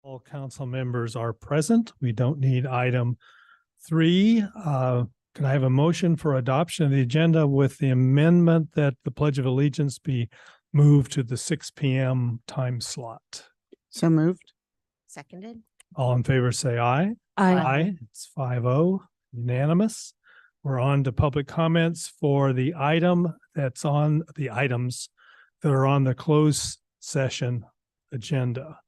All council members are present. We don't need item 3. Can I have a motion for adoption of the agenda with the amendment that the Pledge of Allegiance be moved to the 6 p.m. time slot? So moved. Seconded. All in favor, say aye. Aye. It's 5-0, unanimous. We're on to public comments for the items that are on the closed session agenda.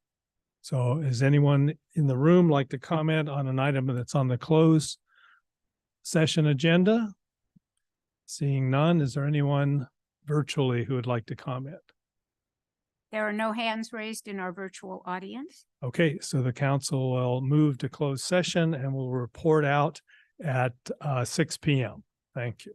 So is anyone in the room like to comment on an item that's on the closed session agenda? Seeing none, is there anyone virtually who would like to comment? There are no hands raised in our virtual audience. Okay, so the council will move to closed session and will report out at 6 p.m. Thank you.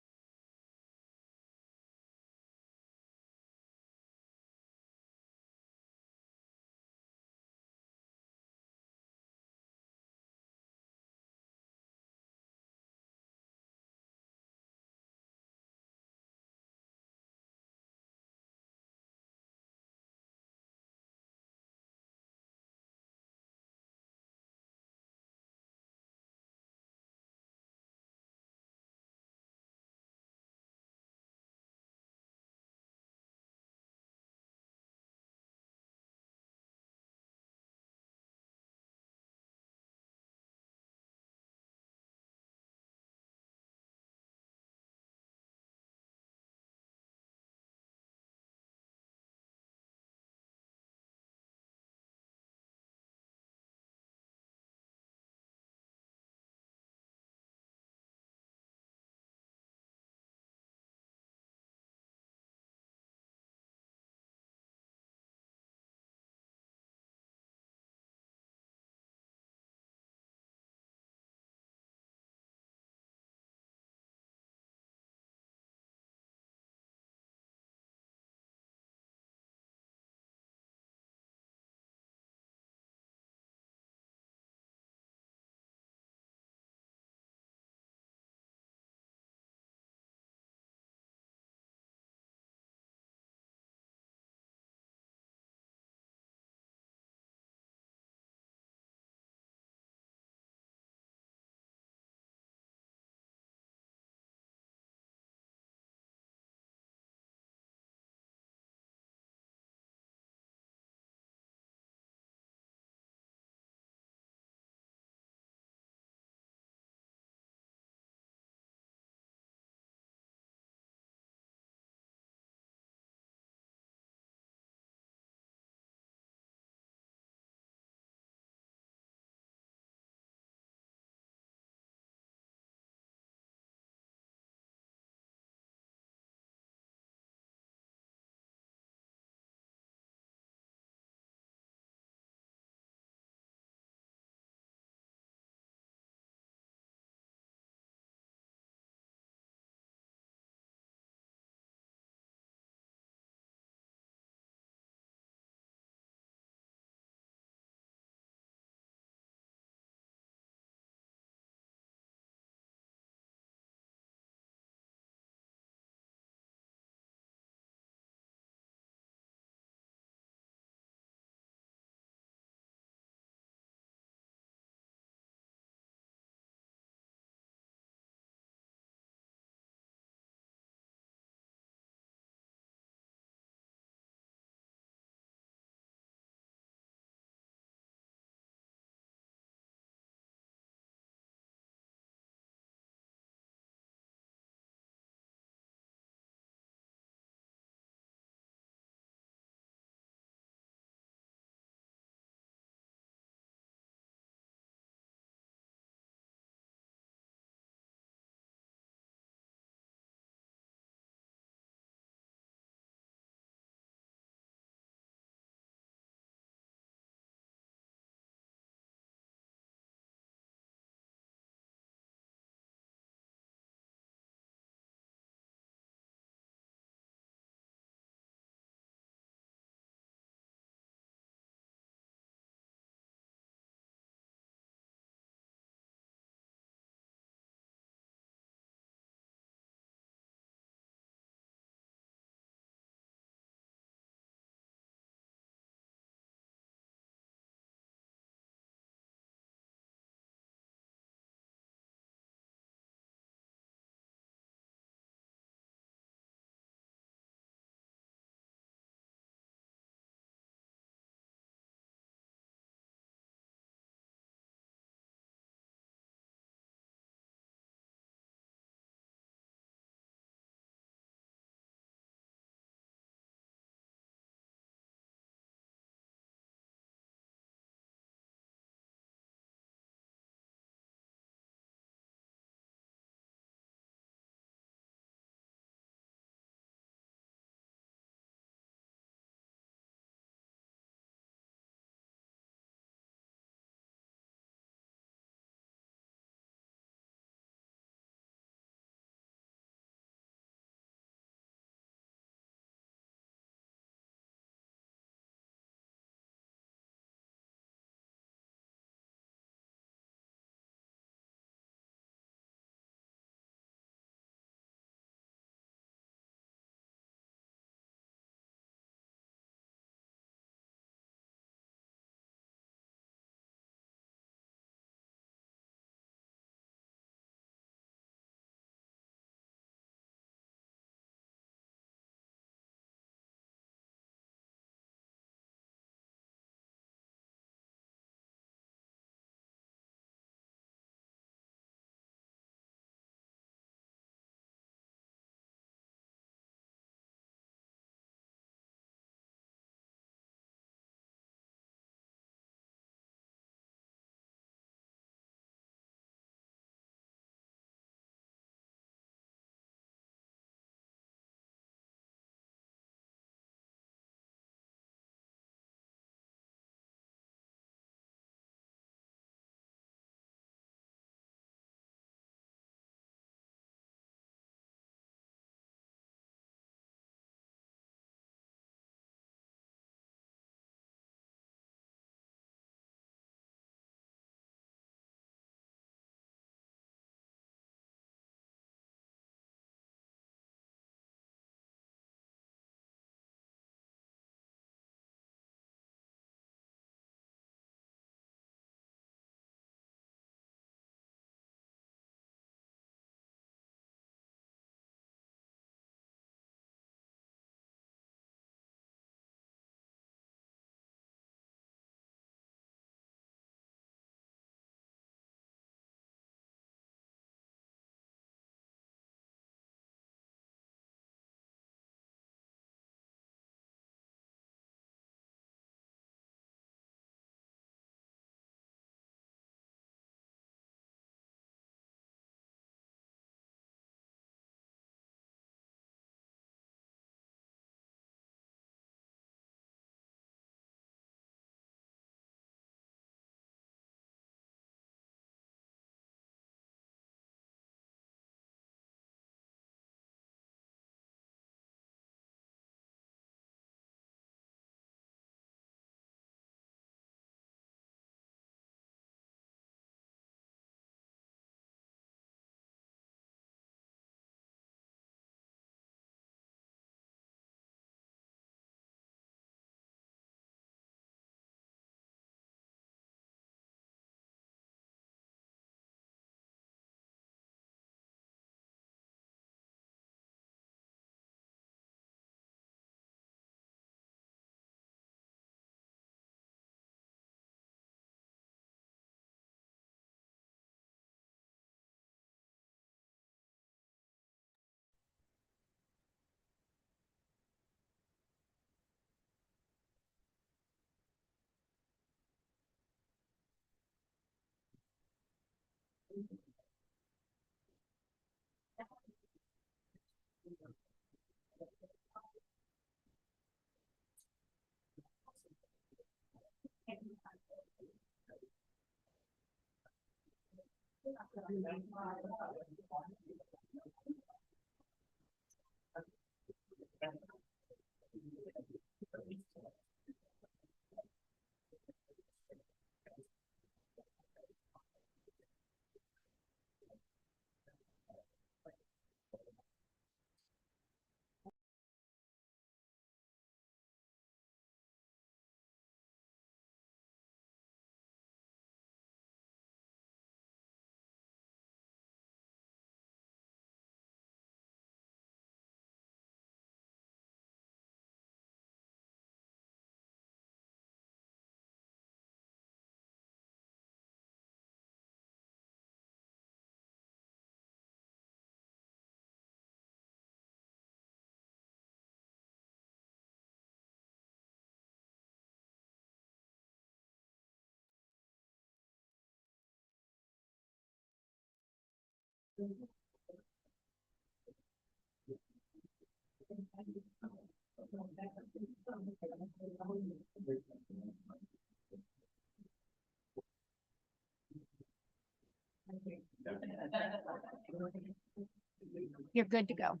You're good to go.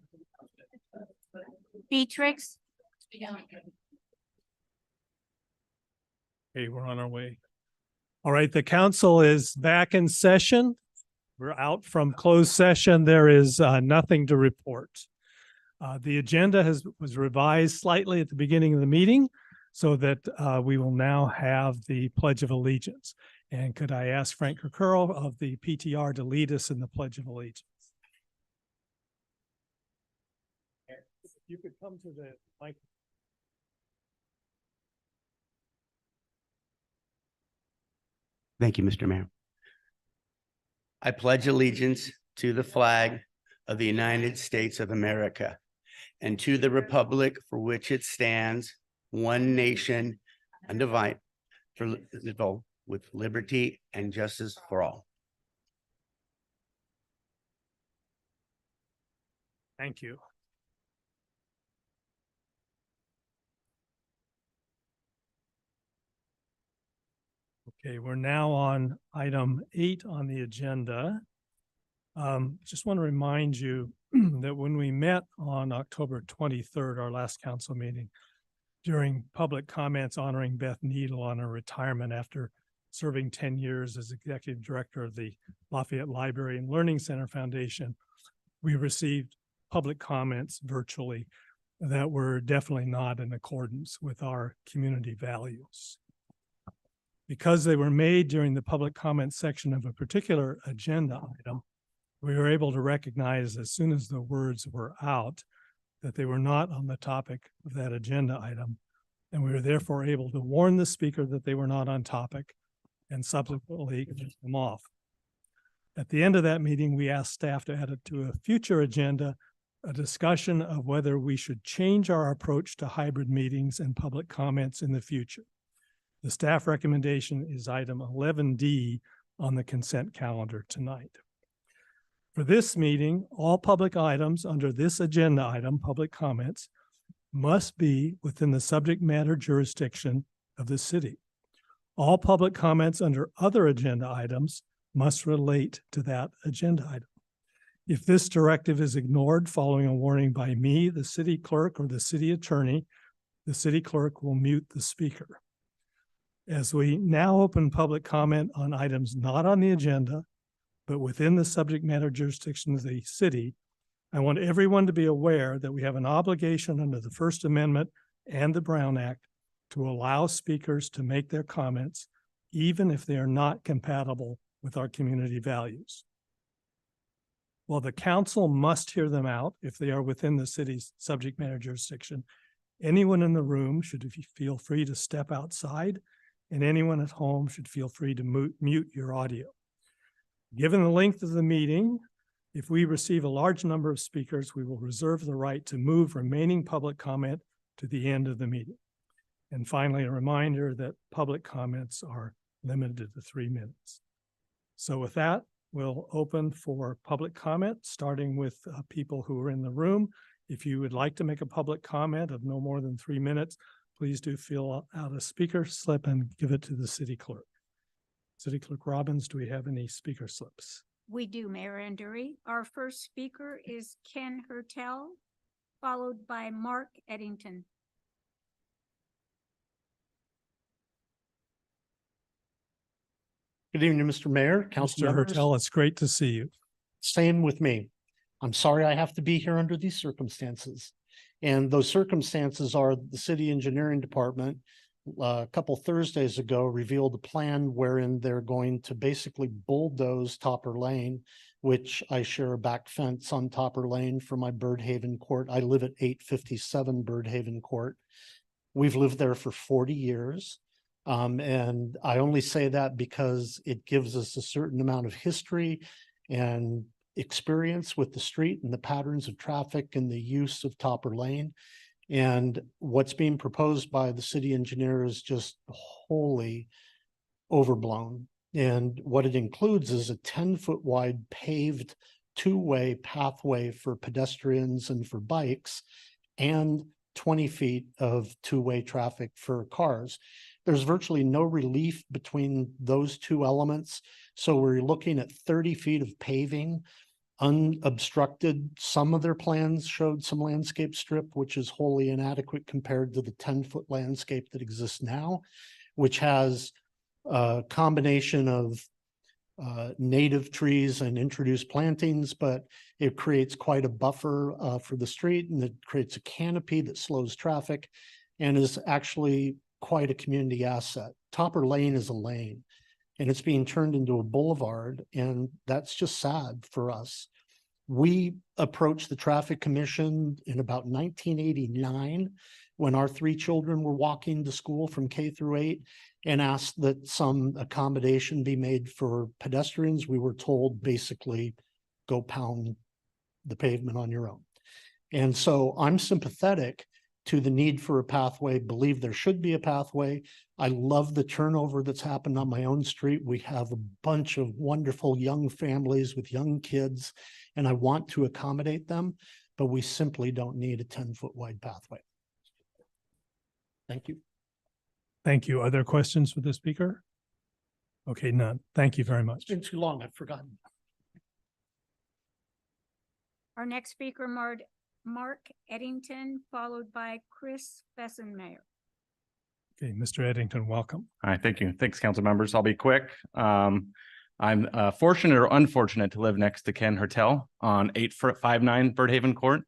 Beatrix? Okay, we're on our way. All right, the council is back in session. We're out from closed session. There is nothing to report. The agenda was revised slightly at the beginning of the meeting so that we will now have the Pledge of Allegiance. And could I ask Frank Curl of the PTR to lead us in the Pledge of Allegiance? If you could come to the mic. Thank you, Mr. Mayor. I pledge allegiance to the flag of the United States of America and to the republic for which it stands, one nation, undivided, with liberty and justice for all. Thank you. Okay, we're now on item 8 on the agenda. Just want to remind you that when we met on October 23rd, our last council meeting, during public comments honoring Beth Needle on her retirement after serving 10 years as executive director of the Lafayette Library and Learning Center Foundation, we received public comments virtually that were definitely not in accordance with our community values. Because they were made during the public comment section of a particular agenda item, we were able to recognize as soon as the words were out that they were not on the topic of that agenda item. And we were therefore able to warn the speaker that they were not on topic and subsequently get them off. At the end of that meeting, we asked staff to add it to a future agenda, a discussion of whether we should change our approach to hybrid meetings and public comments in the future. The staff recommendation is item 11D on the consent calendar tonight. For this meeting, all public items under this agenda item, public comments, must be within the subject matter jurisdiction of the city. All public comments under other agenda items must relate to that agenda item. If this directive is ignored following a warning by me, the city clerk, or the city attorney, the city clerk will mute the speaker. As we now open public comment on items not on the agenda, but within the subject matter jurisdiction of the city, I want everyone to be aware that we have an obligation under the First Amendment and the Brown Act to allow speakers to make their comments, even if they are not compatible with our community values. While the council must hear them out if they are within the city's subject matter jurisdiction, anyone in the room should feel free to step outside, and anyone at home should feel free to mute your audio. Given the length of the meeting, if we receive a large number of speakers, we will reserve the right to move remaining public comment to the end of the meeting. And finally, a reminder that public comments are limited to 3 minutes. So with that, we'll open for public comment, starting with people who are in the room. If you would like to make a public comment of no more than 3 minutes, please do fill out a speaker slip and give it to the city clerk. City Clerk Robbins, do we have any speaker slips? We do, Mayor Anduri. Our first speaker is Ken Hertel, followed by Mark Eddington. Good evening, Mr. Mayor, council Mr. members. Hertel, it's great to see you. Same with me. I'm sorry I have to be here under these circumstances. And those circumstances are the city engineering department a couple Thursdays ago revealed a plan wherein they're going to basically bulldoze Topper Lane, which I share a back fence on Topper Lane for my Birdhaven Court. I live at 857 Birdhaven Court. We've lived there for 40 years. And I only say that because it gives us a certain amount of history and experience with the street and the patterns of traffic and the use of Topper Lane. And what's being proposed by the city engineer is just wholly overblown. And what it includes is a 10-foot wide paved two-way pathway for pedestrians and for bikes, and 20 feet of two-way traffic for cars. There's virtually no relief between those two elements. So we're looking at 30 feet of paving, unobstructed. Some of their plans showed some landscape strip, which is wholly inadequate compared to the 10-foot landscape that exists now, which has a combination of native trees and introduced plantings, but it creates quite a buffer for the street, and it creates a canopy that slows traffic and is actually quite a community asset. Topper Lane is a lane, and it's being turned into a boulevard, and that's just sad for us. We approached the Traffic Commission in about 1989 when our 3 children were walking to school from K through 8 and asked that some accommodation be made for pedestrians. We were told basically, go pound the pavement on your own. And so I'm sympathetic to the need for a pathway, believe there should be a pathway. I love the turnover that's happened on my own street. We have a bunch of wonderful young families with young kids, and I want to accommodate them, but we simply don't need a 10-foot wide pathway. Thank you. Thank you. Are there questions for the speaker? Okay, none. Thank you very much. It's been too long, I've forgotten. Our next speaker, Mark Eddington, followed by Chris Fessenmeyer. Okay, Mr. Eddington, welcome. All right, thank you. Thanks, council members. I'll be quick. I'm fortunate or unfortunate to live next to Ken Hertel on 859 Birdhaven Court.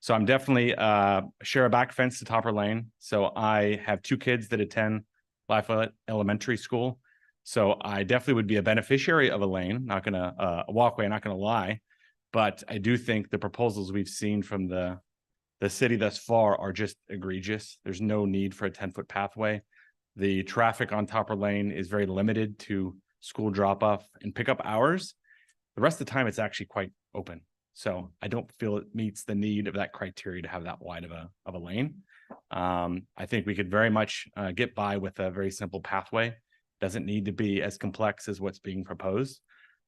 So I'm definitely share a back fence to Topper Lane. So I have 2 kids that attend Lafayette Elementary School. So I definitely would be a beneficiary of a lane, not gonna a walkway, not gonna lie. But I do think the proposals we've seen from the city thus far are just egregious. There's no need for a 10-foot pathway. The traffic on Topper Lane is very limited to school drop-off and pickup hours. The rest of the time, it's actually quite open. So I don't feel it meets the need of that criteria to have that wide of a lane. I think we could very much get by with a very simple pathway. Doesn't need to be as complex as what's being proposed.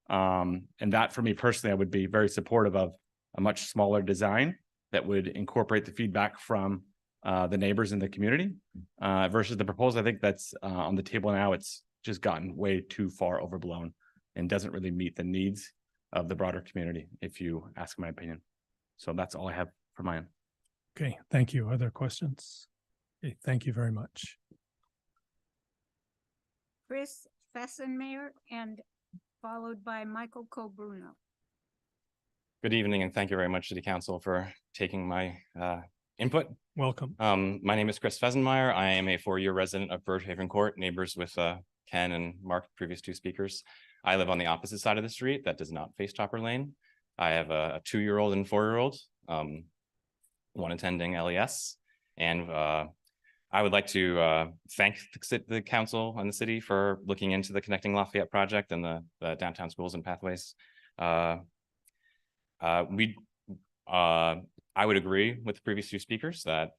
And that, for me personally, I would be very supportive of a much smaller design that would incorporate the feedback from the neighbors in the community versus the proposal. I think that's on the table now. It's just gotten way too far overblown and doesn't really meet the needs of the broader community, if you ask my opinion. So that's all I have for my end. Okay, thank you. Are there questions? Okay, thank you very much. Chris Fessenmeyer, and followed by Michael Cobruno. Good evening, and thank you very much to the council for taking my input. Welcome. My name is Chris Fessenmeyer. I am a 4-year resident of Birdhaven Court, neighbors with Ken and Mark, previous 2 speakers. I live on the opposite side of the street that does not face Topper Lane. I have a 2-year-old and 4-year-old, one attending LES, and I would like to thank the council and the city for looking into the Connecting Lafayette project and the downtown schools and pathways. I would agree with the previous 2 speakers that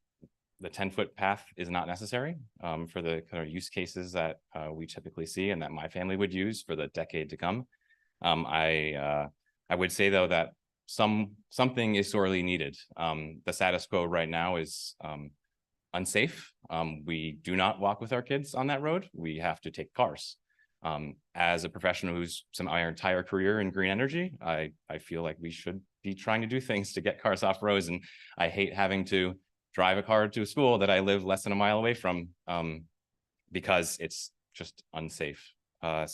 the 10-foot path is not necessary for the kind of use cases that we typically see and that my family would use for the decade to come. I would say, though, that something is sorely needed. The status quo right now is unsafe. We do not walk with our kids on that road. We have to take cars. As a professional who's spent my entire career in green energy, I feel like we should be trying to do things to get cars off roads. And I hate having to drive a car to a school that I live less than a mile away from, because it's just unsafe. Yeah,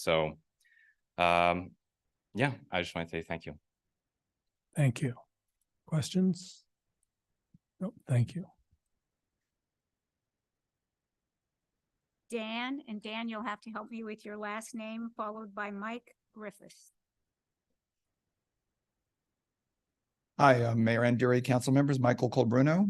I just want to say thank you. Thank you. Questions? No, thank you. Dan, and Dan, you'll have to help me with your last name, followed by Mike Griffiths. Hi, Mayor and Dairy Council members, Michael Colbruno.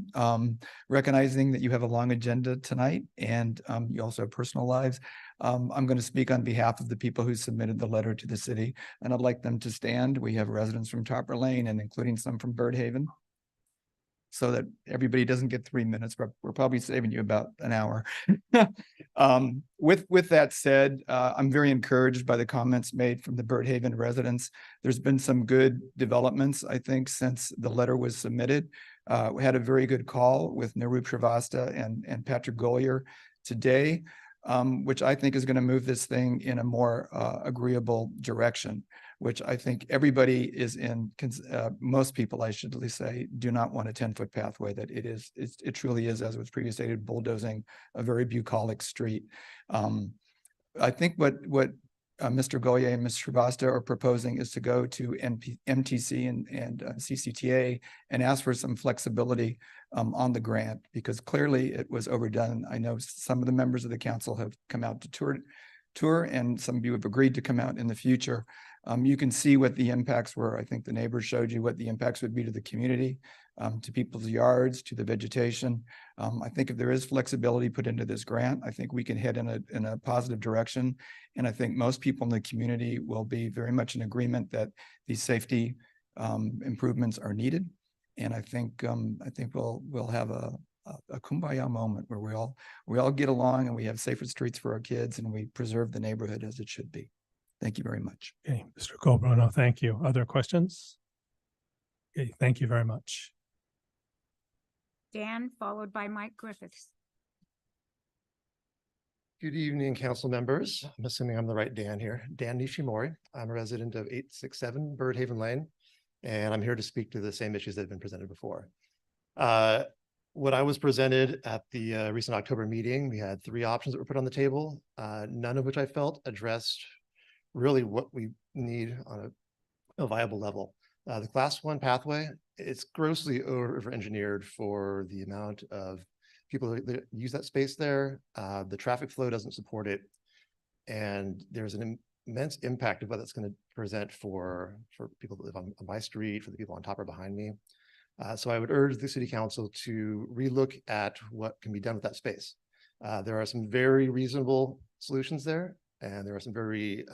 Recognizing that you have a long agenda tonight and you also have personal lives, I'm going to speak on behalf of the people who submitted the letter to the city, and I'd like them to stand. We have residents from Topper Lane and including some from Birdhaven, so that everybody doesn't get 3 minutes, but we're probably saving you about an hour. With that said, I'm very encouraged by the comments made from the Birdhaven residents. There's been some good developments, I think, since the letter was submitted. We had a very good call with Nirup Shrivastava and Patrick Gollier today, which I think is going to move this thing in a more agreeable direction, which I think everybody is in, most people, I should at least say, do not want a 10-foot pathway. That it truly is, as was previously stated, bulldozing a very bucolic street. I think what Mr. Gollier and Ms. Shrivastava are proposing is to go to MTC and CCTA and ask for some flexibility on the grant, because clearly it was overdone. I know some of the members of the council have come out to tour, and some of you have agreed to come out in the future. You can see what the impacts were. I think the neighbors showed you what the impacts would be to the community, to people's yards, to the vegetation. I think if there is flexibility put into this grant, I think we can head in a positive direction. And I think most people in the community will be very much in agreement that these safety improvements are needed. And I think we'll have a kumbaya moment where we all get along and we have safer streets for our kids and we preserve the neighborhood as it should be. Thank you very much. Okay, Mr. Colbruno, thank you. Other questions? Okay, thank you very much. Dan, followed by Mike Griffiths. Good evening, council members. I'm assuming I'm the right Dan here. Dan Nishimori. I'm a resident of 867 Birdhaven Lane, and I'm here to speak to the same issues that have been presented before. What I was presented at the recent October meeting, we had 3 options that were put on the table, none of which I felt addressed really what we need on a viable level. The class 1 pathway, it's grossly over-engineered for the amount of people that use that space there. The traffic flow doesn't support it. And there's an immense impact of what that's going to present for people that live on my street, for the people on top or behind me. So I would urge the city council to relook at what can be done with that space. There are some very reasonable solutions there, and there are some very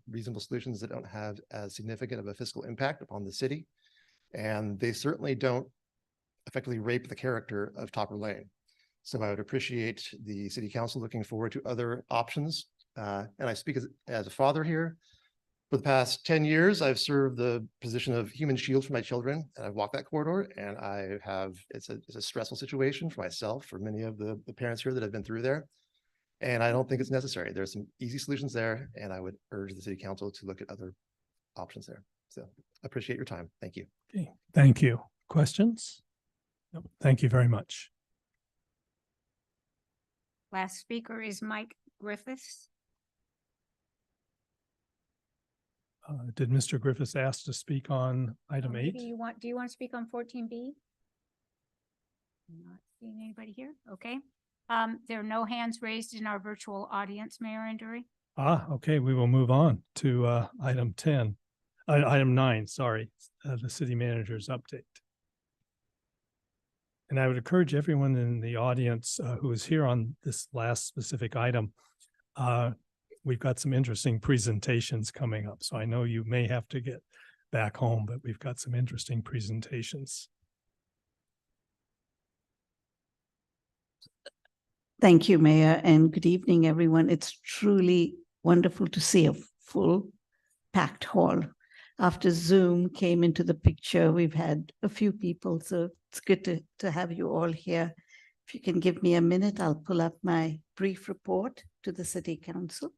reasonable solutions that don't have as significant of a fiscal impact upon the city. And they certainly don't effectively rape the character of Topper Lane. So I would appreciate the city council looking forward to other options. And I speak as a father here. For the past 10 years, I've served the position of human shield for my children, and I've walked that corridor, and it's a stressful situation for myself, for many of the parents here that have been through there. And I don't think it's necessary. There's some easy solutions there, and I would urge the city council to look at other options there. So I appreciate your time. Thank you. Okay, thank you. Questions? No, thank you very much. Last speaker is Mike Griffiths. Did Mr. Griffiths ask to speak on item 8? Do you want to speak on 14B? Not seeing anybody here. Okay. There are no hands raised in our virtual audience, Mayor Anduri. Okay, we will move on to item 9, sorry, the city manager's update. And I would encourage everyone in the audience who is here on this last specific item, we've got some interesting presentations coming up. So I know you may have to get back home, but we've got some interesting presentations. Thank you, Mayor, and good evening, everyone. It's truly wonderful to see a full packed hall. After Zoom came into the picture, we've had a few people, so it's good to have you all here. If you can give me a minute, I'll pull up my brief report to the City Council.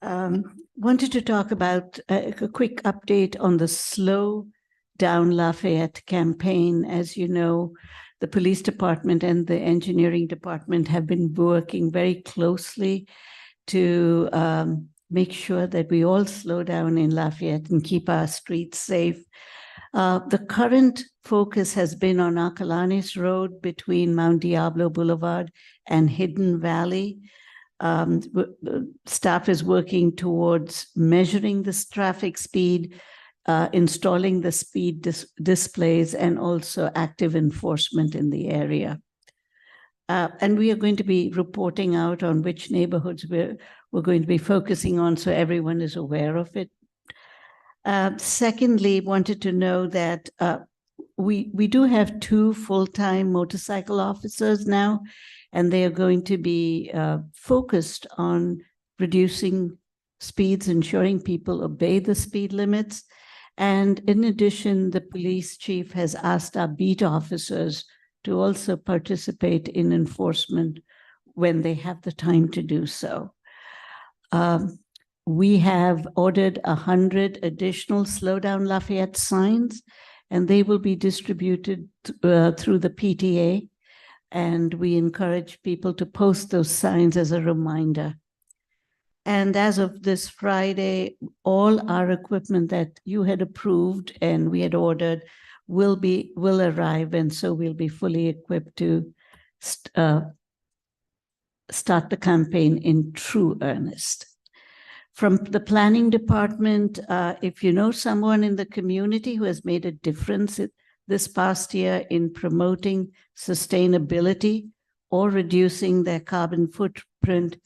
Wanted to talk about a quick update on the Slow Down Lafayette campaign. As you know, the police department and the engineering department have been working very closely to make sure that we all slow down in Lafayette and keep our streets safe. The current focus has been on Acalanes Road between Mount Diablo Boulevard and Hidden Valley. Staff is working towards measuring this traffic speed, installing the speed displays, and also active enforcement in the area. And we are going to be reporting out on which neighborhoods we're going to be focusing on, so everyone is aware of it. Secondly, wanted to know that we do have 2 full-time motorcycle officers now, and they are going to be focused on reducing speeds, ensuring people obey the speed limits. And in addition, the police chief has asked our beat officers to also participate in enforcement when they have the time to do so. We have ordered 100 additional Slow Down Lafayette signs, and they will be distributed through the PTA. And we encourage people to post those signs as a reminder. And as of this Friday, all our equipment that you had approved and we had ordered will arrive. And so we'll be fully equipped to start the campaign in true earnest. From the planning department, if you know someone in the community who has made a difference this past year in promoting sustainability or reducing their carbon footprint,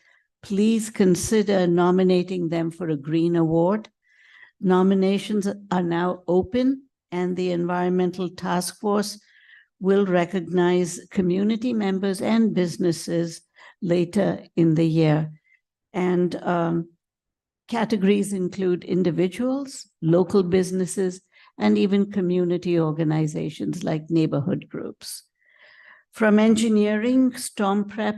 please consider nominating them for a Green Award. Nominations are now open, and the Environmental Task Force will recognize community members and businesses later in the year. And categories include individuals, local businesses, and even community organizations like neighborhood groups. From engineering, storm prep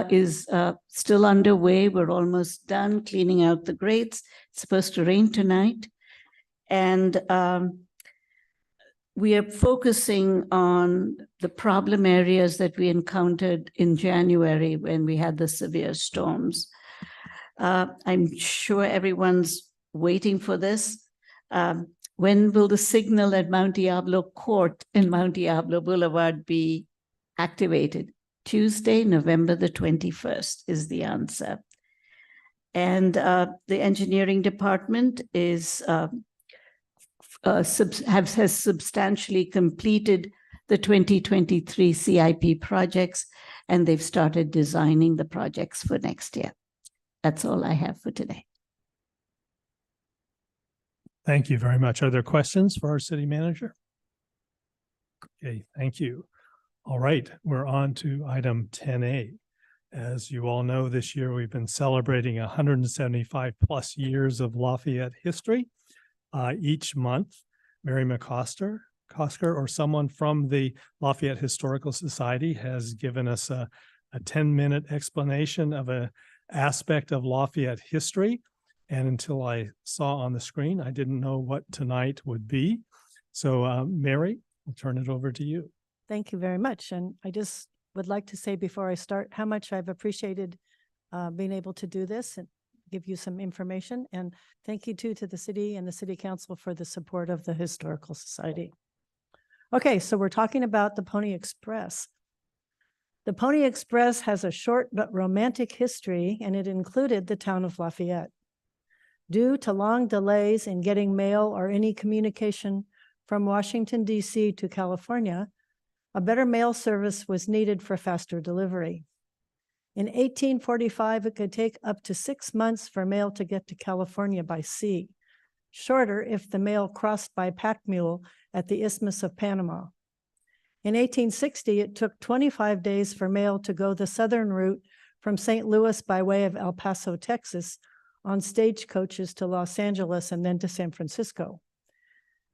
is still underway. We're almost done cleaning out the grates. It's supposed to rain tonight. And we are focusing on the problem areas that we encountered in January when we had the severe storms. I'm sure everyone's waiting for this. When will the signal at Mount Diablo Court and Mount Diablo Boulevard be activated? Tuesday, November the 21st is the answer. And the engineering department has substantially completed the 2023 CIP projects, and they've started designing the projects for next year. That's all I have for today. Thank you very much. Are there questions for our city manager? Okay, thank you. All right, we're on to item 10A. As you all know, this year we've been celebrating 175 plus years of Lafayette history. Each month, Mary McCosker or someone from the Lafayette Historical Society has given us a 10-minute explanation of an aspect of Lafayette history. And until I saw on the screen, I didn't know what tonight would be. So Mary, I'll turn it over to you. Thank you very much. And I just would like to say before I start how much I've appreciated being able to do this and give you some information. And thank you too to the city and the city council for the support of the Historical Society. Okay, so we're talking about the Pony Express. The Pony Express has a short but romantic history, and it included the town of Lafayette. Due to long delays in getting mail or any communication from Washington, D.C. to California, a better mail service was needed for faster delivery. In 1845, it could take up to 6 months for mail to get to California by sea, shorter if the mail crossed by pack mule at the Isthmus of Panama. In 1860, it took 25 days for mail to go the southern route from St. Louis by way of El Paso, Texas, on stagecoaches to Los Angeles and then to San Francisco.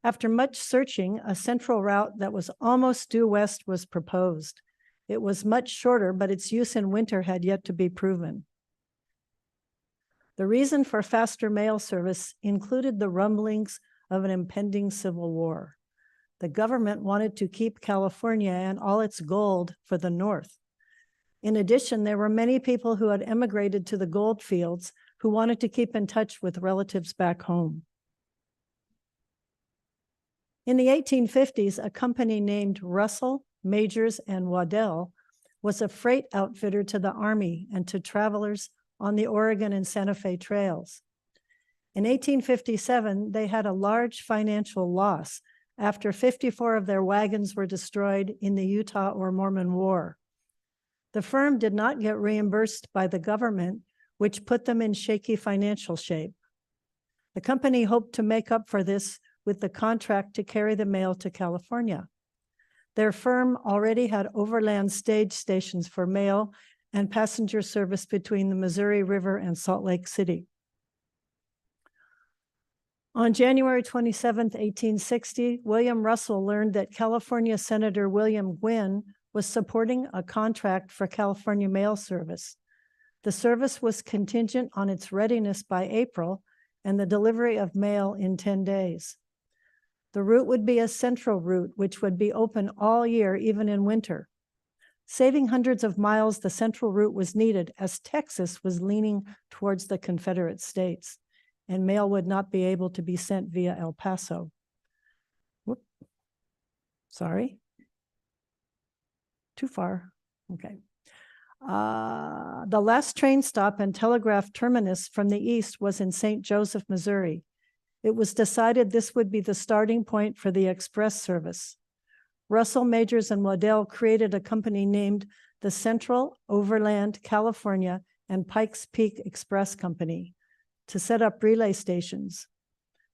After much searching, a central route that was almost due west was proposed. It was much shorter, but its use in winter had yet to be proven. The reason for faster mail service included the rumblings of an impending civil war. The government wanted to keep California and all its gold for the North. In addition, there were many people who had emigrated to the gold fields who wanted to keep in touch with relatives back home. In the 1850s, a company named Russell, Majors, and Waddell was a freight outfitter to the Army and to travelers on the Oregon and Santa Fe trails. In 1857, they had a large financial loss after 54 of their wagons were destroyed in the Utah or Mormon War. The firm did not get reimbursed by the government, which put them in shaky financial shape. The company hoped to make up for this with the contract to carry the mail to California. Their firm already had overland stage stations for mail and passenger service between the Missouri River and Salt Lake City. On January 27, 1860, William Russell learned that California Senator William Gwynn was supporting a contract for California mail service. The service was contingent on its readiness by April and the delivery of mail in 10 days. The route would be a central route, which would be open all year, even in winter. Saving hundreds of miles, the central route was needed as Texas was leaning towards the Confederate States, and mail would not be able to be sent via El Paso. Whoop. Sorry. Too far. Okay. The last train stop and telegraph terminus from the east was in St. Joseph, Missouri. It was decided this would be the starting point for the express service. Russell, Majors, and Waddell created a company named the Central Overland California and Pikes Peak Express Company to set up relay stations.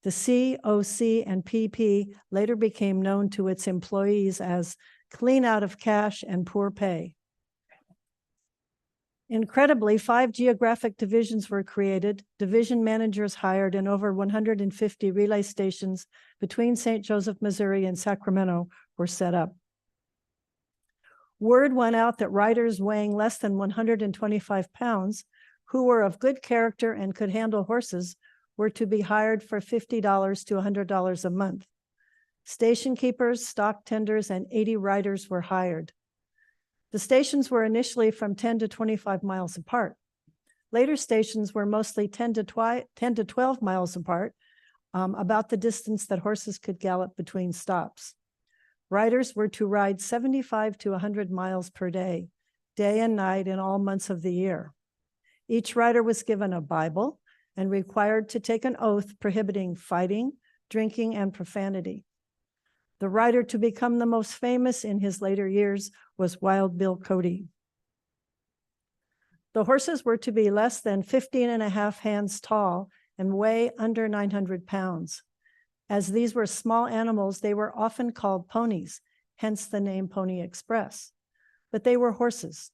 The C, OC, and PP later became known to its employees as clean out of cash and poor pay. Incredibly, 5 geographic divisions were created, division managers hired, and over 150 relay stations between St. Joseph, Missouri, and Sacramento were set up. Word went out that riders weighing less than 125 pounds, who were of good character and could handle horses, were to be hired for $50 to $100 a month. Station keepers, stock tenders, and 80 riders were hired. The stations were initially from 10 to 25 miles apart. Later stations were mostly 10 to 12 miles apart, about the distance that horses could gallop between stops. Riders were to ride 75 to 100 miles per day, day and night in all months of the year. Each rider was given a Bible and required to take an oath prohibiting fighting, drinking, and profanity. The rider to become the most famous in his later years was Wild Bill Cody. The horses were to be less than 15.5 hands tall and weigh under 900 pounds. As these were small animals, they were often called ponies, hence the name Pony Express. But they were horses.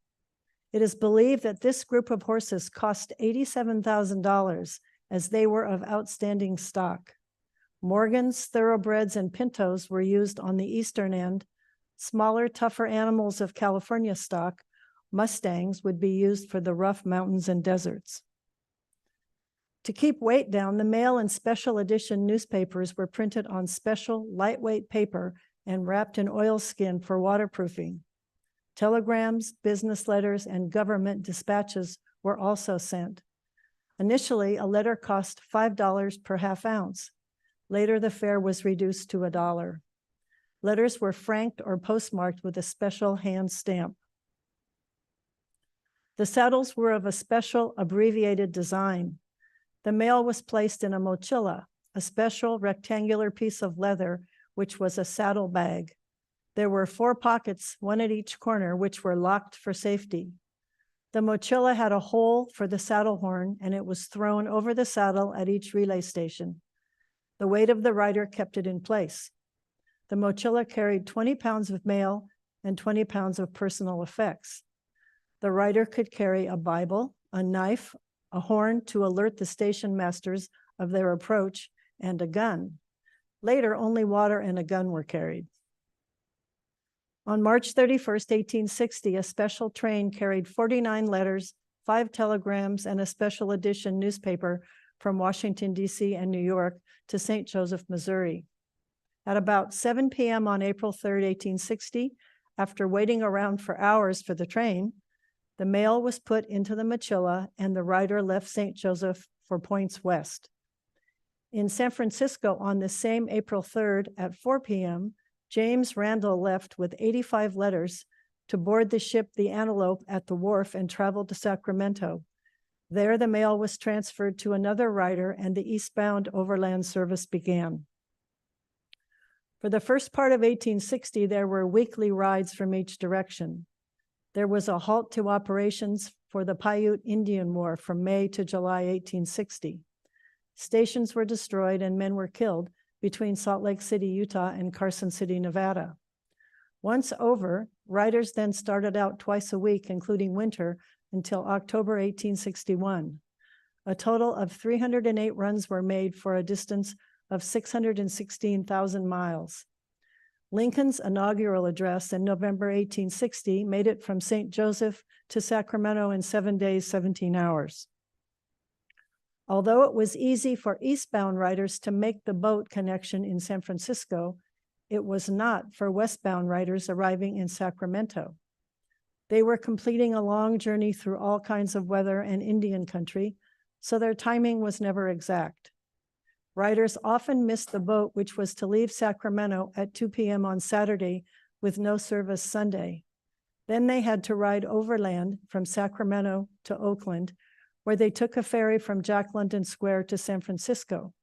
It is believed that this group of horses cost $87,000 as they were of outstanding stock. Morgans, thoroughbreds, and pintos were used on the eastern end. Smaller, tougher animals of California stock, Mustangs, would be used for the rough mountains and deserts. To keep weight down, the mail and special edition newspapers were printed on special lightweight paper and wrapped in oilskin for waterproofing. Telegrams, business letters, and government dispatches were also sent. Initially, a letter cost $5 per half ounce. Later, the fare was reduced to $1. Letters were franked or postmarked with a special hand stamp. The saddles were of a special abbreviated design. The mail was placed in a mochila, a special rectangular piece of leather, which was a saddle bag. There were 4 pockets, one at each corner, which were locked for safety. The mochila had a hole for the saddle horn, and it was thrown over the saddle at each relay station. The weight of the rider kept it in place. The mochila carried 20 pounds of mail and 20 pounds of personal effects. The rider could carry a Bible, a knife, a horn to alert the station masters of their approach, and a gun. Later, only water and a gun were carried. On March 31st, 1860, a special train carried 49 letters, 5 telegrams, and a special edition newspaper from Washington, D.C. and New York to St. Joseph, Missouri. At about 7 p.m. on April 3rd, 1860, after waiting around for hours for the train, the mail was put into the mochila and the rider left St. Joseph for points west. In San Francisco on the same April 3rd at 4 p.m., James Randall left with 85 letters to board the ship the Antelope at the wharf and travel to Sacramento. There, the mail was transferred to another rider and the eastbound overland service began. For the first part of 1860, there were weekly rides from each direction. There was a halt to operations for the Paiute Indian War from May to July 1860. Stations were destroyed and men were killed between Salt Lake City, Utah and Carson City, Nevada. Once over, riders then started out twice a week, including winter, until October 1861. A total of 308 runs were made for a distance of 616,000 miles. Lincoln's inaugural address in November 1860 made it from St. Joseph to Sacramento in 7 days, 17 hours. Although it was easy for eastbound riders to make the boat connection in San Francisco, it was not for westbound riders arriving in Sacramento. They were completing a long journey through all kinds of weather and Indian country, so their timing was never exact. Riders often missed the boat, which was to leave Sacramento at 2 p.m. on Saturday with no service Sunday. Then they had to ride overland from Sacramento to Oakland, where they took a ferry from Jack London Square to San Francisco.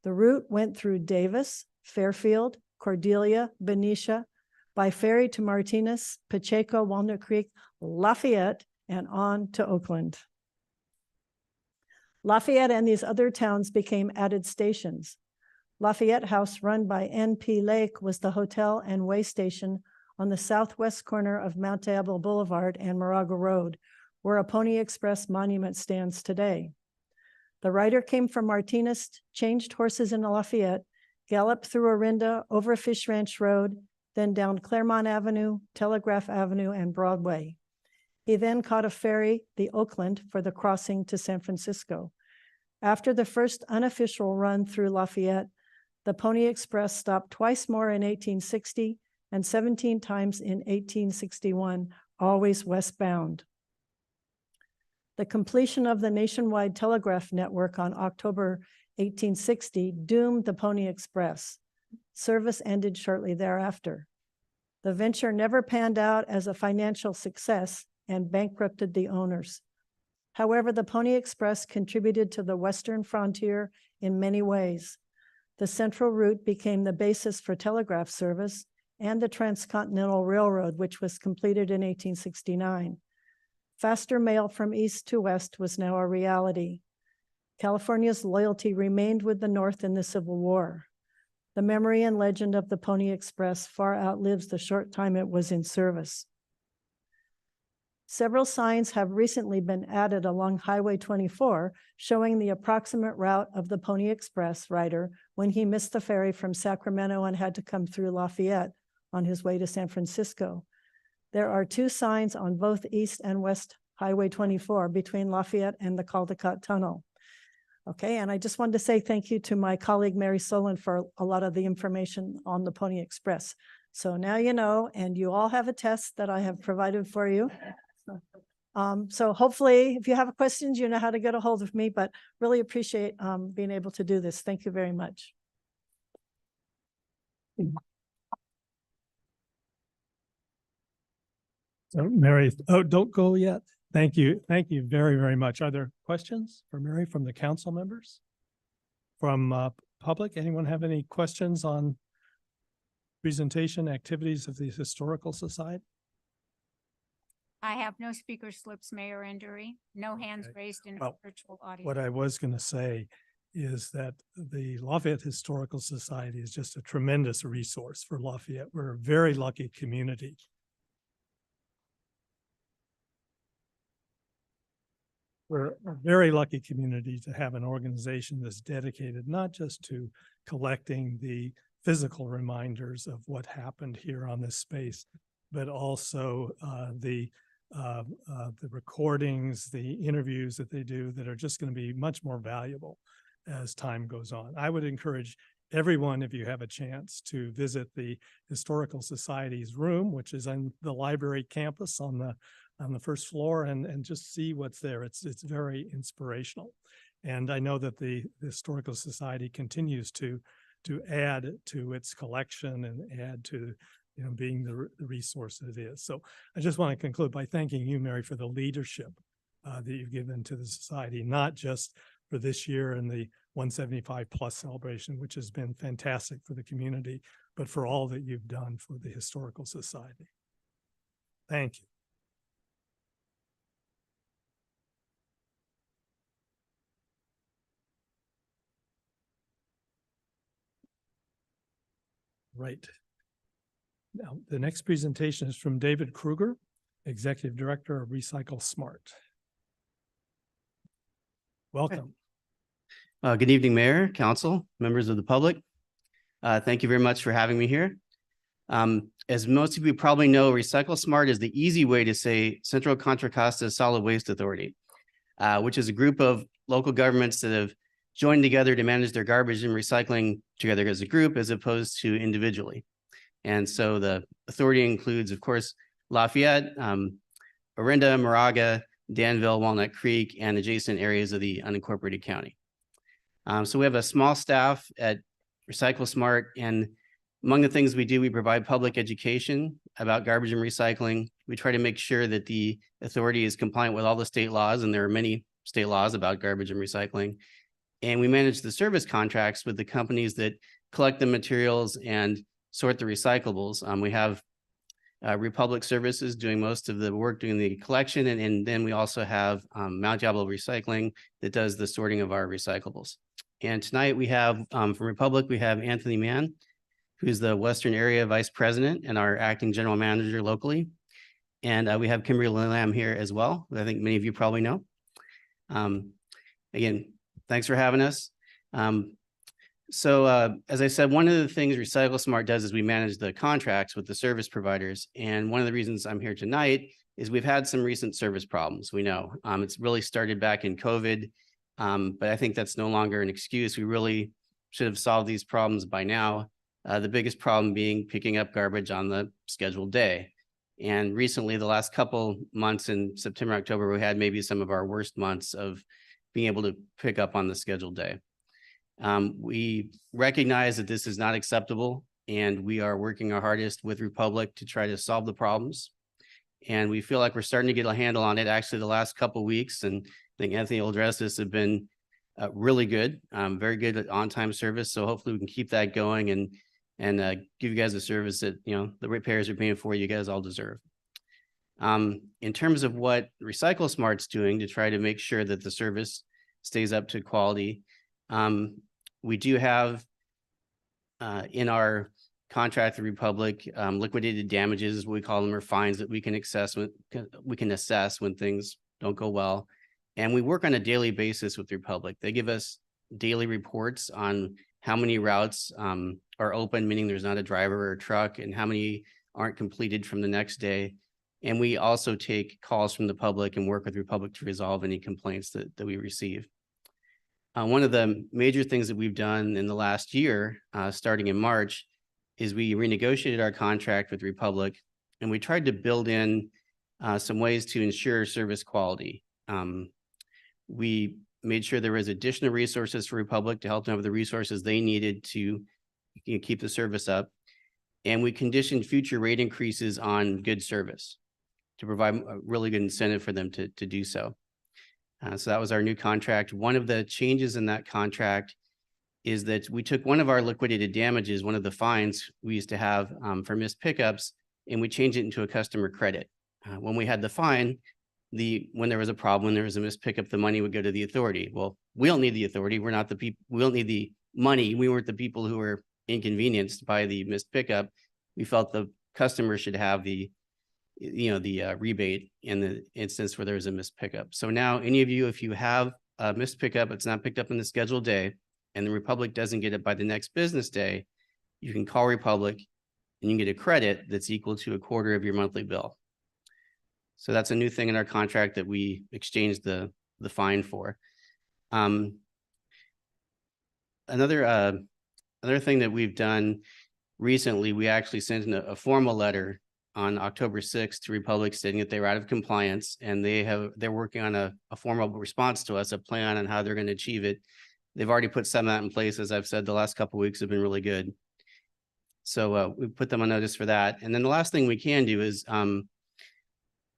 The route went through Davis, Fairfield, Cordelia, Benicia, by ferry to Martinez, Pacheco, Walnut Creek, Lafayette, and on to Oakland. Lafayette and these other towns became added stations. Lafayette House, run by N.P. Lake, was the hotel and way station on the southwest corner of Mount Diablo Boulevard and Moraga Road, where a Pony Express monument stands today. The rider came from Martinez, changed horses in Lafayette, galloped through Orinda, over Fish Ranch Road, then down Claremont Avenue, Telegraph Avenue, and Broadway. He then caught a ferry, the Oakland, for the crossing to San Francisco. After the first unofficial run through Lafayette, the Pony Express stopped twice more in 1860 and 17 times in 1861, always westbound. The completion of the nationwide telegraph network on October 1860 doomed the Pony Express. Service ended shortly thereafter. The venture never panned out as a financial success and bankrupted the owners. However, the Pony Express contributed to the Western frontier in many ways. The Central Route became the basis for telegraph service and the Transcontinental Railroad, which was completed in 1869. Faster mail from east to west was now a reality. California's loyalty remained with the North in the Civil War. The memory and legend of the Pony Express far outlives the short time it was in service. Several signs have recently been added along Highway 24 showing the approximate route of the Pony Express rider when he missed the ferry from Sacramento and had to come through Lafayette on his way to San Francisco. There are 2 signs on both East and West Highway 24 between Lafayette and the Caldecott Tunnel. Okay, and I just wanted to say thank you to my colleague Mary Solon for a lot of the information on the Pony Express. So now you know, and you all have a test that I have provided for you. So hopefully, if you have questions, you know how to get a hold of me, but really appreciate being able to do this. Thank you very much. So Mary, oh, don't go yet. Thank you. Thank you very, very much. Are there questions for Mary from the council members? From public, anyone have any questions on presentation activities of the Historical Society? I have no speaker slips, Mayor Endry, no hands Okay. raised in Well, virtual audio. What I was going to say is that the Lafayette Historical Society is just a tremendous resource for Lafayette. We're a very lucky community. We're a very lucky community to have an organization that's dedicated not just to collecting the physical reminders of what happened here on this space, but also the the recordings, the interviews that they do that are just going to be much more valuable as time goes on. I would encourage everyone, if you have a chance, to visit the Historical Society's room, which is on the library campus on the first floor, and just see what's there. It's very inspirational. And I know that the Historical Society continues to add to its collection and add to, you know, being the resource that it is. So I just want to conclude by thanking you, Mary, for the leadership that you've given to the society, not just for this year and the 175 plus celebration, which has been fantastic for the community, but for all that you've done for the Historical Society. Thank you. Right. Now, the next presentation is from David Kruger, Executive Director of Recycle Smart. Welcome. Good evening, Mayor, Council, members of the public. Thank you very much for having me here. As most of you probably know, Recycle Smart is the easy way to say Central Contra Costa Solid Waste Authority, which is a group of local governments that have joined together to manage their garbage and recycling together as a group as opposed to individually. And so the authority includes, of course, Lafayette, Orinda, Moraga, Danville, Walnut Creek, and adjacent areas of the unincorporated county. So we have a small staff at Recycle Smart, and among the things we do, we provide public education about garbage and recycling. We try to make sure that the authority is compliant with all the state laws, and there are many state laws about garbage and recycling. And we manage the service contracts with the companies that collect the materials and sort the recyclables. We have Republic Services doing most of the work, doing the collection. And then we also have Mount Diablo Recycling that does the sorting of our recyclables. And tonight we have from Republic, we have Anthony Mann, who's the Western Area Vice President and our acting general manager locally. And we have Kimberly Lamb here as well, who I think many of you probably know. Again, thanks for having us. So as I said, one of the things Recycle Smart does is we manage the contracts with the service providers. And one of the reasons I'm here tonight is we've had some recent service problems. We know it's really started back in COVID, but I think that's no longer an excuse. We really should have solved these problems by now. The biggest problem being picking up garbage on the scheduled day. And recently, the last couple months in September, October, we had maybe some of our worst months of being able to pick up on the scheduled day. We recognize that this is not acceptable, and we are working our hardest with Republic to try to solve the problems. And we feel like we're starting to get a handle on it. Actually, the last couple of weeks, and I think Anthony will address this, have been really good, very good at on-time service. So hopefully we can keep that going and give you guys a service that, you know, the ratepayers are paying for, you guys all deserve. In terms of what Recycle Smart's doing to try to make sure that the service stays up to quality, we do have in our contract with Republic liquidated damages, we call them, or fines that we can assess when things don't go well. And we work on a daily basis with Republic. They give us daily reports on how many routes are open, meaning there's not a driver or a truck, and how many aren't completed from the next day. And we also take calls from the public and work with Republic to resolve any complaints that we receive. One of the major things that we've done in the last year, starting in March, is we renegotiated our contract with Republic, and we tried to build in some ways to ensure service quality. We made sure there was additional resources for Republic to help them have the resources they needed to keep the service up. And we conditioned future rate increases on good service to provide a really good incentive for them to do so. So that was our new contract. One of the changes in that contract is that we took one of our liquidated damages, one of the fines we used to have for missed pickups, and we changed it into a customer credit. When we had the fine, when there was a problem, when there was a missed pickup, the money would go to the authority. Well, we don't need the authority. We're not the people. We don't need the money. We weren't the people who were inconvenienced by the missed pickup. We felt the customer should have the rebate in the instance where there was a missed pickup. So now any of you, if you have a missed pickup, it's not picked up in the scheduled day, and the Republic doesn't get it by the next business day, you can call Republic and you can get a credit that's equal to a quarter of your monthly bill. So that's a new thing in our contract that we exchanged the fine for. Another thing that we've done recently, we actually sent a formal letter on October 6th to Republic stating that they were out of compliance, and they're working on a formal response to us, a plan on how they're going to achieve it. They've already put some of that in place. As I've said, the last couple of weeks have been really good. So we put them on notice for that. And then the last thing we can do is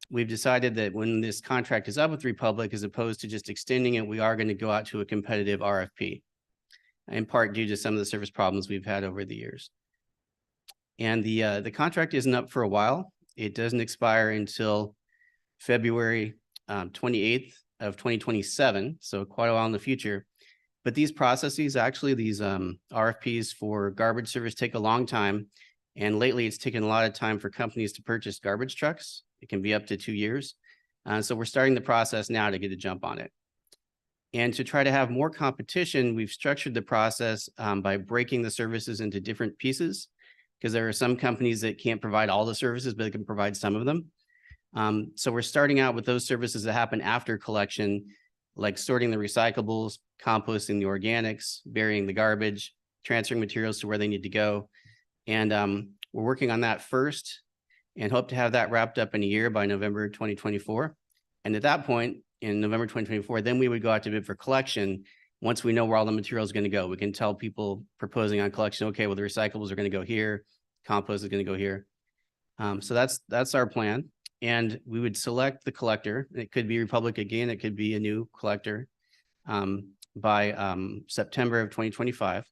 we've decided that when this contract is up with Republic, as opposed to just extending it, we are going to go out to a competitive RFP, in part due to some of the service problems we've had over the years. And the contract isn't up for a while. It doesn't expire until February 28th of 2027, so quite a while in the future. But these processes, actually, these RFPs for garbage service take a long time. And lately, it's taken a lot of time for companies to purchase garbage trucks. It can be up to 2 years. So we're starting the process now to get a jump on it. And to try to have more competition, we've structured the process by breaking the services into different pieces, because there are some companies that can't provide all the services, but they can provide some of them. So we're starting out with those services that happen after collection, like sorting the recyclables, composting the organics, burying the garbage, transferring materials to where they need to go. And we're working on that first and hope to have that wrapped up in a year by November 2024. And at that point, in November 2024, then we would go out to bid for collection. Once we know where all the material is going to go, we can tell people proposing on collection, okay, well, the recyclables are going to go here, compost is going to go here. So that's our plan. And we would select the collector. It could be Republic again, it could be a new collector by September of 2025.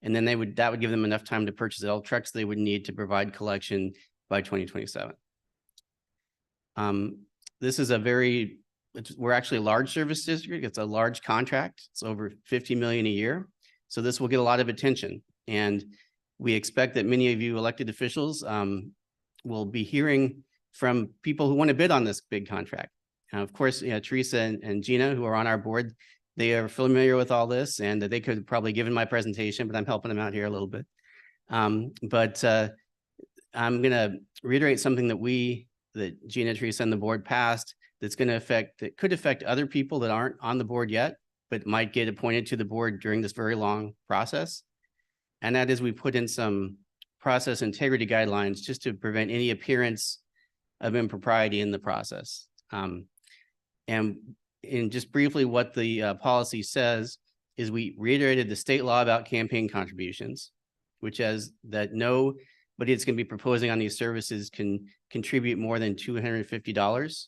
And then that would give them enough time to purchase all trucks they would need to provide collection by 2027. This is we're actually a large service district. It's a large contract. It's over 50 million a year. So this will get a lot of attention. And we expect that many of you elected officials will be hearing from people who want to bid on this big contract. Of course, Teresa and Gina, who are on our board, they are familiar with all this, and they could probably given my presentation, but I'm helping them out here a little bit. I'm going to reiterate something that Gina, Teresa, and the board passed that could affect other people that aren't on the board yet, but might get appointed to the board during this very long process. And that is, we put in some process integrity guidelines just to prevent any appearance of impropriety in the process. And just briefly, what the policy says is we reiterated the state law about campaign contributions, which says that nobody that's going to be proposing on these services can contribute more than $250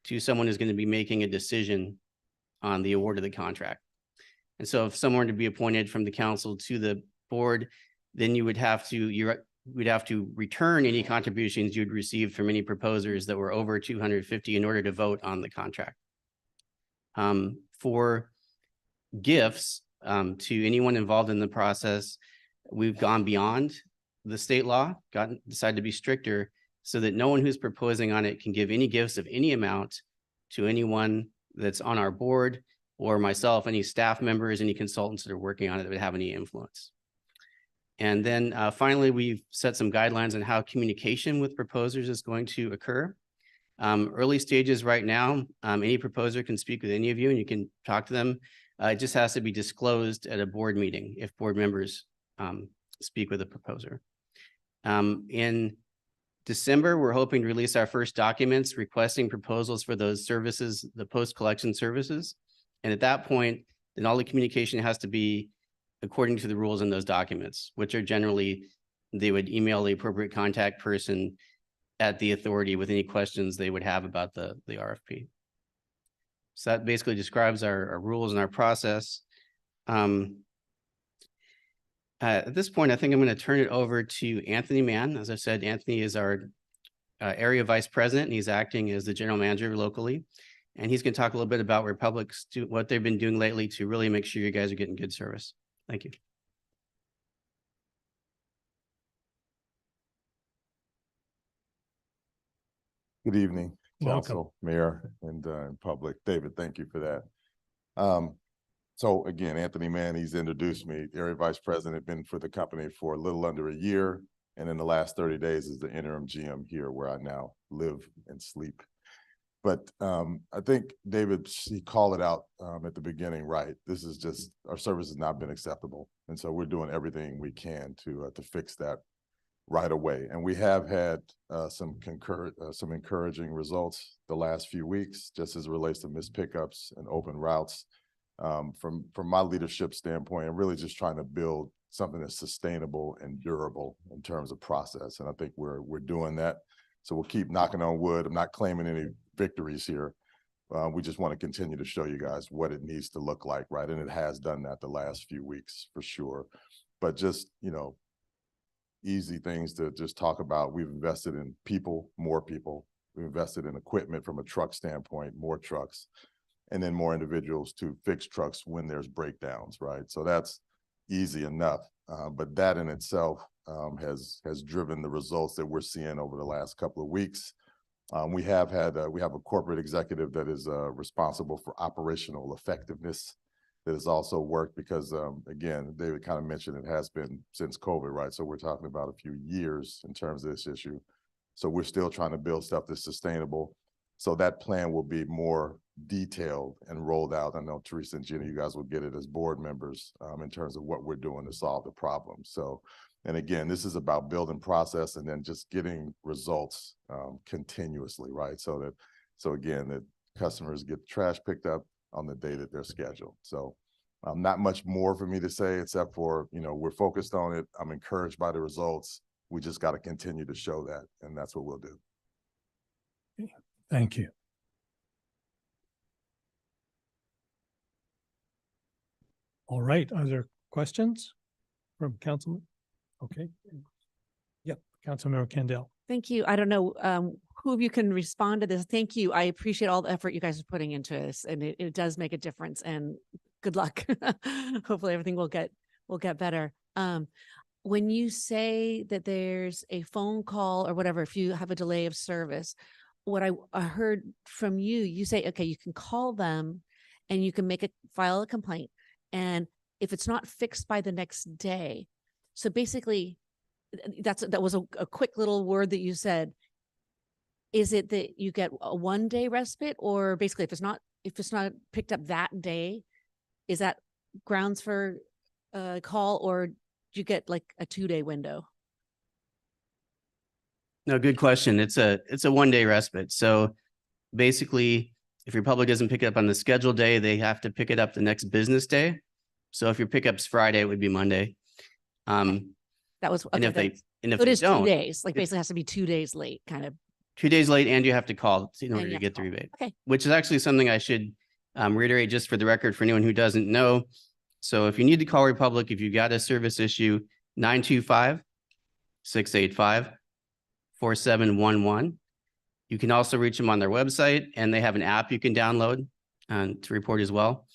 to someone who's going to be making a decision on the award of the contract. And so if someone were to be appointed from the council to the board, then we'd have to return any contributions you'd received from any proposers that were over 250 in order to vote on the contract. For gifts to anyone involved in the process, we've gone beyond the state law, decided to be stricter so that no one who's proposing on it can give any gifts of any amount to anyone that's on our board or myself, any staff members, any consultants that are working on it that would have any influence. And then finally, we've set some guidelines on how communication with proposers is going to occur. Early stages right now, any proposer can speak with any of you and you can talk to them. It just has to be disclosed at a board meeting if board members speak with a proposer. In December, we're hoping to release our first documents requesting proposals for those services, the post-collection services. And at that point, then all the communication has to be according to the rules in those documents, which are generally, they would email the appropriate contact person at the authority with any questions they would have about the RFP. So that basically describes our rules and our process. At this point, I think I'm going to turn it over to Anthony Mann. As I said, Anthony is our area vice president, and he's acting as the general manager locally. And he's going to talk a little bit about Republic's, what they've been doing lately to really make sure you guys are getting good service. Thank you. Good evening, Welcome. Council, Mayor, and public. David, thank you for that. So again, Anthony Mann, he's introduced me, Area Vice President, been for the company for a little under a year. And in the last 30 days is the interim GM here where I now live and sleep. But I think David, he called it out at the beginning, right? This is just, our service has not been acceptable. And so we're doing everything we can to fix that right away. And we have had some encouraging results the last few weeks, just as it relates to missed pickups and open routes. From my leadership standpoint, I'm really just trying to build something that's sustainable and durable in terms of process. And I think we're doing that. So we'll keep knocking on wood. I'm not claiming any victories here. We just want to continue to show you guys what it needs to look like, right? And it has done that the last few weeks for sure. But just, you know, easy things to just talk about. We've invested in people, more people. We've invested in equipment from a truck standpoint, more trucks, and then more individuals to fix trucks when there's breakdowns, right? So that's easy enough. But that in itself has driven the results that we're seeing over the last couple of weeks. We have a corporate executive that is responsible for operational effectiveness that has also worked because, again, David kind of mentioned it has been since COVID, right? So we're talking about a few years in terms of this issue. So we're still trying to build stuff that's sustainable. So that plan will be more detailed and rolled out. I know Teresa and Gina, you guys will get it as board members in terms of what we're doing to solve the problem. So, and again, this is about building process and then just getting results continuously, right? So again, that customers get trash picked up on the day that they're scheduled. So not much more for me to say, except for, you know, we're focused on it. I'm encouraged by the results. We just got to continue to show that, and that's what we'll do. Thank you. All right, are there questions from Councilman? Okay. Yep, Councilmember Kendall. Thank you. I don't know who of you can respond to this. Thank you. I appreciate all the effort you guys are putting into this, and it does make a difference. And good luck. Hopefully everything will get better. When you say that there's a phone call or whatever, if you have a delay of service, what I heard from you, you say, okay, you can call them and you can file a complaint. And if it's not fixed by the next day, so basically that was a quick little word that you said. Is it that you get a 1-day respite, or basically if it's not picked up that day, is that grounds for a call, or do you get like a 2-day window? No, good question. It's a 1-day respite. So basically, if your public doesn't pick it up on the scheduled day, they have to pick it up the next business day. So if your pickup's Friday, it would be Monday. That was, and okay, if it they is don't, 2 days, like basically has to be 2 days late, kind of. 2 days late, and you have to call in order And you to have get the to call. rebate. Okay. Which is actually something I should reiterate just for the record for anyone who doesn't know. So if you need to call Republic, if you've got a service issue, 925-685-4711. You can also reach them on their website, and they have an app you can download to report as well.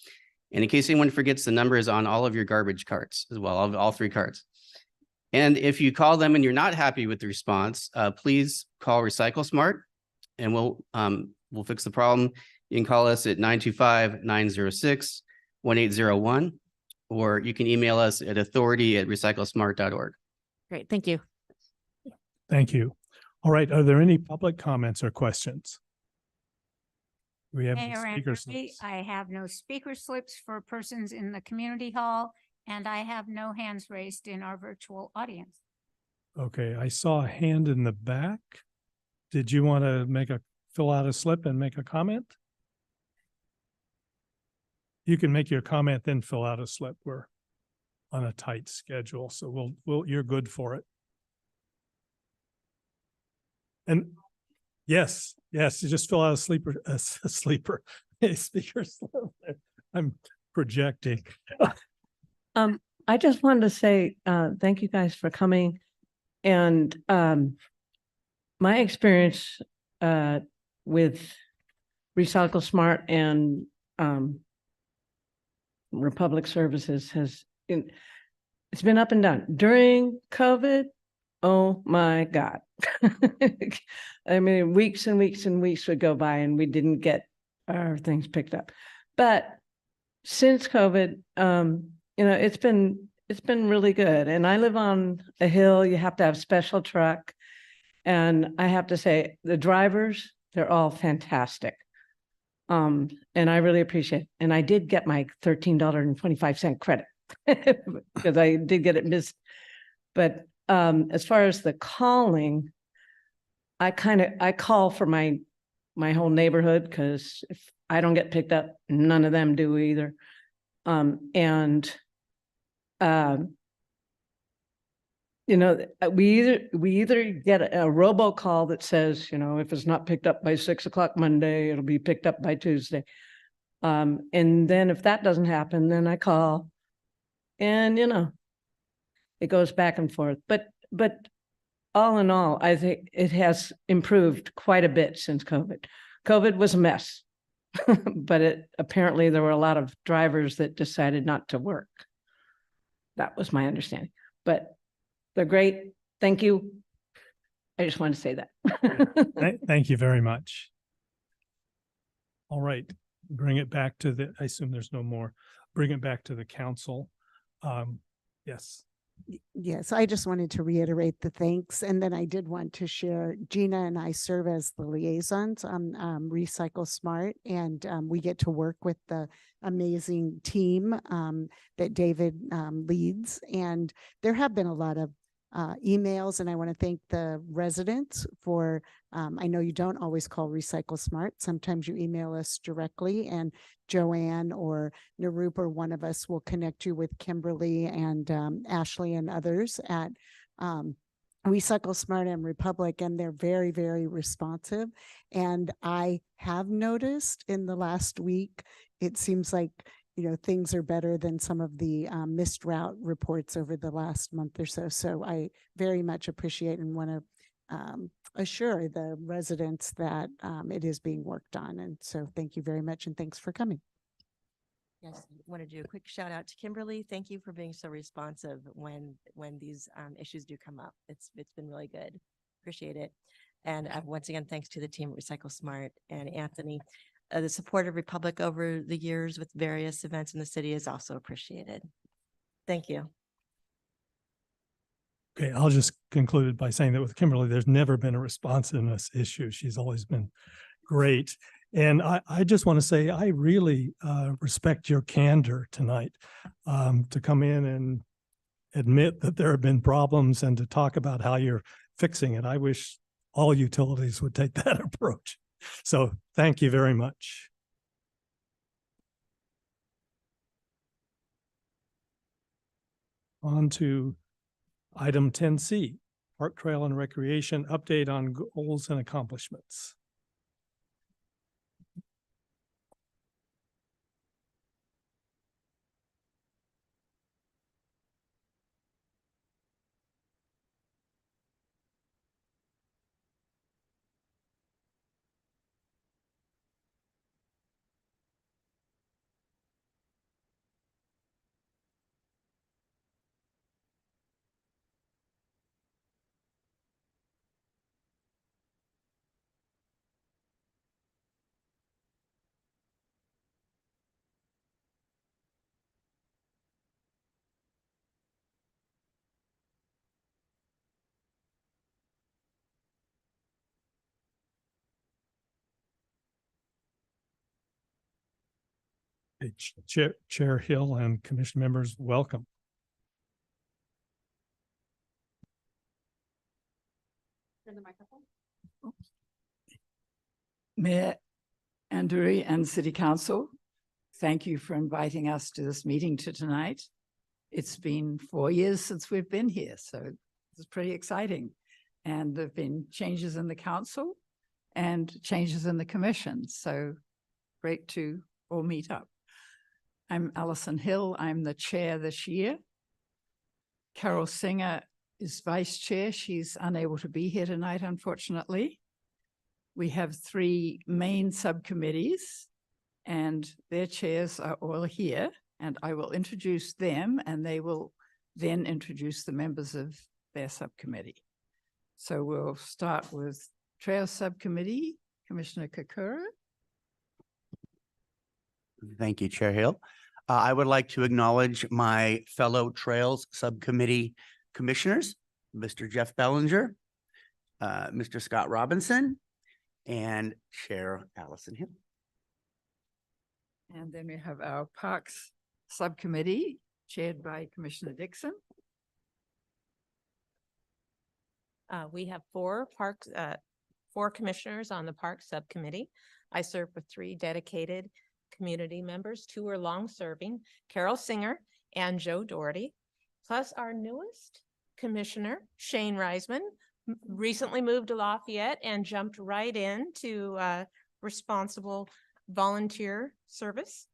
And in case anyone forgets, the number is on all of your garbage carts as well, all 3 carts. And if you call them and you're not happy with the response, please call Recycle Smart, and we'll fix the problem. You can call us at 925-906-1801, or you can email us at authority@recyclesmart.org. Great. Thank you. Thank you. All right, are there any public comments or questions? We have Mayor speaker Anderson, slips. I have no speaker slips for persons in the community hall, and I have no hands raised in our virtual audience. Okay, I saw a hand in the back. Did you want to fill out a slip and make a comment? You can make your comment, then fill out a slip. We're on a tight schedule, so you're good for it. And yes, you just fill out a speaker slip. I'm projecting. I just wanted to say, thank you guys for coming. And my experience with Recycle Smart and Republic Services it's been up and down. During COVID, oh my God. I mean, weeks and weeks and weeks would go by and we didn't get our things picked up. But since COVID, it's been really good. And I live on a hill. You have to have special truck. And I have to say, the drivers, they're all fantastic. And I really appreciate it. And I did get my $13.25 credit because I did get it missed. But as far as the calling, I call for my whole neighborhood, because if I don't get picked up, none of them do either. You know, we either get a robocall that says, you know, if it's not picked up by 6 o'clock Monday, it'll be picked up by Tuesday. And then if that doesn't happen, then I call, and you know, it goes back and forth. But all in all, I think it has improved quite a bit since COVID. COVID was a mess, but apparently there were a lot of drivers that decided not to work. That was my understanding, but they're great. Thank you. I just wanted to say that. Thank you very much. All right, bring it back to I assume there's no more. Bring it back to the council. Yes. Yes, I just wanted to reiterate the thanks. And then I did want to share, Gina and I serve as the liaisons on Recycle Smart, and we get to work with the amazing team that David leads. And there have been a lot of emails, and I want to thank the residents for, I know you don't always call Recycle Smart. Sometimes you email us directly, and Joanne or Narup or one of us will connect you with Kimberly and Ashley and others at Recycle Smart and Republic, and they're very, very responsive. And I have noticed in the last week, it seems like, you know, things are better than some of the missed route reports over the last month or so. So I very much appreciate and want to assure the residents that it is being worked on. And so thank you very much, and thanks for coming. Yes, I want to do a quick shout out to Kimberly. Thank you for being so responsive when these issues do come up. It's been really good. Appreciate it. And once again, thanks to the team at Recycle Smart and Anthony. The support of Republic over the years with various events in the city is also appreciated. Thank you. Okay, I'll just conclude by saying that with Kimberly, there's never been a responsiveness issue. She's always been great. And I just want to say, I really respect your candor tonight to come in and admit that there have been problems and to talk about how you're fixing it. I wish all utilities would take that approach. So thank you very much. On to item 10C, Park Trail and Recreation, update on goals and accomplishments. Chair Hill and commission members, welcome. Turn the microphone. Mayor Andrew and City Council, thank you for inviting us to this meeting tonight. It's been 4 years since we've been here, so it's pretty exciting. And there've been changes in the council and changes in the commission, so great to all meet up. I'm Alison Hill. I'm the chair this year. Carol Singer is vice chair. She's unable to be here tonight, unfortunately. We have 3 main subcommittees and their chairs are all here, and I will introduce them and they will then introduce the members of their subcommittee. So we'll start with Trail Subcommittee, Commissioner Kakura. Thank you, Chair Hill. I would like to acknowledge my fellow Trails Subcommittee commissioners, Mr. Jeff Bellinger, Mr. Scott Robinson, and Chair Allison Hill. And then we have our Parks Subcommittee chaired by Commissioner Dixon. We have four commissioners on the Park Subcommittee. I serve with 3 dedicated community members. 2 are long-serving, Carol Singer and Joe Doherty, plus our newest commissioner, Shane Reisman, recently moved to Lafayette and jumped right into responsible volunteer service.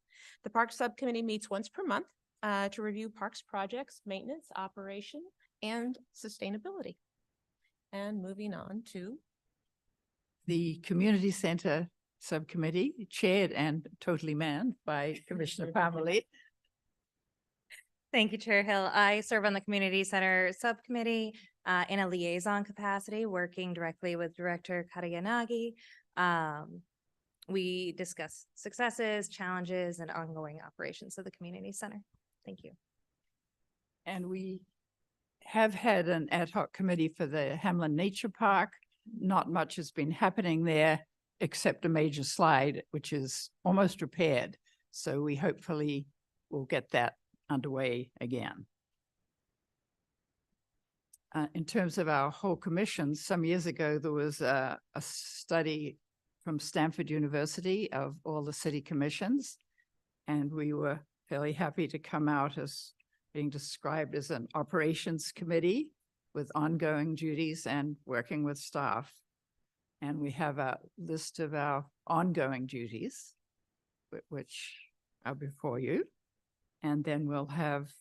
The Park Subcommittee meets once per month to review parks projects, maintenance, operation, and sustainability. And moving on to the Community Center Subcommittee, chaired and totally manned by Commissioner Parmalee. Thank you, Chair Hill. I serve on the Community Center Subcommittee in a liaison capacity, working directly with Director Karayanagi. We discuss successes, challenges, and ongoing operations of the Community Center. Thank you. And we have had an ad hoc committee for the Hamlin Nature Park. Not much has been happening there, except a major slide, which is almost repaired. So we hopefully will get that underway again. In terms of our whole commission, some years ago, there was a study from Stanford University of all the city commissions, and we were fairly happy to come out as being described as an operations committee with ongoing duties and working with staff. And we have a list of our ongoing duties, which are before you. And then we'll have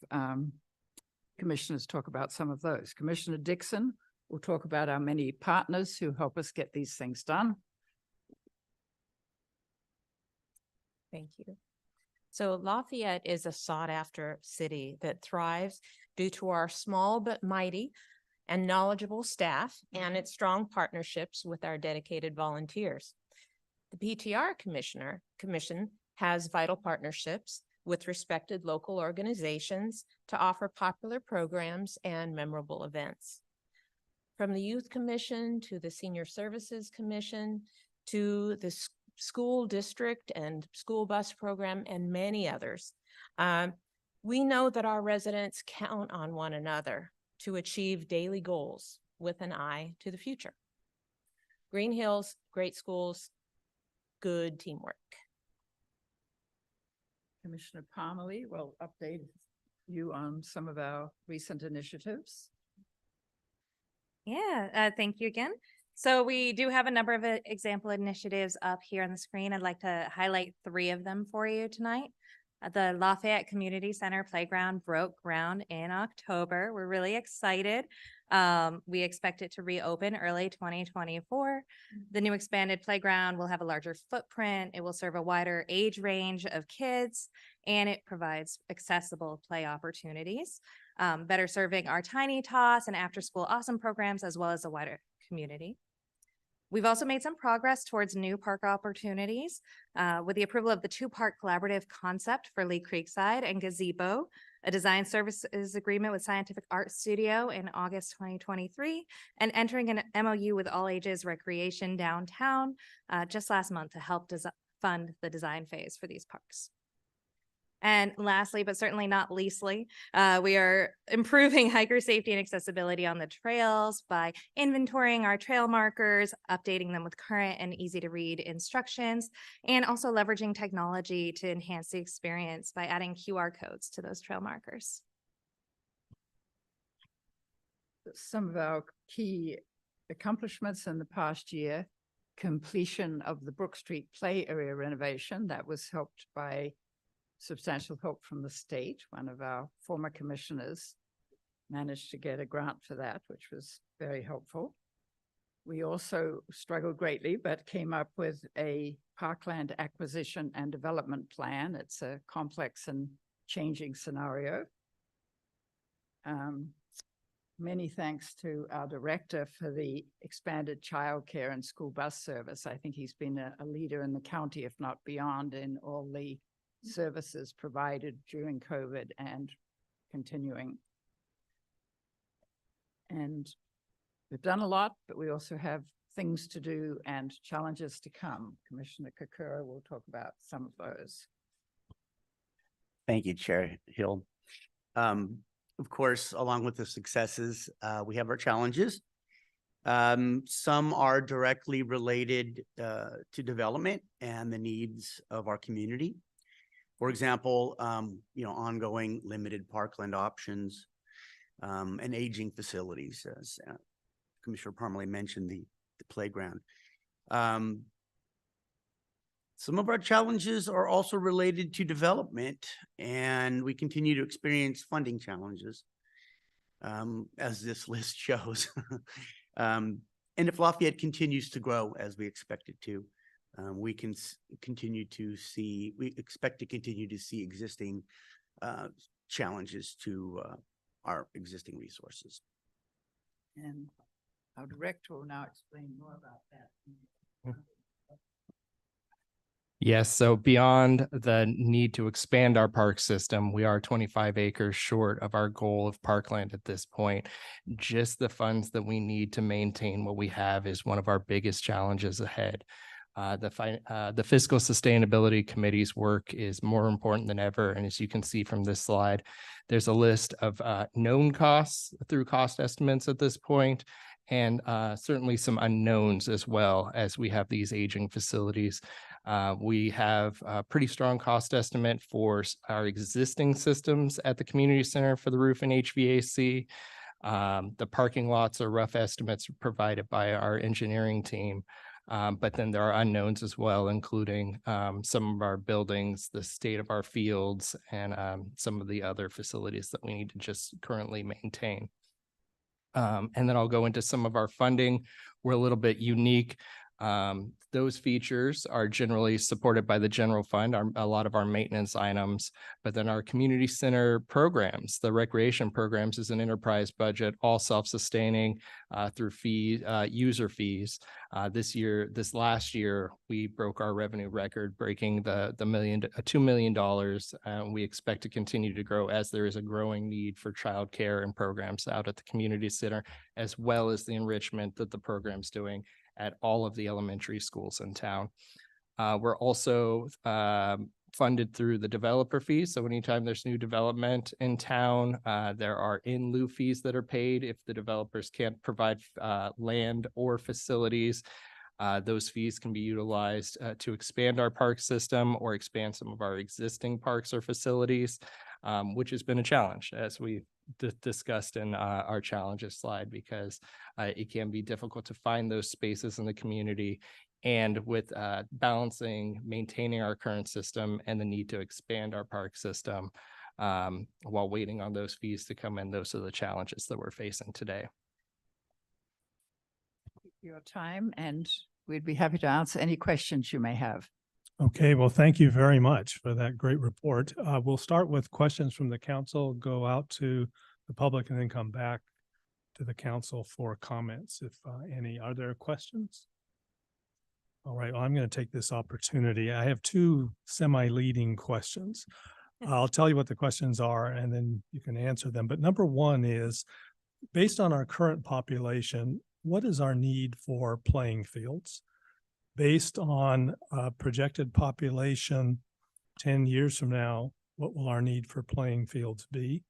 commissioners talk about some of those. Commissioner Dixon will talk about our many partners who help us get these things done. Thank you. So Lafayette is a sought-after city that thrives due to our small but mighty and knowledgeable staff and its strong partnerships with our dedicated volunteers. The PTR Commission has vital partnerships with respected local organizations to offer popular programs and memorable events. From the Youth Commission to the Senior Services Commission to the school district and school bus program and many others. We know that our residents count on one another to achieve daily goals with an eye to the future. Green Hills, great schools, good teamwork. Commissioner Parmalee will update you on some of our recent initiatives. Yeah, thank you again. So we do have a number of example initiatives up here on the screen. I'd like to highlight 3 of them for you tonight. The Lafayette Community Center Playground broke ground in October. We're really excited. We expect it to reopen early 2024. The new expanded playground will have a larger footprint. It will serve a wider age range of kids, and it provides accessible play opportunities, better serving our Tiny Toss and after-school awesome programs, as well as a wider community. We've also made some progress towards new park opportunities with the approval of the 2-park collaborative concept for Lee Creekside and Gazebo, a design services agreement with Scientific Art Studio in August 2023, and entering an MOU with All Ages Recreation downtown just last month to help fund the design phase for these parks. And lastly, but certainly not leastly, we are improving hiker safety and accessibility on the trails by inventorying our trail markers, updating them with current and easy to read instructions, and also leveraging technology to enhance the experience by adding QR codes to those trail markers. Some of our key accomplishments in the past year: completion of the Brook Street Play Area renovation that was helped by substantial help from the state. One of our former commissioners managed to get a grant for that, which was very helpful. We also struggled greatly, but came up with a parkland acquisition and development plan. It's a complex and changing scenario. Many thanks to our director for the expanded childcare and school bus service. I think he's been a leader in the county, if not beyond, in all the services provided during COVID and continuing. And we've done a lot, but we also have things to do and challenges to come. Commissioner Kokura will talk about some of those. Thank you, Chair Hill. Of course, along with the successes, we have our challenges. Some are directly related to development and the needs of our community. For example, ongoing limited parkland options and aging facilities, as Commissioner Parmalee mentioned, the playground. Some of our challenges are also related to development, and we continue to experience funding challenges, as this list shows. And if Lafayette continues to grow as we expect it to, we expect to continue to see existing challenges to our existing resources. And our director will now explain more about that. Yes, so beyond the need to expand our park system, we are 25 acres short of our goal of parkland at this point. Just the funds that we need to maintain what we have is one of our biggest challenges ahead. The Fiscal Sustainability Committee's work is more important than ever. And as you can see from this slide, there's a list of known costs through cost estimates at this point, and certainly some unknowns as well, as we have these aging facilities. We have a pretty strong cost estimate for our existing systems at the community center for the roof and HVAC. The parking lots are rough estimates provided by our engineering team. But then there are unknowns as well, including some of our buildings, the state of our fields, and some of the other facilities that we need to just currently maintain. And then I'll go into some of our funding. We're a little bit unique. Those features are generally supported by the general fund, a lot of our maintenance items, but then our community center programs, the recreation programs, is an enterprise budget, all self-sustaining through user fees. This last year, we broke our revenue record, breaking the $2 million. We expect to continue to grow as there is a growing need for childcare and programs out at the community center, as well as the enrichment that the program's doing at all of the elementary schools in town. We're also funded through the developer fees. So anytime there's new development in town, there are in lieu fees that are paid if the developers can't provide land or facilities. Those fees can be utilized to expand our park system or expand some of our existing parks or facilities, which has been a challenge, as we discussed in our challenges slide, because it can be difficult to find those spaces in the community, and with balancing maintaining our current system and the need to expand our park system while waiting on those fees to come in. Those are the challenges that we're facing today. Your time, and we'd be happy to answer any questions you may have. Okay, well, thank you very much for that great report. We'll start with questions from the council, go out to the public, and then come back to the council for comments, if any. Are there questions? All right, well, I'm going to take this opportunity. I have two semi-leading questions. I'll tell you what the questions are, and then you can answer them. But number one is, based on our current population, what is our need for playing fields? Based on projected population 10 years from now, what will our need for playing fields be?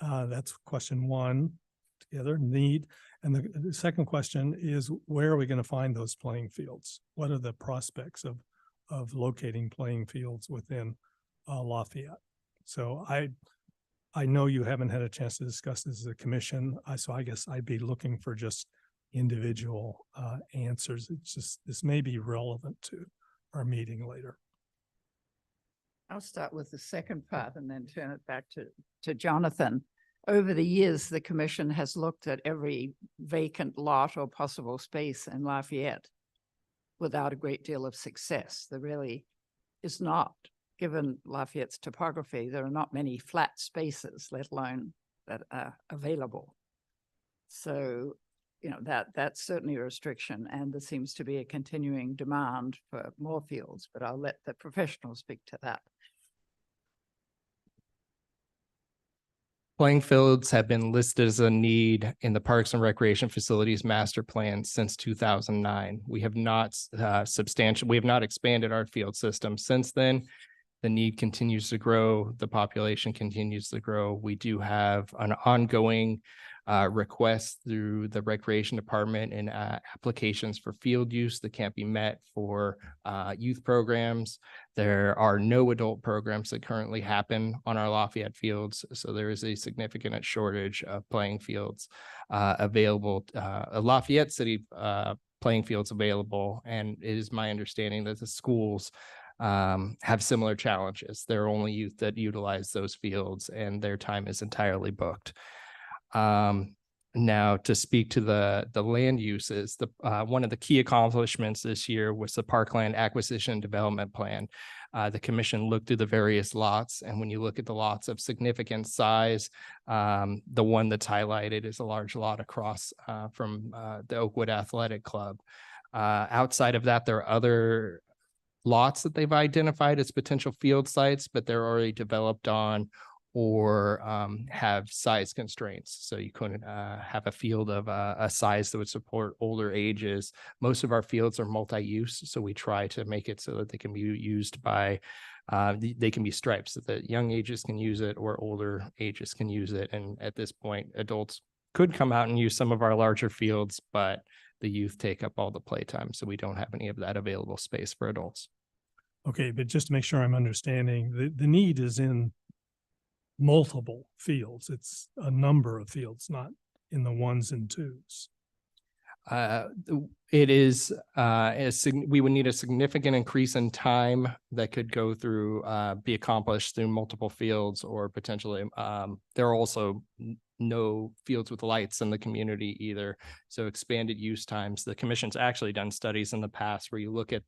That's question one together, need. And the second question is, where are we going to find those playing fields? What are the prospects of locating playing fields within Lafayette? So I know you haven't had a chance to discuss this as a commission, so I guess I'd be looking for just individual answers. It's just, this may be relevant to our meeting later. I'll start with the second part and then turn it back to Jonathan. Over the years, the commission has looked at every vacant lot or possible space in Lafayette without a great deal of success. There really is not, given Lafayette's topography, there are not many flat spaces, let alone that are available. So, you know, that's certainly a restriction, and there seems to be a continuing demand for more fields, but I'll let the professionals speak to that. Playing fields have been listed as a need in the Parks and Recreation Facilities Master Plan since 2009. We have not expanded our field system since then. The need continues to grow, the population continues to grow. We do have an ongoing request through the Recreation Department and applications for field use that can't be met for youth programs. There are no adult programs that currently happen on our Lafayette fields, so there is a significant shortage of playing fields available. Lafayette City playing fields available, and it is my understanding that the schools have similar challenges. There are only youth that utilize those fields, and their time is entirely booked. Now, to speak to the land uses, one of the key accomplishments this year was the Parkland Acquisition and Development Plan. The commission looked through the various lots, and when you look at the lots of significant size, the one that's highlighted is a large lot across from the Oakwood Athletic Club. Outside of that, there are other lots that they've identified as potential field sites, but they're already developed on or have size constraints. So you couldn't have a field of a size that would support older ages. Most of our fields are multi-use, so we try to make it so that they can be used by, they can be striped so that young ages can use it or older ages can use it. And at this point, adults could come out and use some of our larger fields, but the youth take up all the playtime, so we don't have any of that available space for adults. Okay, but just to make sure I'm understanding, the need is in multiple fields. It's a number of fields, not in the ones and twos. It is, we would need a significant increase in time that could go through, be accomplished through multiple fields, or potentially, there are also no fields with lights in the community either. So expanded use times. The commission's actually done studies in the past where you look at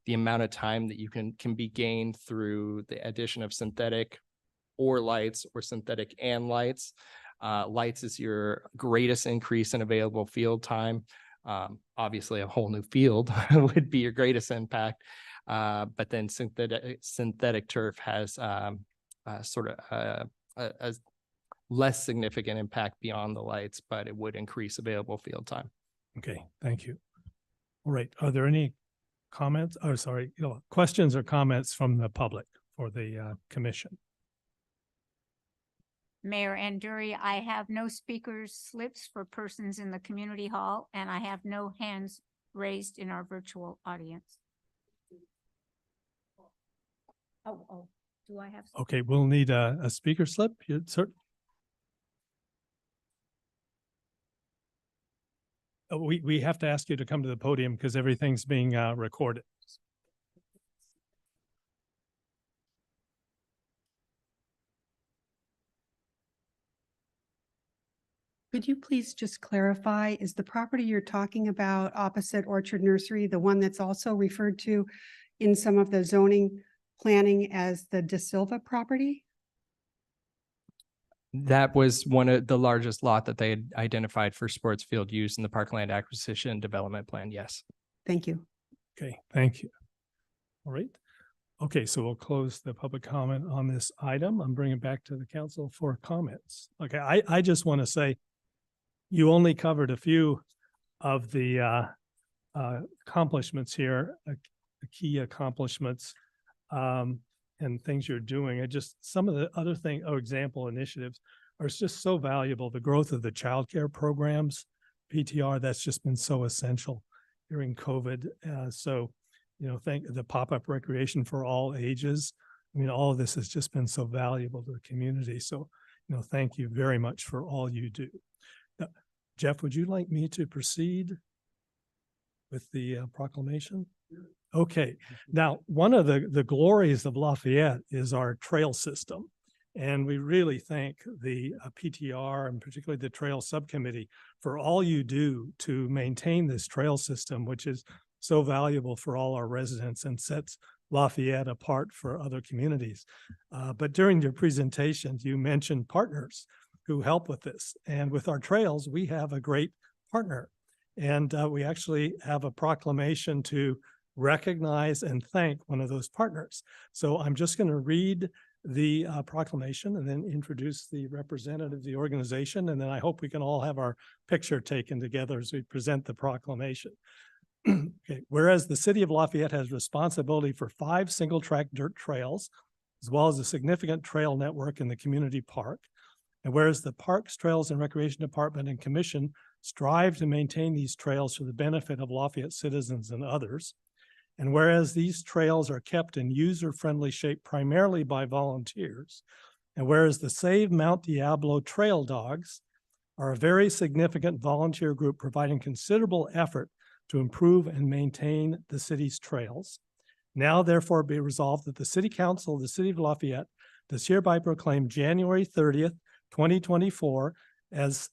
the amount of time that you can be gained through the addition of synthetic or lights, or synthetic and lights. Lights is your greatest increase in available field time. Obviously, a whole new field would be your greatest impact. But then synthetic turf has sort of a less significant impact beyond the lights, but it would increase available field time. Okay, thank you. All right, are there any comments? Oh, sorry, questions or comments from the public for the commission? Mayor Anduri, I have no speakers slips for persons in the community hall, and I have no hands raised in our virtual audience. Oh, do I have? Okay, we'll need a speaker slip. Sir. We have to ask you to come to the podium because everything's being recorded. Could you please just clarify, is the property you're talking about opposite Orchard Nursery the one that's also referred to in some of the zoning planning as the De Silva property? That was one of the largest lot that they had identified for sports field use in the Parkland Acquisition and Development Plan. Yes. Thank you. Okay, thank you. All right. Okay, so we'll close the public comment on this item. I'm bringing it back to the council for comments. Okay, I just want to say you only covered a few of the accomplishments here, the key accomplishments and things you're doing. Some of the other example initiatives are just so valuable. The growth of the childcare programs, PTR, that's just been so essential during COVID. So, thank the pop-up recreation for all ages. I mean, all of this has just been so valuable to the community. So, thank you very much for all you do. Jeff, would you like me to proceed with the proclamation? Okay. Now, one of the glories of Lafayette is our trail system. And we really thank the PTR and particularly the Trail Subcommittee for all you do to maintain this trail system, which is so valuable for all our residents and sets Lafayette apart for other communities. But during your presentation, you mentioned partners who help with this. And with our trails, we have a great partner. And we actually have a proclamation to recognize and thank one of those partners. So I'm just going to read the proclamation and then introduce the representative of the organization. And then I hope we can all have our picture taken together as we present the proclamation. Okay. Whereas the city of Lafayette has responsibility for 5 single-track dirt trails as well as a significant trail network in the community park. And whereas the Parks, Trails, and Recreation Department and Commission strive to maintain these trails for the benefit of Lafayette citizens and others, and whereas these trails are kept in user-friendly shape primarily by volunteers, and whereas the Save Mount Diablo Trail Dogs are a very significant volunteer group providing considerable effort to improve and maintain the city's trails. Now therefore be resolved that the City Council of the City of Lafayette does hereby proclaim January 30th, 2024 as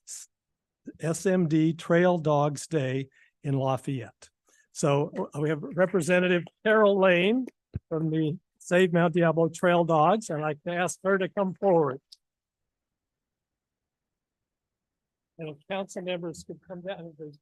SMD Trail Dogs Day in Lafayette. So we have Representative Carol Lane from the Save Mount Diablo Trail Dogs. I'd like to ask her to come forward. And if council members could come down to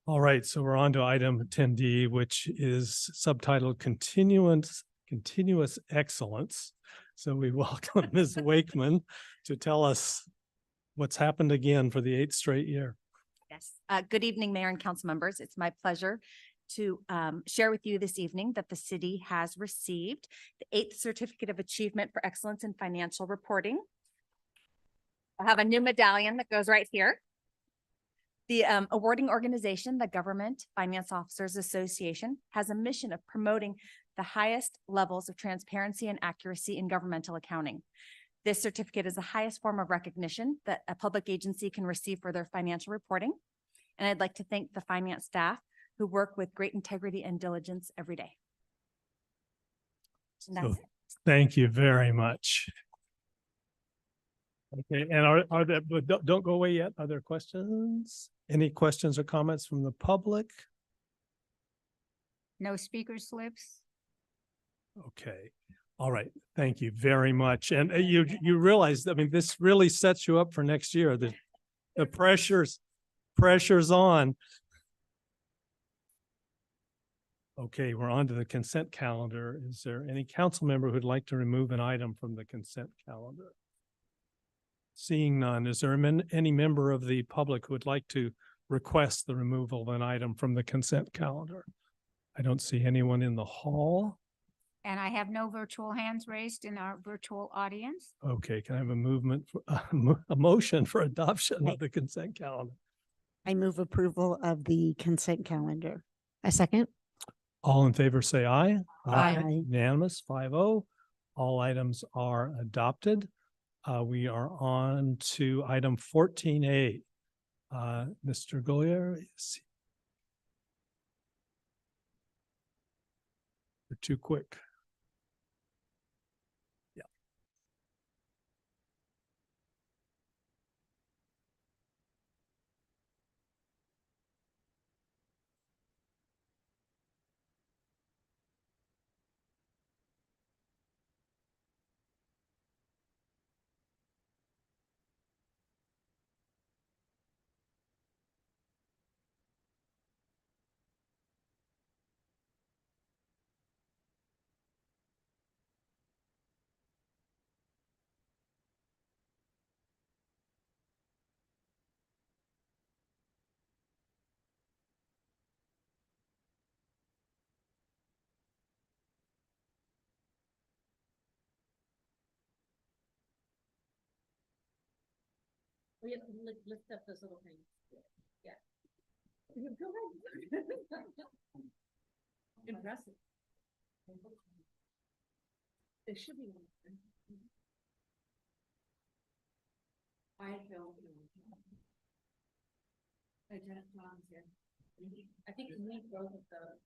All right, so we're on to item 10D, which is subtitled Continuous Excellence. So we welcome Ms. Wakeman to tell us what's happened again for the 8th straight year. Yes. Good evening, Mayor and council members. It's my pleasure to share with you this evening that the city has received the 8th Certificate of Achievement for Excellence in Financial Reporting. I have a new medallion that goes right here. The awarding organization, the Government Finance Officers Association, has a mission of promoting the highest levels of transparency and accuracy in governmental accounting. This certificate is the highest form of recognition that a public agency can receive for their financial reporting. And I'd like to thank the finance staff who work with great integrity and diligence every day. And that's So, it. thank you very much. Okay, and are there, but don't go away yet. Are there questions? Any questions or comments from the public? No speaker slips. Okay. All right. Thank you very much. And you realize, I mean, this really sets you up for next year. The pressure's on. Okay, we're on to the consent calendar. Is there any council member who'd like to remove an item from the consent calendar? Seeing none, is there any member of the public who would like to request the removal of an item from the consent calendar? I don't see anyone in the hall. And I have no virtual hands raised in our virtual audience. Okay, can I have a motion for adoption of the consent calendar? I move approval of the consent calendar. A second. All in favor, say aye. Aye. Unanimous, 5-0. All items are adopted. We are on to item 14A. Mr. Golier, you're too quick. Lift up those little things. Yeah. Impressive. There should be one. I don't. John's here. I think we need both of those.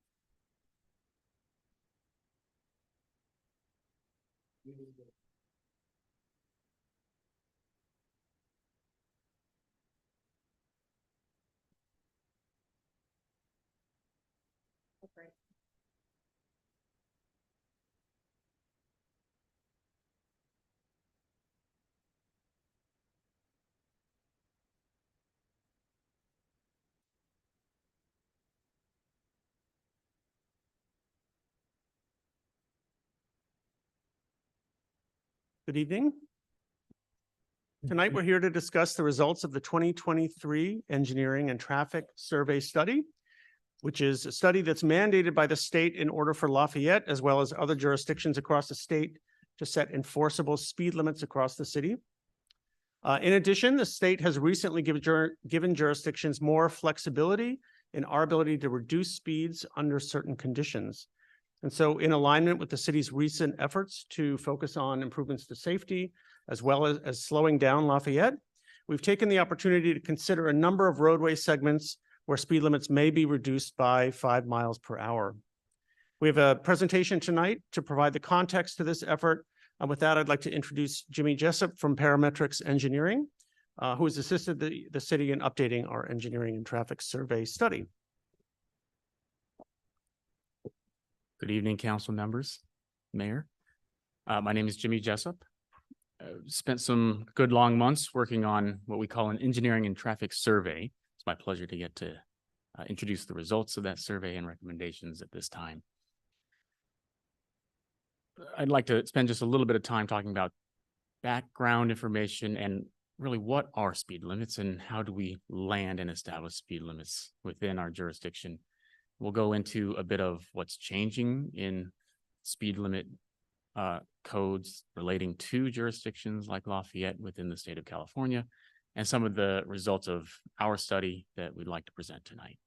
Great. Good evening. Tonight, we're here to discuss the results of the 2023 Engineering and Traffic Survey Study, which is a study that's mandated by the state in order for Lafayette, as well as other jurisdictions across the state, to set enforceable speed limits across the city. In addition, the state has recently given jurisdictions more flexibility in our ability to reduce speeds under certain conditions. And so in alignment with the city's recent efforts to focus on improvements to safety, as well as slowing down Lafayette, we've taken the opportunity to consider a number of roadway segments where speed limits may be reduced by 5 miles per hour. We have a presentation tonight to provide the context to this effort. And with that, I'd like to introduce Jimmy Jessup from Parametrics Engineering, who has assisted the city in updating our engineering and traffic survey study. Good evening, council members, mayor. My name is Jimmy Jessup. Spent some good long months working on what we call an engineering and traffic survey. It's my pleasure to get to introduce the results of that survey and recommendations at this time. I'd like to spend just a little bit of time talking about background information and really what are speed limits and how do we land and establish speed limits within our jurisdiction. We'll go into a bit of what's changing in speed limit codes relating to jurisdictions like Lafayette within the state of California, and some of the results of our study that we'd like to present tonight.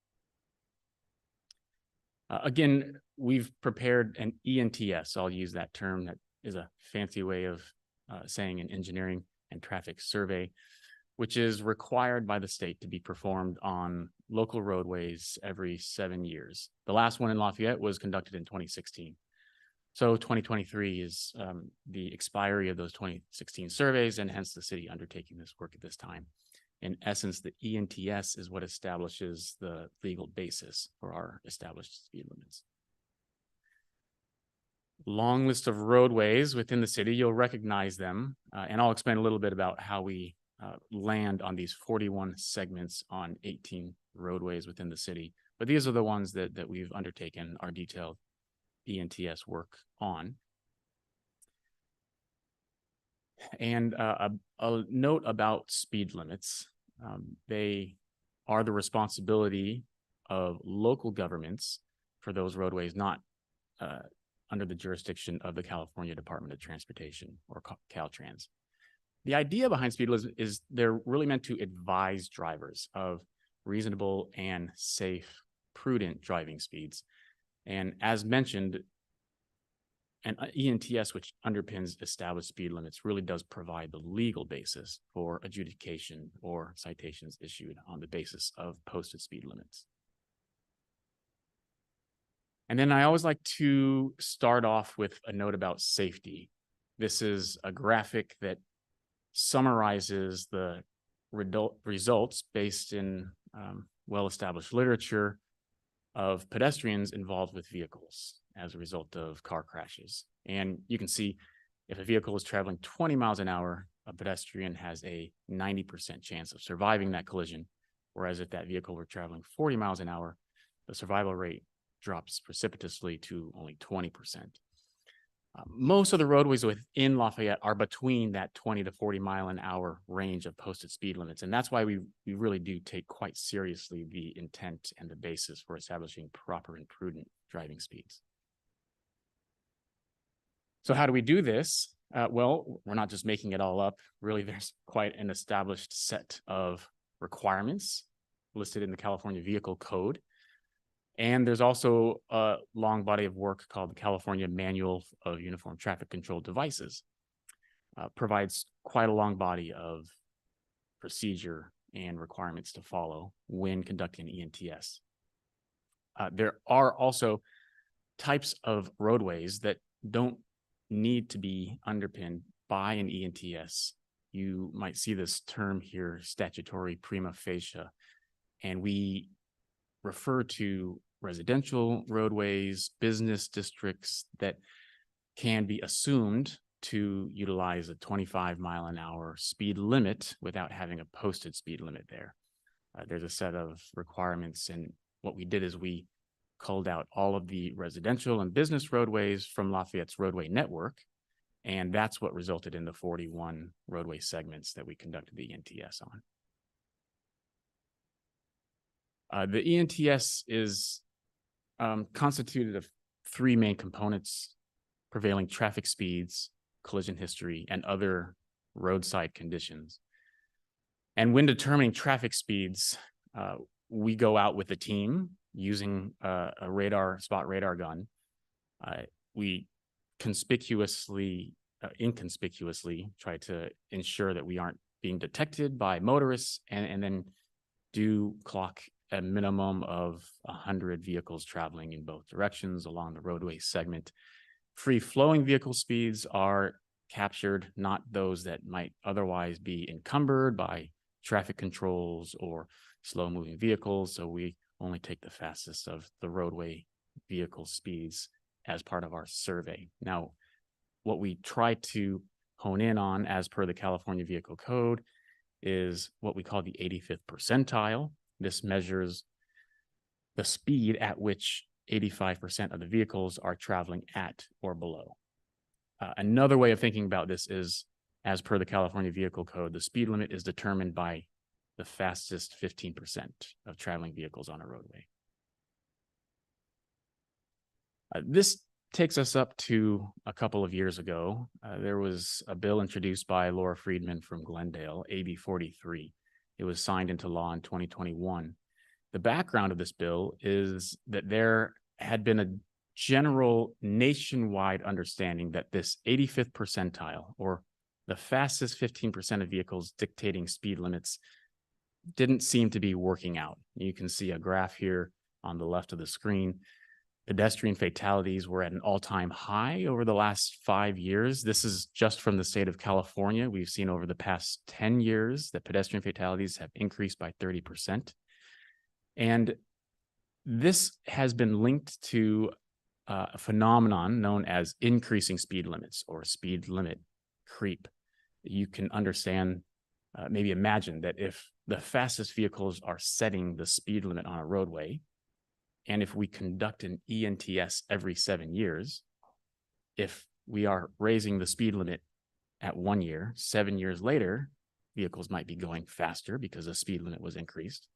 Again, we've prepared an ENTS. I'll use that term. That is a fancy way of saying an engineering and traffic survey, which is required by the state to be performed on local roadways every 7 years. The last one in Lafayette was conducted in 2016. So 2023 is the expiry of those 2016 surveys, and hence the city undertaking this work at this time. In essence, the ENTS is what establishes the legal basis for our established speed limits. Long list of roadways within the city, you'll recognize them, and I'll explain a little bit about how we land on these 41 segments on 18 roadways within the city. But these are the ones that we've undertaken our detailed ENTS work on. And a note about speed limits. They are the responsibility of local governments for those roadways, not under the jurisdiction of the California Department of Transportation or Caltrans. The idea behind speed limits is they're really meant to advise drivers of reasonable and safe, prudent driving speeds. And as mentioned, an ENTS, which underpins established speed limits, really does provide the legal basis for adjudication or citations issued on the basis of posted speed limits. And then I always like to start off with a note about safety. This is a graphic that summarizes the results based in well-established literature of pedestrians involved with vehicles as a result of car crashes. And you can see if a vehicle is traveling 20 miles an hour, a pedestrian has a 90% chance of surviving that collision. Whereas if that vehicle were traveling 40 miles an hour, the survival rate drops precipitously to only 20%. Most of the roadways within Lafayette are between that 20 to 40 mile an hour range of posted speed limits. And that's why we really do take quite seriously the intent and the basis for establishing proper and prudent driving speeds. So how do we do this? Well, we're not just making it all up. Really, there's quite an established set of requirements listed in the California Vehicle Code. And there's also a long body of work called the California Manual of Uniform Traffic Control Devices. Provides quite a long body of procedure and requirements to follow when conducting ENTS. There are also types of roadways that don't need to be underpinned by an ENTS. You might see this term here, statutory prima facie, and we refer to residential roadways, business districts that can be assumed to utilize a 25-mile-an-hour speed limit without having a posted speed limit there. There's a set of requirements, and what we did is we culled out all of the residential and business roadways from Lafayette's roadway network, and that's what resulted in the 41 roadway segments that we conducted the ENTS on. The ENTS is constituted of three main components: prevailing traffic speeds, collision history, and other roadside conditions. And when determining traffic speeds, we go out with a team using a spot radar gun. We inconspicuously try to ensure that we aren't being detected by motorists, and then do clock a minimum of 100 vehicles traveling in both directions along the roadway segment. Free-flowing vehicle speeds are captured, not those that might otherwise be encumbered by traffic controls or slow-moving vehicles. So we only take the fastest of the roadway vehicle speeds as part of our survey. Now, what we try to hone in on, as per the California Vehicle Code, is what we call the 85th percentile. This measures the speed at which 85% of the vehicles are traveling at or below. Another way of thinking about this is, as per the California Vehicle Code, the speed limit is determined by the fastest 15% of traveling vehicles on a roadway. This takes us up to a couple of years ago. There was a bill introduced by Laura Friedman from Glendale, AB 43. It was signed into law in 2021. The background of this bill is that there had been a general nationwide understanding that this 85th percentile, or the fastest 15% of vehicles dictating speed limits, didn't seem to be working out. You can see a graph here on the left of the screen. Pedestrian fatalities were at an all-time high over the last 5 years. This is just from the state of California. We've seen over the past 10 years that pedestrian fatalities have increased by 30%. And this has been linked to a phenomenon known as increasing speed limits, or speed limit creep. You can understand, maybe imagine that if the fastest vehicles are setting the speed limit on a roadway, and if we conduct an ENTS every 7 years, if we are raising the speed limit at 1 year, 7 years later, vehicles might be going faster because the speed limit was increased.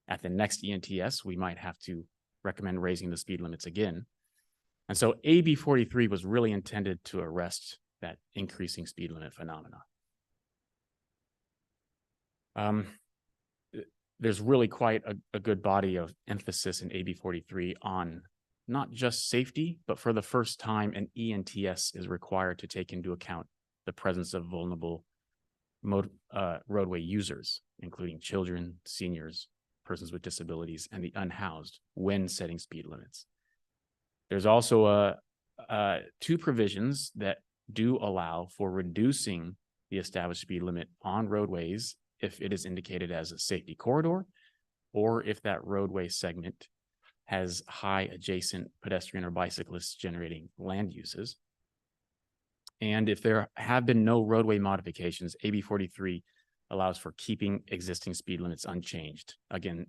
At the next ENTS, we might have to recommend raising the speed limits again. And so AB 43 was really intended to arrest that increasing speed limit phenomena. There's really quite a good body of emphasis in AB 43 on not just safety, but for the first time, an ENTS is required to take into account the presence of vulnerable roadway users, including children, seniors, persons with disabilities, and the unhoused when setting speed limits. There's also two provisions that do allow for reducing the established speed limit on roadways if it is indicated as a safety corridor, or if that roadway segment has high adjacent pedestrian or bicyclist generating land uses. And if there have been no roadway modifications, AB 43 allows for keeping existing speed limits unchanged. Again,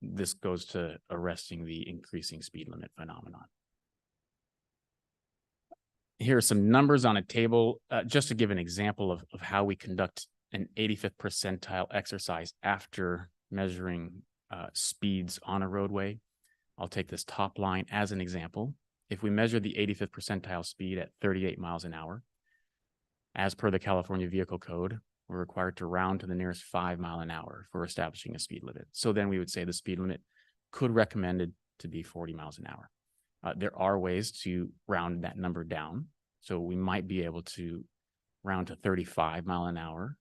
this goes to arresting the increasing speed limit phenomenon. Here are some numbers on a table, just to give an example of how we conduct an 85th percentile exercise after measuring speeds on a roadway. I'll take this top line as an example. If we measure the 85th percentile speed at 38 miles an hour, as per the California Vehicle Code, we're required to round to the nearest 5 mile an hour for establishing a speed limit. So then we would say the speed limit could recommended to be 40 miles an hour. There are ways to round that number down. So we might be able to round to 35 mile an hour.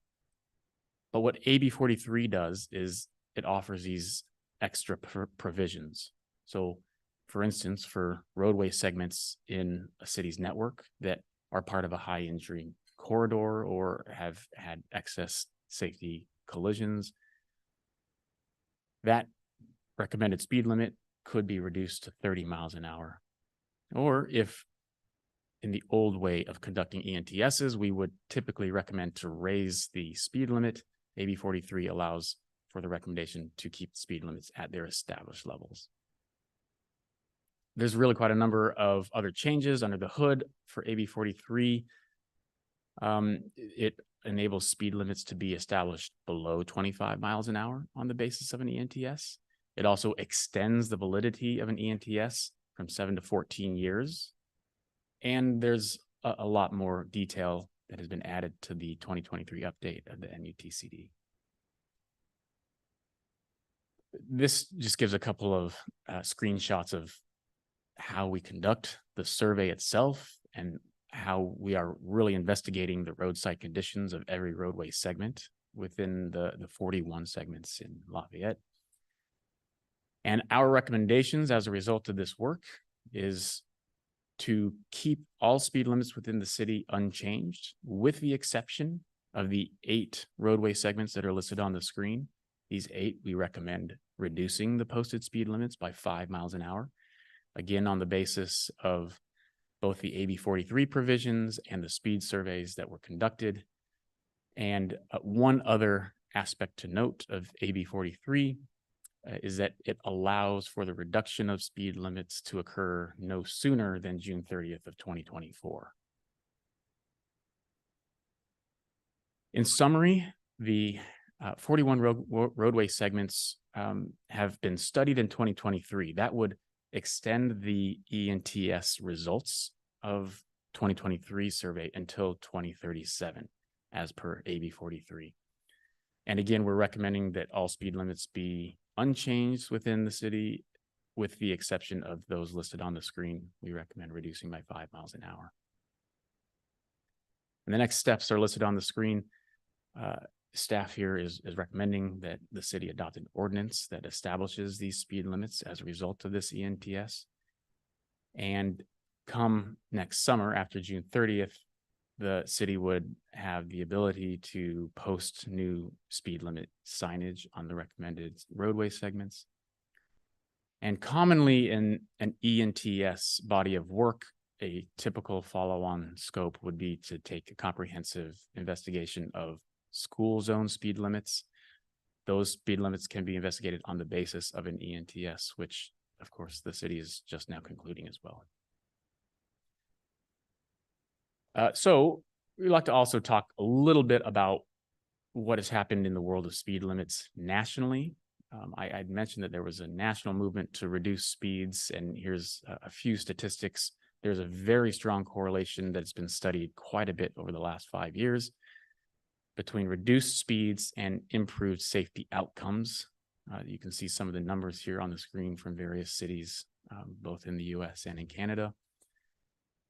But what AB 43 does is it offers these extra provisions. So for instance, for roadway segments in a city's network that are part of a high injury corridor or have had excess safety collisions, that recommended speed limit could be reduced to 30 miles an hour. Or if in the old way of conducting ENTSs, we would typically recommend to raise the speed limit. AB 43 allows for the recommendation to keep speed limits at their established levels. There's really quite a number of other changes under the hood for AB 43. It enables speed limits to be established below 25 miles an hour on the basis of an ENTS. It also extends the validity of an ENTS from 7 to 14 years. And there's a lot more detail that has been added to the 2023 update of the MUTCD. This just gives a couple of screenshots of how we conduct the survey itself and how we are really investigating the roadside conditions of every roadway segment within the 41 segments in Lafayette. And our recommendations as a result of this work is to keep all speed limits within the city unchanged, with the exception of the 8 roadway segments that are listed on the screen. These 8, we recommend reducing the posted speed limits by 5 miles an hour. Again, on the basis of both the AB 43 provisions and the speed surveys that were conducted. And one other aspect to note of AB 43 is that it allows for the reduction of speed limits to occur no sooner than June 30th of 2024. In summary, the 41 roadway segments have been studied in 2023. That would extend the ENTS results of 2023 survey until 2037, as per AB 43. And again, we're recommending that all speed limits be unchanged within the city, with the exception of those listed on the screen. We recommend reducing by 5 miles an hour. And the next steps are listed on the screen. Staff here is recommending that the city adopt an ordinance that establishes these speed limits as a result of this ENTS. And come next summer, after June 30th, the city would have the ability to post new speed limit signage on the recommended roadway segments. And commonly in an ENTS body of work, a typical follow-on scope would be to take a comprehensive investigation of school zone speed limits. Those speed limits can be investigated on the basis of an ENTS, which of course the city is just now concluding as well. So we'd like to also talk a little bit about what has happened in the world of speed limits nationally. I'd mentioned that there was a national movement to reduce speeds, and here's a few statistics. There's a very strong correlation that's been studied quite a bit over the last 5 years between reduced speeds and improved safety outcomes. You can see some of the numbers here on the screen from various cities, both in the US and in Canada.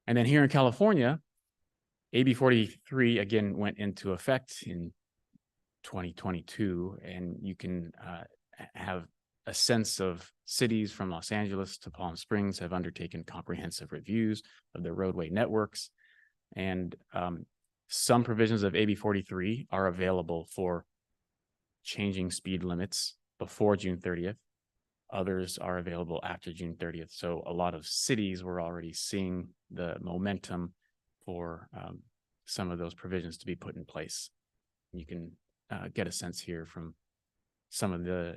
And then here in California, AB 43 again went into effect in 2022, and you can have a sense of cities from Los Angeles to Palm Springs have undertaken comprehensive reviews of their roadway networks. And some provisions of AB 43 are available for changing speed limits before June 30th. Others are available after June 30th. So a lot of cities were already seeing the momentum for some of those provisions to be put in place. You can get a sense here from some of the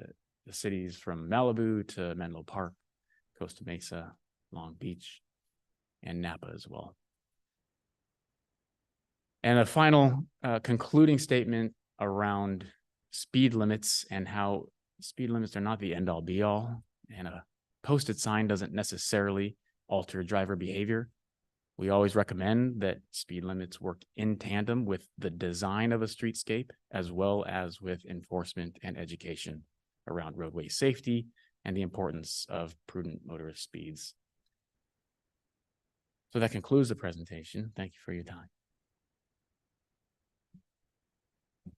cities from Malibu to Menlo Park, Costa Mesa, Long Beach, and Napa as well. And a final concluding statement around speed limits and how speed limits are not the end all be all, and a posted sign doesn't necessarily alter driver behavior. We always recommend that speed limits work in tandem with the design of a streetscape, as well as with enforcement and education around roadway safety and the importance of prudent motorist speeds. So that concludes the presentation. Thank you for your time.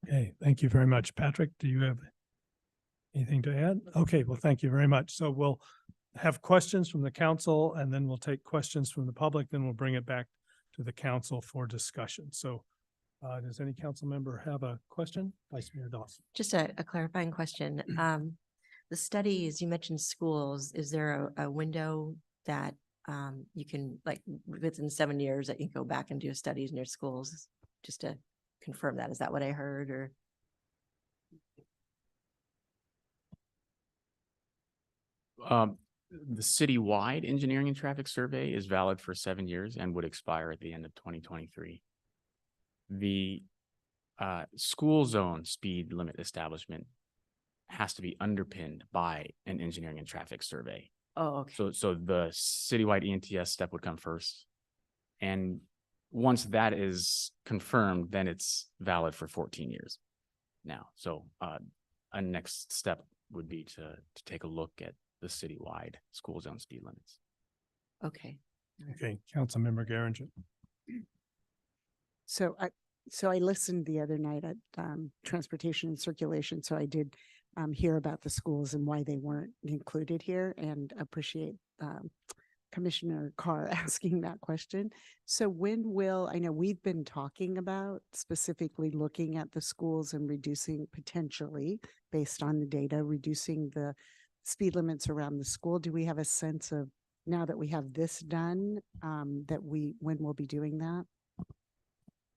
Okay, thank you very much. Patrick, do you have anything to add? Okay, well, thank you very much. So we'll have questions from the council, and then we'll take questions from the public, then we'll bring it back to the council for discussion. So does any council member have a question? Vice Mayor Dawson. Just a clarifying question. The studies, you mentioned schools, is there a window that you can, like, within 7 years that you can go back and do studies in your schools? Just to confirm that. Is that what I heard, or? The citywide engineering and traffic survey is valid for 7 years and would expire at the end of 2023. The school zone speed limit establishment has to be underpinned by an engineering and traffic survey. Oh, okay. So the citywide ENTS step would come first. And once that is confirmed, then it's valid for 14 years now. So a next step would be to take a look at the citywide school zone speed limits. Okay. Okay, Councilmember Garinger. So I listened the other night at Transportation and Circulation, so I did hear about the schools and why they weren't included here, and appreciate Commissioner Carr asking that question. So when will, I know we've been talking about specifically looking at the schools and reducing, potentially based on the data, reducing the speed limits around the school. Do we have a sense of, now that we have this done, when we'll be doing that?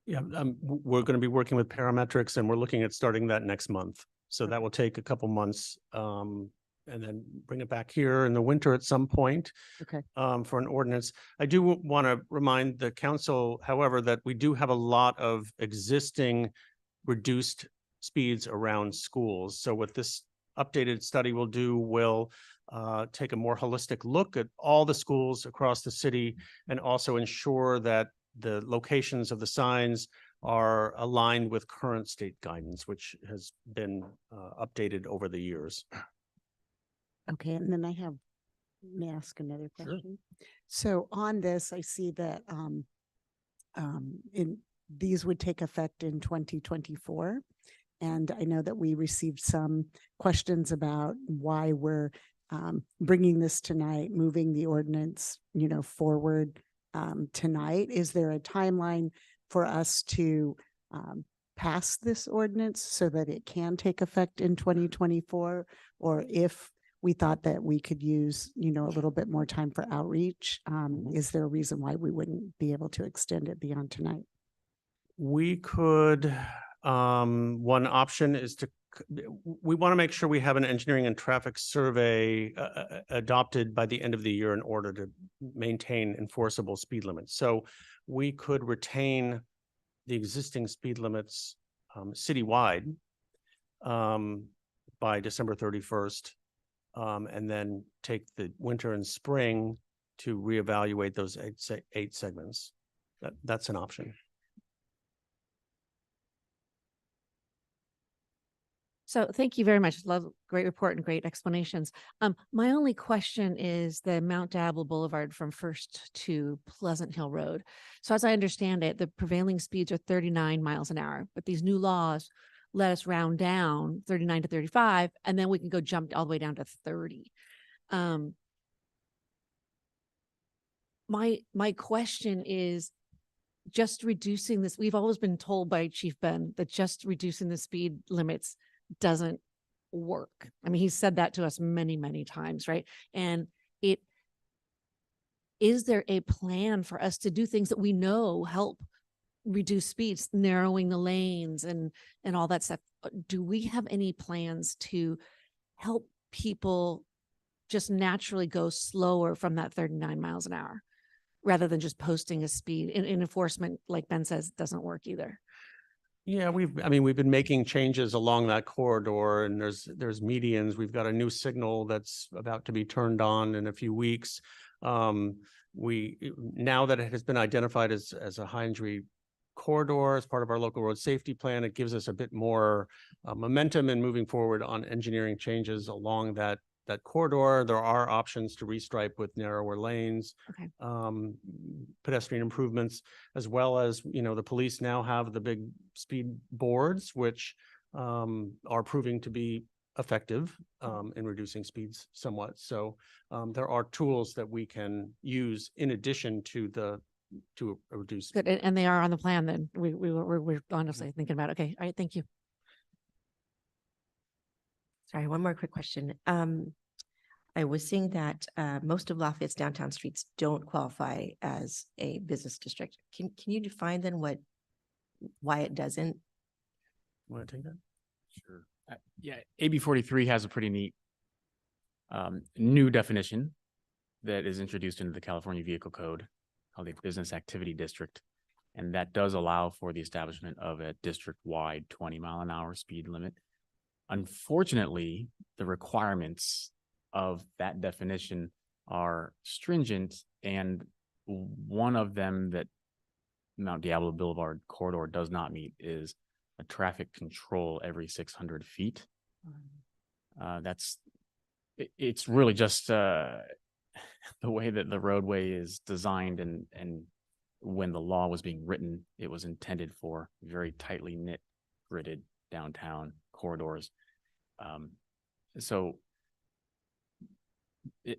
Yeah, we're going to be working with parametrics, and we're looking at starting that next month. So that will take a couple months, and then bring it back here in the winter at some point. Okay. For an ordinance. I do want to remind the council, however, that we do have a lot of existing reduced speeds around schools. So what this updated study will do will take a more holistic look at all the schools across the city, and also ensure that the locations of the signs are aligned with current state guidance, which has been updated over the years. Okay, and then may I ask another question? So on this, I see that these would take effect in 2024. And I know that we received some questions about why we're bringing this tonight, moving the ordinance, forward tonight. Is there a timeline for us to pass this ordinance so that it can take effect in 2024? Or if we thought that we could use, a little bit more time for outreach, is there a reason why we wouldn't be able to extend it beyond tonight? We could, one option is we want to make sure we have an engineering and traffic survey adopted by the end of the year in order to maintain enforceable speed limits. So we could retain the existing speed limits citywide by December 31st, and then take the winter and spring to reevaluate those eight segments. That's an option. So thank you very much. Love, great report and great explanations. My only question is the Mount Diablo Boulevard from First to Pleasant Hill Road. So as I understand it, the prevailing speeds are 39 miles an hour, but these new laws let us round down 39 to 35, and then we can go jump all the way down to 30. My question is, just reducing this, we've always been told by Chief Ben that just reducing the speed limits doesn't work. I mean, he said that to us many, many times, right? And is there a plan for us to do things that we know help reduce speeds, narrowing the lanes and all that stuff? Do we have any plans to help people just naturally go slower from that 39 miles an hour rather than just posting a speed? In enforcement, like Ben says, doesn't work either. Yeah, we've been making changes along that corridor, and there's medians. We've got a new signal that's about to be turned on in a few weeks. now that it has been identified as a high injury corridor as part of our local road safety plan, it gives us a bit more momentum in moving forward on engineering changes along that corridor. There are options to restripe with narrower lanes, Okay. pedestrian improvements, as well as, the police now have the big speed boards, which are proving to be effective in reducing speeds somewhat. So there are tools that we can use in addition to reduce. Good, and they are on the plan then. We're honestly thinking about, okay, all right, thank you. Sorry, one more quick question. I was seeing that most of Lafayette's downtown streets don't qualify as a business district. Can you define then why it doesn't? Want to take that? Sure. Yeah, AB 43 has a pretty neat new definition that is introduced into the California Vehicle Code called a business activity district. And that does allow for the establishment of a district-wide 20-mile-an-hour speed limit. Unfortunately, the requirements of that definition are stringent, and one of them that Mount Diablo Boulevard corridor does not meet is a traffic control every 600 feet. It's really just the way that the roadway is designed, and when the law was being written, it was intended for very tightly knit, gridded downtown corridors. So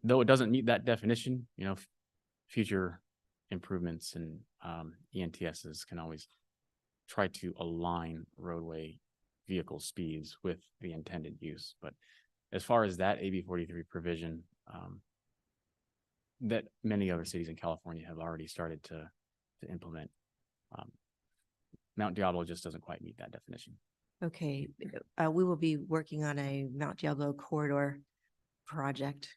though it doesn't meet that definition, future improvements and ENTSs can always try to align roadway vehicle speeds with the intended use. But as far as that AB 43 provision, that many other cities in California have already started to implement, Mount Diablo just doesn't quite meet that definition. Okay, we will be working on a Mount Diablo corridor project.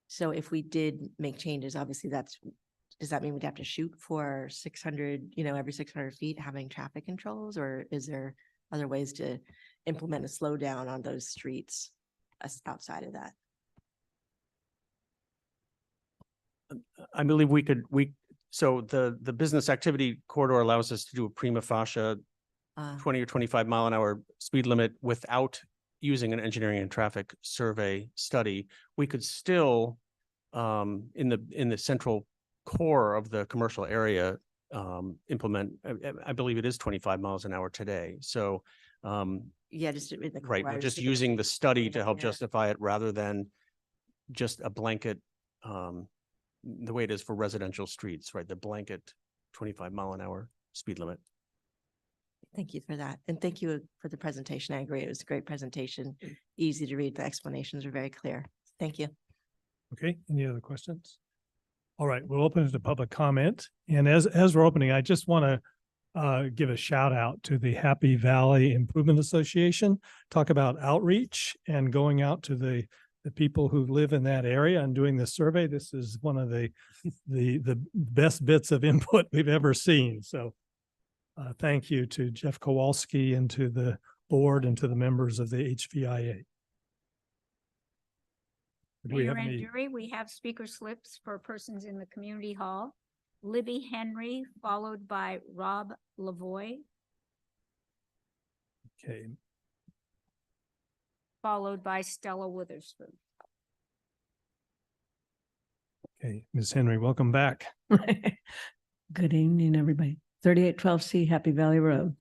So if we did make changes, obviously does that mean we'd have to shoot for 600, every 600 feet having traffic controls, or is there other ways to implement a slowdown on those streets outside of that? I believe so the business activity corridor allows us to do a prima facie 20 or 25 mile an hour speed limit without using an engineering and traffic survey study. We could still, in the central core of the commercial area, implement, I believe it is 25 miles an hour today. So, yeah, just in the right, we're just using the study to help justify it rather than just a blanket, the way it is for residential streets, right? The blanket 25 mile an hour speed limit. Thank you for that. And thank you for the presentation. I agree. It was a great presentation. Easy to read. The explanations are very clear. Thank you. Okay, any other questions? All right, we'll open it to public comment. And as we're opening, I just want to give a shout out to the Happy Valley Improvement Association. Talk about outreach and going out to the people who live in that area and doing this survey. This is one of the best bits of input we've ever seen. So thank you to Jeff Kowalski and to the board and to the members of the HVIA. Mayor Anduri, we have speaker slips for persons in the community hall. Libby Henry, followed by Rob Lavoy. Okay. Followed by Stella Witherspoon. Okay, Ms. Henry, welcome back. Good evening, everybody. 3812C Happy Valley Road.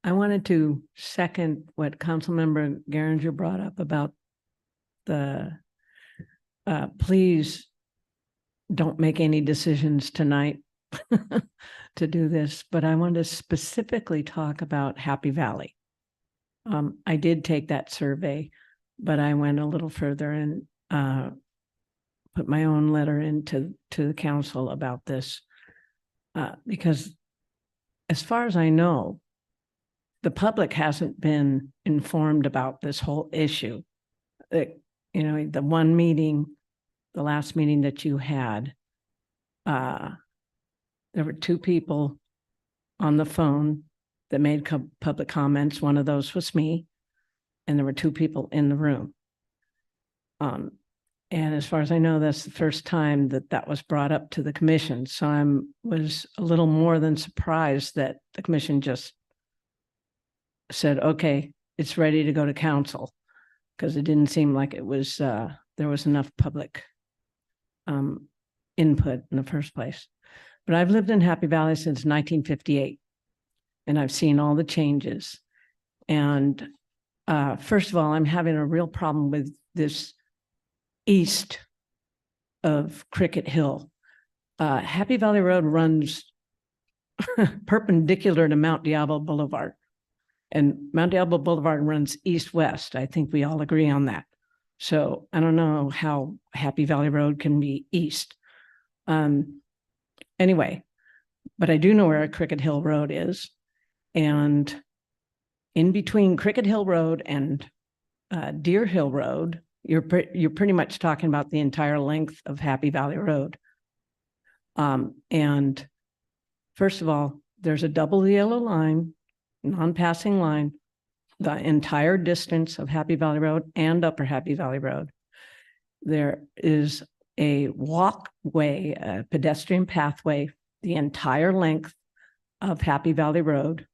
I wanted to second what Councilmember Geringer brought up about the please don't make any decisions tonight to do this, but I want to specifically talk about Happy Valley. I did take that survey, but I went a little further and put my own letter into the council about this because as far as I know, the public hasn't been informed about this whole issue. The one meeting, the last meeting that you had, there were two people on the phone that made public comments. One of those was me, and there were two people in the room. And as far as I know, that's the first time that that was brought up to the commission. So was a little more than surprised that the commission just said, okay, it's ready to go to council, because it didn't seem like it was, there was enough public input in the first place. But I've lived in Happy Valley since 1958, and I've seen all the changes. And first of all, I'm having a real problem with this east of Cricket Hill. Happy Valley Road runs perpendicular to Mount Diablo Boulevard, and Mount Diablo Boulevard runs east-west. I think we all agree on that. So I don't know how Happy Valley Road can be east. Anyway, but I do know where Cricket Hill Road is. And in between Cricket Hill Road and Deer Hill Road, you're pretty much talking about the entire length of Happy Valley Road. And first of all, there's a double yellow line, non-passing line, the entire distance of Happy Valley Road and Upper Happy Valley Road. There is a walkway, a pedestrian pathway, the entire length of Happy Valley Road,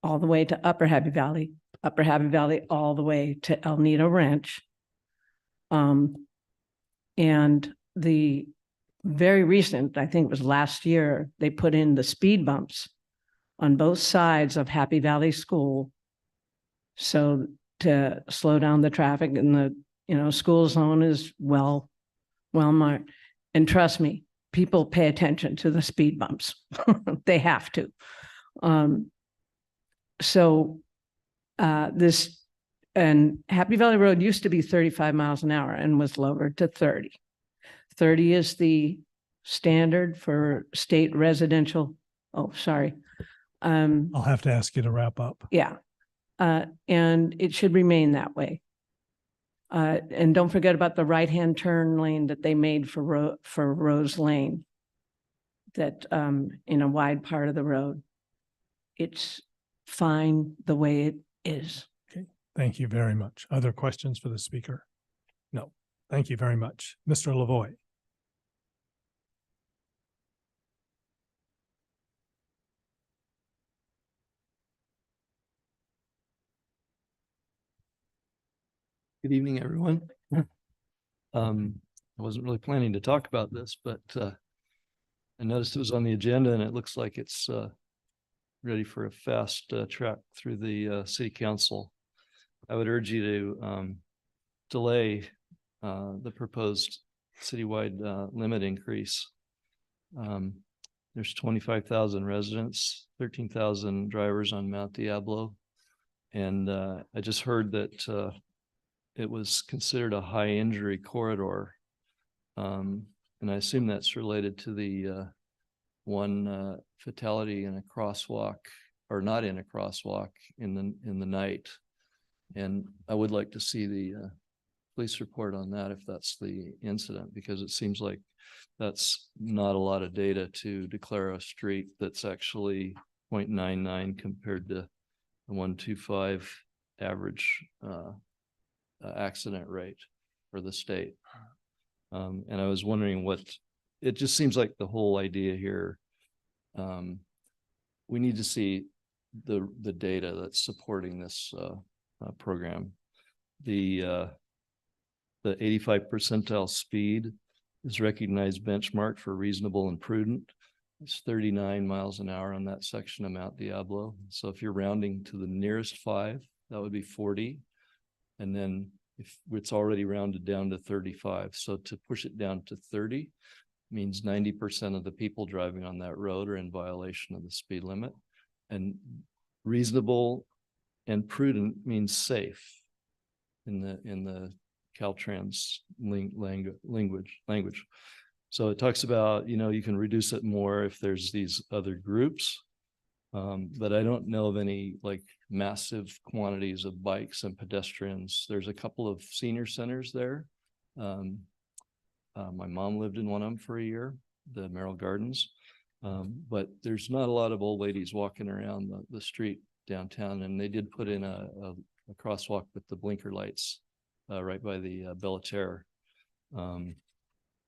all the way to Upper Happy Valley all the way to El Nido Ranch. And the very recent, I think it was last year, they put in the speed bumps on both sides of Happy Valley School, so to slow down the traffic, and the school zone is well marked. And trust me, people pay attention to the speed bumps. They have to. This and Happy Valley Road used to be 35 miles an hour and was lowered to 30. 30 is the standard for state residential. Oh, sorry. I'll have to ask you to wrap up. Yeah. And it should remain that way. And don't forget about the right-hand turn lane that they made for Rose Lane, that in a wide part of the road. It's fine the way it is. Okay, thank you very much. Other questions for the speaker? No, thank you very much. Mr. Lavoy. Good evening, everyone. I wasn't really planning to talk about this, but I noticed it was on the agenda, and it looks like it's ready for a fast track through the city council. I would urge you to delay the proposed citywide limit increase. There's 25,000 residents, 13,000 drivers on Mount Diablo. And I just heard that it was considered a high injury corridor. And I assume that's related to the one fatality in a crosswalk, or not in a crosswalk, in the night. And I would like to see the police report on that if that's the incident, because it seems like that's not a lot of data to declare a street that's actually 0.99 compared to the 125 average accident rate for the state. And I was wondering it just seems like the whole idea here, we need to see the data that's supporting this program. The 85 percentile speed is recognized benchmark for reasonable and prudent. It's 39 miles an hour on that section of Mount Diablo. So if you're rounding to the nearest 5, that would be 40. And then if it's already rounded down to 35. So to push it down to 30 means 90% of the people driving on that road are in violation of the speed limit. And reasonable and prudent means safe in the Caltrans language. So it talks about, you can reduce it more if there's these other groups. But I don't know of any like massive quantities of bikes and pedestrians. There's a couple of senior centers there. My mom lived in one of them for a year, the Merrill Gardens. But there's not a lot of old ladies walking around the street downtown. And they did put in a crosswalk with the blinker lights right by the Bellaterre.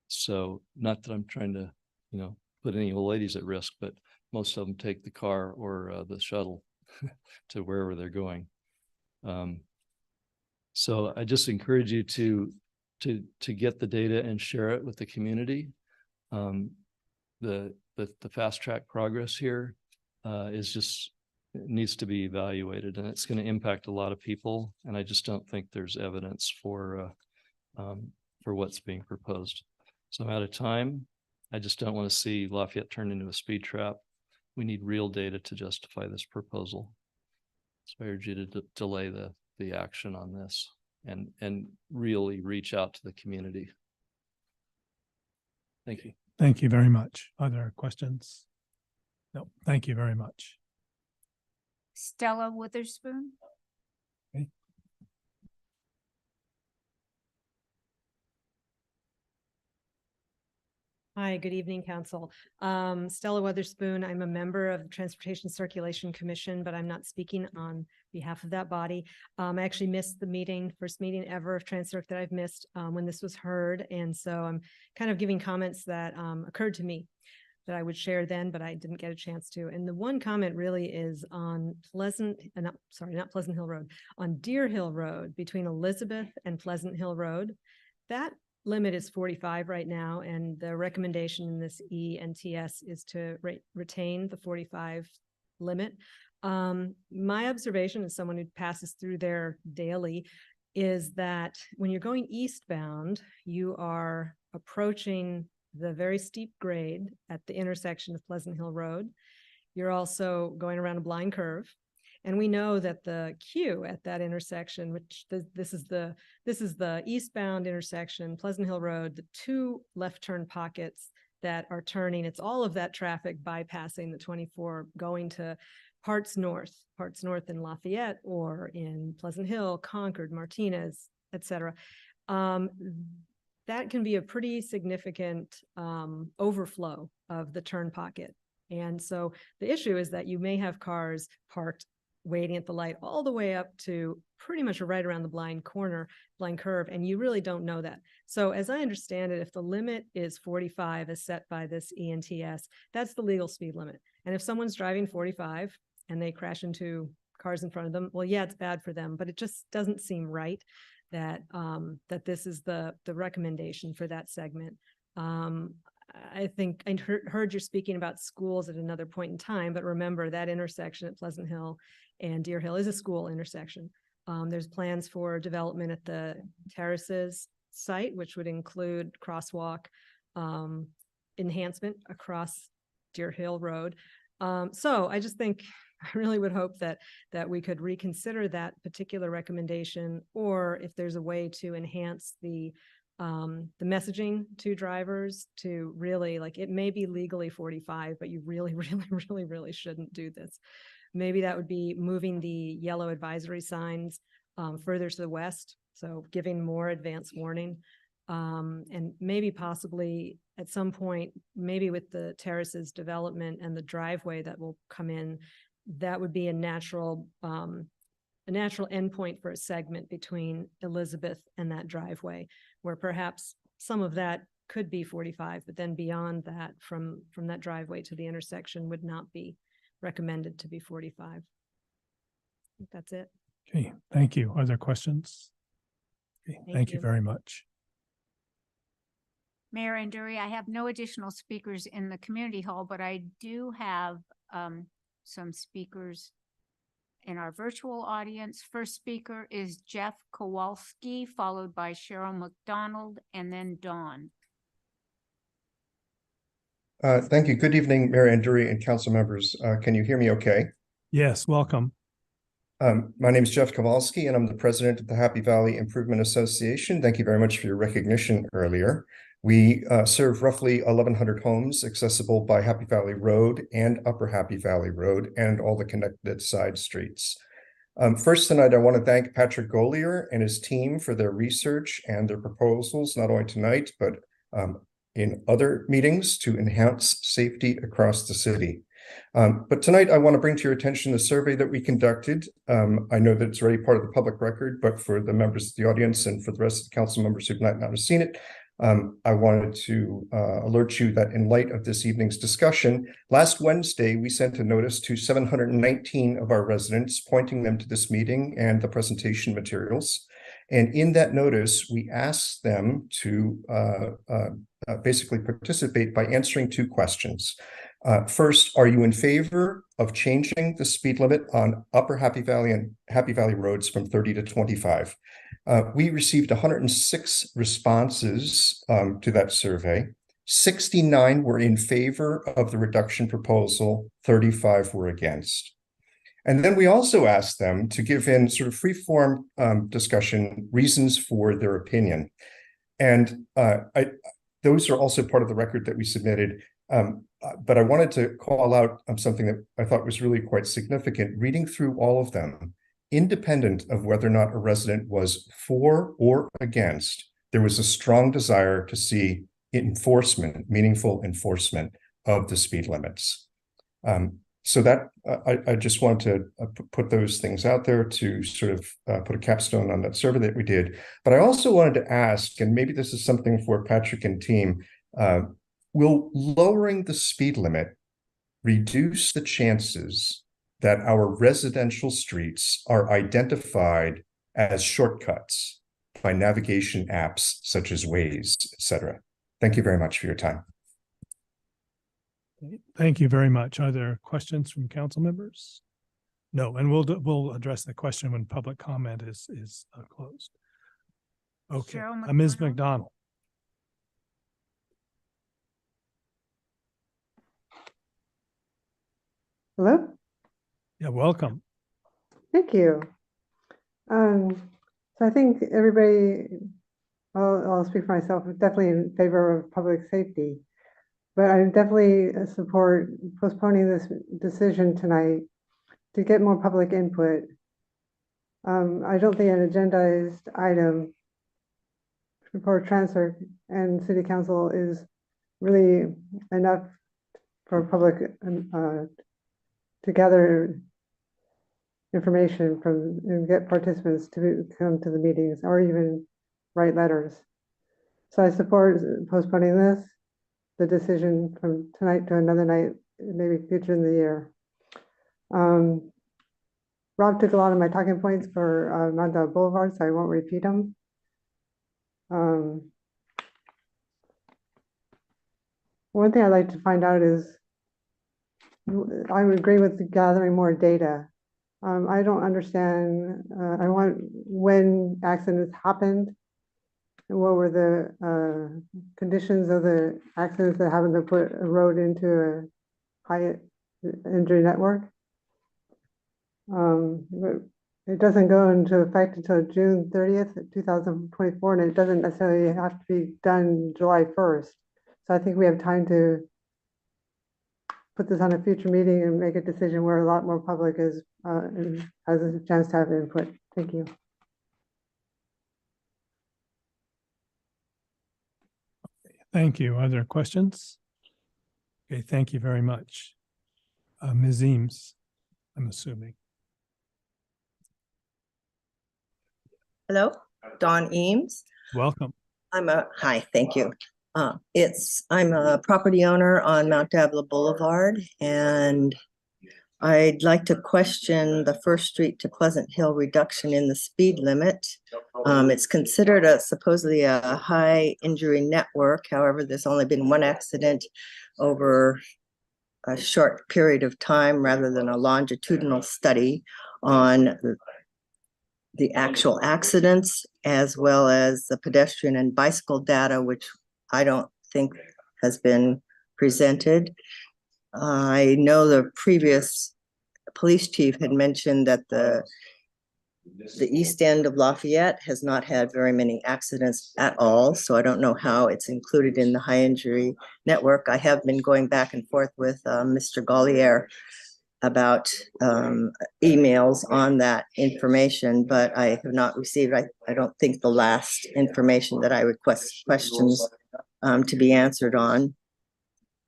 So not that I'm trying to, put any old ladies at risk, but most of them take the car or the shuttle to wherever they're going. So I just encourage you to get the data and share it with the community. The fast track progress here needs to be evaluated, and it's going to impact a lot of people. And I just don't think there's evidence for what's being proposed. So I'm out of time. I just don't want to see Lafayette turned into a speed trap. We need real data to justify this proposal. So I urge you to delay the action on this and really reach out to the community. Thank you. Thank you very much. Are there questions? No, thank you very much. Stella Witherspoon. Okay. Hi, good evening, Council. Stella Witherspoon. I'm a member of the Transportation Circulation Commission, but I'm not speaking on behalf of that body. I actually missed the first meeting ever of TransCirc that I've missed when this was heard. And so I'm kind of giving comments that occurred to me that I would share then, but I didn't get a chance to. And the one comment really is on not Pleasant Hill Road, on Deer Hill Road between Elizabeth and Pleasant Hill Road. That limit is 45 right now, and the recommendation in this ENTS is to retain the 45 limit. My observation as someone who passes through there daily is that when you're going eastbound, you are approaching the very steep grade at the intersection of Pleasant Hill Road. You're also going around a blind curve. And we know that the queue at that intersection, which this is the eastbound intersection, Pleasant Hill Road, the two left turn pockets that are turning, it's all of that traffic bypassing the 24 going to parts north in Lafayette or in Pleasant Hill, Concord, Martinez, etc. That can be a pretty significant overflow of the turn pocket. And so the issue is that you may have cars parked waiting at the light all the way up to pretty much right around the blind curve, and you really don't know that. So as I understand it, if the limit is 45 as set by this ENTS, that's the legal speed limit. And if someone's driving 45 and they crash into cars in front of them, well, yeah, it's bad for them, but it just doesn't seem right that that this is the recommendation for that segment. I think I heard you're speaking about schools at another point in time, but remember that intersection at Pleasant Hill and Deer Hill is a school intersection. There's plans for development at the Terraces site, which would include crosswalk enhancement across Deer Hill Road. So I just think I really would hope that we could reconsider that particular recommendation, or if there's a way to enhance the messaging to drivers to really, like, it may be legally 45, but you really, really, really, really shouldn't do this. Maybe that would be moving the yellow advisory signs further to the west, so giving more advance warning. And maybe possibly at some point, maybe with the Terraces development and the driveway that will come in, that would be a natural endpoint for a segment between Elizabeth and that driveway, where perhaps some of that could be 45, but then beyond that, from that driveway to the intersection would not be recommended to be 45. I think that's it. Okay, thank you. Are there questions? Okay, thank you you. very much. Mayor Anduri, I have no additional speakers in the community hall, but I do have some speakers in our virtual audience. First speaker is Jeff Kowalski, followed by Cheryl McDonald, and then Dawn. Thank you. Good evening, Mayor Anduri and council members. Can you hear me okay? Yes, welcome. My name is Jeff Kowalski, and I'm the president of the Happy Valley Improvement Association. Thank you very much for your recognition earlier. We serve roughly 1,100 homes accessible by Happy Valley Road and Upper Happy Valley Road and all the connected side streets. First tonight, I want to thank Patrick Golier and his team for their research and their proposals, not only tonight, but in other meetings to enhance safety across the city. But tonight, I want to bring to your attention the survey that we conducted. I know that it's already part of the public record, but for the members of the audience and for the rest of the council members who might not have seen it, I wanted to alert you that in light of this evening's discussion, last Wednesday, we sent a notice to 719 of our residents, pointing them to this meeting and the presentation materials. And in that notice, we asked them to basically participate by answering two questions. First, are you in favor of changing the speed limit on Upper Happy Valley and Happy Valley roads from 30 to 25? We received 106 responses to that survey. 69 were in favor of the reduction proposal, 35 were against. And then we also asked them to give in sort of free-form discussion reasons for their opinion. And those are also part of the record that we submitted. But I wanted to call out something that I thought was really quite significant. Reading through all of them, independent of whether or not a resident was for or against, there was a strong desire to see enforcement, meaningful enforcement of the speed limits. So that I just want to put those things out there to sort of put a capstone on that survey that we did. But I also wanted to ask, and maybe this is something for Patrick and team, will lowering the speed limit reduce the chances that our residential streets are identified as shortcuts by navigation apps such as Waze, et cetera? Thank you very much for your time. Thank you very much. Are there questions from council members? No, and we'll address the question when public comment is closed. Okay, Ms. McDonald. Hello? Yeah, welcome. Thank you. So I think everybody, I'll speak for myself, definitely in favor of public safety. But I definitely support postponing this decision tonight to get more public input. I don't think an agendized item for transfer and city council is really enough for public to gather information from and get participants to come to the meetings or even write letters. So I support postponing the decision from tonight to another night, maybe future in the year. Rob took a lot of my talking points for Mount Boulevard, so I won't repeat them. One thing I'd like to find out is, I would agree with gathering more data. I don't understand, I want when accidents happened, and what were the conditions of the accidents that happened to put a road into a high injury network. But it doesn't go into effect until June 30th, 2024, and it doesn't necessarily have to be done July 1st. So I think we have time to put this on a future meeting and make a decision where a lot more public is has a chance to have input. Thank you. Thank you. Are there questions? Okay, thank you very much. Ms. Eames, I'm assuming. Hello, Dawn Eames. Welcome. Hi, thank you. I'm a property owner on Mount Diablo Boulevard, and I'd like to question the First Street to Pleasant Hill reduction in the speed limit. It's considered supposedly a high injury network. However, there's only been one accident over a short period of time rather than a longitudinal study on the actual accidents, as well as the pedestrian and bicycle data, which I don't think has been presented. I know the previous police chief had mentioned that the east end of Lafayette has not had very many accidents at all, so I don't know how it's included in the high injury network. I have been going back and forth with Mr. Gollier about emails on that information, but I have not received, I don't think, the last information that I request questions to be answered on.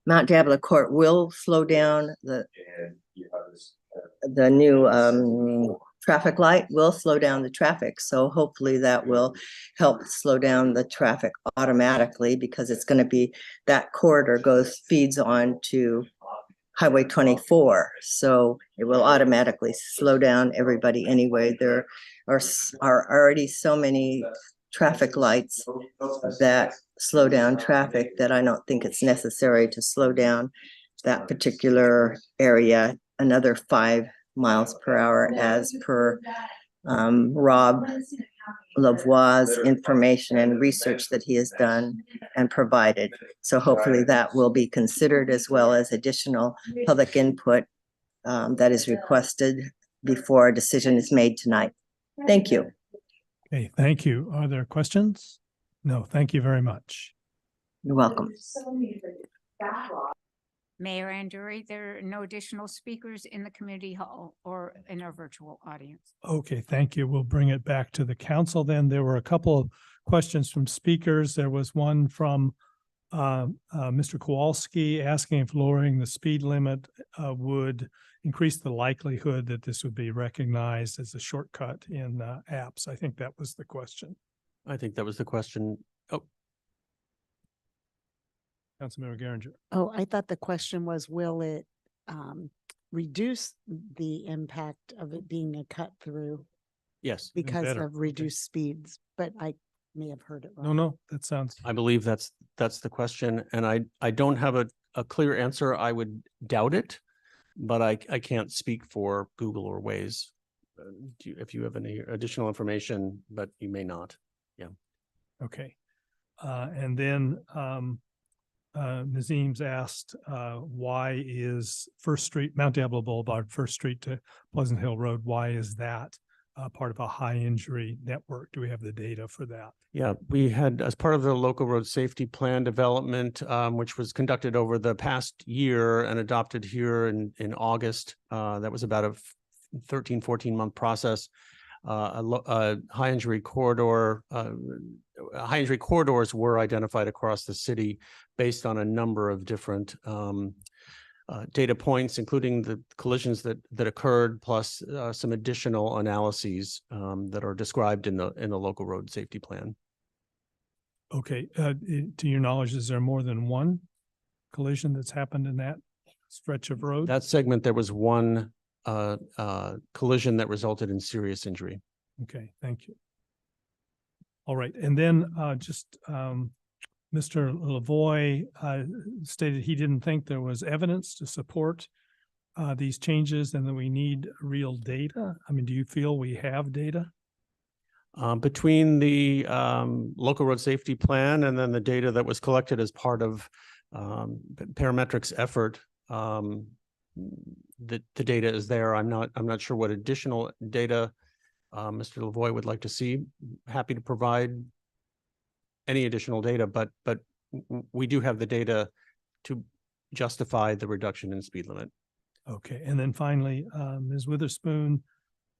Mount Diablo Court will slow down the new traffic light will slow down the traffic. So hopefully that will help slow down the traffic automatically, because it's going to be, that corridor feeds on to Highway 24. So it will automatically slow down everybody anyway. There are already so many traffic lights that slow down traffic that I don't think it's necessary to slow down that particular area another 5 miles per hour, as per Rob Lavoie's information and research that he has done and provided. So hopefully that will be considered, as well as additional public input that is requested before a decision is made tonight. Thank you. Okay, thank you. Are there questions? No, thank you very much. You're welcome. Mayor Anduri, there are no additional speakers in the community hall or in our virtual audience. Okay, thank you. We'll bring it back to the council then. There were a couple of questions from speakers. There was one from Mr. Kowalski asking if lowering the speed limit would increase the likelihood that this would be recognized as a shortcut in apps. I think that was the question. I think that was the question. Oh, Councilmember Geringer. Oh, I thought the question was, will it reduce the impact of it being a cut through yes. because better. of reduced speeds? But I may have heard it wrong. No, that sounds. I believe that's the question, and I don't have a clear answer. I would doubt it, but I can't speak for Google or Waze. If you have any additional information, but you may not. Yeah. Okay. And then Nazim's asked, why is First Street, Mount Diablo Boulevard, First Street to Pleasant Hill Road, why is that part of a high injury network? Do we have the data for that? Yeah, we had, as part of the local road safety plan development, which was conducted over the past year and adopted here in August. That was about a 13, 14-month process. High injury corridors were identified across the city based on a number of different data points, including the collisions that occurred, plus some additional analyses that are described in the local road safety plan. Okay, to your knowledge, is there more than one collision that's happened in that stretch of road? That segment, there was one collision that resulted in serious injury. Okay, thank you. All right, and then Mr. Lavoie stated he didn't think there was evidence to support these changes and that we need real data. I mean, do you feel we have data? Between the local road safety plan and then the data that was collected as part of Parametrics effort, the data is there. I'm not sure what additional data Mr. Lavoie would like to see. Happy to provide any additional data, but we do have the data to justify the reduction in speed limit. Okay, and then finally, Ms. Witherspoon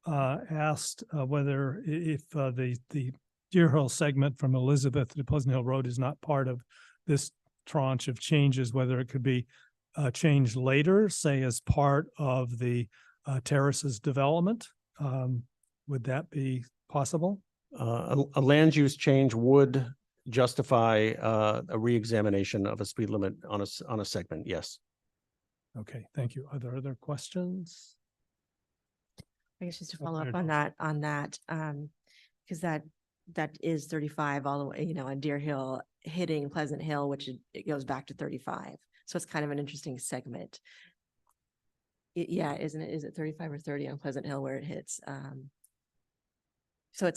asked whether if the Deer Hill segment from Elizabeth to Pleasant Hill Road is not part of this tranche of changes, whether it could be changed later, say as part of the terraces development. Would that be possible? A land use change would justify a re-examination of a speed limit on a segment. Yes. Okay, thank you. Are there other questions? I guess just to follow up on that, because that is 35 all the way, on Deer Hill hitting Pleasant Hill, which it goes back to 35. So it's kind of an interesting segment. Yeah, isn't it? Is it 35 or 30 on Pleasant Hill where it hits? So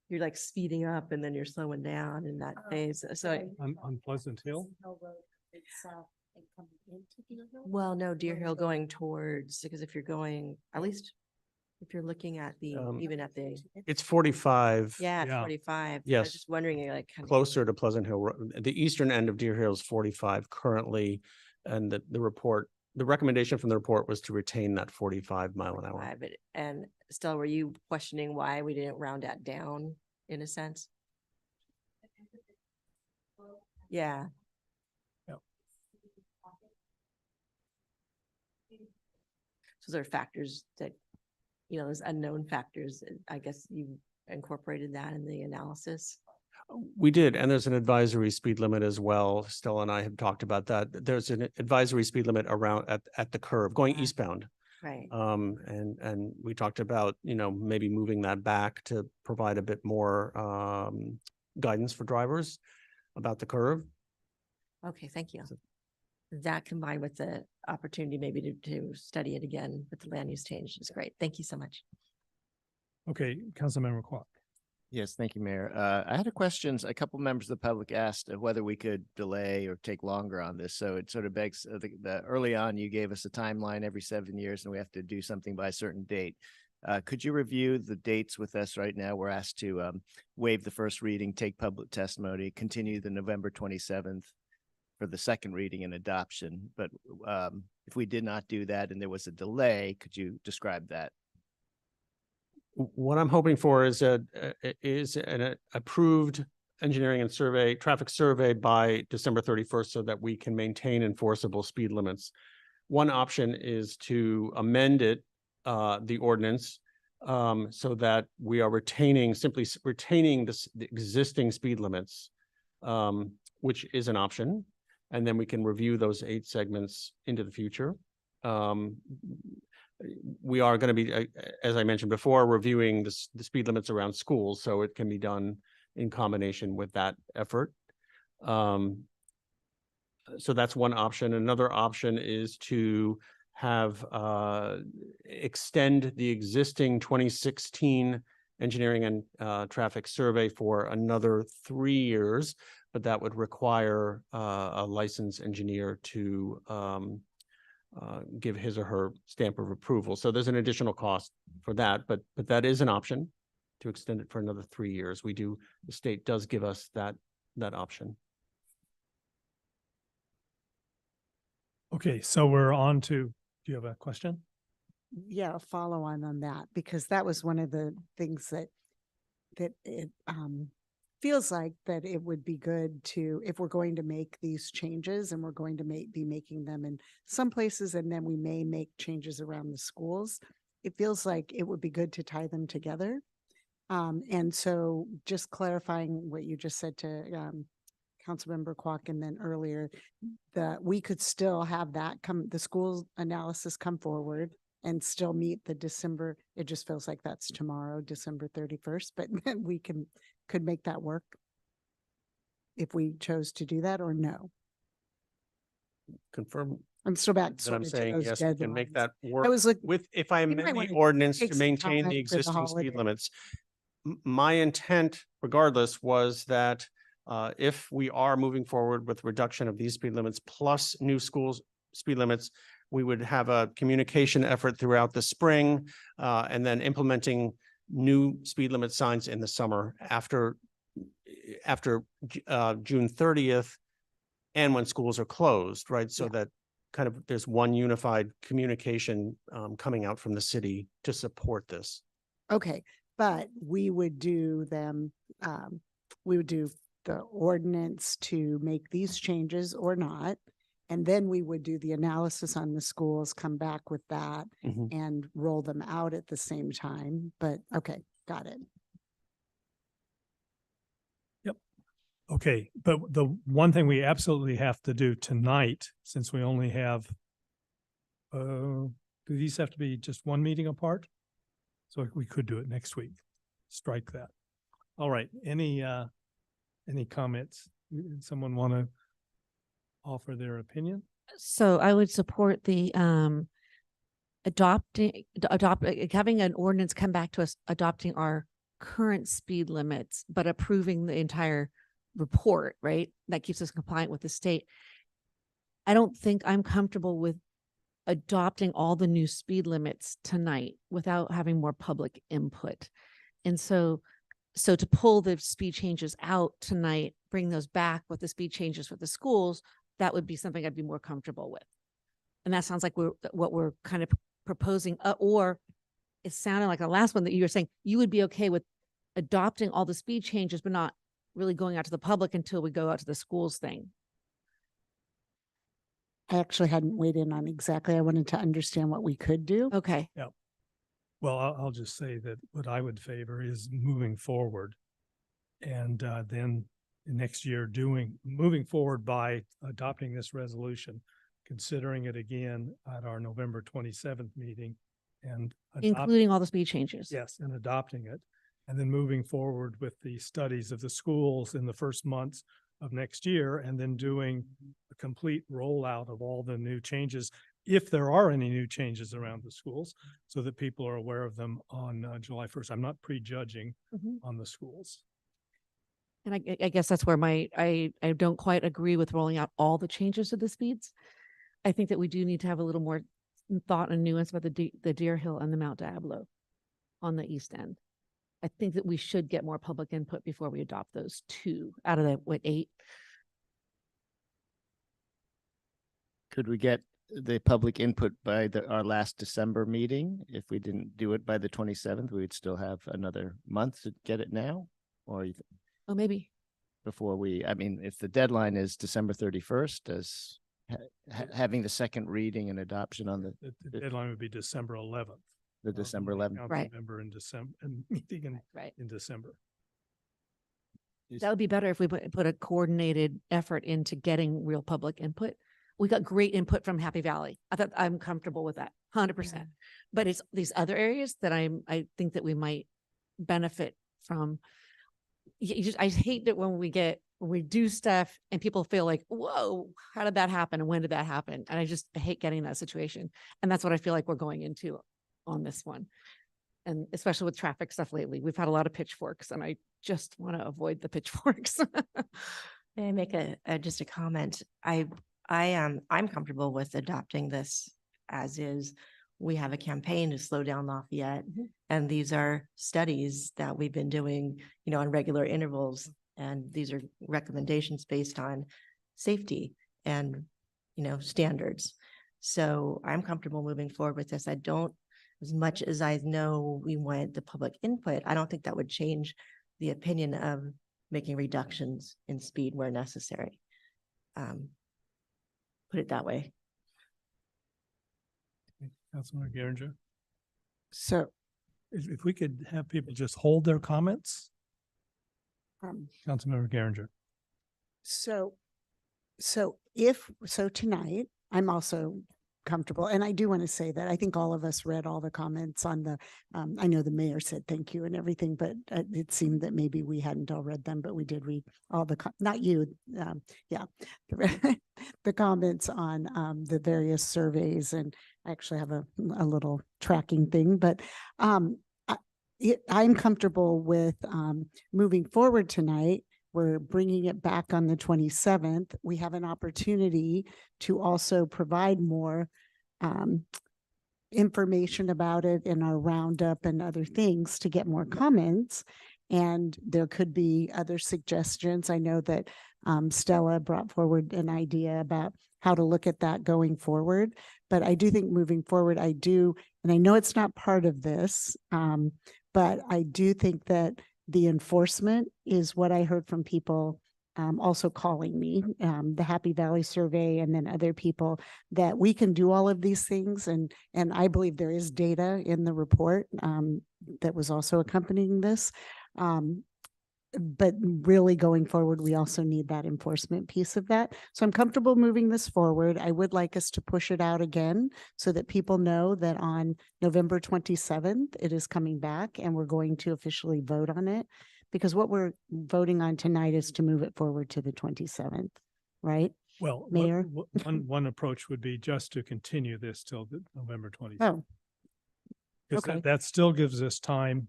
you're like speeding up and then you're slowing down in that phase. So on Pleasant Hill? Well, no, Deer Hill going towards, because if you're going, at least if you're looking at even at the. It's 45. Yeah, it's 45. I Yes. was just wondering, like. Closer to Pleasant Hill. The eastern end of Deer Hill is 45 currently. And the recommendation from the report was to retain that 45 mile an hour. And Stella, were you questioning why we didn't round that down in a sense? Yeah. Yep. So there are factors that you know, those unknown factors. I guess you incorporated that in the analysis. We did, and there's an advisory speed limit as well. Stella and I have talked about that. There's an advisory speed limit around at the curve going eastbound. Right. And we talked about, you know, maybe moving that back to provide a bit more guidance for drivers about the curve. Okay, thank you. That combined with the opportunity maybe to study it again with the land use change is great. Thank you so much. Okay, Councilmember Quack. Yes, thank you, Mayor. I had a questions. A couple members of the public asked whether we could delay or take longer on this. So it sort of begs early on, you gave us a timeline every 7 years and we have to do something by a certain date. Could you review the dates with us right now? We're asked to waive the first reading, take public testimony, continue the November 27th for the second reading and adoption. But if we did not do that and there was a delay, could you describe that? What I'm hoping for is an approved engineering and traffic survey by December 31st so that we can maintain enforceable speed limits. One option is to amend it, the ordinance, so that we are simply retaining the existing speed limits, which is an option. And then we can review those 8 segments into the future. We are going to be, as I mentioned before, reviewing the speed limits around schools, so it can be done in combination with that effort. So that's one option. Another option is to have extend the existing 2016 engineering and traffic survey for another 3 years, but that would require a licensed engineer to give his or her stamp of approval. So there's an additional cost for that, but that is an option to extend it for another 3 years. The state does give us that option. Okay, so we're on to, do you have a question? Yeah, a follow on that, because that was one of the things that it feels like that it would be good to, if we're going to make these changes and we're going to be making them in some places, and then we may make changes around the schools, it feels like it would be good to tie them together. And so just clarifying what you just said to Councilmember Quack, and then earlier, that we could still have that the school analysis come forward and still meet the December, it just feels like that's tomorrow, December 31st, but then we could make that work if we chose to do that, or no? Confirm. I'm still back. That I'm saying, yes, we can make that work I was like, with, if I amend the ordinance to maintain the existing speed limits. My intent regardless was that if we are moving forward with reduction of these speed limits plus new schools speed limits, we would have a communication effort throughout the spring and then implementing new speed limit signs in the summer after June 30th and when schools are closed, right? So that kind of there's one unified communication coming out from the city to support this. Okay, but we would do them, we would do the ordinance to make these changes or not. And then we would do the analysis on the schools, come back with that and roll them out at the same time. But okay, got it. Yep. Okay, but the one thing we absolutely have to do tonight, since we only have, do these have to be just one meeting apart? So we could do it next week. Strike that. All right, any comments? Someone want to offer their opinion? So I would support the having an ordinance come back to us, adopting our current speed limits, but approving the entire report, right? That keeps us compliant with the state. I don't think I'm comfortable with adopting all the new speed limits tonight without having more public input. And so to pull the speed changes out tonight, bring those back with the speed changes for the schools, that would be something I'd be more comfortable with. And that sounds like what we're kind of proposing, or it sounded like the last one that you were saying, you would be okay with adopting all the speed changes, but not really going out to the public until we go out to the schools thing. I actually hadn't weighed in on exactly. I wanted to understand what we could do. Okay. Yep. Well, I'll just say that what I would favor is moving forward. And then next year moving forward by adopting this resolution, considering it again at our November 27th meeting and Including all the speed changes. yes, and adopting it. And then moving forward with the studies of the schools in the first months of next year, and then doing a complete rollout of all the new changes, if there are any new changes around the schools, so that people are aware of them on July 1st. I'm not prejudging on the schools. And I guess that's where I don't quite agree with rolling out all the changes to the speeds. I think that we do need to have a little more thought and nuance about the Deer Hill and the Mount Diablo on the east end. I think that we should get more public input before we adopt those two out of the 8. Could we get the public input by our last December meeting? If we didn't do it by the 27th, we'd still have another month to get it now? Or Oh, maybe. before I mean, if the deadline is December 31st, does having the second reading and adoption on The deadline would be December 11th. the December 11th? Right. Member in December and meeting in December. That would be better if we put a coordinated effort into getting real public input. We got great input from Happy Valley. I'm comfortable with that, 100%. But it's these other areas that I think that we might benefit from. I hate that when we do stuff and people feel like, whoa, how did that happen? And when did that happen? And I hate getting that situation. And that's what I feel like we're going into on this one. And especially with traffic stuff lately, we've had a lot of pitchforks and I just want to avoid the pitchforks. May I make just a comment? I'm comfortable with adopting this as is. We have a campaign to slow down Lafayette. And these are studies that we've been doing, on regular intervals. And these are recommendations based on safety and, standards. So I'm comfortable moving forward with this. I don't, as much as I know we want the public input, I don't think that would change the opinion of making reductions in speed where necessary. Put it that way. Councilmember Geringer. So if we could have people just hold their comments. Councilmember Geringer. So tonight, I'm also comfortable. And I do want to say that I think all of us read all the comments on the, I know the mayor said thank you and everything, but it seemed that maybe we hadn't all read them, but we did read all the, not you, the comments on the various surveys. And I actually have a little tracking thing, but I'm comfortable with moving forward tonight. We're bringing it back on the 27th. We have an opportunity to also provide more information about it in our roundup and other things to get more comments. And there could be other suggestions. I know that Stella brought forward an idea about how to look at that going forward. But I do think moving forward, and I know it's not part of this, but I do think that the enforcement is what I heard from people also calling me, the Happy Valley survey, and then other people, that we can do all of these things. And I believe there is data in the report that was also accompanying this. But really going forward, we also need that enforcement piece of that. So I'm comfortable moving this forward. I would like us to push it out again so that people know that on November 27th, it is coming back and we're going to officially vote on it. Because what we're voting on tonight is to move it forward to the 27th, right? Well, Mayor? One approach would be just to continue this till the November 27th. Oh. Because Okay. that still gives us time.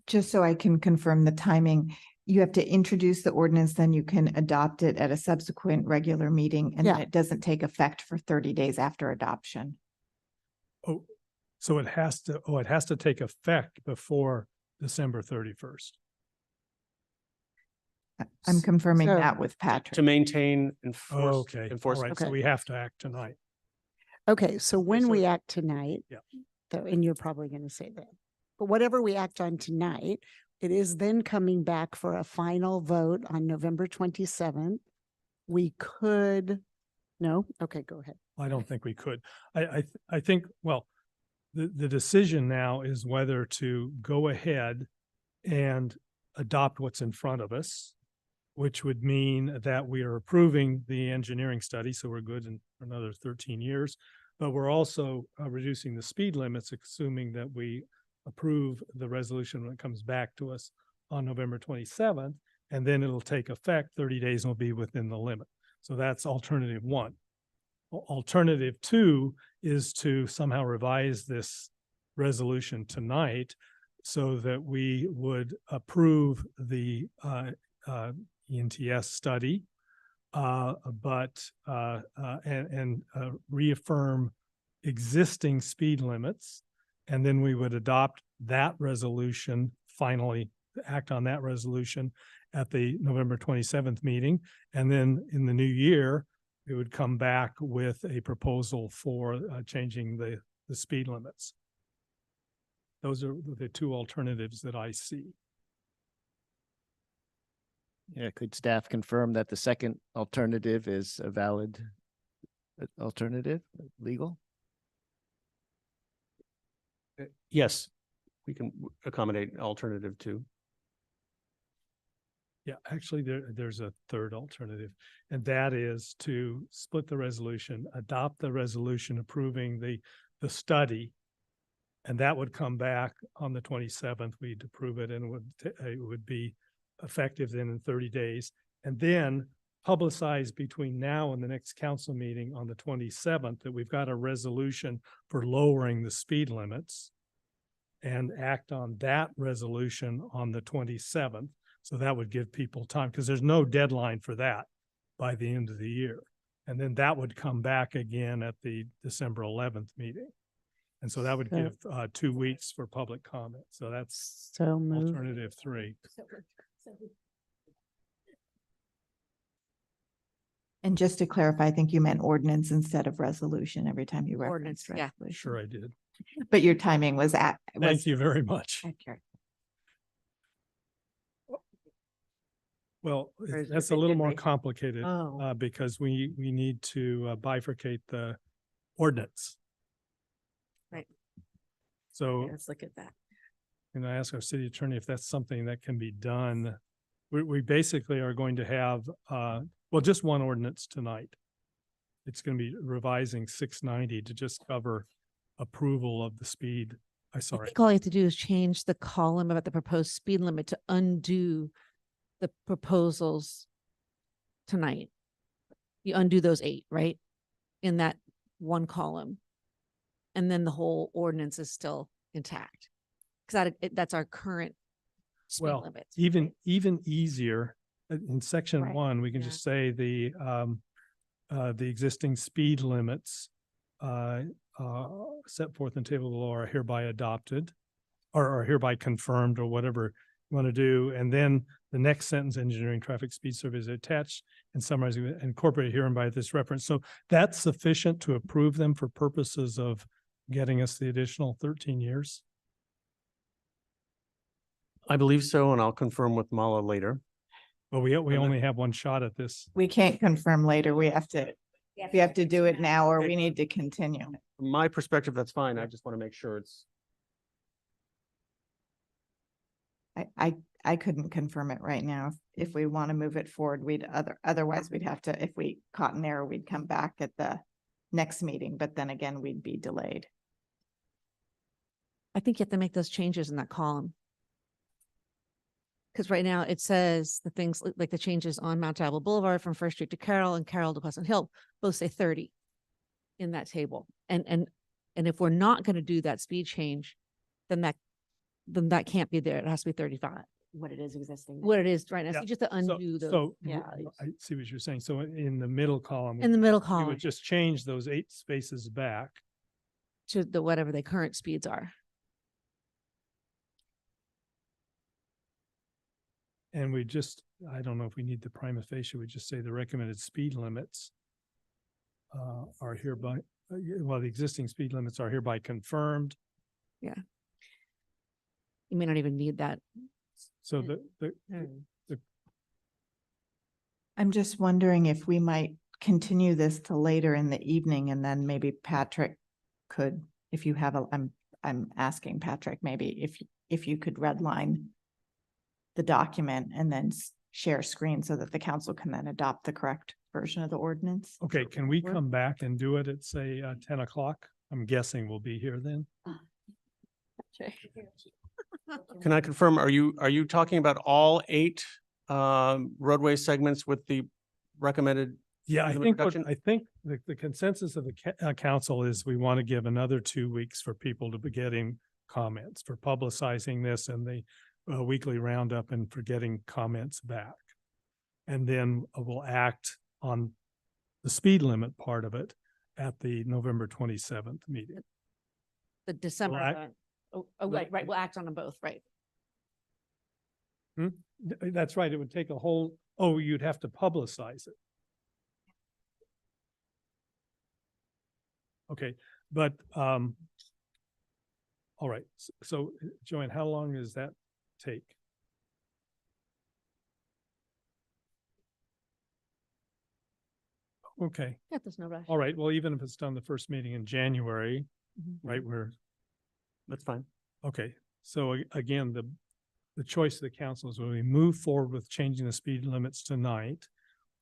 Just so I can confirm the timing, you have to introduce the ordinance, then you can adopt it at a subsequent regular meeting, and then Yeah. it doesn't take effect for 30 days after adoption. Oh, so it has to take effect before December 31st. I'm confirming So- that with Patrick. To maintain Okay, all enforcement. right, so we have to act tonight. Okay, so when so- we act tonight, Yeah. and you're probably going to say that, but whatever we act on tonight, it is then coming back for a final vote on November 27th. We could, no? Okay, go ahead. I don't think we could. I think, well, the decision now is whether to go ahead and adopt what's in front of us, which would mean that we are approving the engineering study, so we're good in another 13 years. But we're also reducing the speed limits, assuming that we approve the resolution when it comes back to us on November 27th, and then it'll take effect 30 days and will be within the limit. So that's alternative one. Alternative two is to somehow revise this resolution tonight so that we would approve the ENTS study, and reaffirm existing speed limits. And then we would adopt that resolution, finally act on that resolution at the November 27th meeting. And then in the new year, it would come back with a proposal for changing the speed limits. Those are the two alternatives that I see. Yeah, could staff confirm that the second alternative is a valid alternative, legal? Yes, we can accommodate alternative two. Yeah, actually, there's a third alternative, and that is to split the resolution, adopt the resolution approving the study, and that would come back on the 27th. We'd approve it, and it would be effective then in 30 days, and then publicize between now and the next council meeting on the 27th that we've got a resolution for lowering the speed limits, and act on that resolution on the 27th. So that would give people time, because there's no deadline for that by the end of the year. And then that would come back again at the December 11th meeting. And so that would give 2 weeks for public comment. So that's alternative three. And just to clarify, I think you meant ordinance instead of resolution every time you referenced Ordinance, yeah. resolution. Sure I did. But your timing was Thank you very much. accurate. Well, Or is that's it a little more different? complicated Oh. because we need to bifurcate the ordinance. Right. So Let's look at that. and I ask our city attorney if that's something that can be done. We basically are going to have, well, just one ordinance tonight. It's going to be revising 690 to just cover approval of the speed. I Sorry. think all you have to do is change the column about the proposed speed limit to undo the proposals tonight. You undo those 8, right? In that one column. And then the whole ordinance is still intact. Because that's our current speed Well, limit. even easier in section Right. 1, we can Yeah. just say the existing speed limits set forth in table of the law are hereby adopted or are hereby confirmed or whatever you want to do. And then the next sentence, engineering traffic speed survey is attached and summarizing it, incorporated herein by this reference. So that's sufficient to approve them for purposes of getting us the additional 13 years. I believe so, and I'll confirm with Mala later. But we only have one shot at this. We can't confirm later. We have to do it now, or we need to continue. From my perspective, that's fine. I just want to make sure it's. I couldn't confirm it right now. If we want to move it forward, otherwise we'd have to, if we caught an error, we'd come back at the next meeting, but then again, we'd be delayed. I think you have to make those changes in that column. Because right now it says the things like the changes on Mount Diablo Boulevard from First Street to Carroll and Carroll to Pleasant Hill both say 30 in that table. And if we're not going to do that speed change, then that can't be there. It has to be 35. What it is existing. What it is right now. Yeah. So you just have to undo those. So Yeah. I see what you're saying. So in the middle column. In the middle We column would just change those 8 spaces back. to the whatever the current speeds are. And we just, I don't know if we need the prima facie, we just say the recommended speed limits are hereby, well, the existing speed limits are hereby confirmed. Yeah. You may not even need that. So I'm just wondering if we might continue this to later in the evening, and then maybe Patrick could, if you have I'm I'm asking Patrick, maybe if you could redline the document and then share screen so that the council can then adopt the correct version of the ordinance. Okay, can we Work? come back and do it at say 10 o'clock? I'm guessing we'll be here then. Can I confirm, are you talking about all 8 roadway segments with the recommended? Yeah, I speed limit think reduction? I think the consensus of the council is we want to give another 2 weeks for people to be getting comments, for publicizing this and the weekly roundup and for getting comments back. And then we'll act on the speed limit part of it at the November 27th meeting. The December. act- Right. We'll act on them both, right? That's right. It would take a whole, oh, you'd have to publicize it. Okay, but, all right. So Joanne, how long does that take? Okay, Yeah, there's no rush. all right. Well, even if it's done the first meeting in January, Mhm. right, we're, That's fine. okay. So again, the choice of the council is whether we move forward with changing the speed limits tonight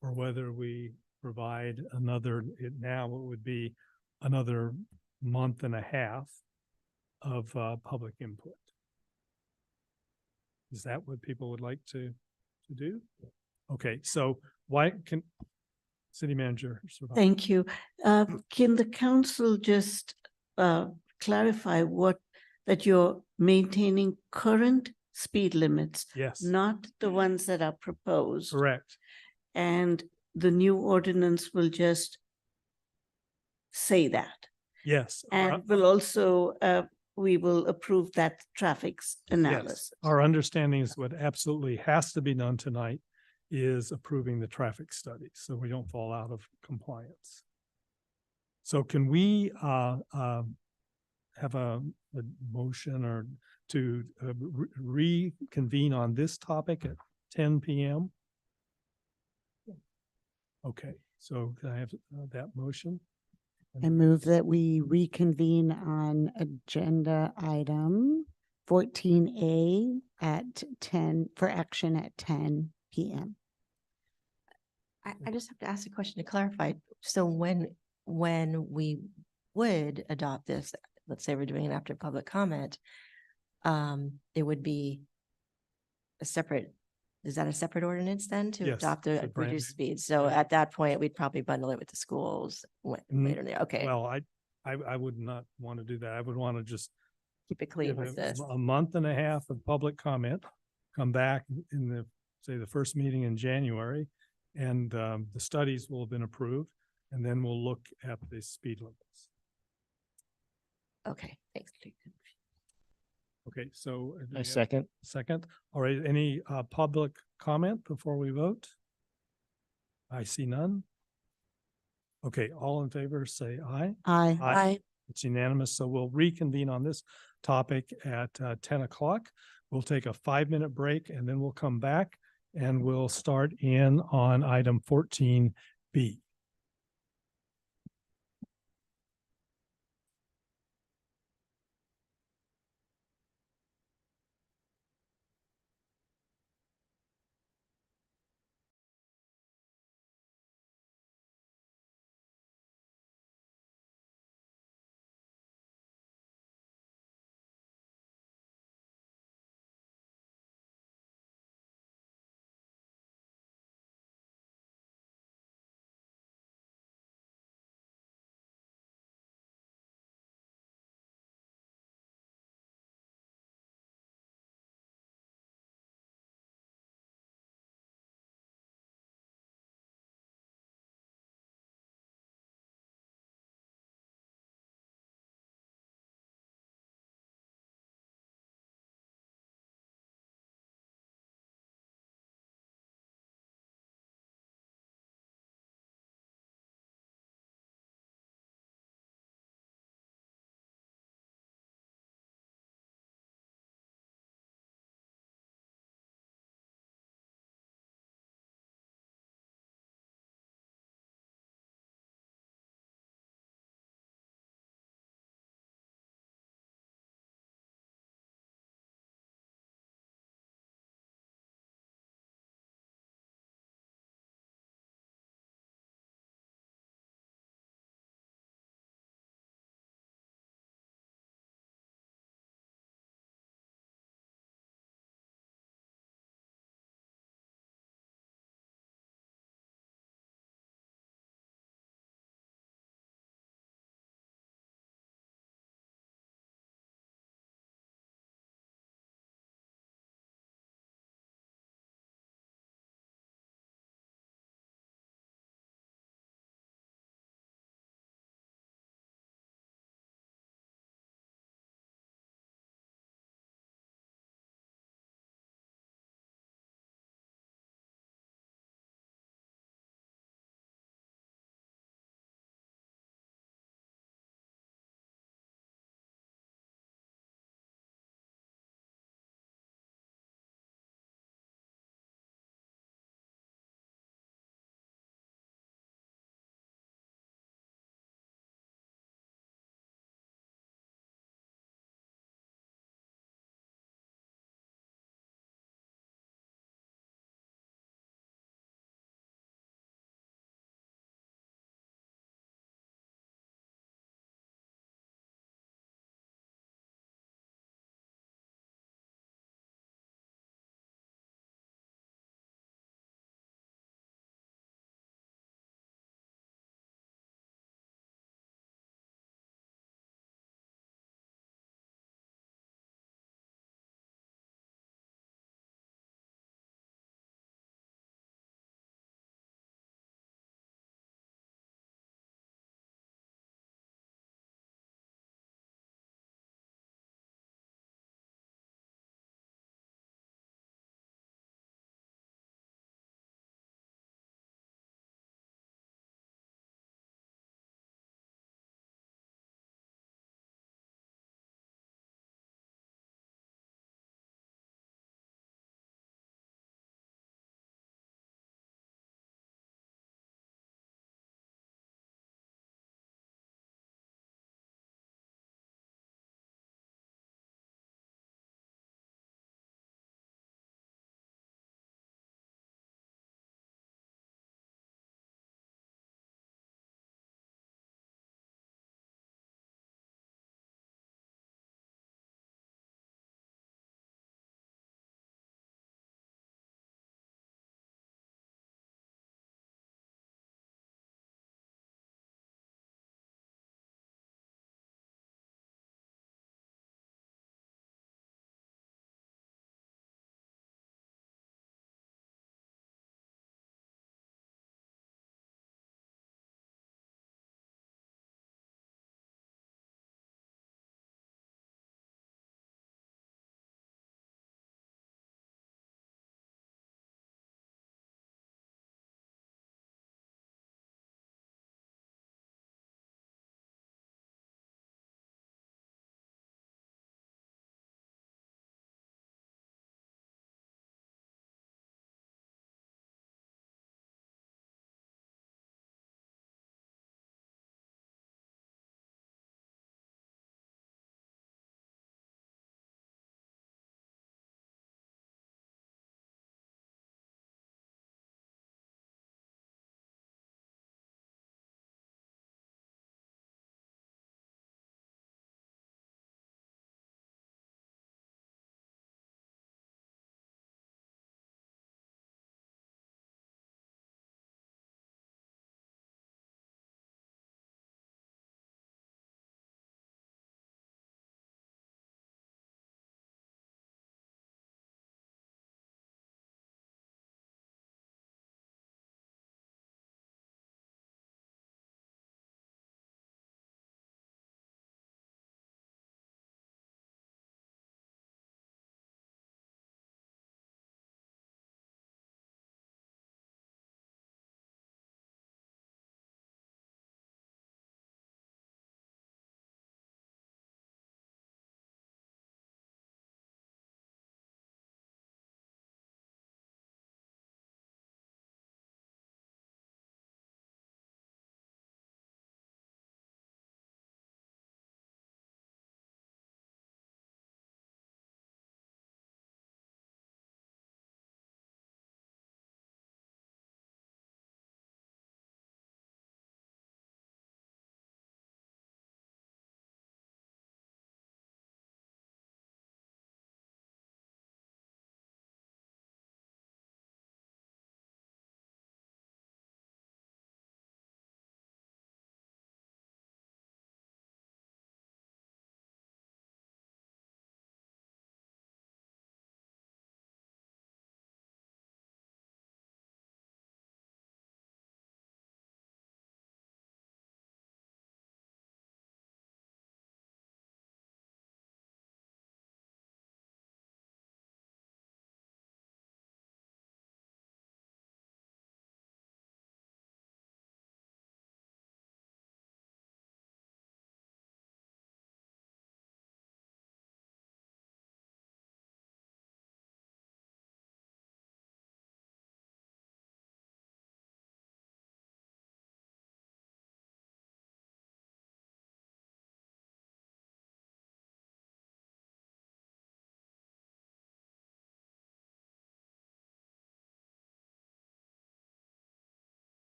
or whether we provide another, now it would be another month and a half of public input. Is that what people would like to do? Okay, so why can city manager survive? Thank you. Can the council just clarify that you're maintaining current speed limits? Yes. Not the ones that are proposed. Correct. And the new ordinance will just say that. Yes. And will also, we will approve that traffic's analysis. Yes. Our understanding is what absolutely has to be done tonight is approving the traffic study, so we don't fall out of compliance. So can we have a motion or to reconvene on this topic at 10 p.m.? Okay, so can I have that motion? I move that we reconvene on agenda item 14A at 10 for action at 10 p.m. I just have to ask a question to clarify. So when we would adopt this, let's say we're doing it after public comment, it would be a separate, is that a separate ordinance then to Yes, adopt it's a the brand reduced new- speed? So at that point, we'd probably bundle it with the schools later in the, okay. Well, I would not want to do that. I would want to just Keep it clean give with it this. a month and a half of public comment, come back in the, say, the first meeting in January, and the studies will have been approved, and then we'll look at the speed limits. Okay, thanks. Okay, so. do we I have second. a Second. All right, any public comment before we vote? I see none. Okay, all in favor, say aye. Aye. Aye. It's unanimous, so we'll reconvene on this topic at 10 o'clock. We'll take a 5-minute break and then we'll come back and we'll start in on item 14B.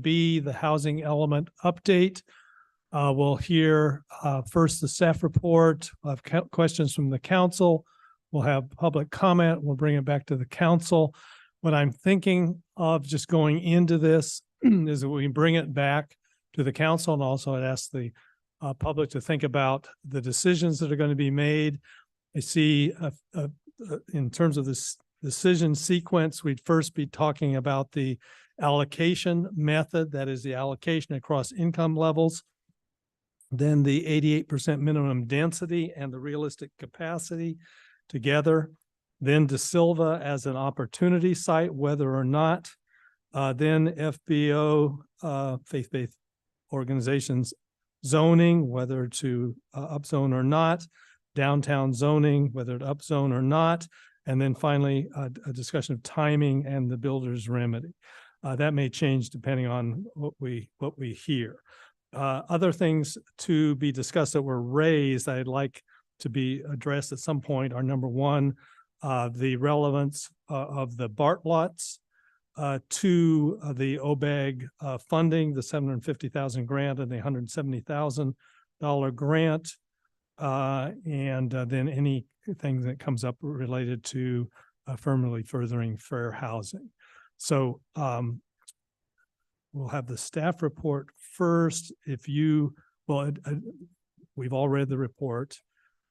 B, the housing element update. We'll hear first the staff report. We'll have questions from the council. We'll have public comment. We'll bring it back to the council. What I'm thinking of just going into this is that we bring it back to the council, and also I'd ask the public to think about the decisions that are going to be made. I see in terms of this decision sequence, we'd first be talking about the allocation method, that is the allocation across income levels, then the 88% minimum density and the realistic capacity together, then De Silva as an opportunity site, whether or not, then FBO, faith-based organizations zoning, whether to upzone or not, downtown zoning, whether to upzone or not, and then finally a discussion of timing and the builder's remedy. That may change depending on what we hear. Other things to be discussed that were raised I'd like to be addressed at some point are, number one, the relevance of the BART lots to the OBEG funding, the $750,000 grant and the $170,000 grant, and then anything that comes up related to affirmatively furthering fair housing. So we'll have the staff report first. If you, well, we've all read the report,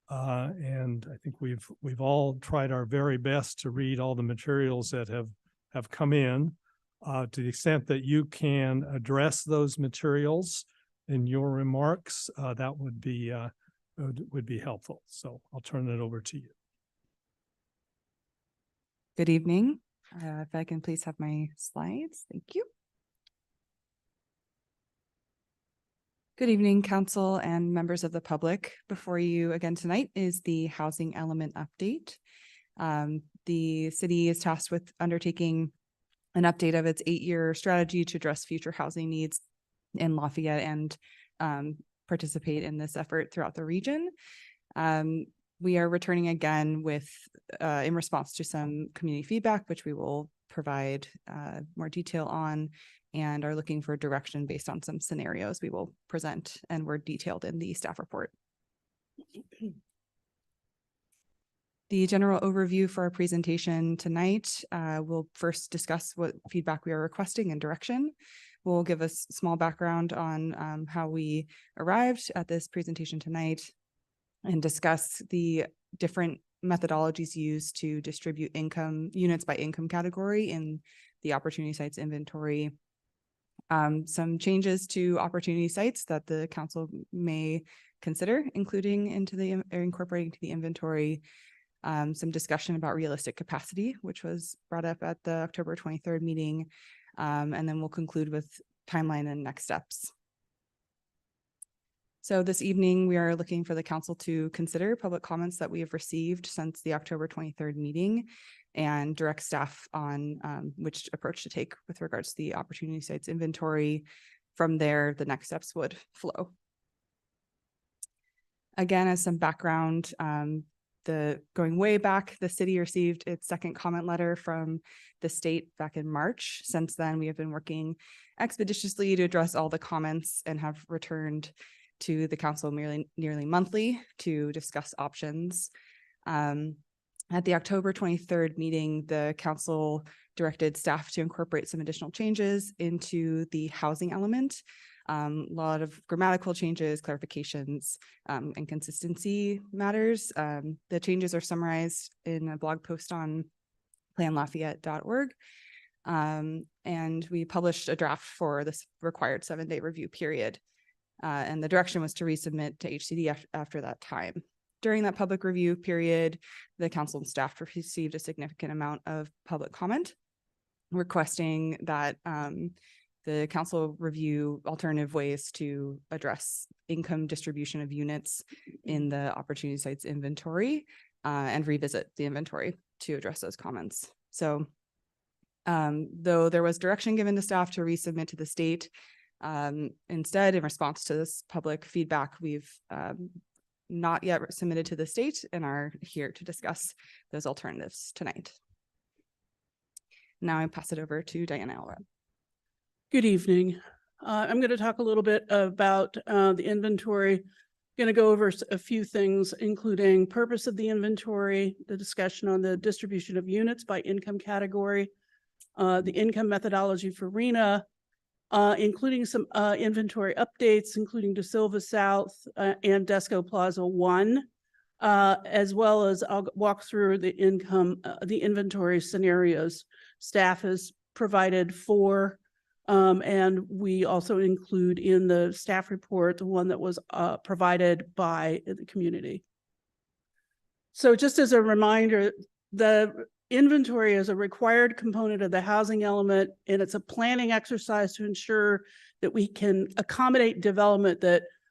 and I think we've all tried our very best to read all the materials that have come in. To the extent that you can address those materials in your remarks, that would be helpful. So I'll turn it over to you. Good evening. If I can please have my slides. Thank you. Good evening, council and members of the public. Before you again tonight is the housing element update. The city is tasked with undertaking an update of its 8-year strategy to address future housing needs in Lafayette and participate in this effort throughout the region. We are returning again with, in response to some community feedback, which we will provide more detail on, and are looking for direction based on some scenarios we will present and were detailed in the staff report. The general overview for our presentation tonight, we'll first discuss what feedback we are requesting and direction. We'll give a small background on how we arrived at this presentation tonight and discuss the different methodologies used to distribute income units by income category in the opportunity sites inventory. Some changes to opportunity sites that the council may consider including into the or incorporating to the inventory. Some discussion about realistic capacity, which was brought up at the October 23rd meeting. And then we'll conclude with timeline and next steps. So this evening, we are looking for the council to consider public comments that we have received since the October 23rd meeting and direct staff on which approach to take with regards to the opportunity sites inventory. From there, the next steps would flow. Again, as some background, going way back, the city received its second comment letter from the state back in March. Since then, we have been working expeditiously to address all the comments and have returned to the council nearly monthly to discuss options. At the October 23rd meeting, the council directed staff to incorporate some additional changes into the housing element. A lot of grammatical changes, clarifications, and consistency matters. The changes are summarized in a blog post on planlafayette.org. And we published a draft for this required 7-day review period. And the direction was to resubmit to HCD after that time. During that public review period, the council and staff received a significant amount of public comment requesting that the council review alternative ways to address income distribution of units in the opportunity sites inventory and revisit the inventory to address those comments. So though there was direction given to staff to resubmit to the state, instead, in response to this public feedback, we've not yet submitted to the state and are here to discuss those alternatives tonight. Now I pass it over to Diana Elrod. Good evening. I'm going to talk a little bit about the inventory. Going to go over a few things, including purpose of the inventory, the discussion on the distribution of units by income category, the income methodology for RENA, including some inventory updates, including De Silva South and Desco Plaza 1, as well as I'll walk through the inventory scenarios staff has provided for. And we also include in the staff report the one that was provided by the community. So just as a reminder, the inventory is a required component of the housing element, and it's a planning exercise to ensure that we can accommodate development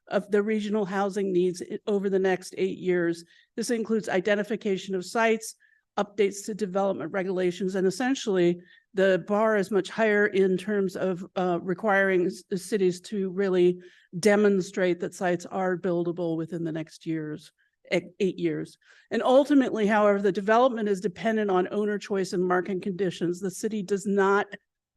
of the regional housing needs over the next 8 years. This includes identification of sites, updates to development regulations, and essentially the bar is much higher in terms of requiring the cities to really demonstrate that sites are buildable within the next 8 years. And ultimately, however, the development is dependent on owner choice and market conditions. The city does not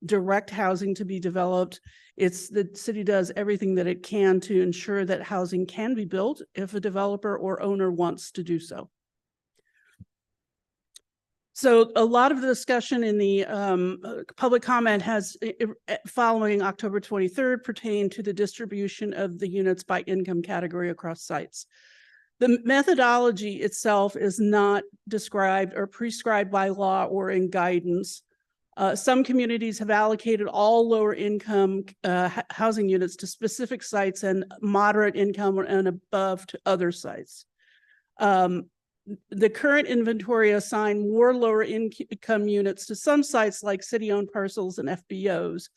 direct housing to be developed. The city does everything that it can to ensure that housing can be built if a developer or owner wants to do so. So a lot of the discussion in the public comment has, following October 23rd, pertained to the distribution of the units by income category across sites. The methodology itself is not described or prescribed by law or in guidance. Some communities have allocated all lower income housing units to specific sites and moderate income and above to other sites. The current inventory assign more lower income units to some sites like city-owned parcels and FBOs.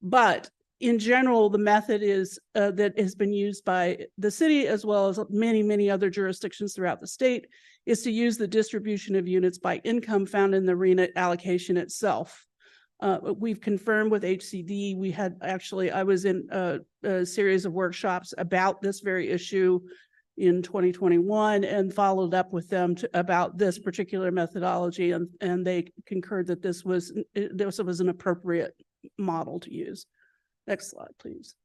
But in general, the method is that has been used by the city as well as many, many other jurisdictions throughout the state is to use the distribution of units by income found in the RENA allocation itself. We've confirmed with HCD. I was in a series of workshops about this very issue in 2021 and followed up with them about this particular methodology, and they concurred that this was an appropriate model to use. Next slide, please.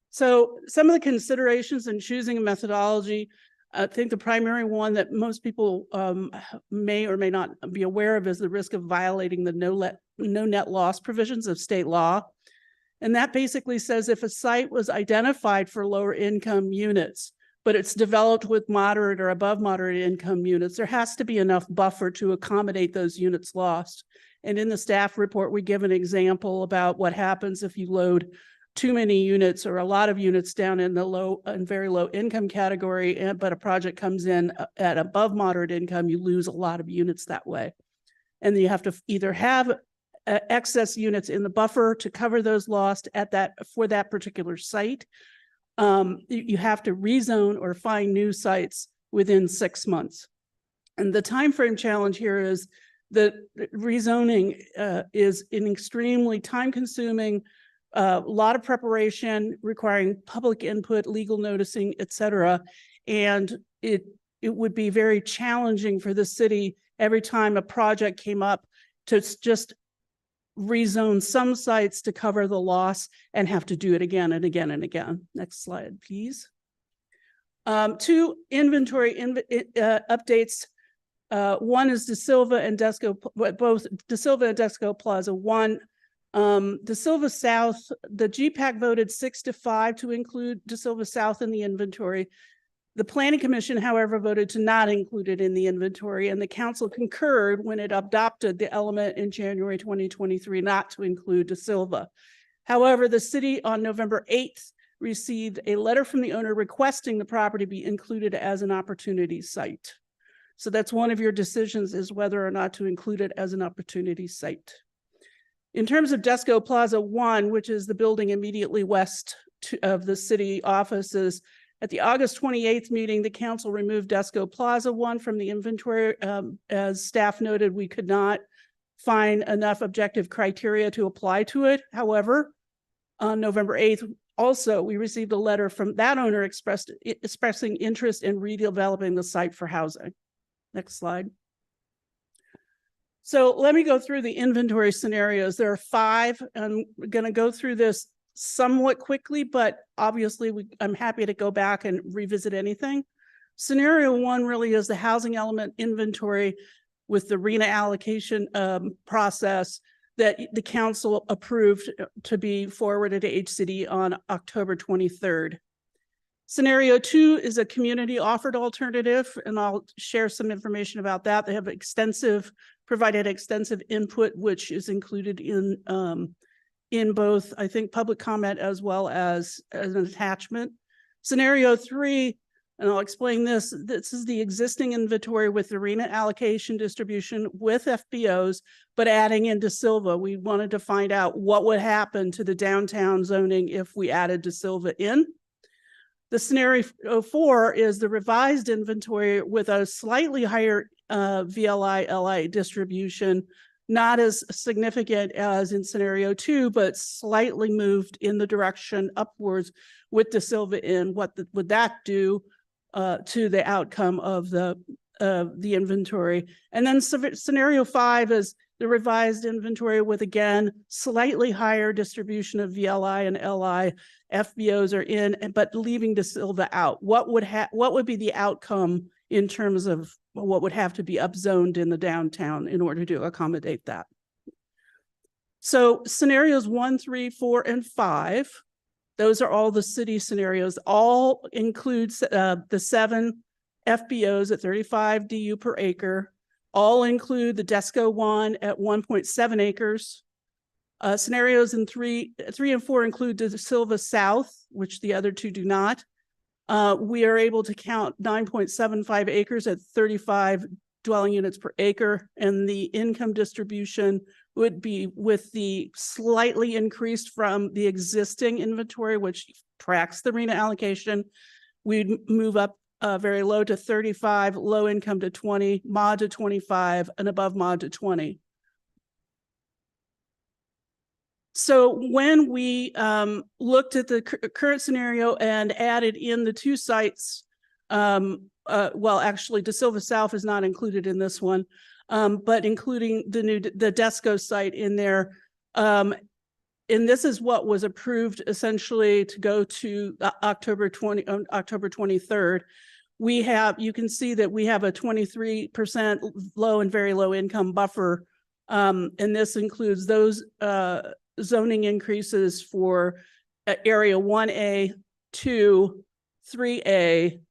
So some of the considerations in choosing a methodology, I think the primary one that most people may or may not be aware of is the risk of violating the no net loss provisions of state law. And that basically says if a site was identified for lower income units, but it's developed with moderate or above moderate income units, there has to be enough buffer to accommodate those units lost. And in the staff report, we give an example about what happens if you load too many units or a lot of units down in the low and very low income category, but a project comes in at above moderate income, you lose a lot of units that way. And you have to either have excess units in the buffer to cover those lost for that particular site. You have to rezone or find new sites within 6 months. And the timeframe challenge here is that rezoning is an extremely time-consuming, a lot of preparation requiring public input, legal noticing, et cetera. And it would be very challenging for the city every time a project came up to just rezone some sites to cover the loss and have to do it again and again and again. Next slide, please. 2 inventory updates. One is De Silva and Desco, both De Silva and Desco Plaza 1. De Silva South, the GPAC voted 6-5 to include De Silva South in the inventory. The Planning Commission, however, voted to not include it in the inventory, and the council concurred when it adopted the element in January 2023 not to include De Silva. However, the city on November 8th received a letter from the owner requesting the property be included as an opportunity site. So that's one of your decisions, is whether or not to include it as an opportunity site. In terms of Desco Plaza 1, which is the building immediately west of the city offices, at the August 28th meeting, the council removed Desco Plaza 1 from the inventory. As staff noted, we could not find enough objective criteria to apply to it. However, on November 8th, also, we received a letter from that owner expressing interest in redeveloping the site for housing. Next slide. So let me go through the inventory scenarios. There are 5. I'm going to go through this somewhat quickly, but obviously I'm happy to go back and revisit anything. Scenario 1 really is the housing element inventory with the RENA allocation process that the council approved to be forwarded to HCD on October 23rd. Scenario 2 is a community offered alternative, and I'll share some information about that. They have provided extensive input, which is included in both, I think, public comment as well as an attachment. Scenario 3, and I'll explain this. This is the existing inventory with the RENA allocation distribution with FBOs, but adding in De Silva. We wanted to find out what would happen to the downtown zoning if we added De Silva in. The scenario 4 is the revised inventory with a slightly higher VLI-LI distribution, not as significant as in scenario 2, but slightly moved in the direction upwards with De Silva in. What would that do to the outcome of the inventory? And then scenario 5 is the revised inventory with, again, slightly higher distribution of VLI and LI. FBOs are in, but leaving De Silva out. What would be the outcome in terms of what would have to be upzoned in the downtown in order to accommodate that? So scenarios 1, 3, 4, and 5, those are all the city scenarios, all includes the 7 FBOs at 35 DU per acre, all include the DESCO 1 at 1.7 acres. Scenarios in 3 and 4 include De Silva South, which the other 2 do not. We are able to count 9.75 acres at 35 dwelling units per acre, and the income distribution would be with the slightly increased from the existing inventory, which tracks the RENA allocation. We'd move up very low to 35, low income to 20, mod to 25, and above mod to 20. So when we looked at the current scenario and added in the 2 sites, well, actually, De Silva South is not included in this one, but including the DESCO site in there. And this is what was approved essentially to go to October 23rd. You can see that we have a 23% low and very low income buffer. And this includes those zoning increases for area 1A, 2, 3A,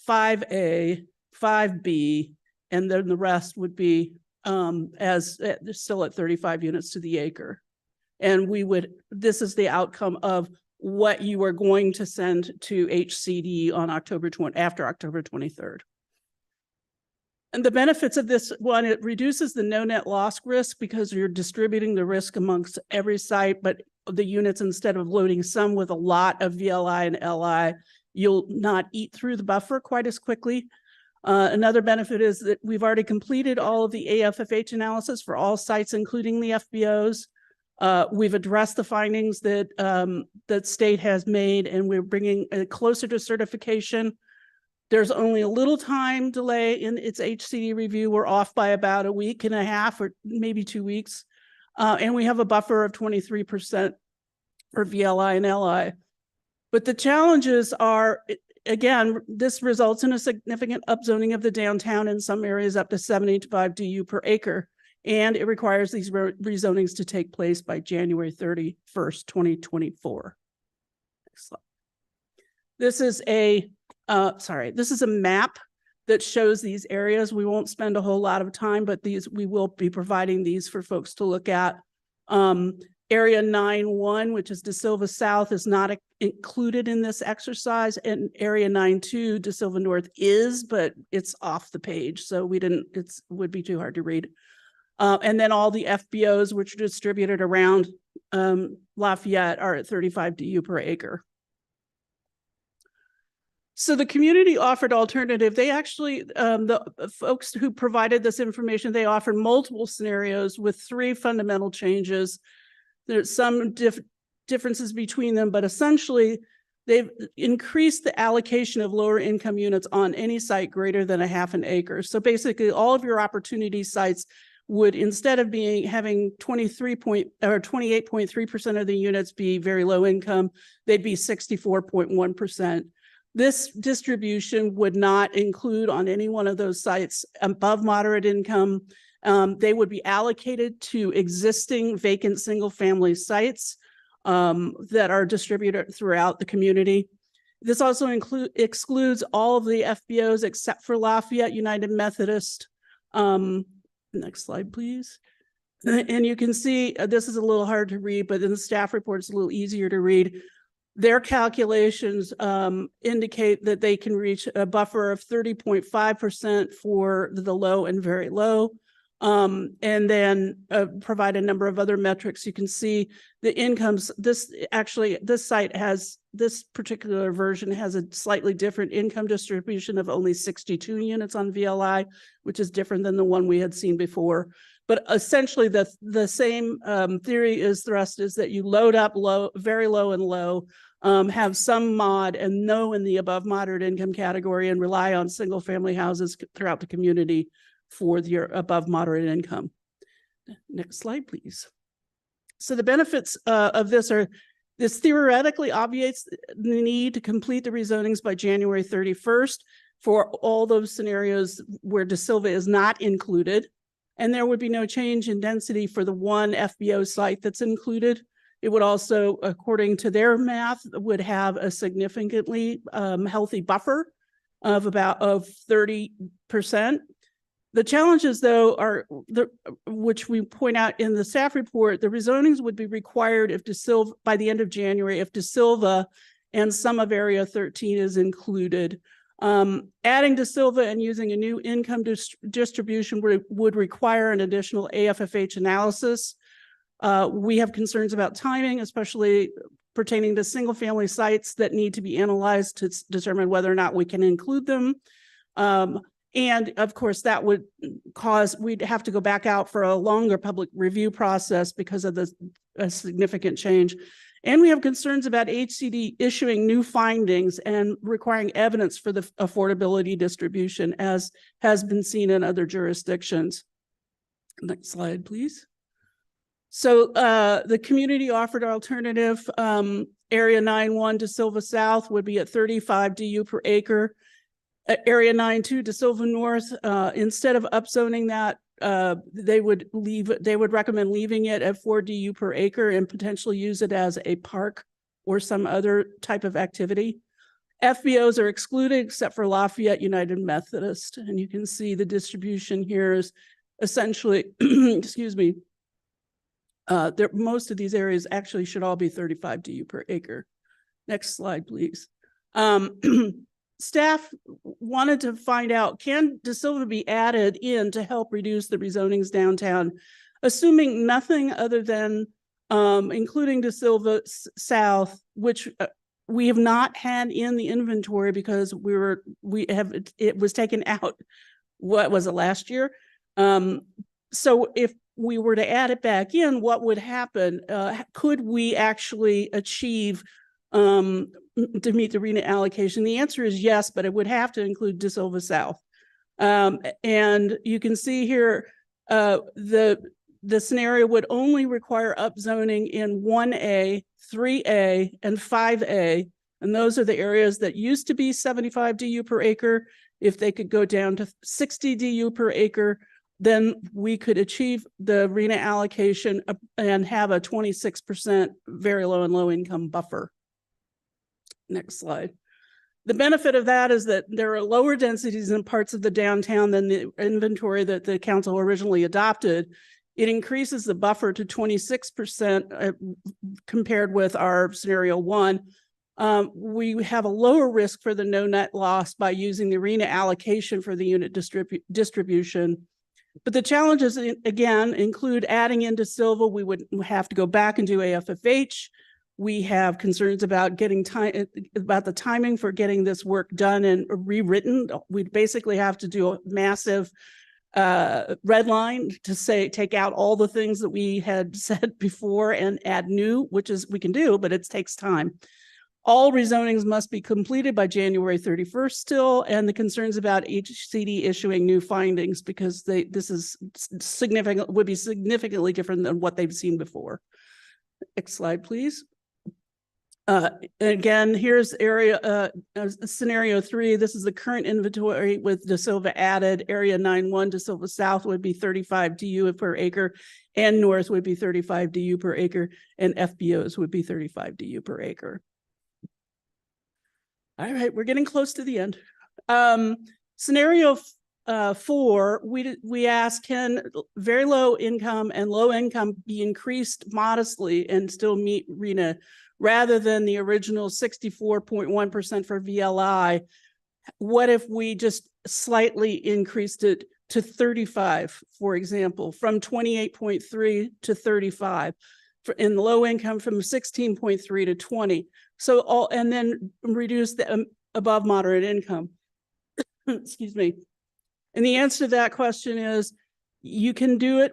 5A, 5B, and then the rest would be still at 35 units to the acre. And this is the outcome of what you are going to send to HCD on after October 23rd. And the benefits of this one, it reduces the no net loss risk because you're distributing the risk amongst every site, but the units, instead of loading some with a lot of VLI and LI, you'll not eat through the buffer quite as quickly. Another benefit is that we've already completed all of the AFFH analysis for all sites, including the FBOs. We've addressed the findings that that state has made, and we're bringing it closer to certification. There's only a little time delay in its HCD review. We're off by about a week and a half or maybe 2 weeks. And we have a buffer of 23% for VLI and LI. But the challenges are, again, this results in a significant upzoning of the downtown in some areas up to 75 DU per acre. And it requires these rezonings to take place by January 31st, 2024. Next slide. This is a map that shows these areas. We won't spend a whole lot of time, but we will be providing these for folks to look at. Area 9-1, which is De Silva South, is not included in this exercise, and Area 9-2, De Silva North is, but it's off the page, so it would be too hard to read. And then all the FBOs, which are distributed around Lafayette, are at 35 DU per acre. So the community offered alternative. They actually, the folks who provided this information, they offered multiple scenarios with 3 fundamental changes. There's some differences between them, but essentially they've increased the allocation of lower income units on any site greater than a half an acre. So basically all of your opportunity sites would, instead of having 28.3% of the units be very low income, they'd be 64.1%. This distribution would not include on any one of those sites above moderate income. They would be allocated to existing vacant single-family sites that are distributed throughout the community. This also excludes all of the FBOs except for Lafayette United Methodist. Next slide, please. And you can see, this is a little hard to read, but in the staff report, it's a little easier to read. Their calculations indicate that they can reach a buffer of 30.5% for the low and very low. And then provide a number of other metrics. You can see the incomes. This particular version has a slightly different income distribution of only 62 units on VLI, which is different than the one we had seen before. But essentially the same theory is thrust, is that you load up low, very low and low, have some mod and no in the above moderate income category, and rely on single family houses throughout the community for your above moderate income. Next slide, please. So the benefits of this are, this theoretically obviates the need to complete the rezonings by January 31st for all those scenarios where De Silva is not included. And there would be no change in density for the one FBO site that's included. It would also, according to their math, would have a significantly healthy buffer of 30%. The challenges, though, are which we point out in the staff report. The rezonings would be required if De Silva by the end of January, if De Silva and some of Area 13 is included. Adding De Silva and using a new income distribution would require an additional AFFH analysis. We have concerns about timing, especially pertaining to single family sites that need to be analyzed to determine whether or not we can include them. And of course, that would cause, we'd have to go back out for a longer public review process because of a significant change. And we have concerns about HCD issuing new findings and requiring evidence for the affordability distribution, as has been seen in other jurisdictions. Next slide, please. So the community offered alternative, Area 9-1 De Silva South would be at 35 DU per acre. Area 9-2 De Silva North, instead of upzoning that, they would recommend leaving it at 4 DU per acre and potentially use it as a park or some other type of activity. FBOs are excluded except for Lafayette United Methodist. And you can see the distribution here is essentially, excuse me, most of these areas actually should all be 35 DU per acre. Next slide, please. Staff wanted to find out, can De Silva be added in to help reduce the rezonings downtown, assuming nothing other than including De Silva South, which we have not had in the inventory because it was taken out, what was it, last year? So if we were to add it back in, what would happen? Could we actually achieve to meet the RENA allocation? The answer is yes, but it would have to include De Silva South. And you can see here, the scenario would only require upzoning in 1A, 3A, and 5A. And those are the areas that used to be 75 DU per acre. If they could go down to 60 DU per acre, then we could achieve the RENA allocation and have a 26% very low and low income buffer. Next slide. The benefit of that is that there are lower densities in parts of the downtown than the inventory that the council originally adopted. It increases the buffer to 26% compared with our scenario 1. We have a lower risk for the no net loss by using the RENA allocation for the unit distribution. But the challenges, again, include adding into Silva. We would have to go back and do AFFH. We have concerns about about the timing for getting this work done and rewritten. We'd basically have to do a massive red line to say, take out all the things that we had said before and add new, which is we can do, but it takes time. All rezonings must be completed by January 31st still, and the concerns about HCD issuing new findings because this is significant, would be significantly different than what they've seen before. Next slide, please. Again, here's scenario 3. This is the current inventory with De Silva added. Area 9-1 De Silva South would be 35 DU per acre, and North would be 35 DU per acre, and FBOs would be 35 DU per acre. All right, we're getting close to the end. Scenario 4, we ask, can very low income and low income be increased modestly and still meet RENA rather than the original 64.1% for VLI? What if we just slightly increased it to 35, for example, from 28.3 to 35? In the low income from 16.3 to 20. So and then reduce the above moderate income. Excuse me. And the answer to that question is you can do it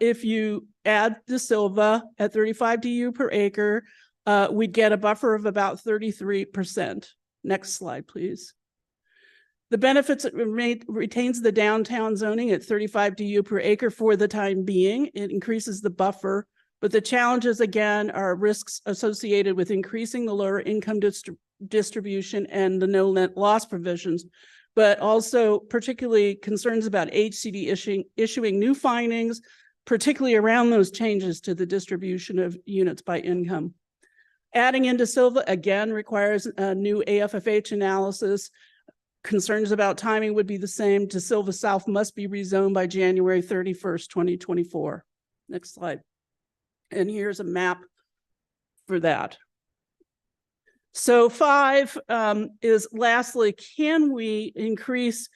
if you add De Silva at 35 DU per acre, we'd get a buffer of about 33%. Next slide, please. The benefits, it retains the downtown zoning at 35 DU per acre for the time being. It increases the buffer. But the challenges, again, are risks associated with increasing the lower income distribution and the no net loss provisions, but also particularly concerns about HCD issuing new findings, particularly around those changes to the distribution of units by income. Adding in De Silva, again, requires a new AFFH analysis. Concerns about timing would be the same. De Silva South must be rezoned by January 31st, 2024. Next slide. And here's a map for that. So 5 is lastly, can we increase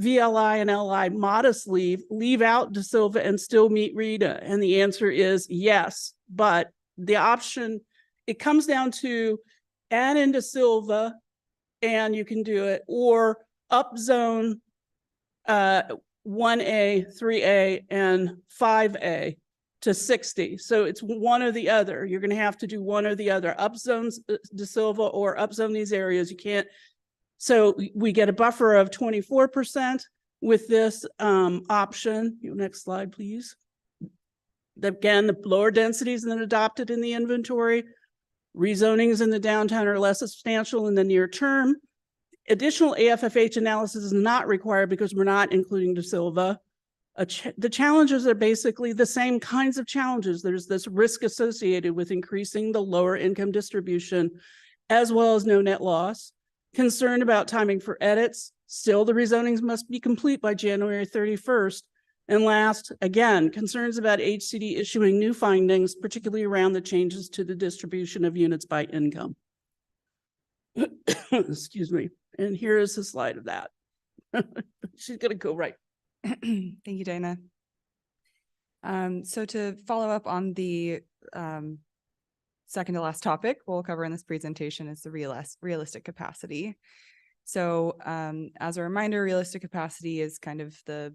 VLI and LI modestly, leave out De Silva and still meet RETA? And the answer is yes, but the option, it comes down to add in De Silva and you can do it, or upzone 1A, 3A, and 5A to 60. So it's one or the other. You're going to have to do one or the other. Upzone De Silva or upzone these areas. You can't. So we get a buffer of 24% with this option. Next slide, please. Again, the lower densities than adopted in the inventory. Rezonings in the downtown are less substantial in the near term. Additional AFFH analysis is not required because we're not including De Silva. The challenges are basically the same kinds of challenges. There's this risk associated with increasing the lower income distribution, as well as no net loss. Concern about timing for edits. Still, the rezonings must be complete by January 31st. And last, again, concerns about HCD issuing new findings, particularly around the changes to the distribution of units by income. Excuse me. And here is a slide of that. She's going to go right. Thank you, Dana. So to follow up on the second to last topic we'll cover in this presentation is the realistic capacity. So as a reminder, realistic capacity is kind of the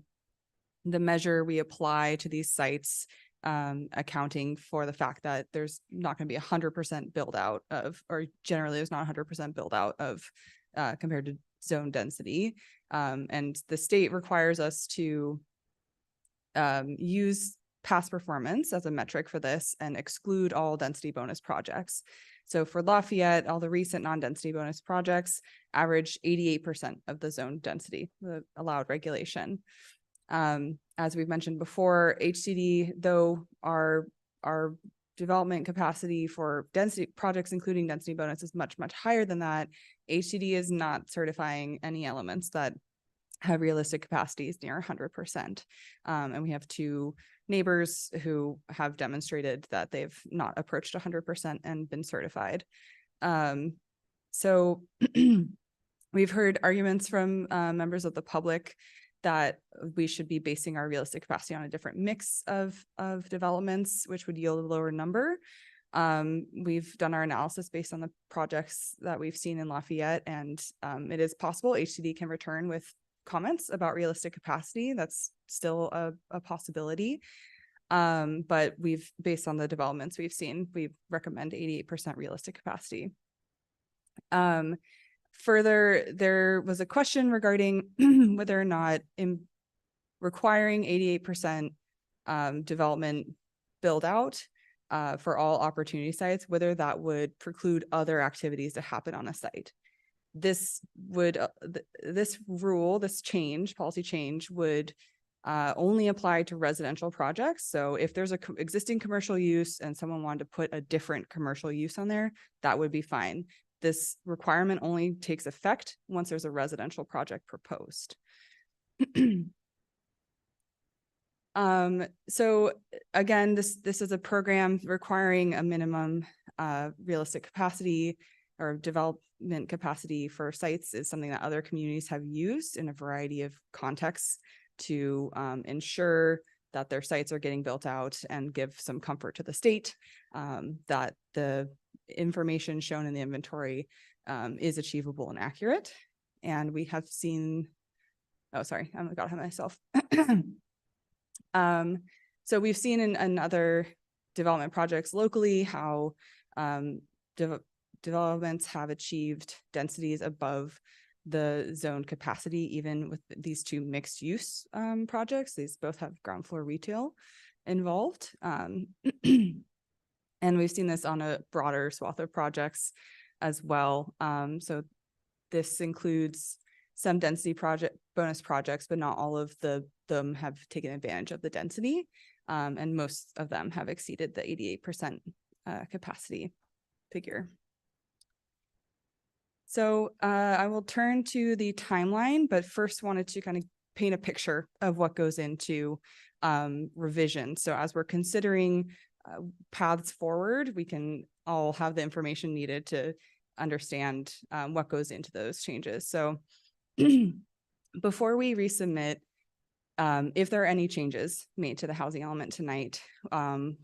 measure we apply to these sites, accounting for the fact that there's not going to be 100% build out of, or generally there's not 100% build out of compared to zone density. And the state requires us to use past performance as a metric for this and exclude all density bonus projects. So for Lafayette, all the recent non-density bonus projects average 88% of the zone density, the allowed regulation. As we've mentioned before, HCD, though our development capacity for density projects, including density bonus, is much, much higher than that. HCD is not certifying any elements that have realistic capacities near 100%. And we have 2 neighbors who have demonstrated that they've not approached 100% and been certified. So we've heard arguments from members of the public that we should be basing our realistic capacity on a different mix of developments, which would yield a lower number. We've done our analysis based on the projects that we've seen in Lafayette, and it is possible HCD can return with comments about realistic capacity. That's still a possibility. But based on the developments we've seen, we recommend 88% realistic capacity. Further, there was a question regarding whether or not requiring 88% development build out for all opportunity sites, whether that would preclude other activities to happen on a site. This would, this rule, this change, policy change would only apply to residential projects. So if there's a existing commercial use and someone wanted to put a different commercial use on there, that would be fine. This requirement only takes effect once there's a residential project proposed. So again, this is a program requiring a minimum realistic capacity or development capacity for sites is something that other communities have used in a variety of contexts to ensure that their sites are getting built out and give some comfort to the state that the information shown in the inventory is achievable and accurate. And we have seen, oh, sorry, I got ahead of myself. So we've seen in other development projects locally how developments have achieved densities above the zone capacity, even with these two mixed use projects. These both have ground floor retail involved. And we've seen this on a broader swath of projects as well. So this includes some density bonus projects, but not all of them have taken advantage of the density. And most of them have exceeded the 88% capacity figure. So I will turn to the timeline, but first wanted to kind of paint a picture of what goes into revision. So as we're considering paths forward, we can all have the information needed to understand what goes into those changes. So before we resubmit, if there are any changes made to the housing element tonight,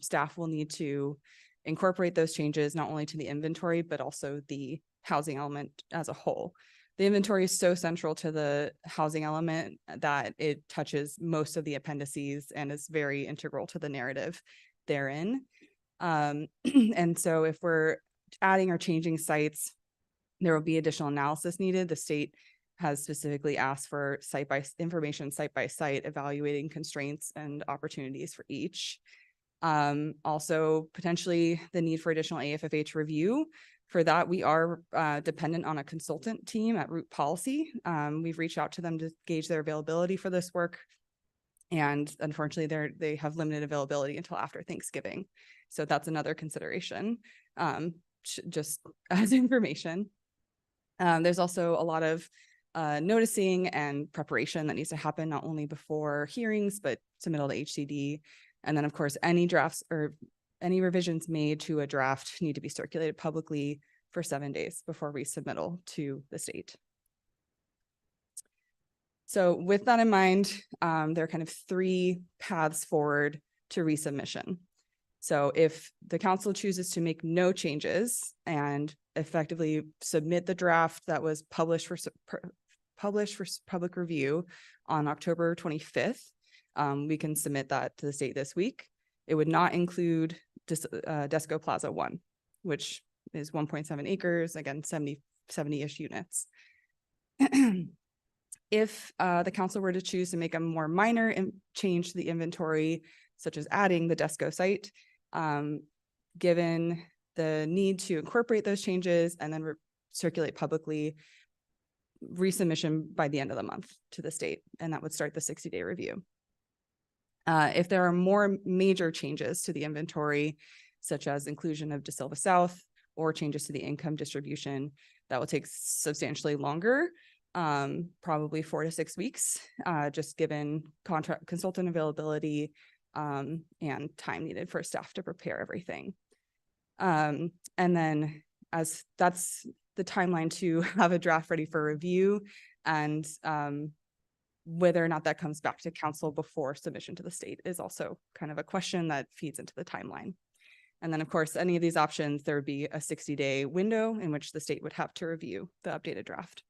staff will need to incorporate those changes not only to the inventory, but also the housing element as a whole. The inventory is so central to the housing element that it touches most of the appendices and is very integral to the narrative therein. And so if we're adding or changing sites, there will be additional analysis needed. The state has specifically asked for information site by site, evaluating constraints and opportunities for each. Also, potentially the need for additional AFFH review. For that, we are dependent on a consultant team at Root Policy. We've reached out to them to gauge their availability for this work. And unfortunately, they have limited availability until after Thanksgiving. So that's another consideration, just as information. There's also a lot of noticing and preparation that needs to happen not only before hearings, but submittal to HCD. And then, of course, any drafts or any revisions made to a draft need to be circulated publicly for 7 days before resubmittal to the state. So with that in mind, there are kind of three paths forward to resubmission. So if the council chooses to make no changes and effectively submit the draft that was published for public review on October 25th, we can submit that to the state this week. It would not include Desco Plaza 1, which is 1.7 acres, again, 70-ish units. If the council were to choose to make a more minor change to the inventory, such as adding the Desco site, given the need to incorporate those changes and then circulate publicly, resubmission by the end of the month to the state, and that would start the 60-day review. If there are more major changes to the inventory, such as inclusion of De Silva South or changes to the income distribution, that will take substantially longer, probably 4 to 6 weeks, just given consultant availability and time needed for staff to prepare everything. And then as that's the timeline to have a draft ready for review, and whether or not that comes back to council before submission to the state is also kind of a question that feeds into the timeline. And then, of course, any of these options, there would be a 60-day window in which the state would have to review the updated draft.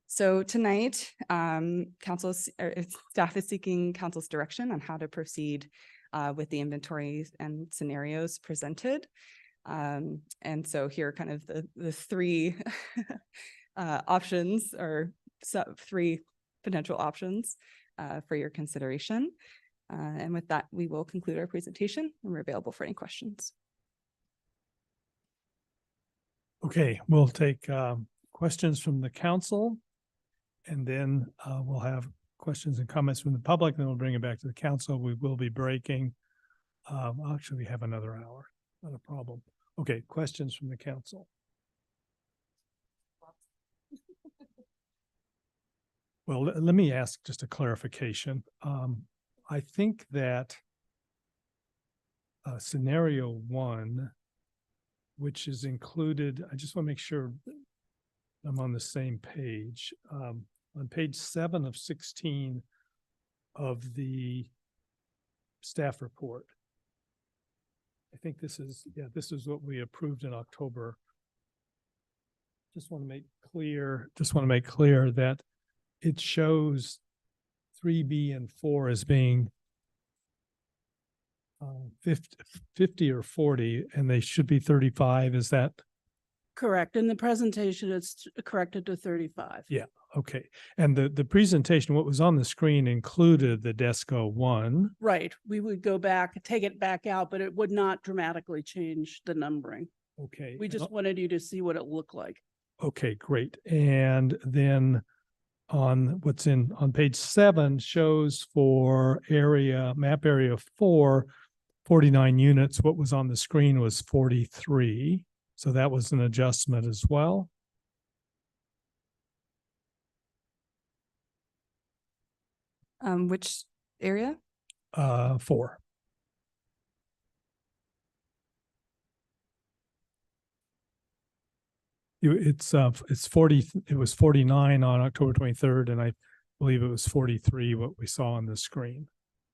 So tonight, staff is seeking council's direction on how to proceed with the inventories and scenarios presented. And so here are kind of the three options or three potential options for your consideration. And with that, we will conclude our presentation and we're available for any questions. Okay, we'll take questions from the council. And then we'll have questions and comments from the public, then we'll bring it back to the council. We will be breaking. Actually, we have another hour, not a problem. Okay, questions from the council. Well, let me ask just a clarification. I think that scenario 1, which is included, I just want to make sure I'm on the same page. On page 7 of 16 of the staff report. I think this is what we approved in October. Just want to make clear that it shows 3B and 4 as being 50 or 40, and they should be 35. Is that Correct. In the presentation, it's corrected to 35. Yeah, okay. And the presentation, what was on the screen included the DESCO 1. Right. We would go back, take it back out, but it would not dramatically change the numbering. Okay. We just wanted you to see what it looked like. Okay, great. And then on on page 7 shows for map area 4, 49 units. What was on the screen was 43. So that was an adjustment as well. Which area? 4. It's 40, it was 49 on October 23rd, and I believe it was 43 what we saw on the screen.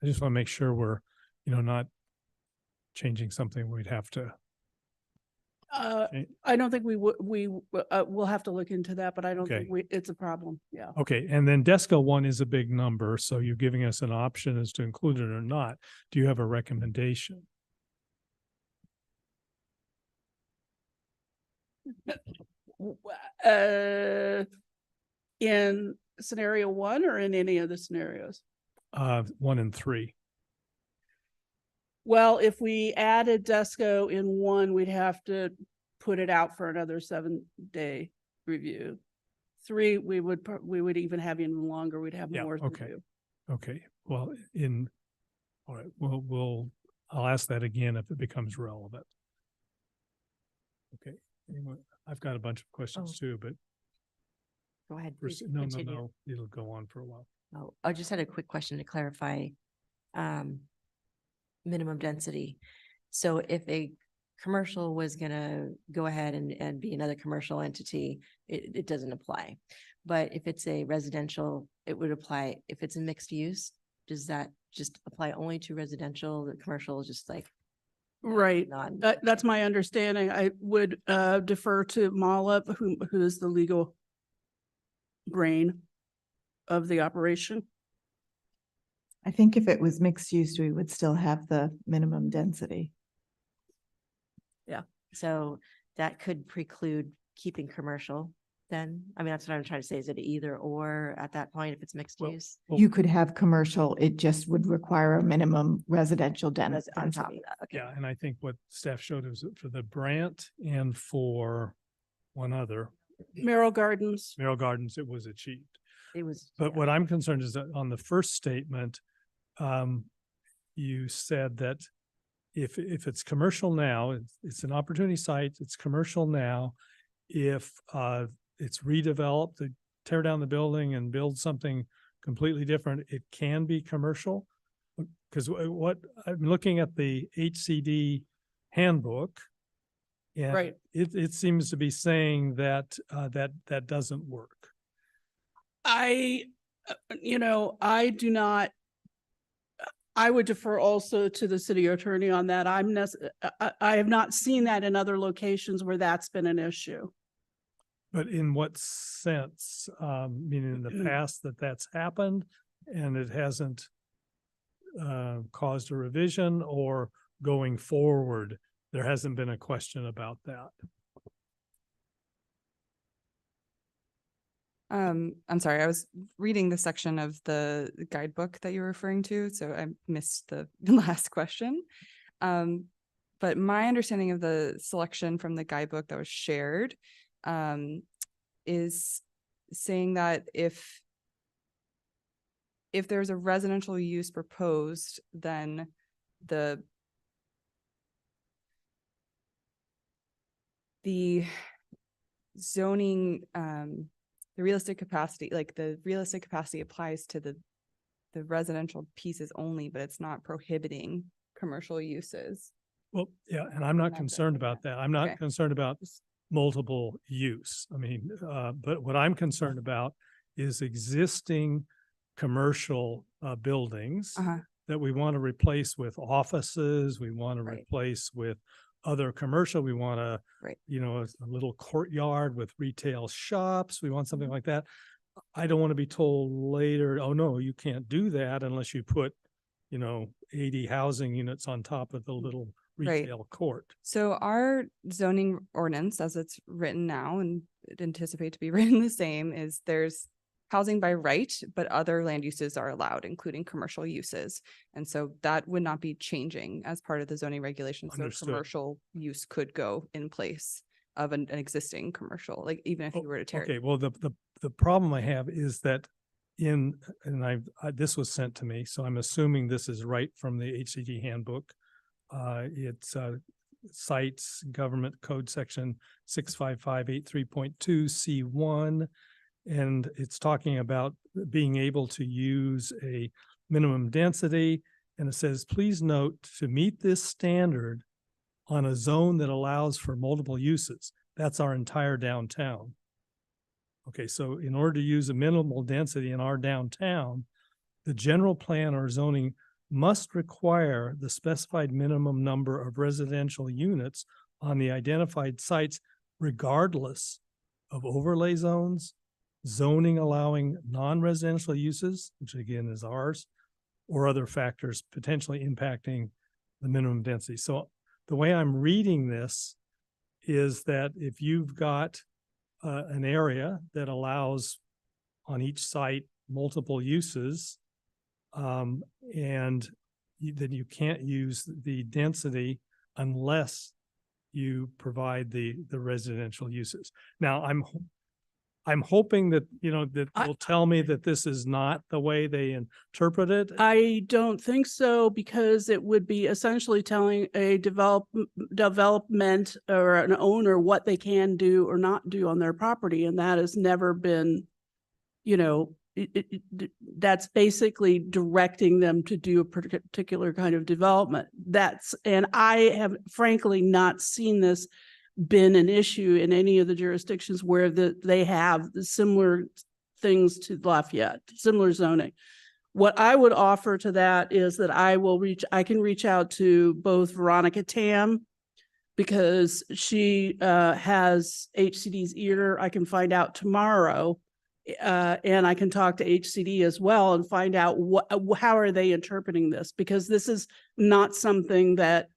I just want to make sure we're, not changing something we'd have to. I don't think we'll have to look into that, but I don't Okay. think it's a problem. Yeah. Okay, and then DESCO 1 is a big number, so you're giving us an option as to include it or not. Do you have a recommendation? In scenario 1 or in any of the scenarios? 1 and 3. Well, if we added DESCO in 1, we'd have to put it out for another 7-day review. 3, we would even have even longer. We'd have more to Okay. do. Okay, well, all right, I'll ask that again if it becomes relevant. Okay, anyone, I've got a bunch of questions too, but Go ahead. first, Please no, continue. it'll go on for a while. Oh, I just had a quick question to clarify. Minimum density. So if a commercial was gonna go ahead and be another commercial entity, it doesn't apply. But if it's a residential, it would apply. If it's a mixed use, does that just apply only to residential? The commercial is just like Right. not. That's my understanding. I would defer to Mala, who is the legal brain of the operation. I think if it was mixed use, we would still have the minimum density. Yeah. So that could preclude keeping commercial then? I mean, that's what I'm trying to say. Is it either or at that point if it's mixed use? You could have commercial, it just would require a minimum residential That's on top of density. that. Okay. Yeah, and I think what staff showed was for the Brant and for one other, Merrill Gardens. Merrill Gardens, it was achieved. It was. But what I'm concerned is that on the first statement, you said that if it's commercial now, it's an opportunity site, it's commercial now. If it's redeveloped, to tear down the building and build something completely different, it can be commercial. Because what I'm looking at the HCD handbook, and Right. it seems to be saying that that doesn't work. I do not. I would defer also to the city attorney on that. I have not seen that in other locations where that's been an issue. But in what sense? Meaning in the past that's happened and it hasn't caused a revision, or going forward, there hasn't been a question about that. I'm sorry, I was reading the section of the guidebook that you're referring to, so I missed the last question. But my understanding of the selection from the guidebook that was shared is saying that if there's a residential use proposed, then the zoning, the realistic capacity, like the realistic capacity applies to the residential pieces only, but it's not prohibiting commercial uses. Well, yeah, and I'm not That's it, concerned yeah. about that. I'm not Okay. concerned about multiple use. I mean, but what I'm concerned about is existing commercial buildings that we want to replace with offices. We want to replace with other commercial. We want to, you know, a little courtyard with retail shops. We want something like that. I don't want to be told later, oh no, you can't do that unless you put, you know, 80 housing units on top of the little retail court. So our zoning ordinance, as it's written now and anticipate to be written the same, is there's housing by right, but other land uses are allowed, including commercial uses. And so that would not be changing as part of the zoning regulations. So Understood. commercial use could go in place of an existing commercial, like even if you were to tear Okay, it. well, the problem I have is that this was sent to me, so I'm assuming this is right from the HCD handbook. It's cites government code section 65583.2 C1. And it's talking about being able to use a minimum density. And it says, please note to meet this standard on a zone that allows for multiple uses. That's our entire downtown. Okay, so in order to use a minimal density in our downtown, the general plan or zoning must require the specified minimum number of residential units on the identified sites, regardless of overlay zones, zoning allowing non-residential uses, which again is ours, or other factors potentially impacting the minimum density. So the way I'm reading this is that if you've got an area that allows on each site multiple uses, and then you can't use the density unless you provide the residential uses. Now, I'm hoping that, you know, that will tell me that this is not the way they interpret it. I don't think so, because it would be essentially telling a development or an owner what they can do or not do on their property. And that has never been, you know, that's basically directing them to do a particular kind of development. And I have frankly not seen this been an issue in any of the jurisdictions where they have similar things to Lafayette, similar zoning. What I would offer to that is that I can reach out to both Veronica Tam, because she has HCD's ear. I can find out tomorrow, and I can talk to HCD as well and find out how are they interpreting this, because this is not something that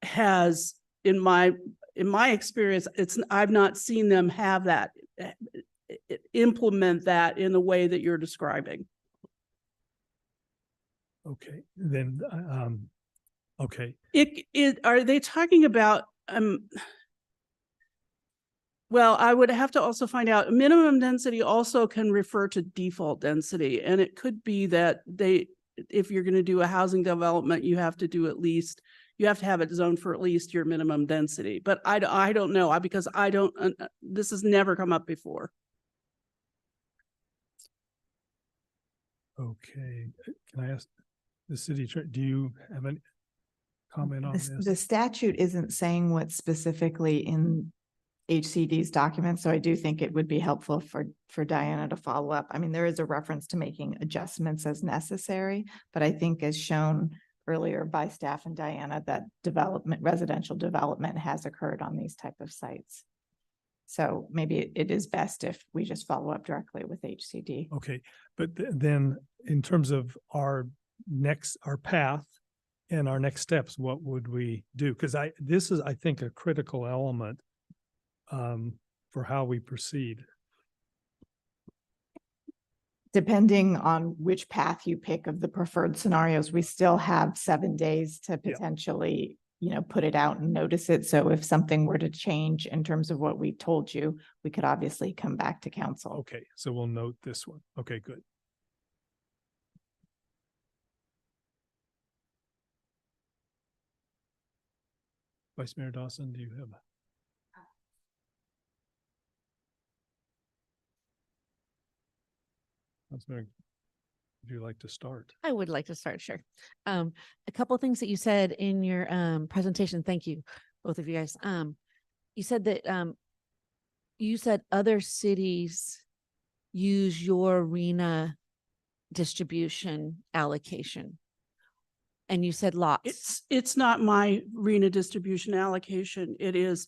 has, in my experience, I've not seen them have that, implement that in the way that you're describing. Okay, then, okay. Are they talking about, well, I would have to also find out, minimum density also can refer to default density. And it could be that if you're going to do a housing development, you have to have it zoned for at least your minimum density. But I don't know, because this has never come up before. Okay, can I ask the city attorney, do you have any comment on this? The statute isn't saying what's specifically in HCD's document, so I do think it would be helpful for Diana to follow up. I mean, there is a reference to making adjustments as necessary, but I think as shown earlier by staff and Diana, that residential development has occurred on these type of sites. So maybe it is best if we just follow up directly with HCD. Okay, but then in terms of our path and our next steps, what would we do? Because this is, I think, a critical element for how we proceed. Depending on which path you pick of the preferred scenarios, we still have 7 days to potentially, put it out and notice it. So if something were to change in terms of what we told you, we could obviously come back to council. Okay, so we'll note this one. Okay, good. Vice Mayor Dawson, do you have? Councilman, would you like to start? I would like to start, sure. A couple of things that you said in your presentation. Thank you, both of you guys. You said that you said other cities use your RENA distribution allocation. And you said lots. It's not my RENA distribution allocation. It is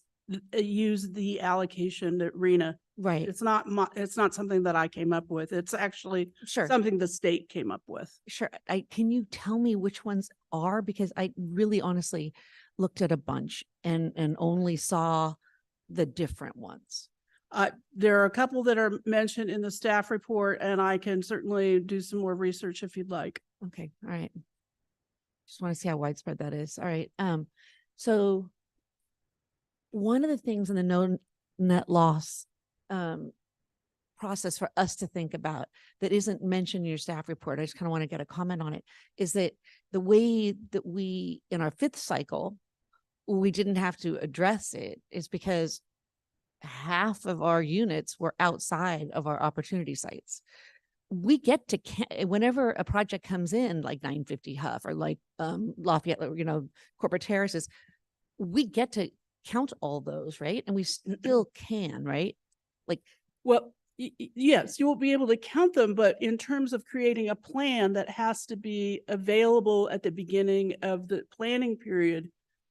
use the allocation that RENA. Right. It's not something that I came up with. It's actually something the state came up with. Sure. Can you tell me which ones are? Because I really honestly looked at a bunch and only saw the different ones. There are a couple that are mentioned in the staff report, and I can certainly do some more research if you'd like. Okay. All right. Just want to see how widespread that is. All right. So one of the things in the no net loss process for us to think about that isn't mentioned in your staff report, I just kind of want to get a comment on it, is that the way that we, in our 5th cycle, we didn't have to address it is because half of our units were outside of our opportunity sites. We get to, whenever a project comes in, like 950 Huff or like Lafayette, corporate terraces, we get to count all those, right? And we still can, right? Well, yes, you will be able to count them, but in terms of creating a plan that has to be available at the beginning of the planning period,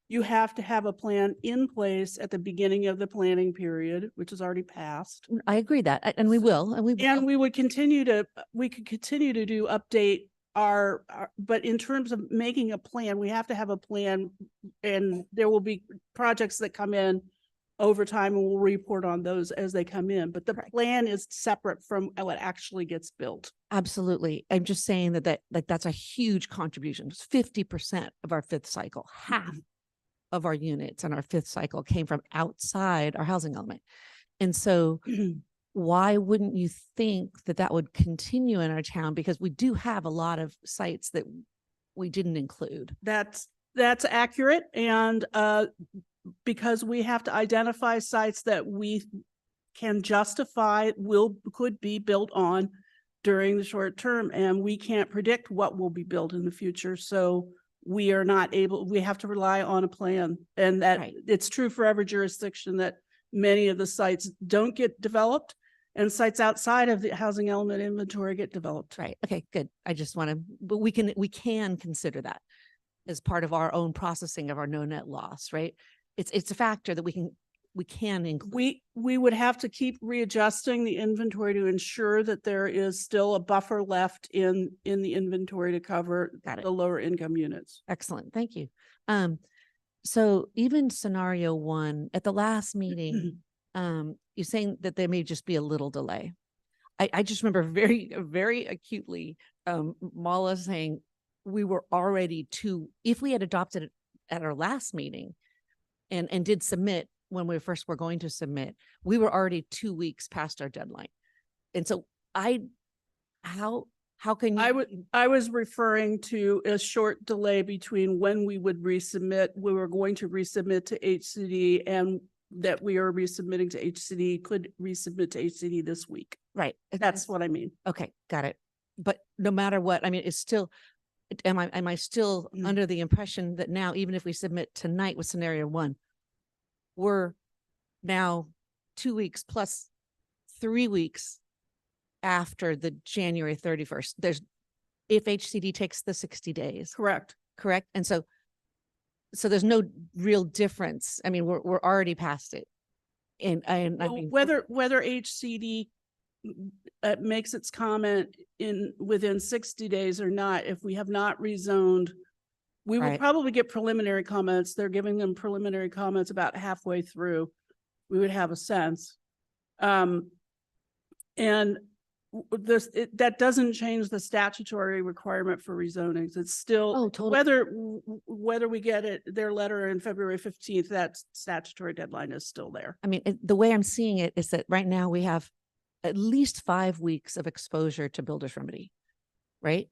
you have to have a plan in place at the beginning of the planning period, which is already passed. I agree that, and we will, and we would continue to, do update but in terms of making a plan, we have to have a plan, and there will be projects that come in over time, and we'll report on those as they come in. But the plan is separate from what actually gets built. Absolutely. I'm just saying that's a huge contribution. It's 50% of our 5th cycle, half of our units in our 5th cycle came from outside our housing element. And so why wouldn't you think that would continue in our town? Because we do have a lot of sites that we didn't include. That's accurate. And because we have to identify sites that we can justify could be built on during the short term, and we can't predict what will be built in the future. So we have to rely on a plan, and that it's true for every jurisdiction that many of the sites don't get developed, and sites outside of the housing element inventory get developed. Right. Okay, good. I just want to, but we can consider that as part of our own processing of our no net loss, right? It's a factor that we can include. We would have to keep readjusting the inventory to ensure that there is still a buffer left in the inventory to cover the lower income units. Excellent. Thank you. So even scenario 1 at the last meeting, you're saying that there may just be a little delay. I just remember very, very acutely Mala saying we were already if we had adopted it at our last meeting and did submit when we first were going to submit, we were already 2 weeks past our deadline. And so how can you? I was referring to a short delay between when we would resubmit, we were going to resubmit to HCD, and that we are resubmitting to HCD, could resubmit to HCD this week. Right. That's what I mean. Okay, got it. But no matter what, I mean, it's still, am I still under the impression that now, even if we submit tonight with scenario 1, we're now 2 weeks plus 3 weeks after the January 31st. If HCD takes the 60 days. Correct. And so there's no real difference. I mean, we're already past it. And I mean, whether HCD makes its comment within 60 days or not, if we have not rezoned We will Right. probably get preliminary comments. They're giving them preliminary comments about halfway through. We would have a sense. And that doesn't change the statutory requirement for rezonings. It's still, Oh, totally. whether we get their letter in February 15th, that statutory deadline is still there. I mean, the way I'm seeing it is that right now we have at least 5 weeks of exposure to builder's remedy, right?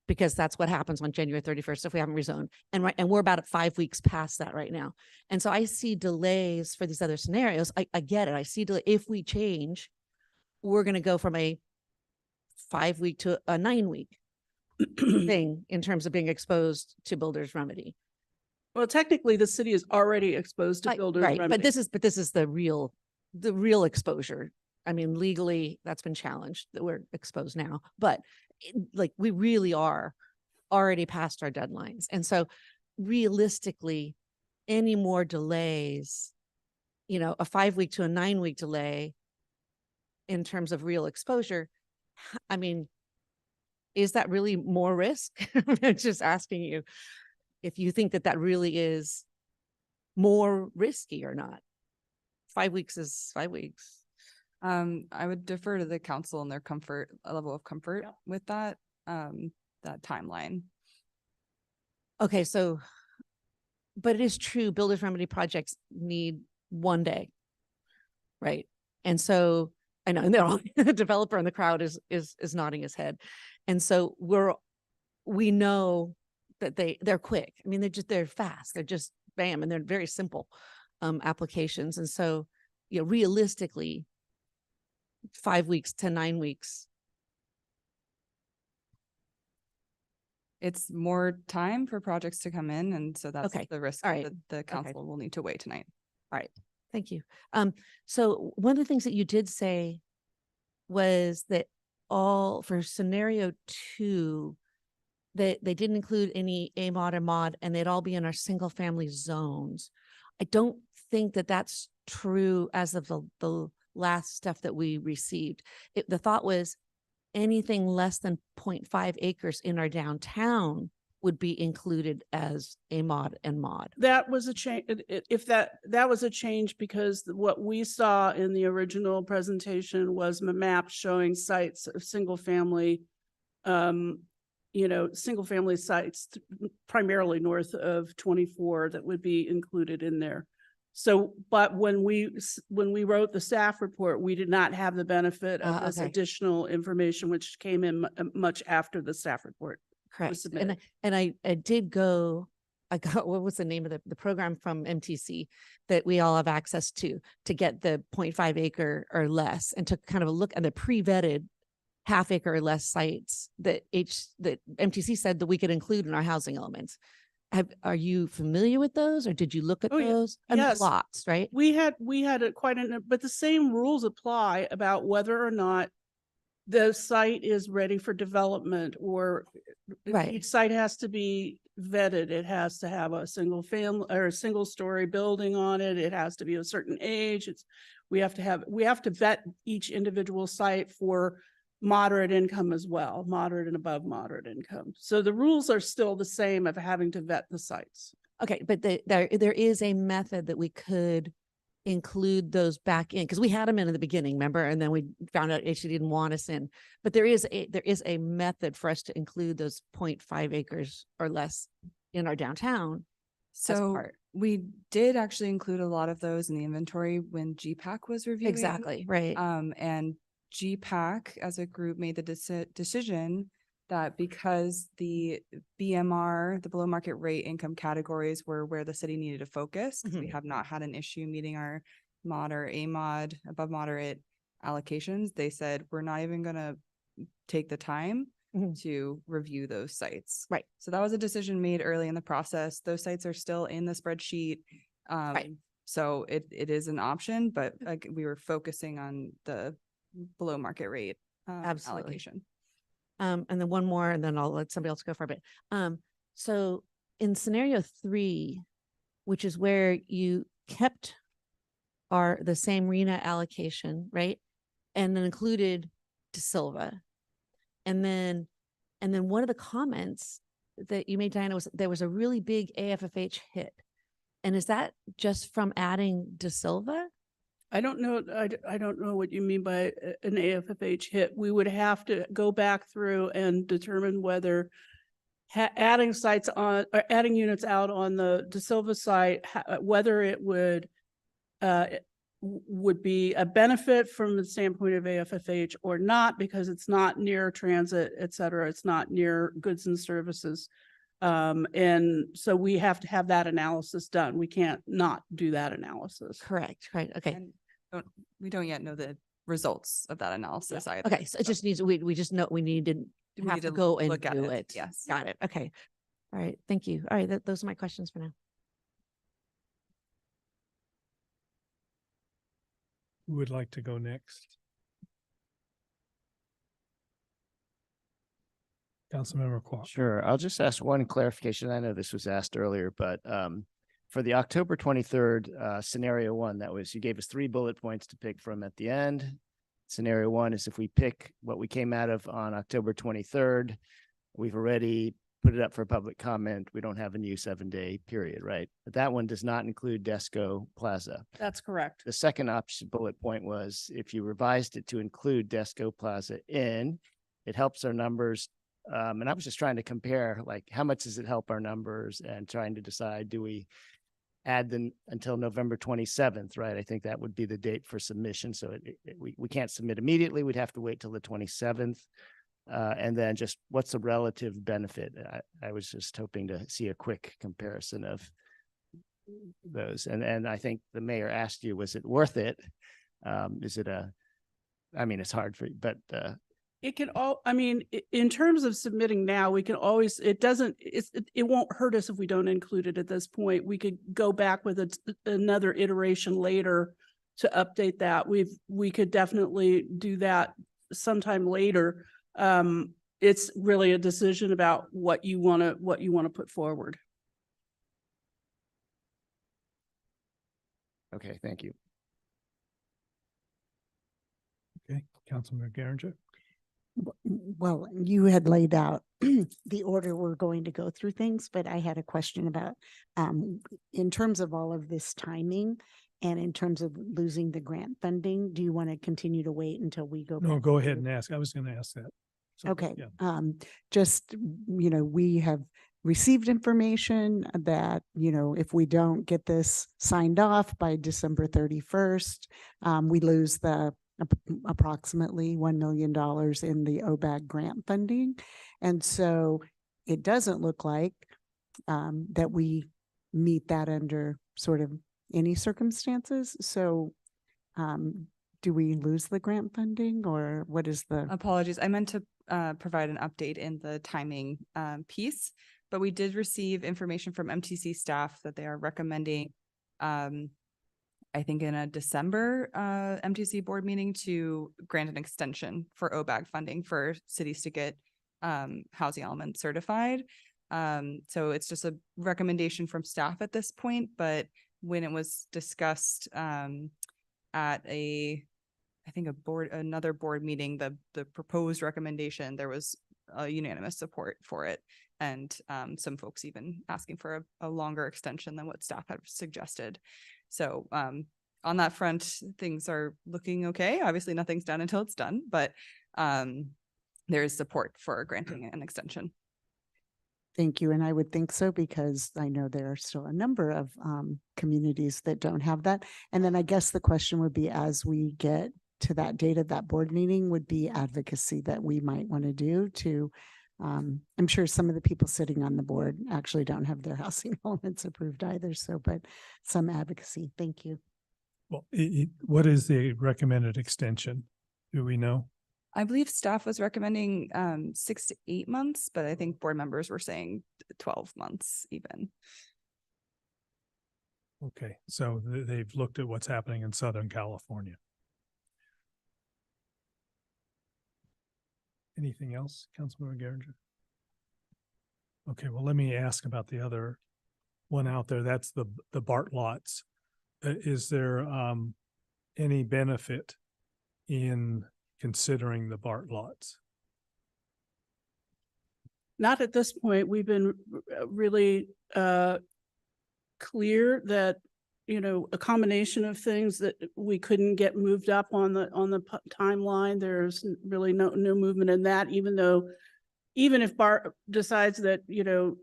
Because that's what happens on January 31st if we haven't rezoned. And we're about at 5 weeks past that right now. And so I see delays for these other scenarios. I get it. I see delay. If we change, we're going to go from a 5 week to a 9 week thing in terms of being exposed to builder's remedy. Well, technically the city is already exposed to builder's Right, remedy. but this is the real exposure. I mean, legally that's been challenged that we're exposed now, but like we really are already past our deadlines. And so realistically, any more delays, a 5 week to a 9 week delay in terms of real exposure, I mean, is that really more risk? I'm just asking you if you think that really is more risky or not. 5 weeks is 5 weeks. I would defer to the council and their level of comfort with that timeline. Okay, so, but it is true, builder's remedy projects need 1 day, right? And so I know, and they're all, the developer in the crowd is nodding his head. And so we know that they're quick. I mean, they're fast. They're just bam, and they're very simple applications. And so, realistically, 5 weeks to 9 weeks. It's more time for projects to come in. And so that's Okay. the risk All right. that the council will need to weigh tonight. All right. Thank you. So one of the things that you did say was that for scenario 2, that they didn't include any AMOD or MOD, and they'd all be in our single family zones. I don't think that that's true as of the last stuff that we received. The thought was anything less than 0.5 acres in our downtown would be included as a mod and mod. That was a change. That was a change because what we saw in the original presentation was a map showing sites of single family sites primarily north of 24 that would be included in there. So, but when we wrote the staff report, we did not have the benefit of this additional information, which came in much after the staff report. Correct. And I did go, I got, what was the name of the program from MTC that we all have access to get the 0.5 acre or less, and took kind of a look at the pre-vetted half acre or less sites that MTC said that we could include in our housing elements. Are you familiar with those, or did you look at those? And yes. Lots, right? We had but the same rules apply about whether or not the site is ready for development, or each site has to be vetted. It has to have a single family or a single story building on it. It has to be a certain age. We have to vet each individual site for moderate income as well, moderate and above moderate income. So the rules are still the same of having to vet the sites. Okay, but there is a method that we could include those back in, because we had them in the beginning, remember? And then we found out HCD didn't want us in. But there is a method for us to include those 0.5 acres or less in our downtown. So we did actually include a lot of those in the inventory when GPAC was reviewing. Exactly, right. And GPAC as a group made the decision that because the BMR, the below market rate income categories, were where the city needed to focus, because we have not had an issue meeting our mod or AMOD above moderate allocations. They said, we're not even going to take the time to review those sites. Right. So that was a decision made early in the process. Those sites are still in the spreadsheet. So it is an option, but like we were focusing on the below market rate allocation. And then one more, and then I'll let somebody else go for a bit. So in scenario 3, which is where you kept the same RENA allocation, right? And then included De Silva. And then one of the comments that you made, Diana, was there was a really big AFFH hit. And is that just from adding De Silva? I don't know, I don't know what you mean by an AFFH hit. We would have to go back through and determine whether adding sites on, or adding units out on the De Silva site, whether it would be a benefit from the standpoint of AFFH or not, because it's not near transit, et cetera. It's not near goods and services. And so we have to have that analysis done. We can't not do that analysis. Correct, right, okay. And we don't yet know the results of that analysis either. Okay, so it just needs, we just know we need to We have need to to go and look at do it, it. yes. Got it, okay. All right, thank you. All right, those are my questions for now. Who would like to go next? Councilmember Quach. Sure. I'll just ask one clarification. I know this was asked earlier, but for the October 23rd scenario one, that was, you gave us 3 bullet points to pick from at the end. Scenario one is if we pick what we came out of on October 23rd, we've already put it up for public comment. We don't have a new 7-day period, right? But that one does not include Desco Plaza. That's correct. The second option bullet point was if you revised it to include Desco Plaza in, it helps our numbers. And I was just trying to compare, like, how much does it help our numbers, and trying to decide, do we add them until November 27th, right? I think that would be the date for submission. So we can't submit immediately. We'd have to wait till the 27th. And then just what's the relative benefit? I was just hoping to see a quick comparison of those. And I think the mayor asked you, was it worth it? Is it I mean, it's hard for you, but It can in terms of submitting now, we can always, it won't hurt us if we don't include it at this point. We could go back with another iteration later to update that. We could definitely do that sometime later. It's really a decision about what you want to put forward. okay, thank you. Okay, Councilmember Geringer. Well, you had laid out the order we're going to go through things, but I had a question about, in terms of all of this timing and in terms of losing the grant funding, do you want to continue to wait until we go? No, back go to- ahead and ask. I was going to ask that. So, Okay, yeah. just, we have received information that, if we don't get this signed off by December 31st, we lose the approximately $1 million in the OBAG grant funding. And so it doesn't look like that we meet that under sort of any circumstances. So do we lose the grant funding, or what is the? Apologies. I meant to provide an update in the timing piece, but we did receive information from MTC staff that they are recommending I think in a December MTC board meeting to grant an extension for OBAG funding for cities to get housing element certified. So it's just a recommendation from staff at this point, but when it was discussed at another board meeting, the proposed recommendation, there was a unanimous support for it. And some folks even asking for a longer extension than what staff had suggested. So on that front, things are looking okay. Obviously, nothing's done until it's done, but there is support for granting an extension. Thank you. And I would think so, because I know there are still a number of communities that don't have that. And then I guess the question would be, as we get to that date of that board meeting, would be advocacy that we might want to do to, I'm sure some of the people sitting on the board actually don't have their housing elements approved either. So, but some advocacy. Thank you. Well, what is the recommended extension? Do we know? I believe staff was recommending 6 to 8 months, but I think board members were saying 12 months even. Okay, so they've looked at what's happening in Southern California. Anything else, Councilmember Geringer? Okay, well, let me ask about the other one out there. That's the BART lots. Is there any benefit in considering the BART lots? Not at this point. We've been really clear that, you know, a combination of things that we couldn't get moved up on the timeline. There's really no movement in that, even if Bart decides that, you know,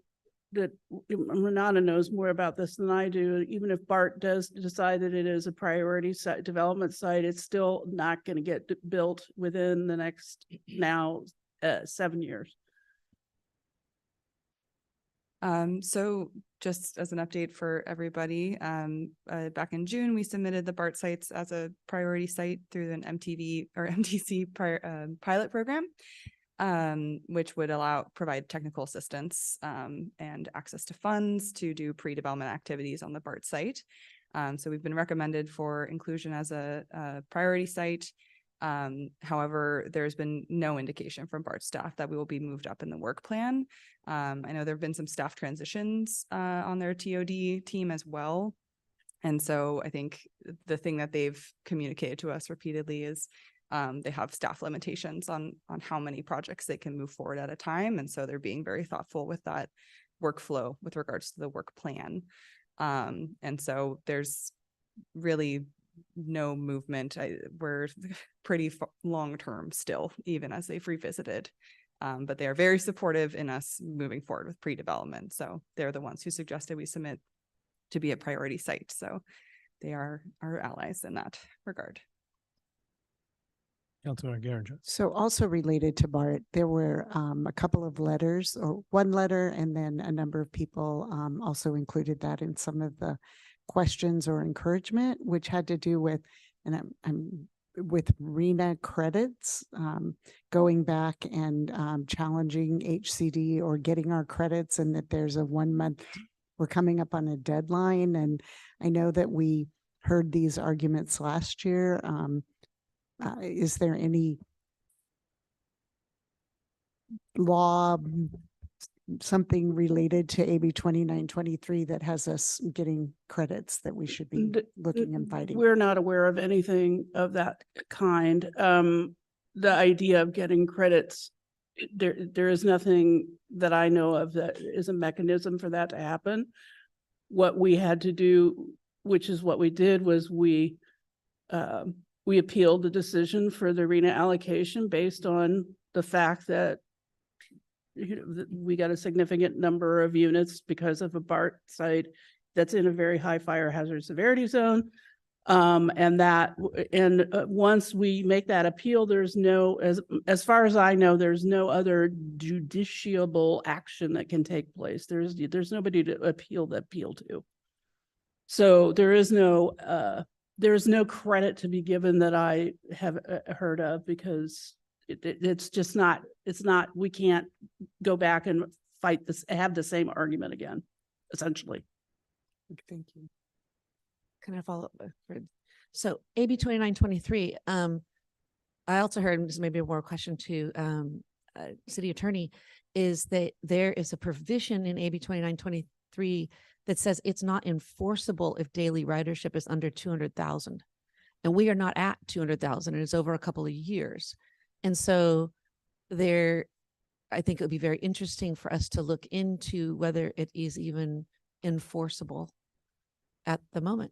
that Renata knows more about this than I do, even if Bart does decide that it is a priority site, development site, it's still not going to get built within the next 7 years. So just as an update for everybody, back in June, we submitted the BART sites as a priority site through an MTV or MTC pilot program, which would provide technical assistance and access to funds to do pre-development activities on the BART site. So we've been recommended for inclusion as a priority site. However, there's been no indication from BART staff that we will be moved up in the work plan. I know there have been some staff transitions on their TOD team as well. And so I think the thing that they've communicated to us repeatedly is they have staff limitations on how many projects they can move forward at a time. And so they're being very thoughtful with that workflow with regards to the work plan. And so there's really no movement. We're pretty long-term still, even as they've revisited. But they are very supportive in us moving forward with pre-development. So they're the ones who suggested we submit to be a priority site. So they are our allies in that regard. Councilmember Geringer. So also related to BART, there were a couple of letters, or one letter, and then a number of people also included that in some of the questions or encouragement, which had to do with, and I'm with RENA credits, going back and challenging HCD or getting our credits, and that there's a 1 month, we're coming up on a deadline. And I know that we heard these arguments last year. Is there any law, something related to AB 2923 that has us getting credits that we should be looking and fighting? We're not aware of anything of that kind. The idea of getting credits, there is nothing that I know of that is a mechanism for that to happen. What we had to do, which is what we did, was we appealed the decision for the RENA allocation based on the fact that, you know, we got a significant number of units because of a BART site that's in a very high fire hazard severity zone. Once we make that appeal, there's no, as far as I know, there's no other judiciable action that can take place. There's nobody to appeal the appeal to. So there's no credit to be given that I have heard of, because it's just not, we can't go back and fight this, have the same argument again, essentially. Thank you. Can I follow up? So AB 2923, I also heard, this may be more question to City Attorney, is that there is a provision in AB 2923 that says it's not enforceable if daily ridership is under 200,000. And we are not at 200,000, and it's over a couple of years. And so I think it would be very interesting for us to look into whether it is even enforceable at the moment.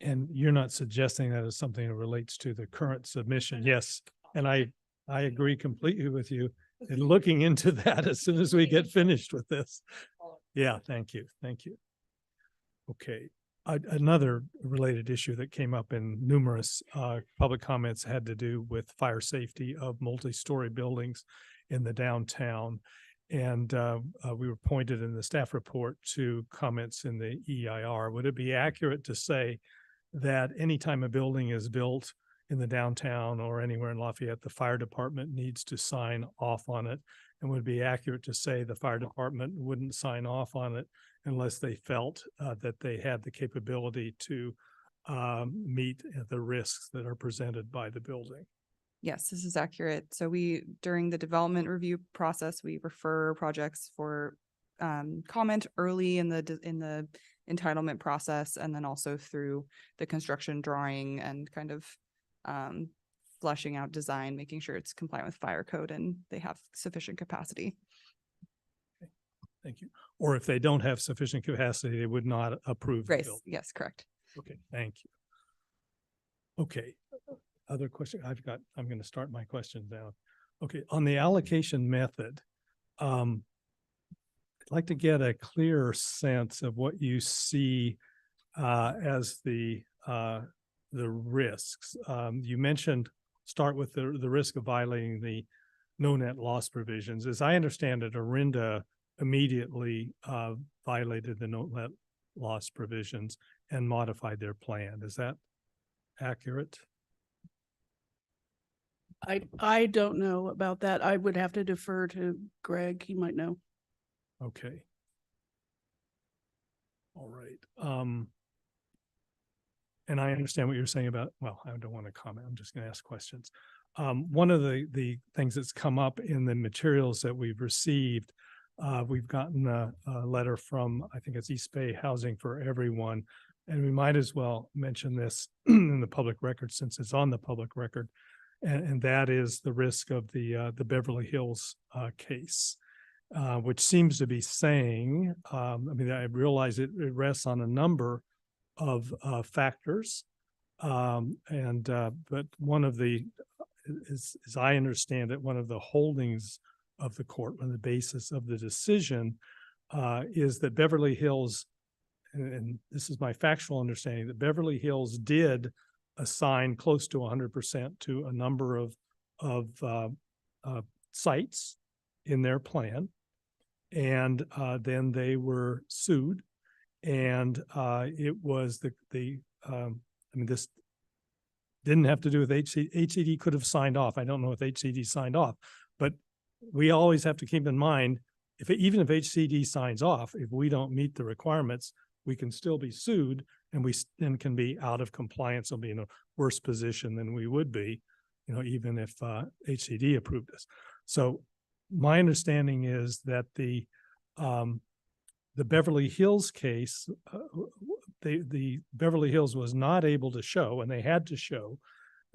And you're not suggesting that is something that relates to the current submission? Yes. And I agree completely with you in looking into that as soon as we get finished with this. Yeah, thank you. Thank you. Okay. Another related issue that came up in numerous public comments had to do with fire safety of multi-story buildings in the downtown. And we were pointed in the staff report to comments in the EIR. Would it be accurate to say that anytime a building is built in the downtown or anywhere in Lafayette, the fire department needs to sign off on it? And would it be accurate to say the fire department wouldn't sign off on it unless they felt that they had the capability to meet the risks that are presented by the building? Yes, this is accurate. So during the development review process, we refer projects for comment early in the entitlement process, and then also through the construction drawing and kind of flushing out design, making sure it's compliant with fire code and they have sufficient capacity. Thank you. Or if they don't have sufficient capacity, they would not approve the Grace, building. yes, correct. Okay, thank you. Okay, other question I'm going to start my questions now. Okay, on the allocation method, I'd like to get a clearer sense of what you see as the risks. You mentioned, start with the risk of violating the no net loss provisions. As I understand it, Orinda immediately violated the no net loss provisions and modified their plan. Is that accurate? I don't know about that. I would have to defer to Greg. He might know. Okay. All right. And I understand what you're saying about, well, I don't want to comment. I'm just going to ask questions. One of the things that's come up in the materials that we've received, we've gotten a letter from, I think it's East Bay Housing for Everyone, and we might as well mention this in the public record since it's on the public record, and that is the risk of the Beverly Hills case, which seems to be saying, I mean, I realize it rests on a number of factors, but one of the, as I understand it, one of the holdings of the court on the basis of the decision is that Beverly Hills, and this is my factual understanding, that Beverly Hills did assign close to 100% to a number of sites in their plan, and then they were sued, and it was I mean, this didn't have to do with HCD. HCD could have signed off. I don't know if HCD signed off, but we always have to keep in mind, even if HCD signs off, if we don't meet the requirements, we can still be sued, and we then can be out of compliance and be in a worse position than we would be, even if HCD approved us. So my understanding is that the Beverly Hills case, the Beverly Hills was not able to show, and they had to show,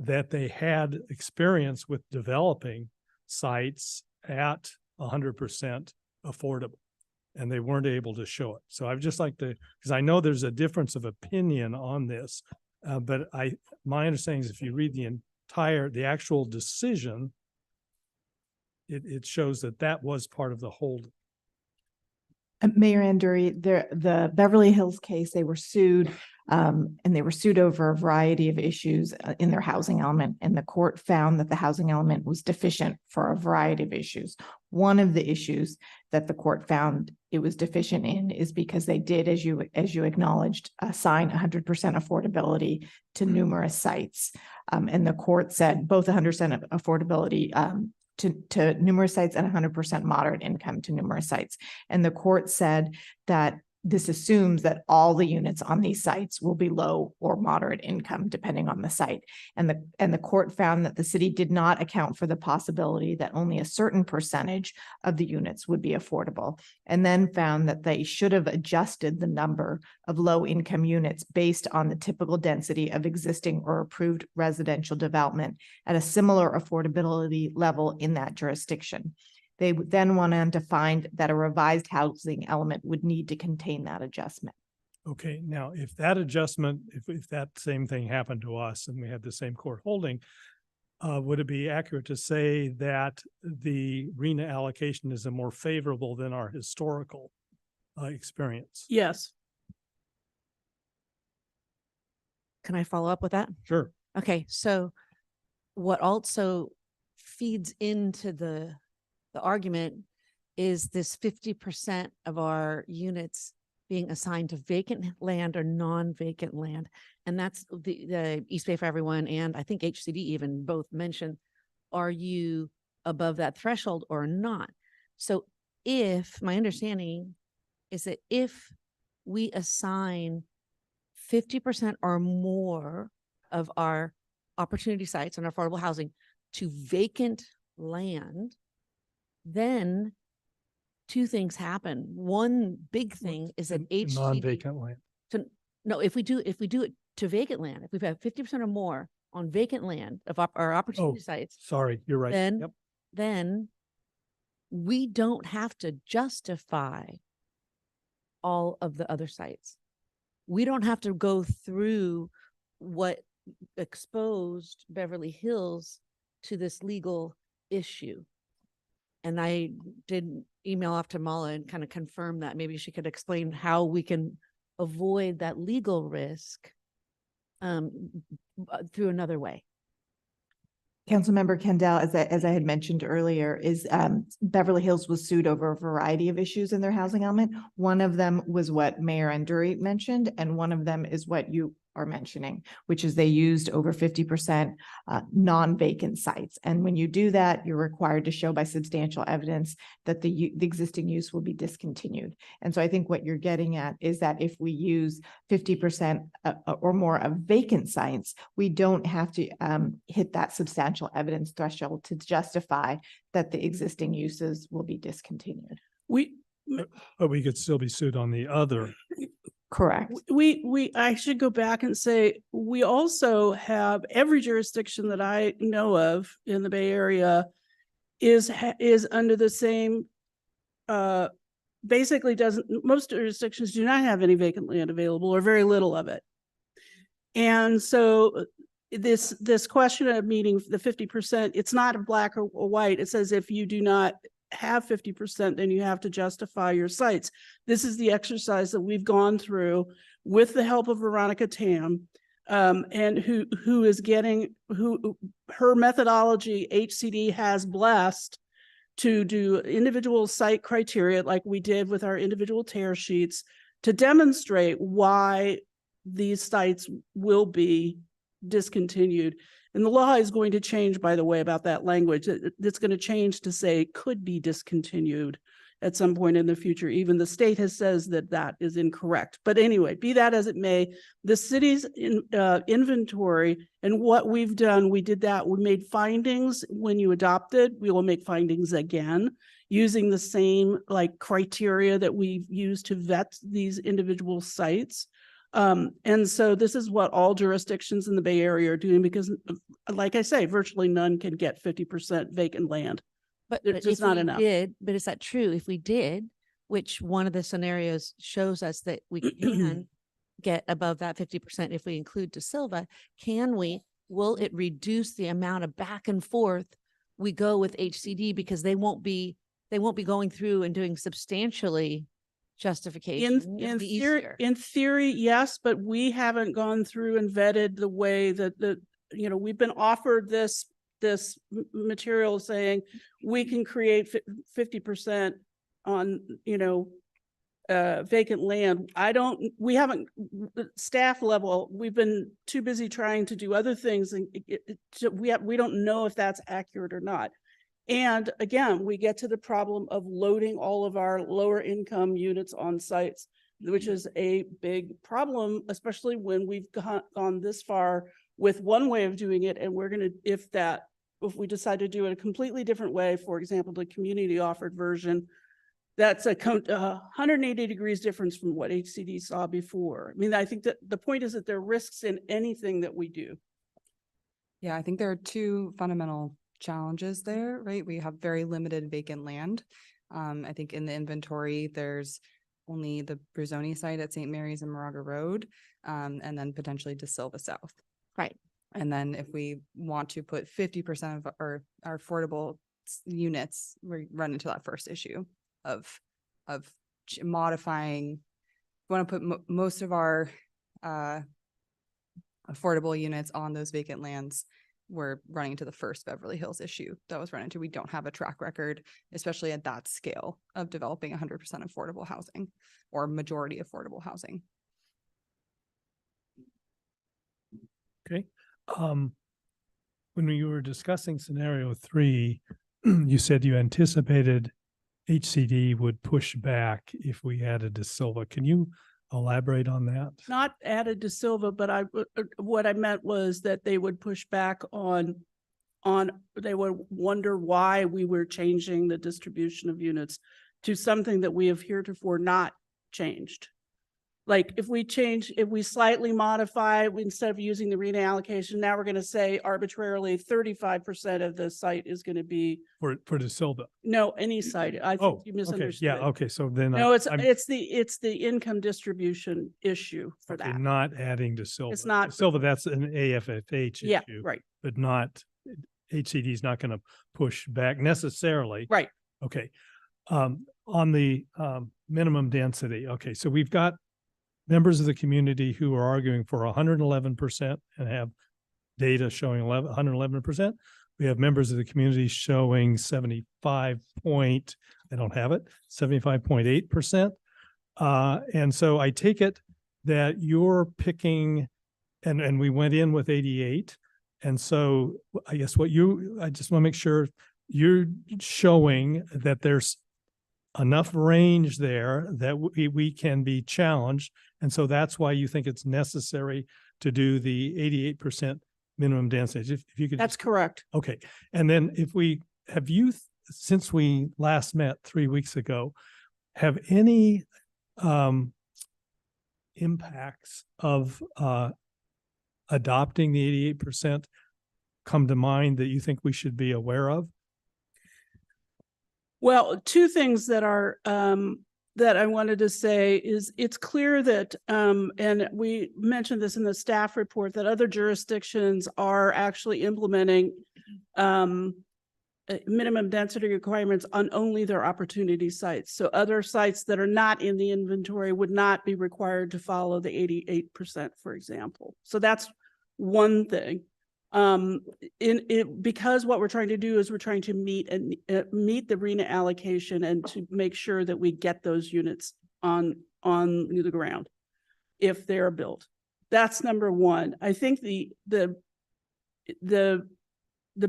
that they had experience with developing sites at 100% affordable, and they weren't able to show it. So I'd just like to, because I know there's a difference of opinion on this, but my understanding is if you read the actual decision, it shows that was part of the holding. Mayor Anduri, the Beverly Hills case, they were sued, and they were sued over a variety of issues in their housing element, and the court found that the housing element was deficient for a variety of issues. One of the issues that the court found it was deficient in is because they did, as you acknowledged, assign 100% affordability to numerous sites, and the court said both 100% affordability to numerous sites and 100% moderate income to numerous sites. And the court said that this assumes that all the units on these sites will be low or moderate income, depending on the site. And the court found that the city did not account for the possibility that only a certain percentage of the units would be affordable, and then found that they should have adjusted the number of low income units based on the typical density of existing or approved residential development at a similar affordability level in that jurisdiction. They then went on to find that a revised housing element would need to contain that adjustment. Okay, now if that adjustment, if that same thing happened to us and we had the same court holding, would it be accurate to say that the RENA allocation is more favorable than our historical experience? Yes. Can I follow up with that? Sure. Okay, so what also feeds into the argument is this 50% of our units being assigned to vacant land or non-vacant land. And that's the East Bay for Everyone, and I think HCD even both mentioned, are you above that threshold or not? So if, my understanding is that if we assign 50% or more of our opportunity sites and affordable housing to vacant land, then two things happen. One big thing is that HCD Non-vacant land. no, if we do it to vacant land, if we've had 50% or more on vacant land of our opportunity sites, Sorry, you're right. then, Yep. then we don't have to justify all of the other sites. We don't have to go through what exposed Beverly Hills to this legal issue. And I did email off to Mala and kind of confirm that maybe she could explain how we can avoid that legal risk through another way. Councilmember Kendall, as I had mentioned earlier, is Beverly Hills was sued over a variety of issues in their housing element. One of them was what Mayor Anduri mentioned, and one of them is what you are mentioning, which is they used over 50% non-vacant sites. And when you do that, you're required to show by substantial evidence that the existing use will be discontinued. And so I think what you're getting at is that if we use 50% or more of vacant sites, we don't have to hit that substantial evidence threshold to justify that the existing uses will be discontinued. But we could still be sued on the other. Correct. I should go back and say, we also have every jurisdiction that I know of in the Bay Area is under the same, basically most jurisdictions do not have any vacant land available or very little of it. And so this question of meeting the 50%, it's not a black or white. It says if you do not have 50%, then you have to justify your sites. This is the exercise that we've gone through with the help of Veronica Tam, and who is getting her methodology HCD has blessed to do individual site criteria like we did with our individual tear sheets to demonstrate why these sites will be discontinued. And the law is going to change, by the way, about that language. It's going to change to say could be discontinued at some point in the future. Even the state has says that that is incorrect. But anyway, be that as it may, the city's inventory and what we've done, we did that. We made findings when you adopted. We will make findings again using the same criteria that we've used to vet these individual sites. And so this is what all jurisdictions in the Bay Area are doing because, like I say, virtually none can get 50% vacant land. But It's just not enough. But is that true? If we did, which one of the scenarios shows us that we can get above that 50% if we include De Silva, will it reduce the amount of back and forth we go with HCD because they won't be going through and doing substantially justification. In theory, yes, but we haven't gone through and vetted the way that we've been offered this material saying we can create 50% on vacant land. We haven't staff level. We've been too busy trying to do other things, and we don't know if that's accurate or not. And again, we get to the problem of loading all of our lower income units on sites, which is a big problem, especially when we've gone this far with one way of doing it. And we're going to, if we decide to do it a completely different way, for example, the community offered version, that's a 180 degrees difference from what HCD saw before. I mean, I think that the point is that there are risks in anything that we do. Yeah, I think there are two fundamental challenges there, right? We have very limited vacant land. I think in the inventory, there's only the Bruzoni site at St. Mary's and Moraga Road, and then potentially De Silva South. Right. And then if we want to put 50% of our affordable units, we run into that first issue of modifying. We want to put most of our affordable units on those vacant lands. We're running into the first Beverly Hills issue that was run into. We don't have a track record, especially at that scale, of developing 100% affordable housing or majority affordable housing. Okay. When you were discussing scenario 3, you said you anticipated HCD would push back if we added De Silva. Can you elaborate on that? Not added De Silva, but what I meant was that they would push back on they would wonder why we were changing the distribution of units to something that we have heretofore not changed. Like if we slightly modify, instead of using the RENA allocation, now we're going to say arbitrarily 35% of the site is going to be, For De Silva. no, any site. I Oh, think you okay, misunderstood. yeah, okay, so then. No, I'm it's the income distribution issue for okay, that. not adding De Silva. It's not- De Silva, that's an AFFH Yeah, issue. right. But not, HCD is not going to push back necessarily. Right. Okay. On the minimum density, okay, so we've got members of the community who are arguing for 111% and have data showing 111%. We have members of the community showing 75 point, I don't have it, 75.8%. And so I take it that you're picking, and we went in with 88. And so I guess I just want to make sure you're showing that there's enough range there that we can be challenged. And so that's why you think it's necessary to do the 88% minimum density. If you could. That's correct. Okay. And then since we last met 3 weeks ago, have any impacts of adopting the 88% come to mind that you think we should be aware of? Well, two things that are that I wanted to say is it's clear that and we mentioned this in the staff report, that other jurisdictions are actually implementing minimum density requirements on only their opportunity sites. So other sites that are not in the inventory would not be required to follow the 88%, for example. So that's one thing. Because what we're trying to do is we're trying to meet the RENA allocation and to make sure that we get those units on the ground if they're built. That's number one. I think the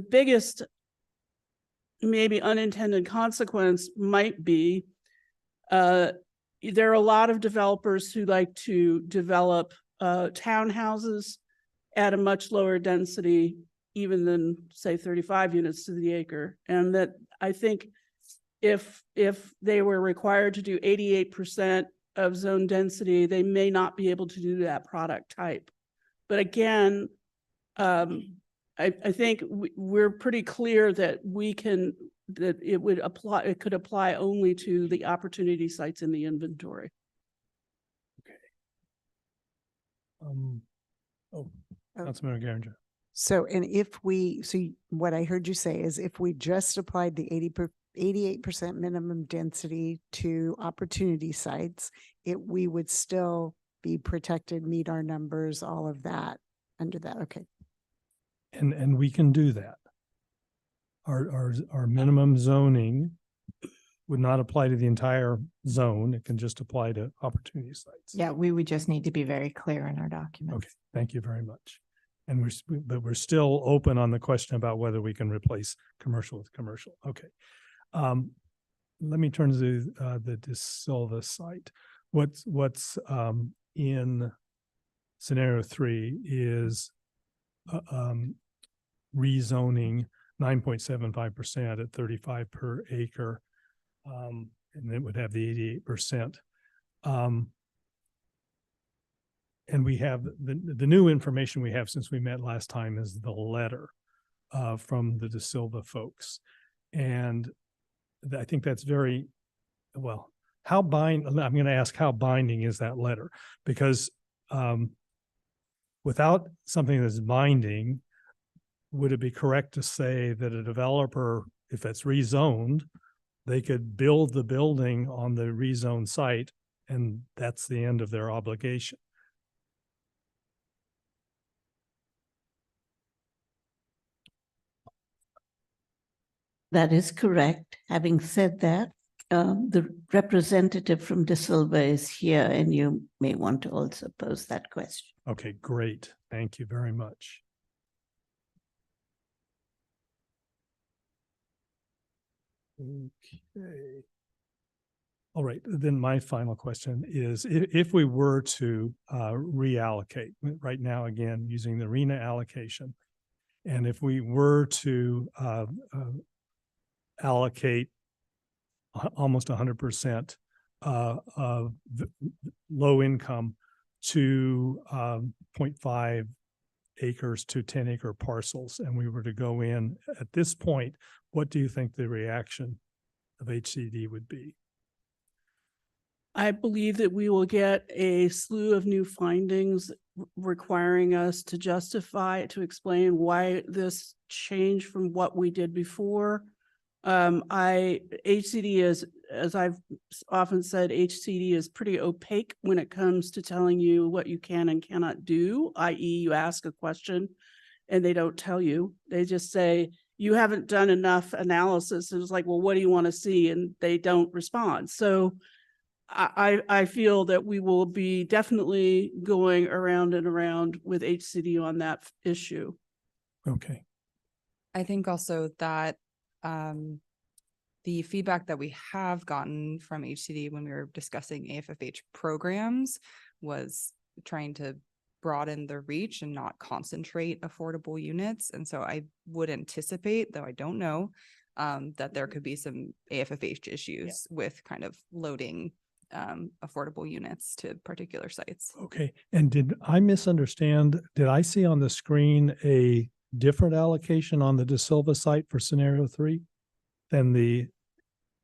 biggest maybe unintended consequence might be there are a lot of developers who like to develop townhouses at a much lower density, even than say 35 units to the acre. And that I think if they were required to do 88% of zone density, they may not be able to do that product type. But again, I think we're pretty clear that it could apply only to the opportunity sites in the inventory. Councilmember Geringer. So, and what I heard you say is if we just applied the 88% minimum density to opportunity sites, we would still be protected, meet our numbers, all of that under that. Okay. And we can do that. Our minimum zoning would not apply to the entire zone. It can just apply to opportunity sites. Yeah, we would just need to be very clear in our documents. Okay, thank you very much. And we're still open on the question about whether we can replace commercial with commercial. Okay. Let me turn to the De Silva site. What's in scenario 3 is rezoning 9.75% at 35 per acre. And it would have the 88%. And we have the new information we have since we met last time is the letter from the De Silva folks. And I think that's very, well, I'm going to ask how binding is that letter? Because without something that's binding, would it be correct to say that a developer, if it's rezoned, they could build the building on the rezoned site and that's the end of their obligation? That is correct. Having said that, the representative from De Silva is here and you may want to also pose that question. Okay, great. Thank you very much. Okay. All right, then my final question is if we were to reallocate right now, again, using the RENA allocation, and if we were to allocate almost 100% low income to 0.5 acres to 10-acre parcels, and we were to go in at this point, what do you think the reaction of HCD would be? I believe that we will get a slew of new findings requiring us to justify, to explain why this changed from what we did before. HCD is, as I've often said, HCD is pretty opaque when it comes to telling you what you can and cannot do, i.e. you ask a question and they don't tell you. They just say, you haven't done enough analysis. It's like, well, what do you want to see? And they don't respond. So I feel that we will be definitely going around and around with HCD on that issue. Okay. I think also that the feedback that we have gotten from HCD when we were discussing AFFH programs was trying to broaden the reach and not concentrate affordable units. And so I would anticipate, though I don't know, that there could be some AFFH issues with kind of loading affordable units to particular sites. Okay. And did I misunderstand? Did I see on the screen a different allocation on the De Silva site for scenario 3 than the,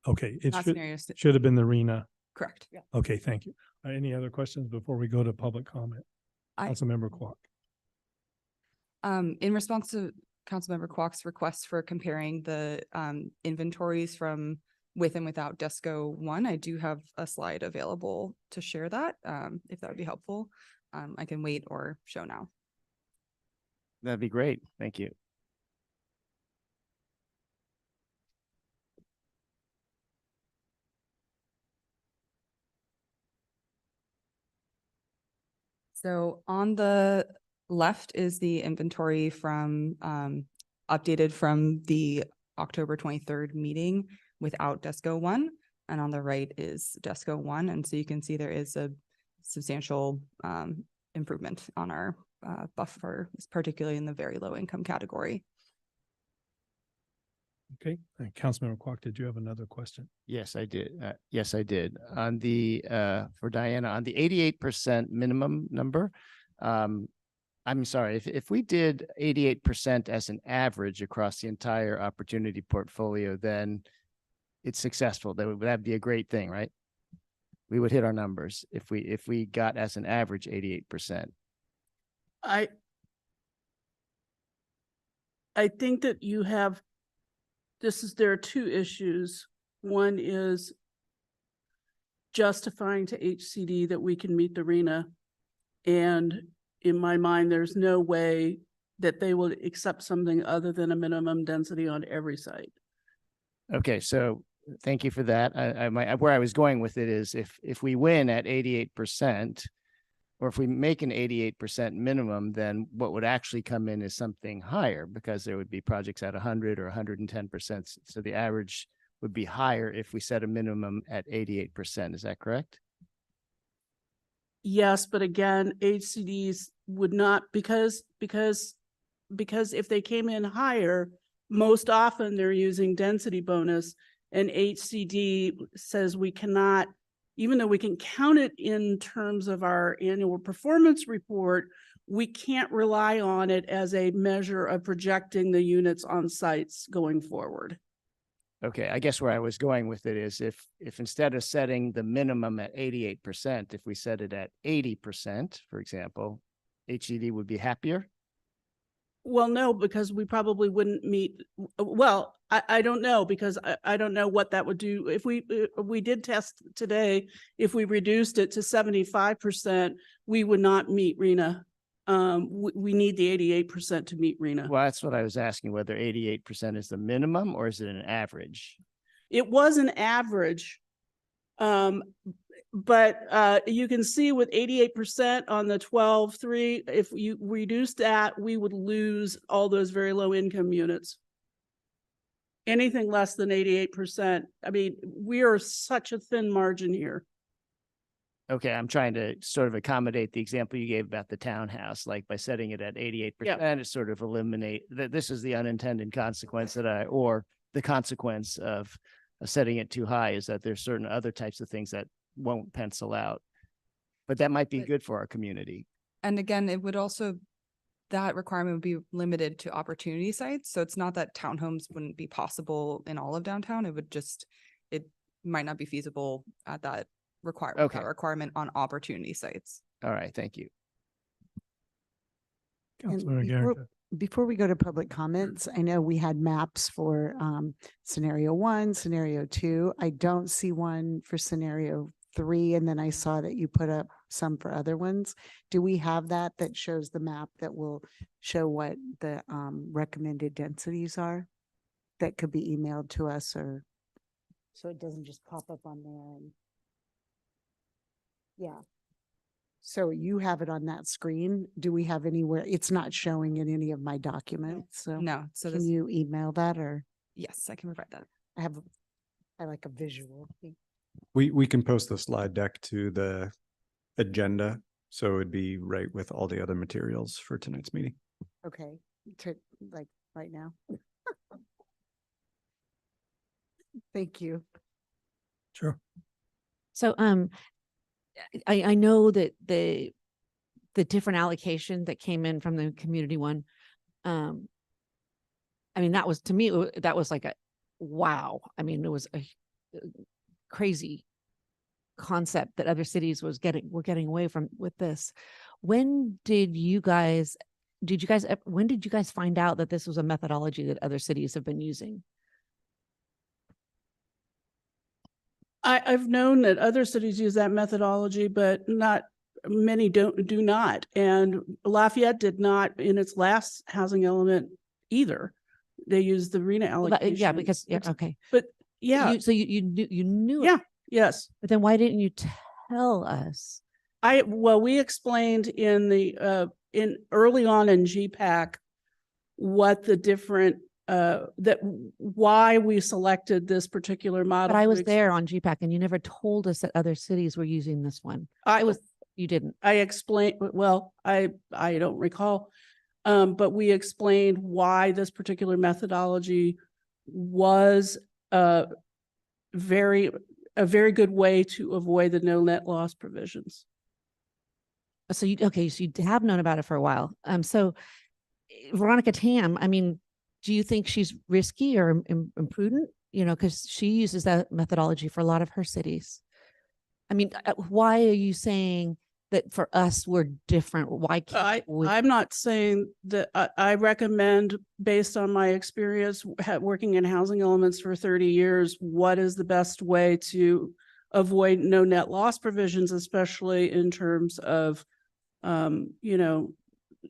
okay, it Not scenario s- should have been the RENA. Correct. Yeah. Okay, thank you. Any other questions before we go to public comment? Councilmember Kwok. In response to Councilmember Kwok's request for comparing the inventories from with and without DESCO 1, I do have a slide available to share that, if that would be helpful. I can wait or show now. That'd be great. Thank you. So on the left is the inventory from updated from the October 23rd meeting without DESCO 1. And on the right is DESCO 1. And so you can see there is a substantial improvement on our buffer, particularly in the very low income category. Okay. Councilmember Kwok, did you have another question? Yes, I did. Yes, I did. On the, for Diana, on the 88% minimum number, I'm sorry, if we did 88% as an average across the entire opportunity portfolio, then it's successful. That'd be a great thing, right? We would hit our numbers if we got as an average 88%. I think that you have, there are two issues. One is justifying to HCD that we can meet the RENA. And in my mind, there's no way that they will accept something other than a minimum density on every site. Okay, so thank you for that. Where I was going with it is if we win at 88%, or if we make an 88% minimum, then what would actually come in is something higher because there would be projects at 100 or 110%. So the average would be higher if we set a minimum at 88%. Is that correct? Yes, but again, HCDs would not, because if they came in higher, most often they're using density bonus, and HCD says we cannot, even though we can count it in terms of our annual performance report, we can't rely on it as a measure of projecting the units on sites going forward. Okay, I guess where I was going with it is if instead of setting the minimum at 88%, if we set it at 80%, for example, HCD would be happier? Well, no, because we probably wouldn't meet, well, I don't know, because I don't know what that would do. If we did test today, if we reduced it to 75%, we would not meet RENA. We need the 88% to meet RENA. Well, that's what I was asking, whether 88% is the minimum or is it an average? It was an average. But you can see with 88% on the 12.3, if you reduce that, we would lose all those very low income units. Anything less than 88%. I mean, we are such a thin margin here. Okay, I'm trying to sort of accommodate the example you gave about the townhouse, like by setting it at 88%, it sort of eliminate that this is the unintended consequence or the consequence of setting it too high is that there's certain other types of things that won't pencil out. But that might be But- good for our community. And again, it would also, that requirement would be limited to opportunity sites. So it's not that townhomes wouldn't be possible in all of downtown. It would just, it might not be feasible at that Okay. requirement on opportunity sites. All right, thank you. And Councilor before, Garrett. before we go to public comments, I know we had maps for scenario 1, scenario 2. I don't see one for scenario 3, and then I saw that you put up some for other ones. Do we have that shows the map that will show what the recommended densities are? That could be emailed to us, or so it doesn't just pop up on there and yeah. So you have it on that screen. Do we have anywhere? It's not showing in any of my documents. So No, so can this, you email that, or yes, I can provide that. I like a visual. We can post the slide deck to the agenda, so it'd be right with all the other materials for tonight's meeting. Okay, to like right now. Thank you. Sure. So, I know that the different allocation that came in from the community one, I mean, that was, to me, that was like a, wow. I mean, it was a crazy concept that other cities were getting away from with this. When did you guys find out that this was a methodology that other cities have been using? I've known that other cities use that methodology, but not many do not. And Lafayette did not in its last housing element either. They used the RENA allocation. Yeah, because, yeah, okay. But yeah. So you knew. Yeah, it, yes. but then why didn't you tell us? Well, we explained in the, in early on in GPAC, what the different, that why we selected this particular model. But I was there on GPAC and you never told us that other cities were using this one. You didn't. I explained, well, I don't recall. But we explained why this particular methodology was a very good way to avoid the no net loss provisions. So you have known about it for a while. So Veronica Tam, I mean, do you think she's risky or imprudent? You know, because she uses that methodology for a lot of her cities. I mean, why are you saying that for us we're different? Why can't we? I'm not saying that. I recommend, based on my experience working in housing elements for 30 years, what is the best way to avoid no net loss provisions, especially in terms of, you know,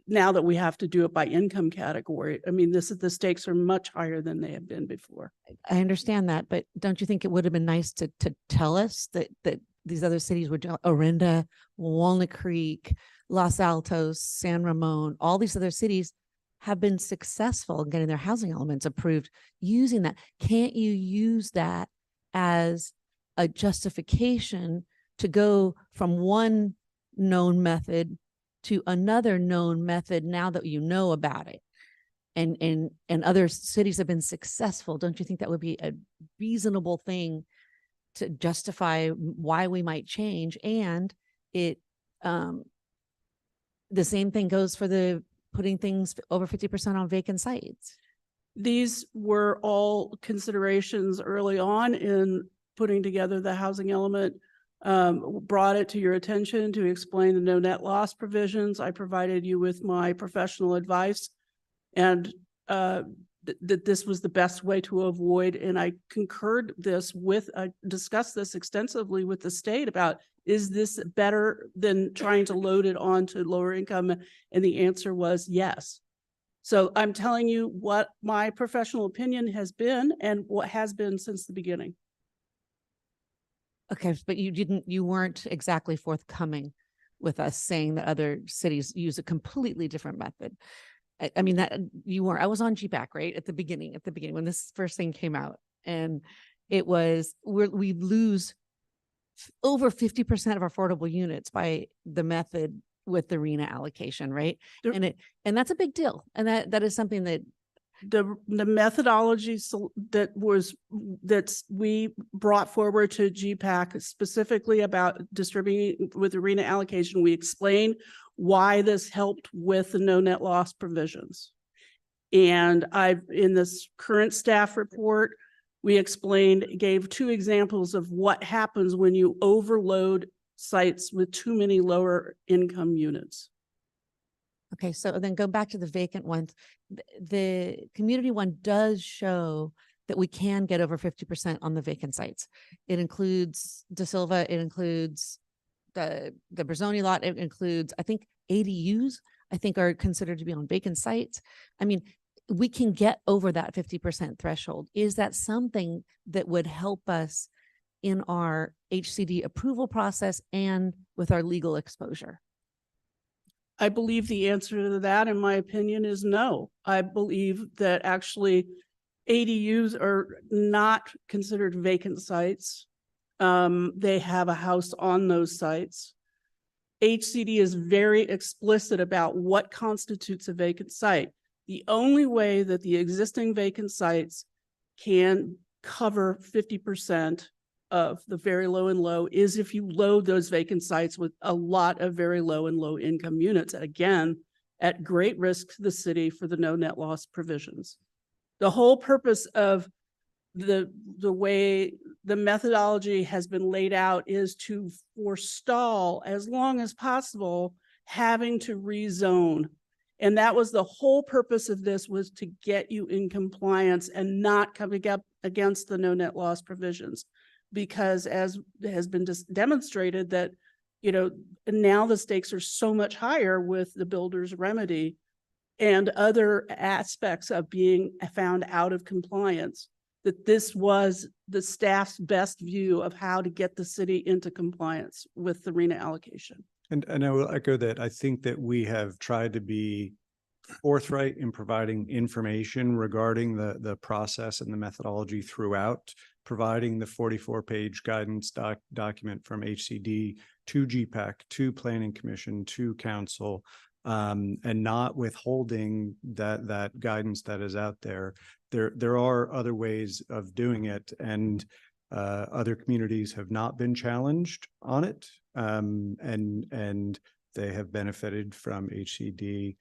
now that we have to do it by income category. I mean, the stakes are much higher than they have been before. I understand that, but don't you think it would have been nice to tell us that these other cities were doing, Orinda, Walnut Creek, Los Altos, San Ramon, all these other cities have been successful in getting their housing elements approved using that. Can't you use that as a justification to go from one known method to another known method now that you know about it? And other cities have been successful. Don't you think that would be a reasonable thing to justify why we might change? And it, the same thing goes for the putting things over 50% on vacant sites. These were all considerations early on in putting together the housing element. Brought it to your attention to explain the no net loss provisions. I provided you with my professional advice, and that this was the best way to avoid. And I concurred this with, I discussed this extensively with the state about, is this better than trying to load it onto lower income? And the answer was yes. So I'm telling you what my professional opinion has been and what has been since the beginning. Okay, but you weren't exactly forthcoming with us saying that other cities use a completely different method. I mean, that you weren't. I was on GPAC, right? At the beginning when this first thing came out, and it was, we lose over 50% of affordable units by the method with the RENA allocation, right? And that's a big deal. And that is something that the methodology we brought forward to GPAC specifically about distributing with arena allocation, we explained why this helped with the no net loss provisions. And in this current staff report, we gave 2 examples of what happens when you overload sites with too many lower income units. Okay, so then go back to the vacant ones. The community one does show that we can get over 50% on the vacant sites. It includes De Silva, it includes the Berzoni lot, it includes, I think, ADUs, I think are considered to be on vacant sites. I mean, we can get over that 50% threshold. Is that something that would help us in our HCD approval process and with our legal exposure? I believe the answer to that, in my opinion, is no. I believe that actually ADUs are not considered vacant sites. They have a house on those sites. HCD is very explicit about what constitutes a vacant site. The only way that the existing vacant sites can cover 50% of the very low and low is if you load those vacant sites with a lot of very low and low income units, again, at great risk to the city for the no net loss provisions. The whole purpose of the way the methodology has been laid out is to forestall as long as possible having to rezone. And that was the whole purpose of this, was to get you in compliance and not coming up against the no net loss provisions. Because as has been demonstrated that, now the stakes are so much higher with the builder's remedy and other aspects of being found out of compliance, that this was the staff's best view of how to get the city into compliance with the RENA allocation. And I will echo that. I think that we have tried to be forthright in providing information regarding the process and the methodology throughout, providing the 44-page guidance document from HCD to GPAC, to Planning Commission, to Council, and not withholding that guidance that is out there. There are other ways of doing it, and other communities have not been challenged on it, and they have benefited from HCD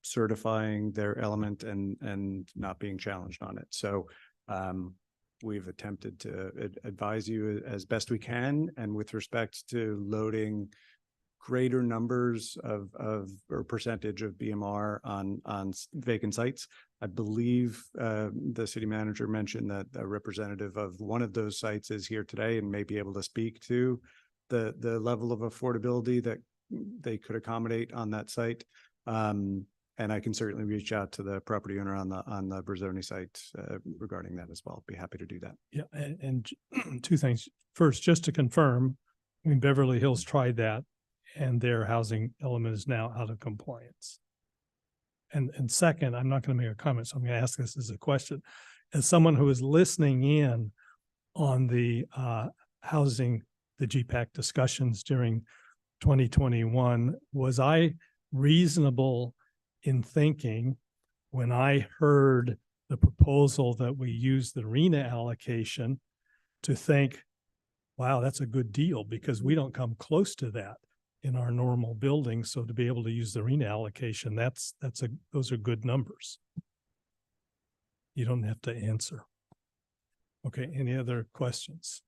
certifying their element and not being challenged on it. So we've attempted to advise you as best we can, and with respect to loading greater numbers of or percentage of BMR on vacant sites. I believe the city manager mentioned that a representative of one of those sites is here today and may be able to speak to the level of affordability that they could accommodate on that site. And I can certainly reach out to the property owner on the Berzoni site regarding that as well. Be happy to do that. Yeah, and 2 things. First, just to confirm, Beverly Hills tried that, and their housing element is now out of compliance. And second, I'm not going to make a comment, so I'm going to ask this as a question. As someone who is listening in on the housing, the GPAC discussions during 2021, was I reasonable in thinking when I heard the proposal that we use the RENA allocation to think, wow, that's a good deal, because we don't come close to that in our normal buildings. So to be able to use the RENA allocation, those are good numbers. You don't have to answer. Okay, any other questions?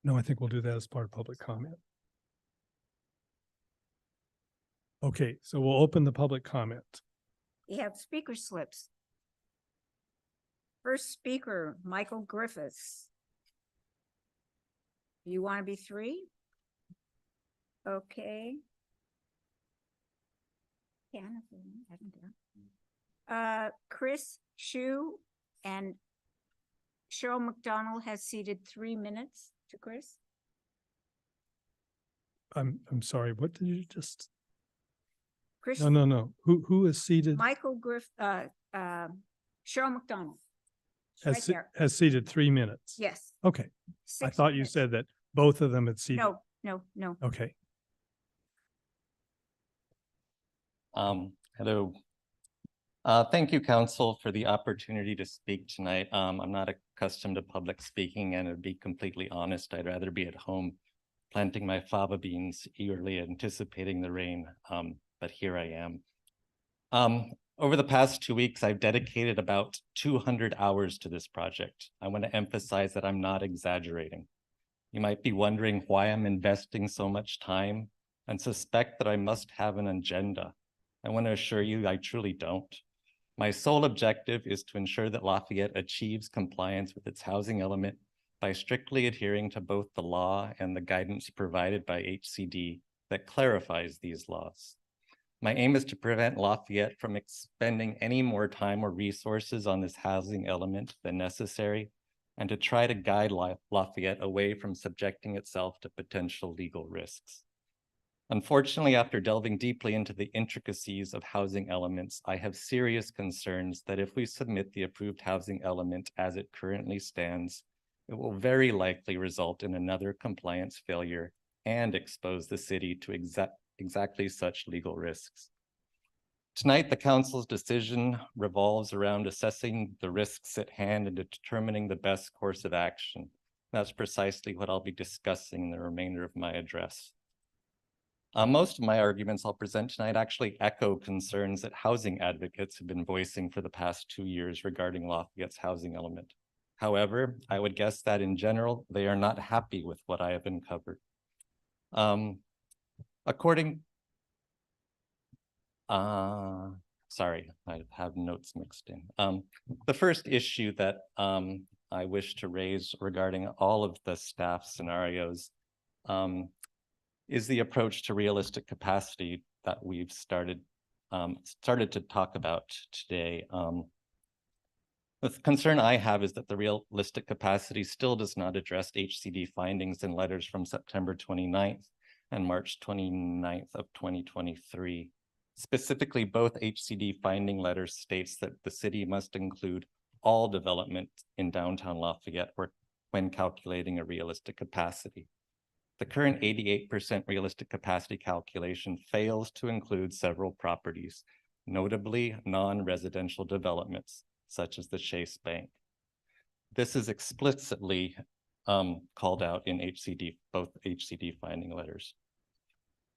No, I think we'll do that as part of public comment. Okay, so we'll open the public comment. We have speaker slips. First speaker, Michael Griffiths. You want to be 3? Okay. Chris Shu and Cheryl McDonald has ceded 3 minutes to Chris. I'm sorry, what did you just? Chris. No. Who is seated? Michael Cheryl McDonald. Has seated 3 minutes. Yes. Okay. 6 I thought minutes. you said that both of them had seated. No. Okay. Hello. Thank you, Council, for the opportunity to speak tonight. I'm not accustomed to public speaking, and to be completely honest, I'd rather be at home planting my fava beans, eagerly anticipating the rain, but here I am. Over the past 2 weeks, I've dedicated about 200 hours to this project. I want to emphasize that I'm not exaggerating. You might be wondering why I'm investing so much time and suspect that I must have an agenda. I want to assure you I truly don't. My sole objective is to ensure that Lafayette achieves compliance with its housing element by strictly adhering to both the law and the guidance provided by HCD that clarifies these laws. My aim is to prevent Lafayette from expending any more time or resources on this housing element than necessary, and to try to guide Lafayette away from subjecting itself to potential legal risks. Unfortunately, after delving deeply into the intricacies of housing elements, I have serious concerns that if we submit the approved housing element as it currently stands, it will very likely result in another compliance failure and expose the city to exactly such legal risks. Tonight, the Council's decision revolves around assessing the risks at hand and determining the best course of action. That's precisely what I'll be discussing in the remainder of my address. Most of my arguments I'll present tonight actually echo concerns that housing advocates have been voicing for the past 2 years regarding Lafayette's housing element. However, I would guess that in general, they are not happy with what I have uncovered. Sorry, I have notes mixed in. The first issue that I wish to raise regarding all of the staff scenarios is the approach to realistic capacity that we've started to talk about today. The concern I have is that the realistic capacity still does not address HCD findings in letters from September 29th and March 29th of 2023. Specifically, both HCD finding letters states that the city must include all development in downtown Lafayette when calculating a realistic capacity. The current 88% realistic capacity calculation fails to include several properties, notably non-residential developments, such as the Chase Bank. This is explicitly called out in both HCD finding letters.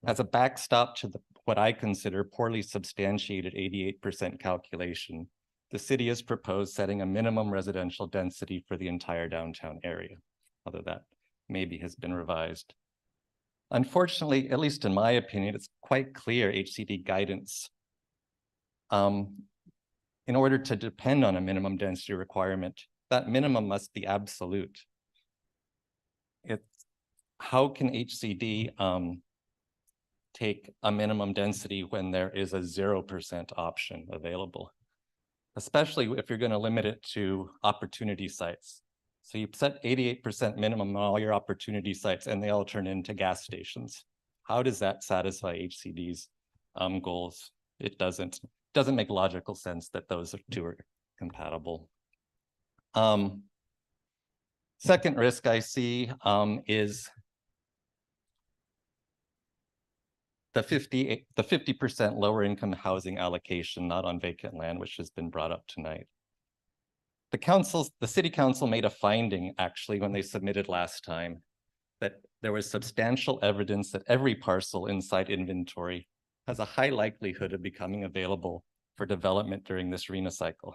As a backstop to what I consider poorly substantiated 88% calculation, the city has proposed setting a minimum residential density for the entire downtown area, although that maybe has been revised. Unfortunately, at least in my opinion, it's quite clear HCD guidance. In order to depend on a minimum density requirement, that minimum must be absolute. How can HCD take a minimum density when there is a 0% option available, especially if you're going to limit it to opportunity sites? So you set 88% minimum on all your opportunity sites and they all turn into gas stations. How does that satisfy HCD's goals? It doesn't make logical sense that those two are compatible. Second risk I see is the 50% lower income housing allocation not on vacant land, which has been brought up tonight. The city council made a finding actually when they submitted last time that there was substantial evidence that every parcel inside inventory has a high likelihood of becoming available for development during this RENA cycle.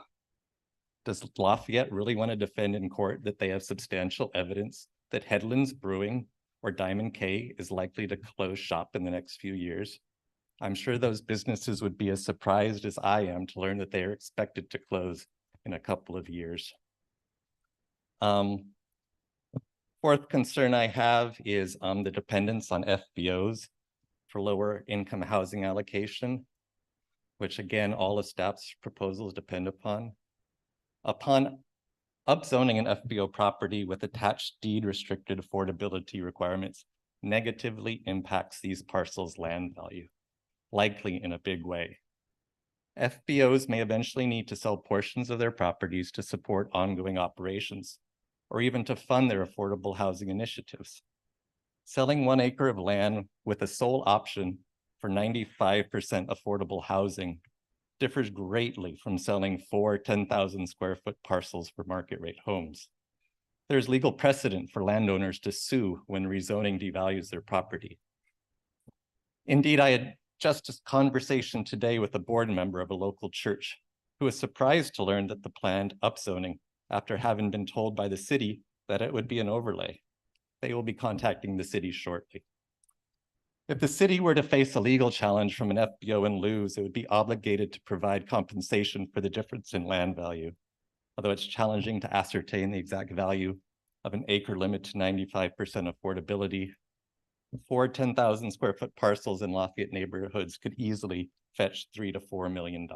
Does Lafayette really want to defend in court that they have substantial evidence that Headlands Brewing or Diamond K is likely to close shop in the next few years? I'm sure those businesses would be as surprised as I am to learn that they are expected to close in a couple of years. Fourth concern I have is the dependence on FBOs for lower income housing allocation, which again, all of staff's proposals depend upon. Upon upzoning an FBO property with attached deed restricted affordability requirements negatively impacts these parcels' land value, likely in a big way. FBOs may eventually need to sell portions of their properties to support ongoing operations, or even to fund their affordable housing initiatives. Selling 1 acre of land with a sole option for 95% affordable housing differs greatly from selling 4 10,000 square foot parcels for market rate homes. There's legal precedent for landowners to sue when rezoning devalues their property. Indeed, I had just a conversation today with a board member of a local church who was surprised to learn that the planned upzoning, after having been told by the city that it would be an overlay. They will be contacting the city shortly. If the city were to face a legal challenge from an FBO and lose, it would be obligated to provide compensation for the difference in land value, although it's challenging to ascertain the exact value of an acre limit to 95% affordability. 4 10,000 square foot parcels in Lafayette neighborhoods could easily fetch $3 to $4 million.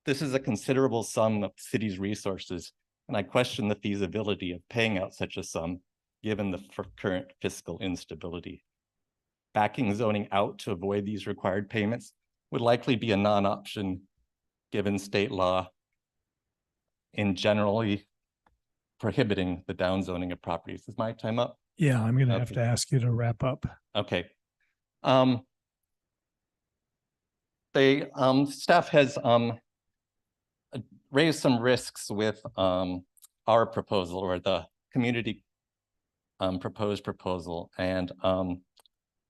This is a considerable sum of the city's resources, and I question the feasibility of paying out such a sum given the current fiscal instability. Backing zoning out to avoid these required payments would likely be a non-option given state law in generally prohibiting the downzoning of properties. Is my time up? Yeah, I'm going to have Okay. to ask you to wrap up. Okay. Staff has raised some risks with our proposal, or the community proposed proposal. And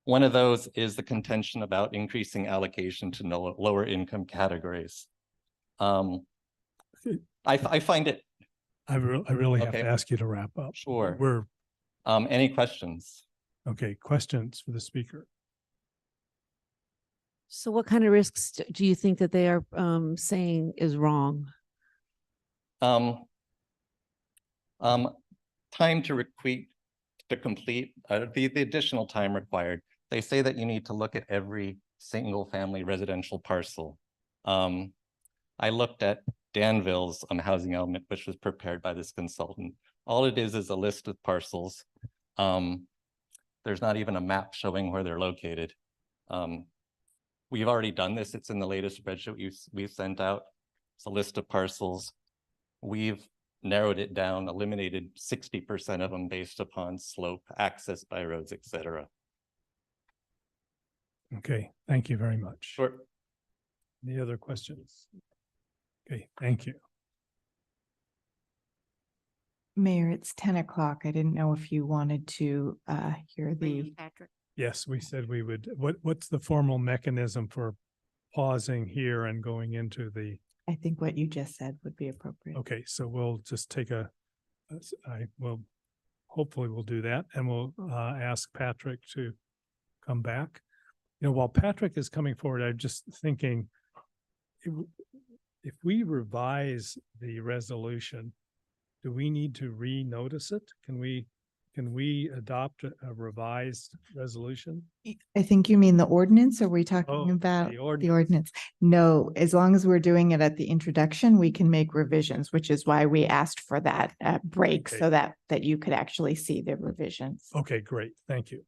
one of those is the contention about increasing allocation to lower income categories. I find it. I really have Okay. to ask you to wrap up. Sure. We're any questions? okay. Questions for the speaker? So what kind of risks do you think that they are saying is wrong? Time to complete the additional time required. They say that you need to look at every single family residential parcel. I looked at Danville's housing element, which was prepared by this consultant. All it is a list of parcels. There's not even a map showing where they're located. We've already done this. It's in the latest spreadsheet we've sent out. It's a list of parcels. We've narrowed it down, eliminated 60% of them based upon slope, access by roads, etc. Okay, thank you very much. Sure. Any other questions? Okay, thank you. Mayor, it's 10 o'clock. I didn't know if you wanted to hear the. Patrick. Yes, we said we would. What's the formal mechanism for pausing here and going into the? I think what you just said would be appropriate. Okay, so we'll just take hopefully we'll do that, and we'll ask Patrick to come back. You know, while Patrick is coming forward, I'm just thinking, if we revise the resolution, do we need to renotice it? Can we adopt a revised resolution? I think you mean the ordinance. Are we talking about the the ordinance? No, as long as we're doing it at the introduction, we can make revisions, which is why we asked for that break Okay. so that you could actually see the revisions. Okay, great. Thank you.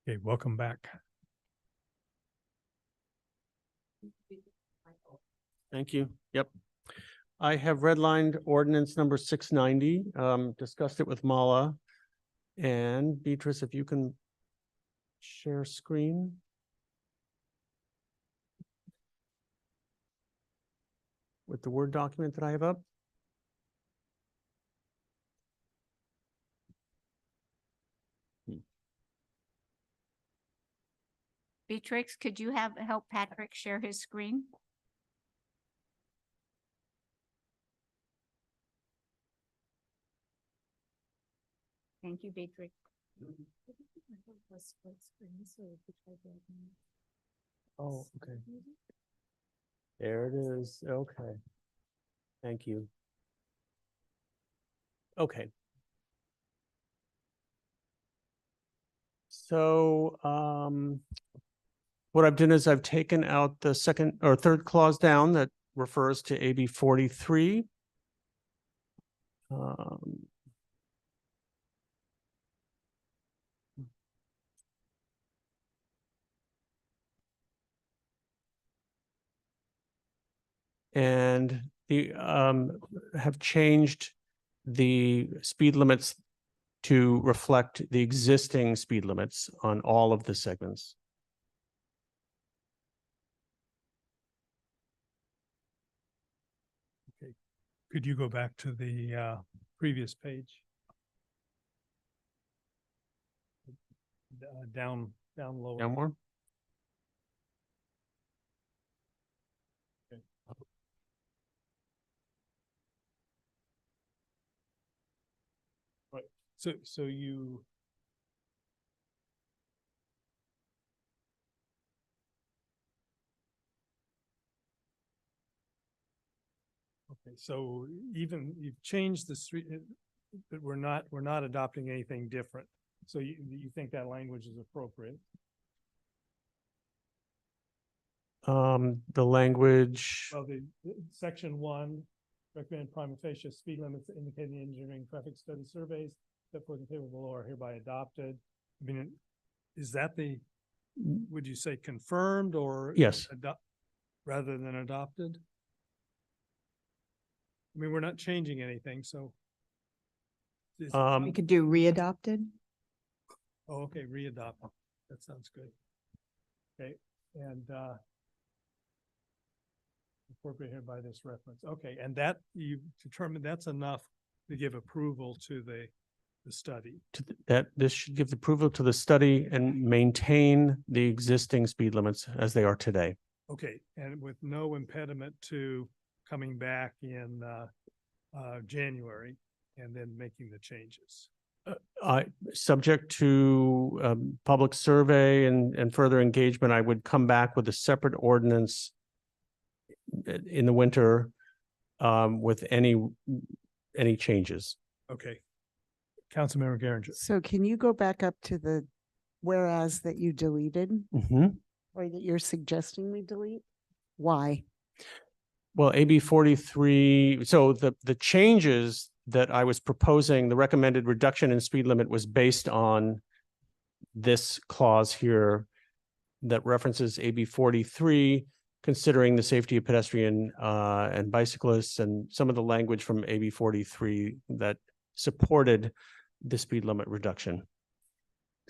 Okay, welcome back. Thank you. Yep. I have redlined ordinance number 690, discussed it with Mala. And Beatrice, if you can share screen. With the Word document that I have up. Beatrix, could you help Patrick share his screen? Thank you, Beatrix. Oh, okay. There it is. Okay. Thank you. Okay. So, what I've done is I've taken out the second or third clause down that refers to AB 43. And the have changed the speed limits to reflect the existing speed limits on all of the segments. Okay. Could you go back to the previous page? Down lower. Down more? Okay. Right. So you. Okay, so even you've changed the street, but we're not adopting anything different. So you think that language is appropriate? The language, Well, the section 1, recommend prima facie speed limits indicating the engineering traffic study surveys set forth in the table below are hereby adopted. I mean, is that would you say confirmed or? Yes. Rather than adopted? I mean, we're not changing anything, so. We could do readopted. Oh, okay, readopt. That sounds good. Okay, and incorporate here by this reference. Okay, and that you determined that's enough to give approval to the study. that this should give approval to the study and maintain the existing speed limits as they are today. Okay, and with no impediment to coming back in January and then making the changes. Subject to public survey and further engagement, I would come back with a separate ordinance in the winter with any changes. Okay. Councilmember Geringer. So can you go back up to the whereas that you deleted or that you're suggesting we delete? Why? Well, AB 43, so the changes that I was proposing, the recommended reduction in speed limit was based on this clause here that references AB 43, considering the safety of pedestrian and bicyclists and some of the language from AB 43 that supported the speed limit reduction.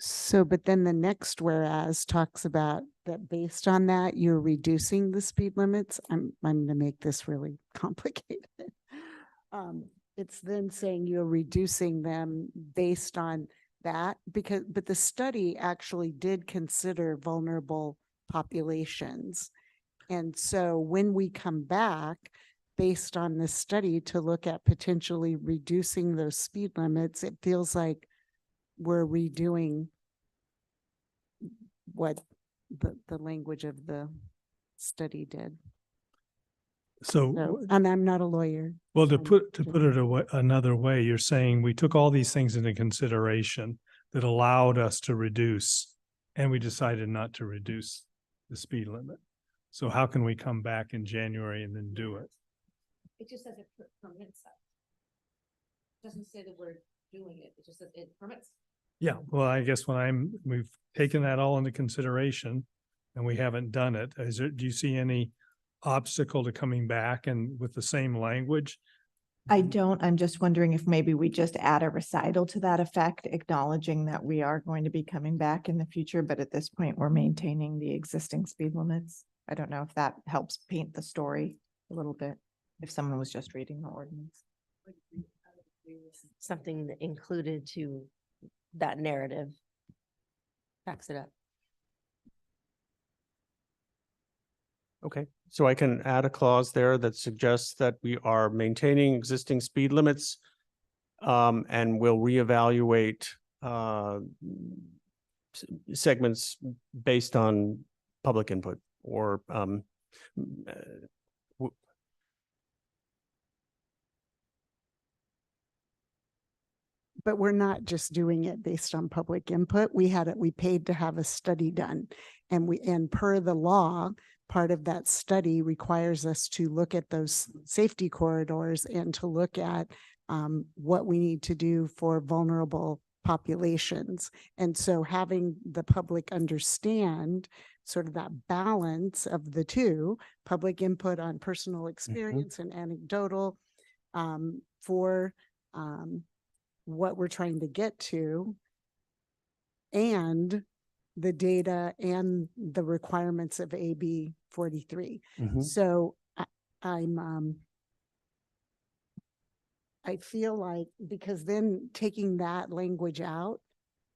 So, but then the next whereas talks about that based on that, you're reducing the speed limits. I'm gonna make this really complicated. It's then saying you're reducing them based on that but the study actually did consider vulnerable populations. And so when we come back based on this study to look at potentially reducing those speed limits, it feels like we're redoing what the language of the study did. So, and I'm not a lawyer. well, to put it another way, you're saying we took all these things into consideration that allowed us to reduce, and we decided not to reduce the speed limit. So how can we come back in January and then do it? It just says it permits that. It doesn't say that we're doing it. It just says it permits. Yeah, well, I guess we've taken that all into consideration and we haven't done it. Do you see any obstacle to coming back and with the same language? I don't. I'm just wondering if maybe we just add a recital to that effect, acknowledging that we are going to be coming back in the future, but at this point, we're maintaining the existing speed limits. I don't know if that helps paint the story a little bit, if someone was just reading the ordinance. Something included to that narrative backs it up. Okay, so I can add a clause there that suggests that we are maintaining existing speed limits and will reevaluate segments based on public input or but we're not just doing it based on public input. We paid to have a study done, and per the law, part of that study requires us to look at those safety corridors and to look at what we need to do for vulnerable populations. And so having the public understand sort of that balance of the two, public input on personal experience and anecdotal for what we're trying to get to and the data and the requirements of AB 43. Mhm. So I feel like, because then taking that language out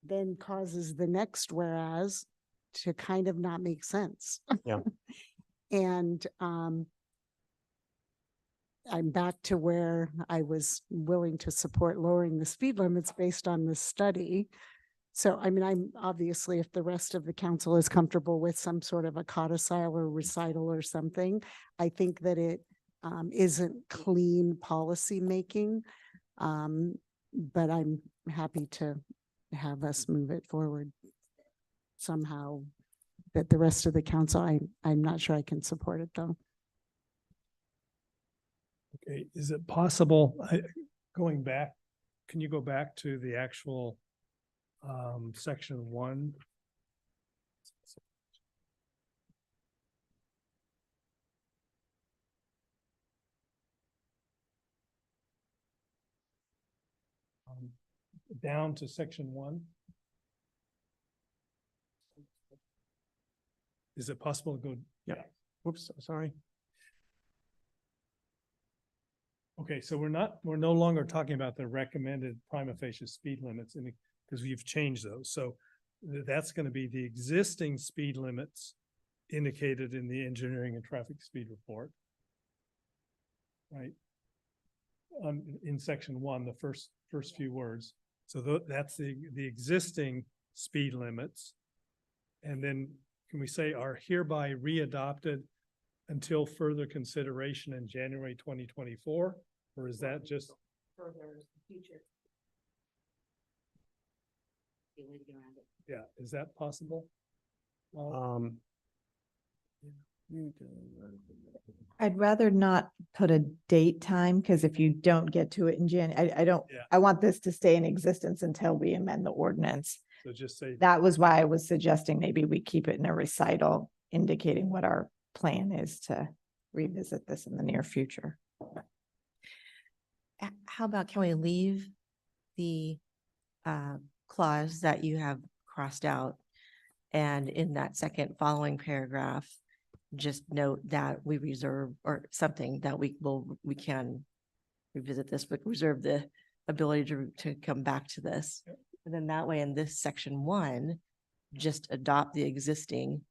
then causes the next whereas to kind of not make sense. Yeah. And I'm back to where I was willing to support lowering the speed limits based on this study. So, I mean, I'm obviously, if the rest of the council is comfortable with some sort of a codicil or recital or something, I think that it isn't clean policy making. But I'm happy to have us move it forward somehow. That the rest of the council, I'm not sure I can support it though. Okay, is it possible, going back, can you go back to the actual section 1? Down to section 1? Is it possible to go? Yeah. Whoops, sorry. Okay, so we're no longer talking about the recommended prima facie speed limits because we've changed those. So that's going to be the existing speed limits indicated in the engineering and traffic speed report. Right. In section 1, the first few words. So that's the existing speed limits. And then can we say are hereby readopted until further consideration in January 2024? Or is that just Further future. Yeah, is that possible? I'd rather not put a date time, because if you don't get to it in I want this to stay in existence until we amend the ordinance. So just say That was why I was suggesting maybe we keep it in a recital indicating what our plan is to revisit this in the near future. How about, can we leave the clause that you have crossed out? And in that second following paragraph, just note that we reserve, or something that we can revisit this, but reserve the ability to come back to this. And then that way in this section 1, just adopt the existing,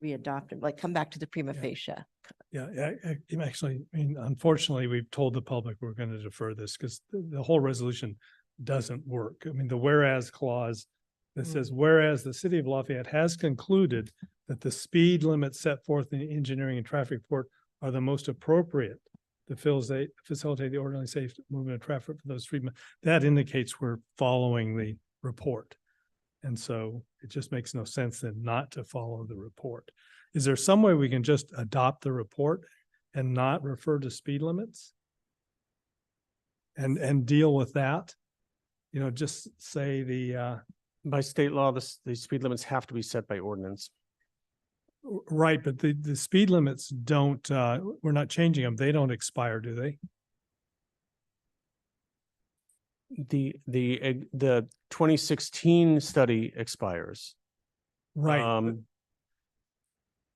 readopt it, like come back to the prima facie. Yeah, actually, I mean, unfortunately, we've told the public we're going to defer this because the whole resolution doesn't work. I mean, the whereas clause that says, whereas the city of Lafayette has concluded that the speed limits set forth in the engineering and traffic report are the most appropriate to facilitate the orderly, safe movement of traffic for those treatment. That indicates we're following the report. And so it just makes no sense then not to follow the report. Is there some way we can just adopt the report and not refer to speed limits? And deal with that? You know, just say by state law, the speed limits have to be set by ordinance. Right, but the speed limits don't, we're not changing them. They don't expire, do they? The 2016 study expires. Right.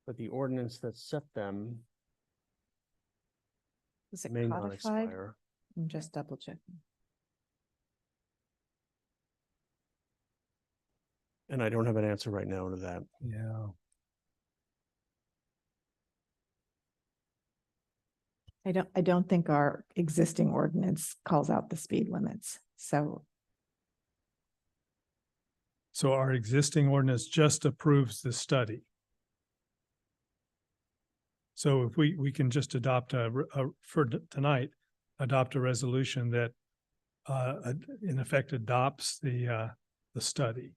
But the ordinance that set them Is it may not codified? expire. I'm just double checking. And I don't have an answer right now to that. Yeah. I don't think our existing ordinance calls out the speed limits. So our existing ordinance just approves the study. So if we can just adopt for tonight, adopt a resolution that in effect adopts the study.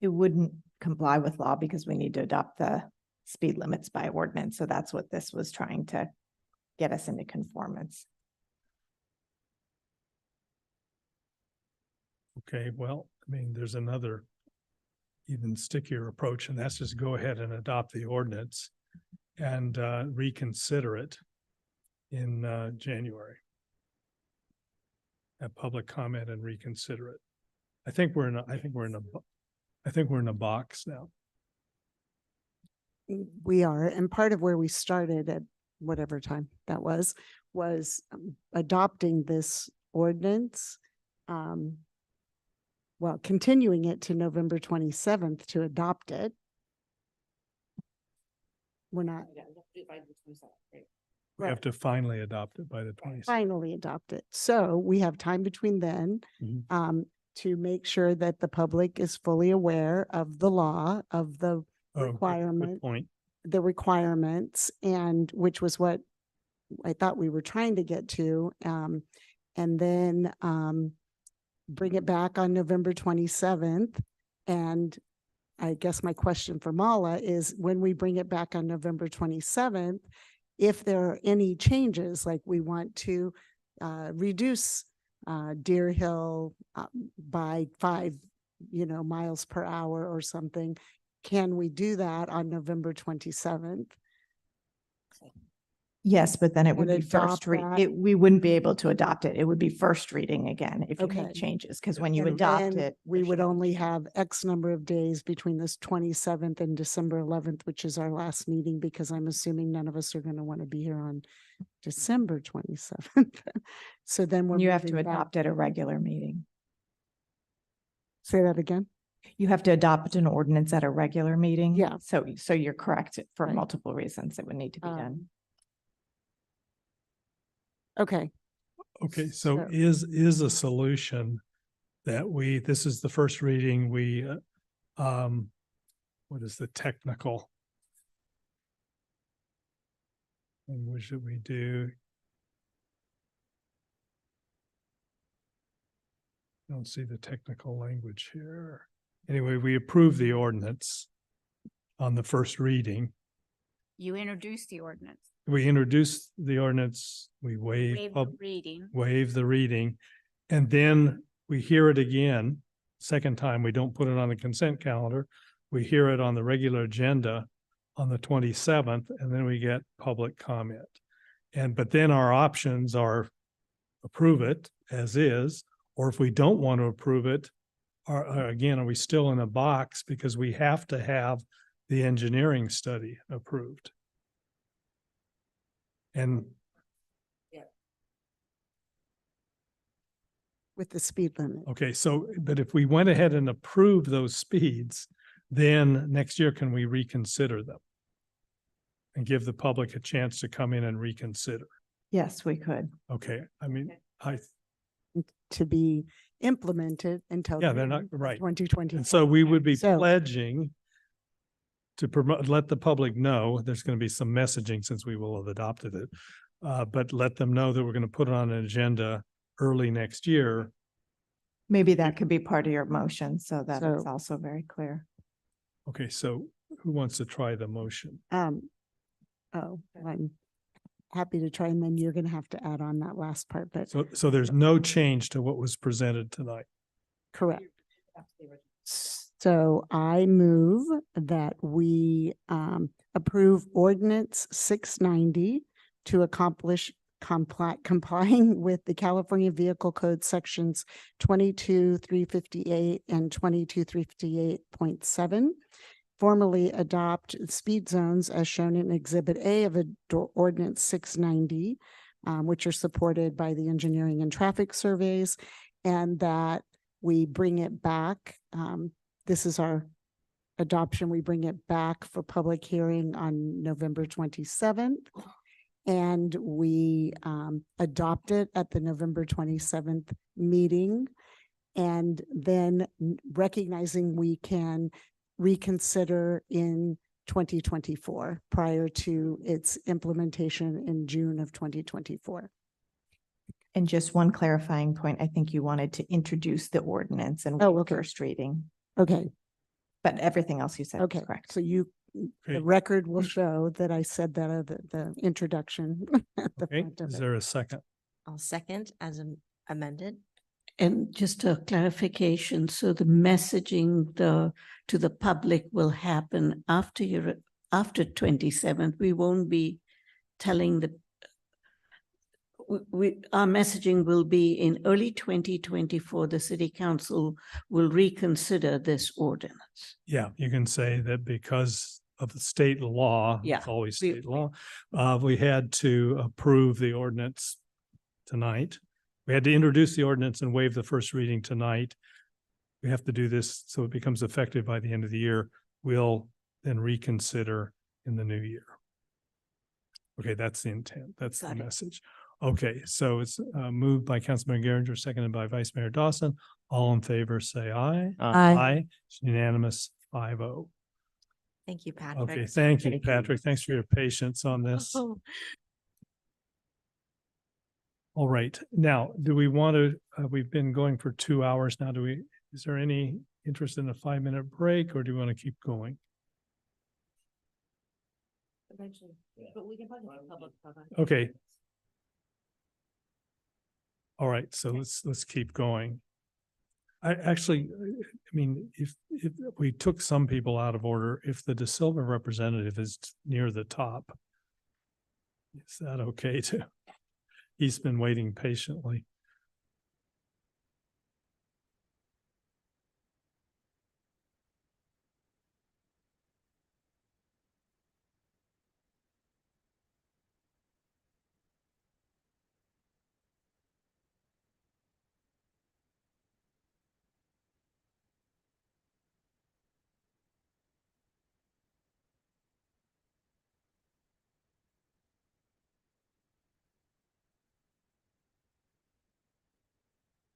it wouldn't comply with law because we need to adopt the speed limits by ordinance. So that's what this was trying to get us into conformance. Okay, well, I mean, there's another even stickier approach, and that's just go ahead and adopt the ordinance and reconsider it in January. have public comment and reconsider it. I think we're in a box now. We are, and part of where we started at whatever time that was adopting this ordinance. Well, continuing it to November 27th to adopt it. We're not We have to finally adopt it by the 27th. finally adopt it. So we have time between then to make sure that the public is fully aware of the law, of the requirement, the requirements, and which was what I thought we were trying to get to. And then bring it back on November 27th. And I guess my question for Mala is, when we bring it back on November 27th, if there are any changes, like we want to reduce Deer Hill by 5, miles per hour or something, can we do that on November 27th? Yes, but then it would And be first adopt read. that? We wouldn't be able to adopt it. It would be first reading again if you Okay. make changes, because when you And adopt then it, we would only have X number of days between this 27th and December 11th, which is our last meeting, because I'm assuming none of us are going to want to be here on December 27th. So then we're you have to moving back- adopt at a regular meeting. Say that again. You have to adopt an ordinance at a regular meeting. Yeah. So you're correct for Right. multiple reasons. It would need to be done. Okay. Okay, so So- is a solution that this is the first reading, what is the technical language that we do? I don't see the technical language here. Anyway, we approve the ordinance on the first reading. You introduced the ordinance. We introduce the ordinance, we Waive the reading. waive the reading, and then we hear it again. Second time, we don't put it on the consent calendar. We hear it on the regular agenda on the 27th, and then we get public comment. But then our options are approve it as is, or if we don't want to approve it, again, are we still in a box because we have to have the engineering study approved? And With the speed limit. okay, so, but if we went ahead and approved those speeds, then next year, can we reconsider them? And give the public a chance to come in and reconsider? Yes, we could. Okay, I mean, To be implemented until. yeah, they're not, right. 2020. And so we would be So- pledging to promote, let the public know, there's going to be some messaging since we will have adopted it. But let them know that we're going to put it on an agenda early next year. Maybe that could be part of your motion, so that it's So- also very clear. Okay, so who wants to try the motion? I'm happy to try, and then you're going to have to add on that last part, but So there's no change to what was presented tonight. correct. So I move that we approve ordinance 690 to accomplish complying with the California Vehicle Code sections 22,358 and 22,358.7. Formally adopt speed zones as shown in Exhibit A of Ordinance 690, which are supported by the engineering and traffic surveys, and that we bring it back. This is our adoption. We bring it back for public hearing on November 27th. And we adopt it at the November 27th meeting. And then recognizing we can reconsider in 2024 prior to its implementation in June of 2024. And just one clarifying point, I think you wanted to introduce the ordinance and Oh, waive okay. first reading, Okay, but everything else you said okay. is correct. So the Okay. record will show that I said that at the introduction. At the Okay, front of is it. there a second? I'll second as amended. And just a clarification, so the messaging to the public will happen after 27th. We won't be telling our messaging will be in early 2024, the city council will reconsider this ordinance. Yeah, you can say that because of the state law, Yeah, it's always we- state law, we had to approve the ordinance tonight. We had to introduce the ordinance and waive the first reading tonight. We have to do this so it becomes effective by the end of the year. We'll then reconsider in the new year. Okay, that's the intent. That's the Got it. message. Okay, so it's moved by Councilmember Geringer, seconded by Vice Mayor Dawson. All in favor, say aye. Aye. It's unanimous, 5-0. Thank you, Patrick. Okay, thank you, Patrick. Thanks for your patience on this. All right, now, do we want to, we've been going for 2 hours now. Is there any interest in a 5-minute break, or do we want to keep going? Eventually, but we can probably have public comment. Okay. All right, so let's keep going. I mean, if we took some people out of order, if the De Silva representative is near the top, is that okay too? He's been waiting patiently.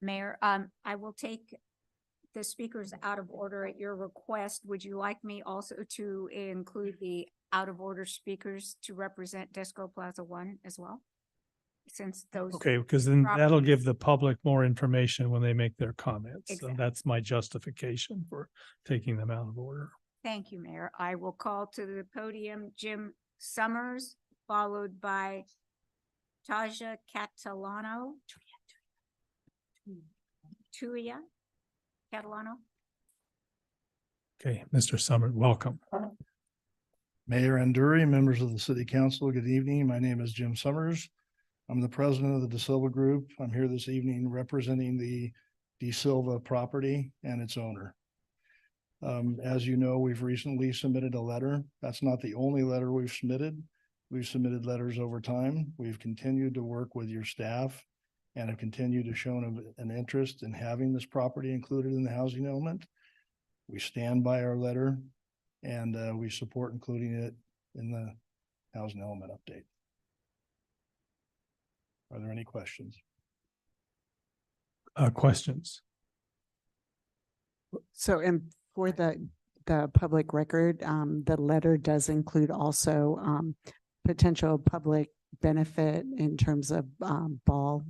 Mayor, I will take the speakers out of order at your request. Would you like me also to include the out of order speakers to represent Disco Plaza One as well? Since those. Okay, because then that'll properties- give the public more information when they make their comments. So Exactly. that's my justification for taking them out of order. Thank you, Mayor. I will call to the podium Jim Summers, followed by Taja Catalano. Tuya Catalano. Okay, Mr. Summers, welcome. Mayor Anduri, members of the city council, good evening. My name is Jim Summers. I'm the president of the De Silva Group. I'm here this evening representing the De Silva property and its owner. As you know, we've recently submitted a letter. That's not the only letter we've submitted. We've submitted letters over time. We've continued to work with your staff and have continued to show an interest in having this property included in the housing element. We stand by our letter and we support including it in the housing element update. Are there any questions? Questions? So, and for the public record, the letter does include also potential public benefit in terms of ball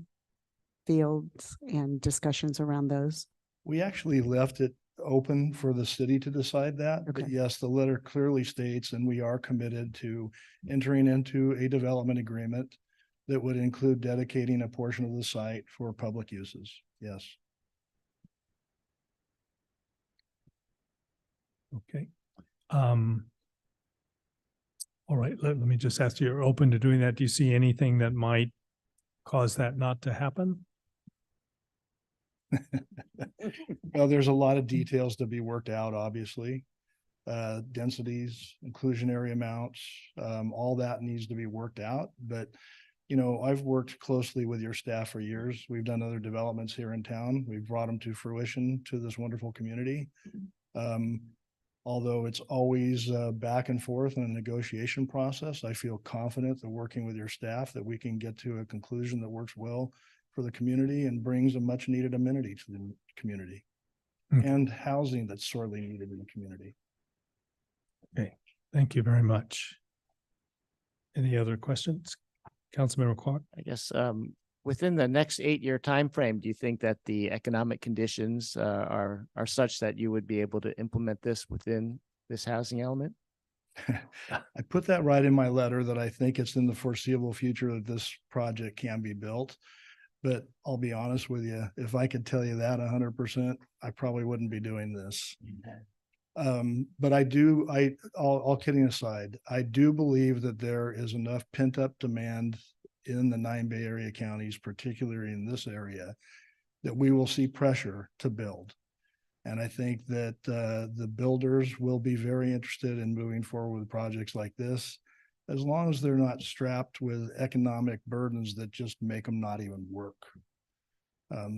fields and discussions around those. We actually left it open for the city to decide that. But yes, the letter clearly states, and we are committed to entering into a development agreement that would include dedicating a portion of the site for public uses. Yes. Okay. All right, let me just ask you, you're open to doing that. Do you see anything that might cause that not to happen? Well, there's a lot of details to be worked out, obviously. Densities, inclusionary amounts, all that needs to be worked out. But, you know, I've worked closely with your staff for years. We've done other developments here in town. We've brought them to fruition to this wonderful community. Although it's always back and forth in a negotiation process, I feel confident that working with your staff that we can get to a conclusion that works well for the community and brings a much needed amenity to the community and housing that's sorely needed in the community. Okay, thank you very much. Any other questions? Councilmember Quack? I guess within the next 8-year time frame, do you think that the economic conditions are such that you would be able to implement this within this housing element? I put that right in my letter that I think it's in the foreseeable future that this project can be built. But I'll be honest with you, if I could tell you that 100%, I probably wouldn't be doing this. But all kidding aside, I do believe that there is enough pent up demand in the 9 Bay Area counties, particularly in this area, that we will see pressure to build. And I think that the builders will be very interested in moving forward with projects like this, as long as they're not strapped with economic burdens that just make them not even work.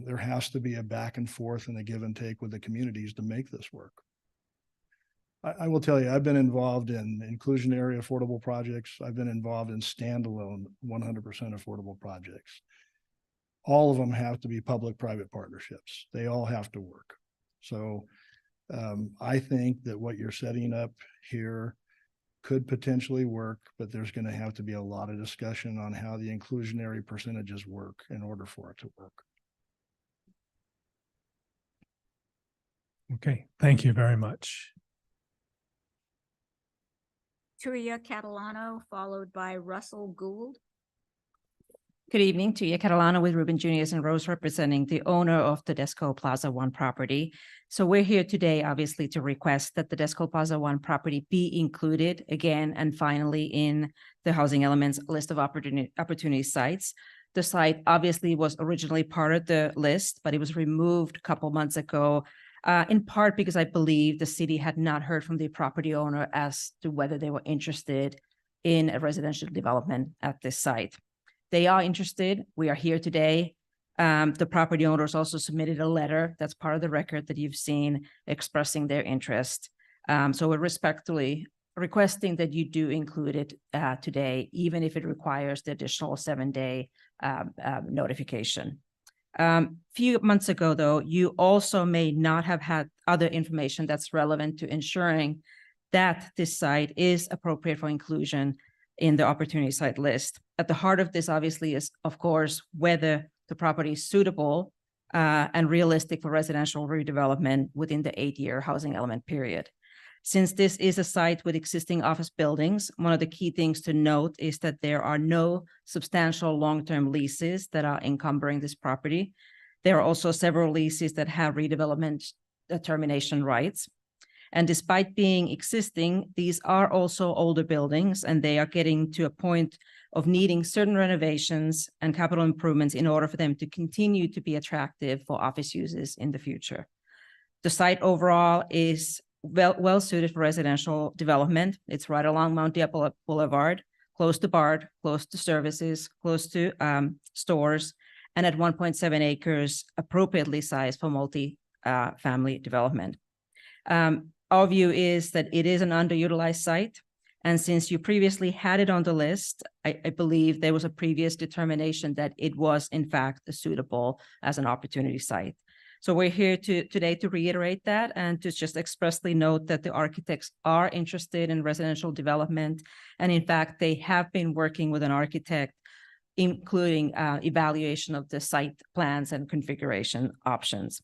There has to be a back and forth and a give and take with the communities to make this work. I will tell you, I've been involved in inclusionary affordable projects. I've been involved in standalone 100% affordable projects. All of them have to be public-private partnerships. They all have to work. So I think that what you're setting up here could potentially work, but there's going to have to be a lot of discussion on how the inclusionary percentages work in order for it to work. Okay, thank you very much. Turia Catalano, followed by Russell Gould. Good evening, Tuya Catalano with Ruben Juniors and Rose, representing the owner of the Desco Plaza One property. So we're here today, obviously, to request that the Desco Plaza One property be included again and finally in the housing elements list of opportunity sites. The site obviously was originally part of the list, but it was removed a couple months ago, in part because I believe the city had not heard from the property owner as to whether they were interested in a residential development at this site. They are interested. We are here today. The property owners also submitted a letter that's part of the record that you've seen expressing their interest. So we're respectfully requesting that you do include it today, even if it requires the additional 7-day notification. Few months ago, though, you also may not have had other information that's relevant to ensuring that this site is appropriate for inclusion in the opportunity site list. At the heart of this, obviously, is, of course, whether the property is suitable and realistic for residential redevelopment within the 8-year housing element period. Since this is a site with existing office buildings, one of the key things to note is that there are no substantial long-term leases that are encumbering this property. There are also several leases that have redevelopment termination rights. And despite being existing, these are also older buildings, and they are getting to a point of needing certain renovations and capital improvements in order for them to continue to be attractive for office uses in the future. The site overall is well suited for residential development. It's right along Mount Diablo Boulevard, close to BART, close to services, close to stores, and at 1.7 acres, appropriately sized for multi-family development. Our view is that it is an underutilized site. And since you previously had it on the list, I believe there was a previous determination that it was, in fact, suitable as an opportunity site. So we're here today to reiterate that and to just expressly note that the architects are interested in residential development. And in fact, they have been working with an architect, including evaluation of the site plans and configuration options.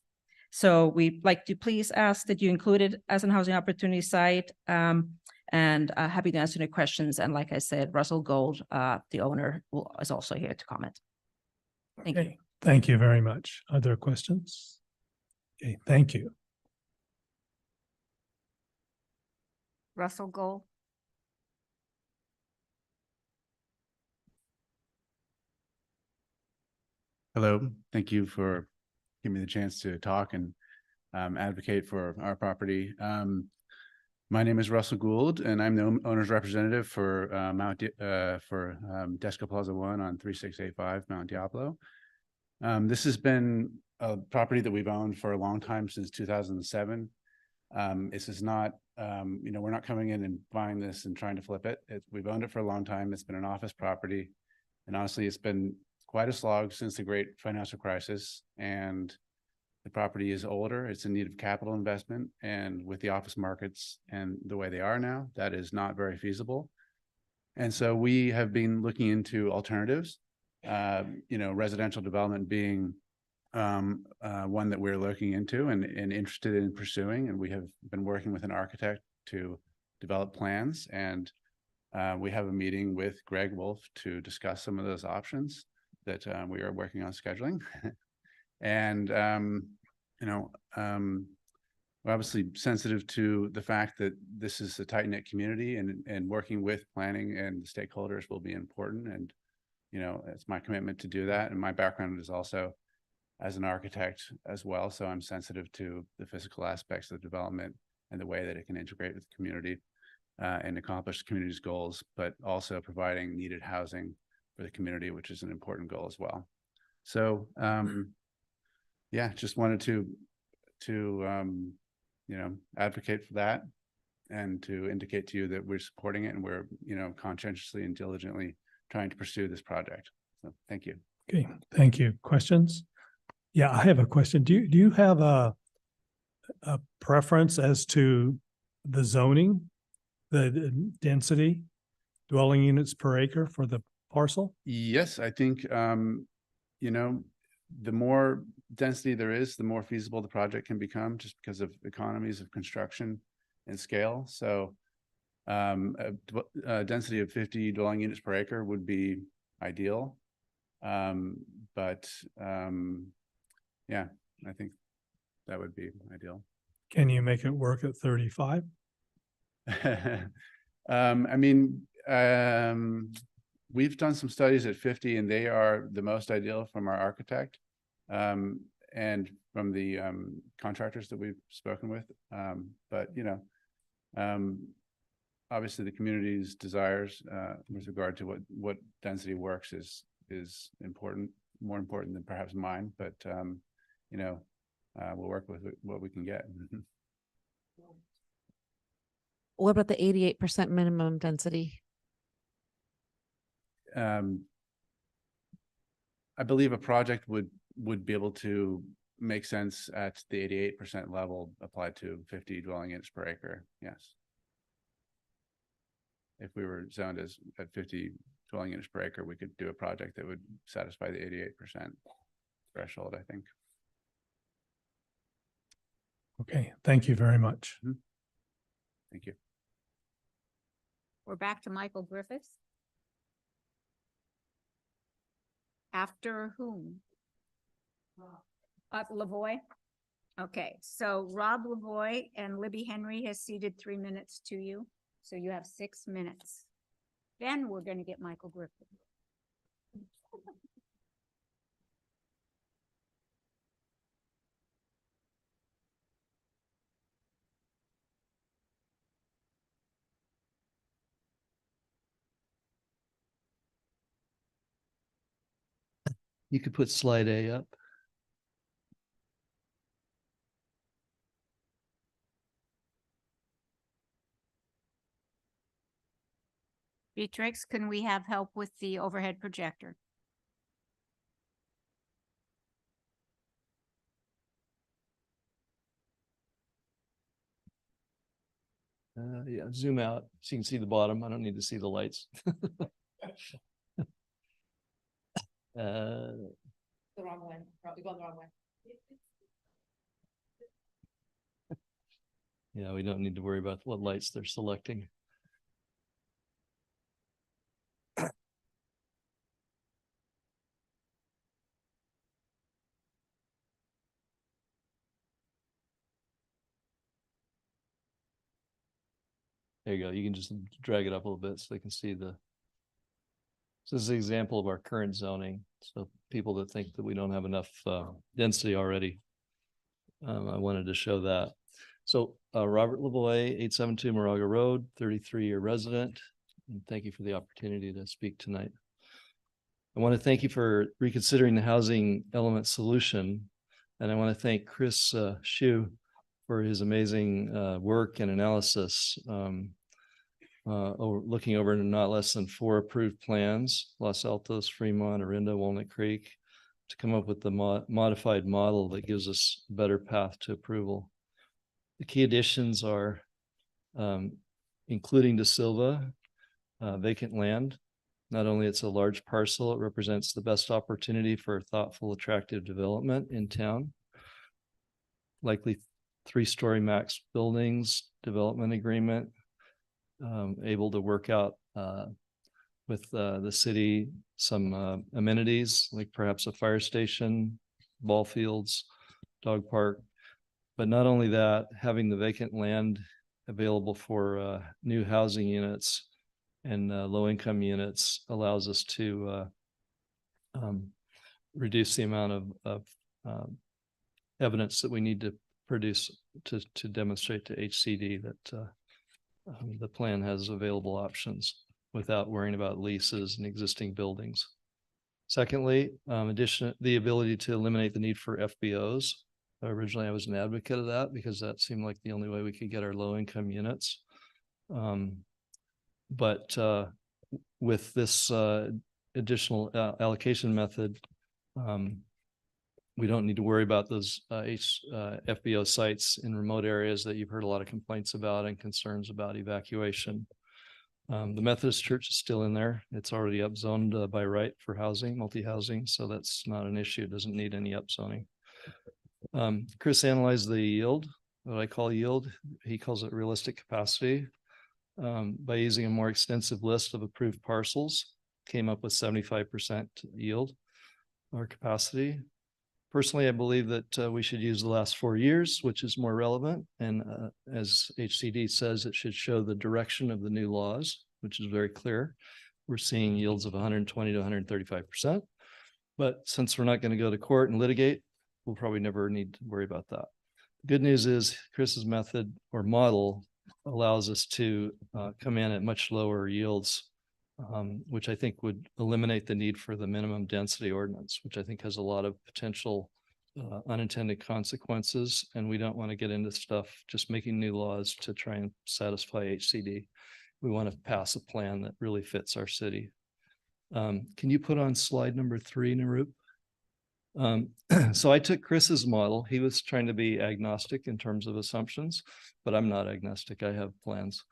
So we'd like to please ask that you include it as a housing opportunity site, and happy to answer any questions. And like I said, Russell Gould, the owner, is also here to comment. Thank you. Thank you very much. Are there questions? Okay, thank you. Russell Gould. Hello, thank you for giving me the chance to talk and advocate for our property. My name is Russell Gould, and I'm the owner's representative for Desco Plaza One on 3685 Mount Diablo. This has been a property that we've owned for a long time, since 2007. This is not, we're not coming in and buying this and trying to flip it. We've owned it for a long time. It's been an office property, and honestly, it's been quite a slog since the great financial crisis, and the property is older. It's in need of capital investment, and with the office markets and the way they are now, that is not very feasible. And so we have been looking into alternatives, residential development being one that we're looking into and interested in pursuing. And we have been working with an architect to develop plans, and we have a meeting with Greg Wolf to discuss some of those options that we are working on scheduling. And, we're obviously sensitive to the fact that this is a tight-knit community, and working with planning and stakeholders will be important. And it's my commitment to do that. And my background is also as an architect as well. So I'm sensitive to the physical aspects of the development and the way that it can integrate with the community and accomplish the community's goals, but also providing needed housing for the community, which is an important goal as well. So yeah, just wanted to advocate for that and to indicate to you that we're supporting it and we're, conscientiously and diligently trying to pursue this project. So thank you. Okay, thank you. Questions? Yeah, I have a question. Do you have a preference as to the zoning, the density, dwelling units per acre for the parcel? Yes, I think, the more density there is, the more feasible the project can become just because of economies of construction and scale. So a density of 50 dwelling units per acre would be ideal. Yeah, I think that would be ideal. Can you make it work at 35? We've done some studies at 50 and they are the most ideal from our architect and from the contractors that we've spoken with. Obviously the community's desires with regard to what density works is important, more important than perhaps mine, but we'll work with what we can get. What about the 88% minimum density? I believe a project would be able to make sense at the 88% level applied to 50 dwelling units per acre. Yes. If we were zoned as at 50 dwelling units per acre, we could do a project that would satisfy the 88% threshold, I think. Okay, thank you very much. Thank you. We're back to Michael Griffiths. After whom? Lavoy. Okay, so Rob Lavoy and Libby Henry has ceded 3 minutes to you. So you have 6 minutes. Then we're going to get Michael Griffith. You could put slide A up. Beatrix, can we have help with the overhead projector? Yeah, zoom out so you can see the bottom. I don't need to see the lights. The wrong one, probably going the wrong way. Yeah, we don't need to worry about what lights they're selecting. There you go. You can just drag it up a little bit so they can see the. So this is an example of our current zoning. So people that think that we don't have enough density already, I wanted to show that. So Robert Lavoy, 872 Moraga Road, 33-year resident. And thank you for the opportunity to speak tonight. I want to thank you for reconsidering the housing element solution. And I want to thank Chris Hsu for his amazing work and analysis, looking over not less than 4 approved plans, Los Altos, Fremont, Orinda, Walnut Creek, to come up with the modified model that gives us a better path to approval. The key additions are including De Silva, vacant land. Not only it's a large parcel, it represents the best opportunity for thoughtful, attractive development in town. Likely 3-story max buildings, development agreement, able to work out with the city some amenities like perhaps a fire station, ball fields, dog park. But not only that, having the vacant land available for new housing units and low-income units allows us to reduce the amount of evidence that we need to produce to demonstrate to HCD that the plan has available options without worrying about leases and existing buildings. Secondly, the ability to eliminate the need for FBOs. Originally, I was an advocate of that because that seemed like the only way we could get our low income units. But with this additional allocation method, we don't need to worry about those FBO sites in remote areas that you've heard a lot of complaints about and concerns about evacuation. The Methodist Church is still in there. It's already upzoned by right for housing, multi-housing, so that's not an issue. It doesn't need any upzoning. Chris analyzed the yield, what I call yield. He calls it realistic capacity. By using a more extensive list of approved parcels, came up with 75% yield or capacity. Personally, I believe that we should use the last 4 years, which is more relevant. And as HCD says, it should show the direction of the new laws, which is very clear. We're seeing yields of 120 to 135%. But since we're not going to go to court and litigate, we'll probably never need to worry about that. The good news is Chris's method or model allows us to come in at much lower yields, which I think would eliminate the need for the minimum density ordinance, which I think has a lot of potential unintended consequences. And we don't want to get into stuff just making new laws to try and satisfy HCD. We want to pass a plan that really fits our city. Can you put on slide number 3, Narup? So I took Chris's model. He was trying to be agnostic in terms of assumptions, but I'm not agnostic. I have plans.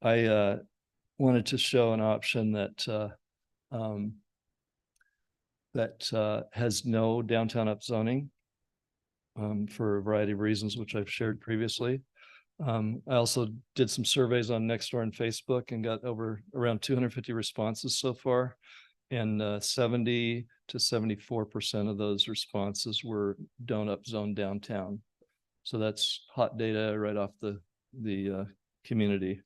I wanted to show an option that has no downtown upzoning for a variety of reasons, which I've shared previously. I also did some surveys on Nextdoor and Facebook and got around 250 responses so far. And 70 to 74% of those responses were don't upzone downtown. So that's hot data right off the community.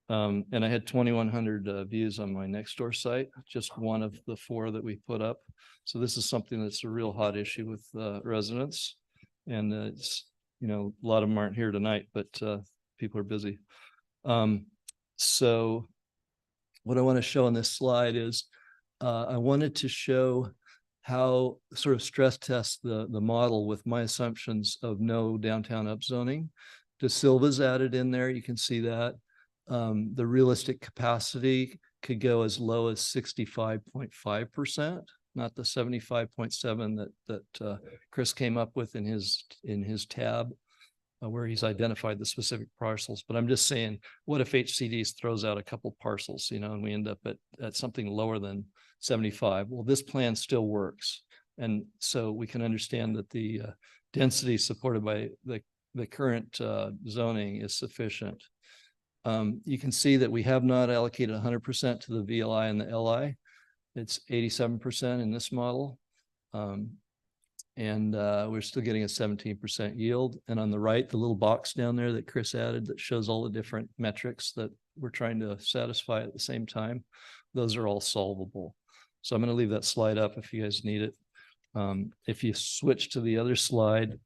And I had 2,100 views on my Nextdoor site, just one of the 4 that we put up. So this is something that's a real hot issue with residents. And it's, you know, a lot of them aren't here tonight, but people are busy. So what I want to show on this slide is I wanted to show how sort of stress test the model with my assumptions of no downtown upzoning. De Silva's added in there. You can see that. The realistic capacity could go as low as 65.5%, not the 75.7 that Chris came up with in his tab, where he's identified the specific parcels. But I'm just saying, what if HCD throws out a couple parcels, you know, and we end up at something lower than 75? Well, this plan still works. And so we can understand that the density supported by the current zoning is sufficient. You can see that we have not allocated 100% to the VLI and the LI. It's 87% in this model. And we're still getting a 17% yield. And on the right, the little box down there that Chris added that shows all the different metrics that we're trying to satisfy at the same time, those are all solvable. So I'm going to leave that slide up if you guys need it. If you switch to the other slide,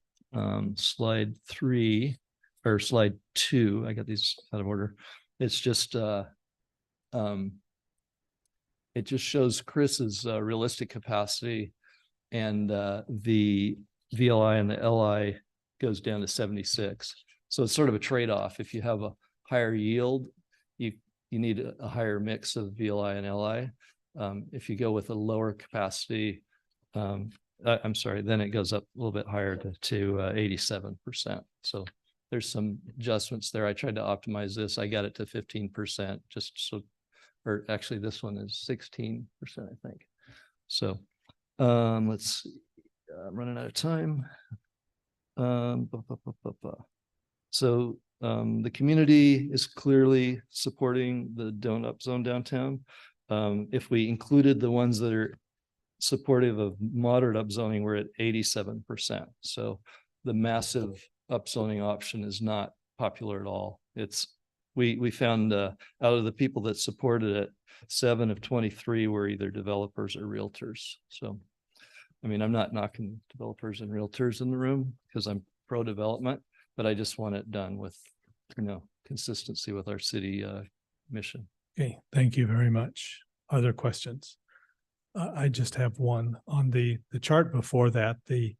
slide 3 or slide 2, I got these out of order. It's just, it just shows Chris's realistic capacity, and the VLI and the LI goes down to 76. So it's sort of a trade-off. If you have a higher yield, you need a higher mix of VLI and LI. If you go with a lower capacity, I'm sorry, then it goes up a little bit higher to 87%. So there's some adjustments there. I tried to optimize this. I got it to 15% just so, or actually this one is 16%, I think. So let's see, I'm running out of time. So the community is clearly supporting the don't upzone downtown. If we included the ones that are supportive of moderate upzoning, we're at 87%. So the massive upzoning option is not popular at all. It's We found out of the people that supported it, 7 of 23 were either developers or realtors. So, I mean, I'm not knocking developers and realtors in the room because I'm pro-development, but I just want it done with, consistency with our city mission. Okay, thank you very much. Other questions? I just have one on the chart before that, the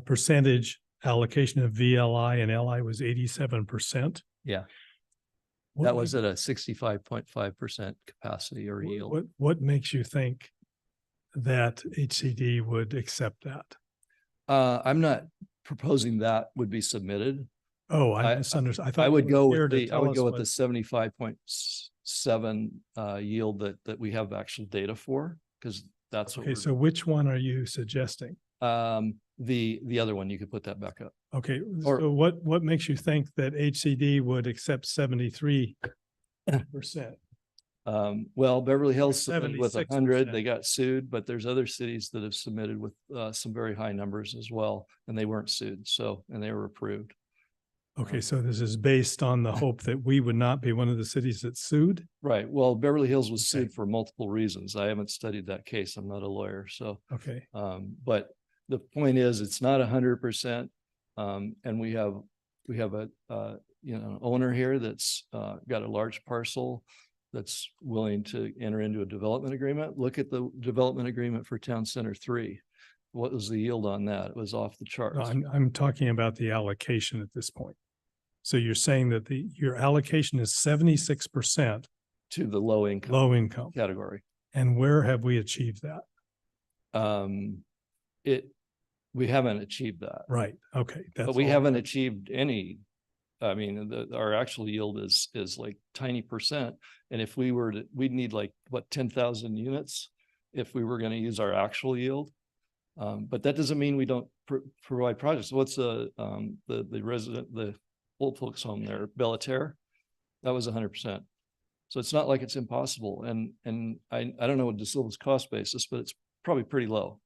percentage allocation of VLI and LI was 87%. Yeah. What That was at a 65.5% capacity or yield. What makes you think that HCD would accept that? I'm not proposing that would be submitted. Oh, I misunderstood. I thought I would you were go here with to the, I tell would us go with what- the 75.7 yield that we have actual data for, because that's what Okay, so which one are you suggesting? the other one, you could put that back up. Okay, Or- so what makes you think that HCD would accept 73%? Well, Beverly Hills submitted with 100, 76%. they got sued, but there's other cities that have submitted with some very high numbers as well, and they weren't sued, so, and they were approved. Okay, so this is based on the hope that we would not be one of the cities that sued? Right, well, Beverly Hills was sued for multiple reasons. I haven't studied that case, I'm not a lawyer, so. Okay, But the point is, it's not 100%. And we have a, owner here that's got a large parcel that's willing to enter into a development agreement. Look at the development agreement for Town Center 3. What was the yield on that? It was off the charts. no, I'm talking about the allocation at this point. So you're saying that your allocation is 76% to the low income category. And where have we achieved that? We haven't achieved that. Right, okay. But we all. haven't achieved any. I mean, our actual yield is like tiny percent. And if we were to, we'd need like, what, 10,000 units if we were going to use our actual yield. But that doesn't mean we don't provide projects. What's the old folks home there, Bellaterre? That was 100%. So it's not like it's impossible. And I don't know what DeSilva's cost basis, but it's probably pretty low.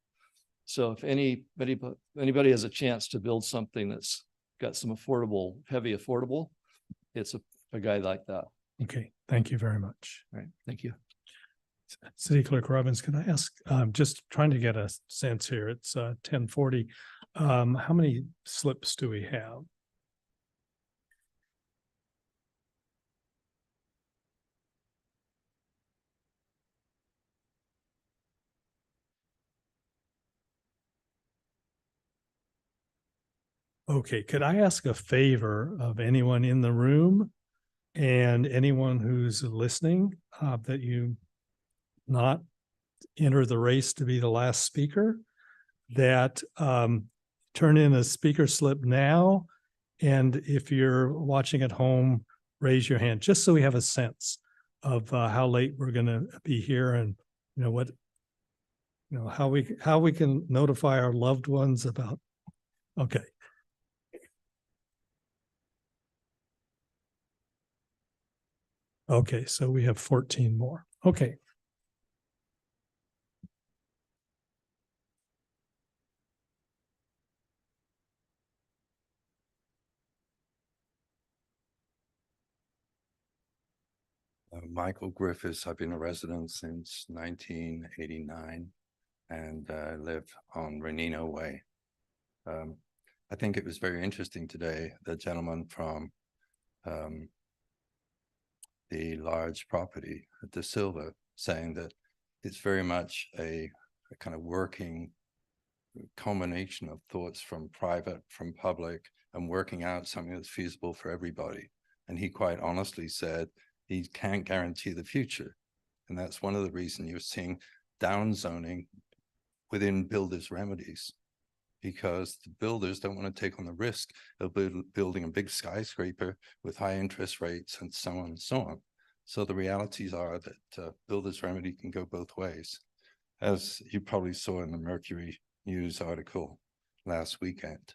So if anybody has a chance to build something that's got some heavy affordable, it's a guy like that. Okay, thank you very much. All right, thank you. City Clerk Robbins, can I ask, just trying to get a sense here, it's 10:40. How many slips do we have? Okay, could I ask a favor of anyone in the room and anyone who's listening, that you not enter the race to be the last speaker, that turn in a speaker slip now. And if you're watching at home, raise your hand, just so we have a sense of how late we're going to be here and how we can notify our loved ones about. Okay. Okay, so we have 14 more. Okay. Michael Griffiths. I've been a resident since 1989 and live on Renino Way. I think it was very interesting today, the gentleman from the large property at De Silva saying that it's very much a kind of working combination of thoughts from private, from public, and working out something that's feasible for everybody. And he quite honestly said he can't guarantee the future. And that's one of the reasons you're seeing down zoning within builders' remedies, because the builders don't want to take on the risk of building a big skyscraper with high interest rates and so on and so on. So the realities are that builders' remedy can go both ways, as you probably saw in the Mercury News article last weekend.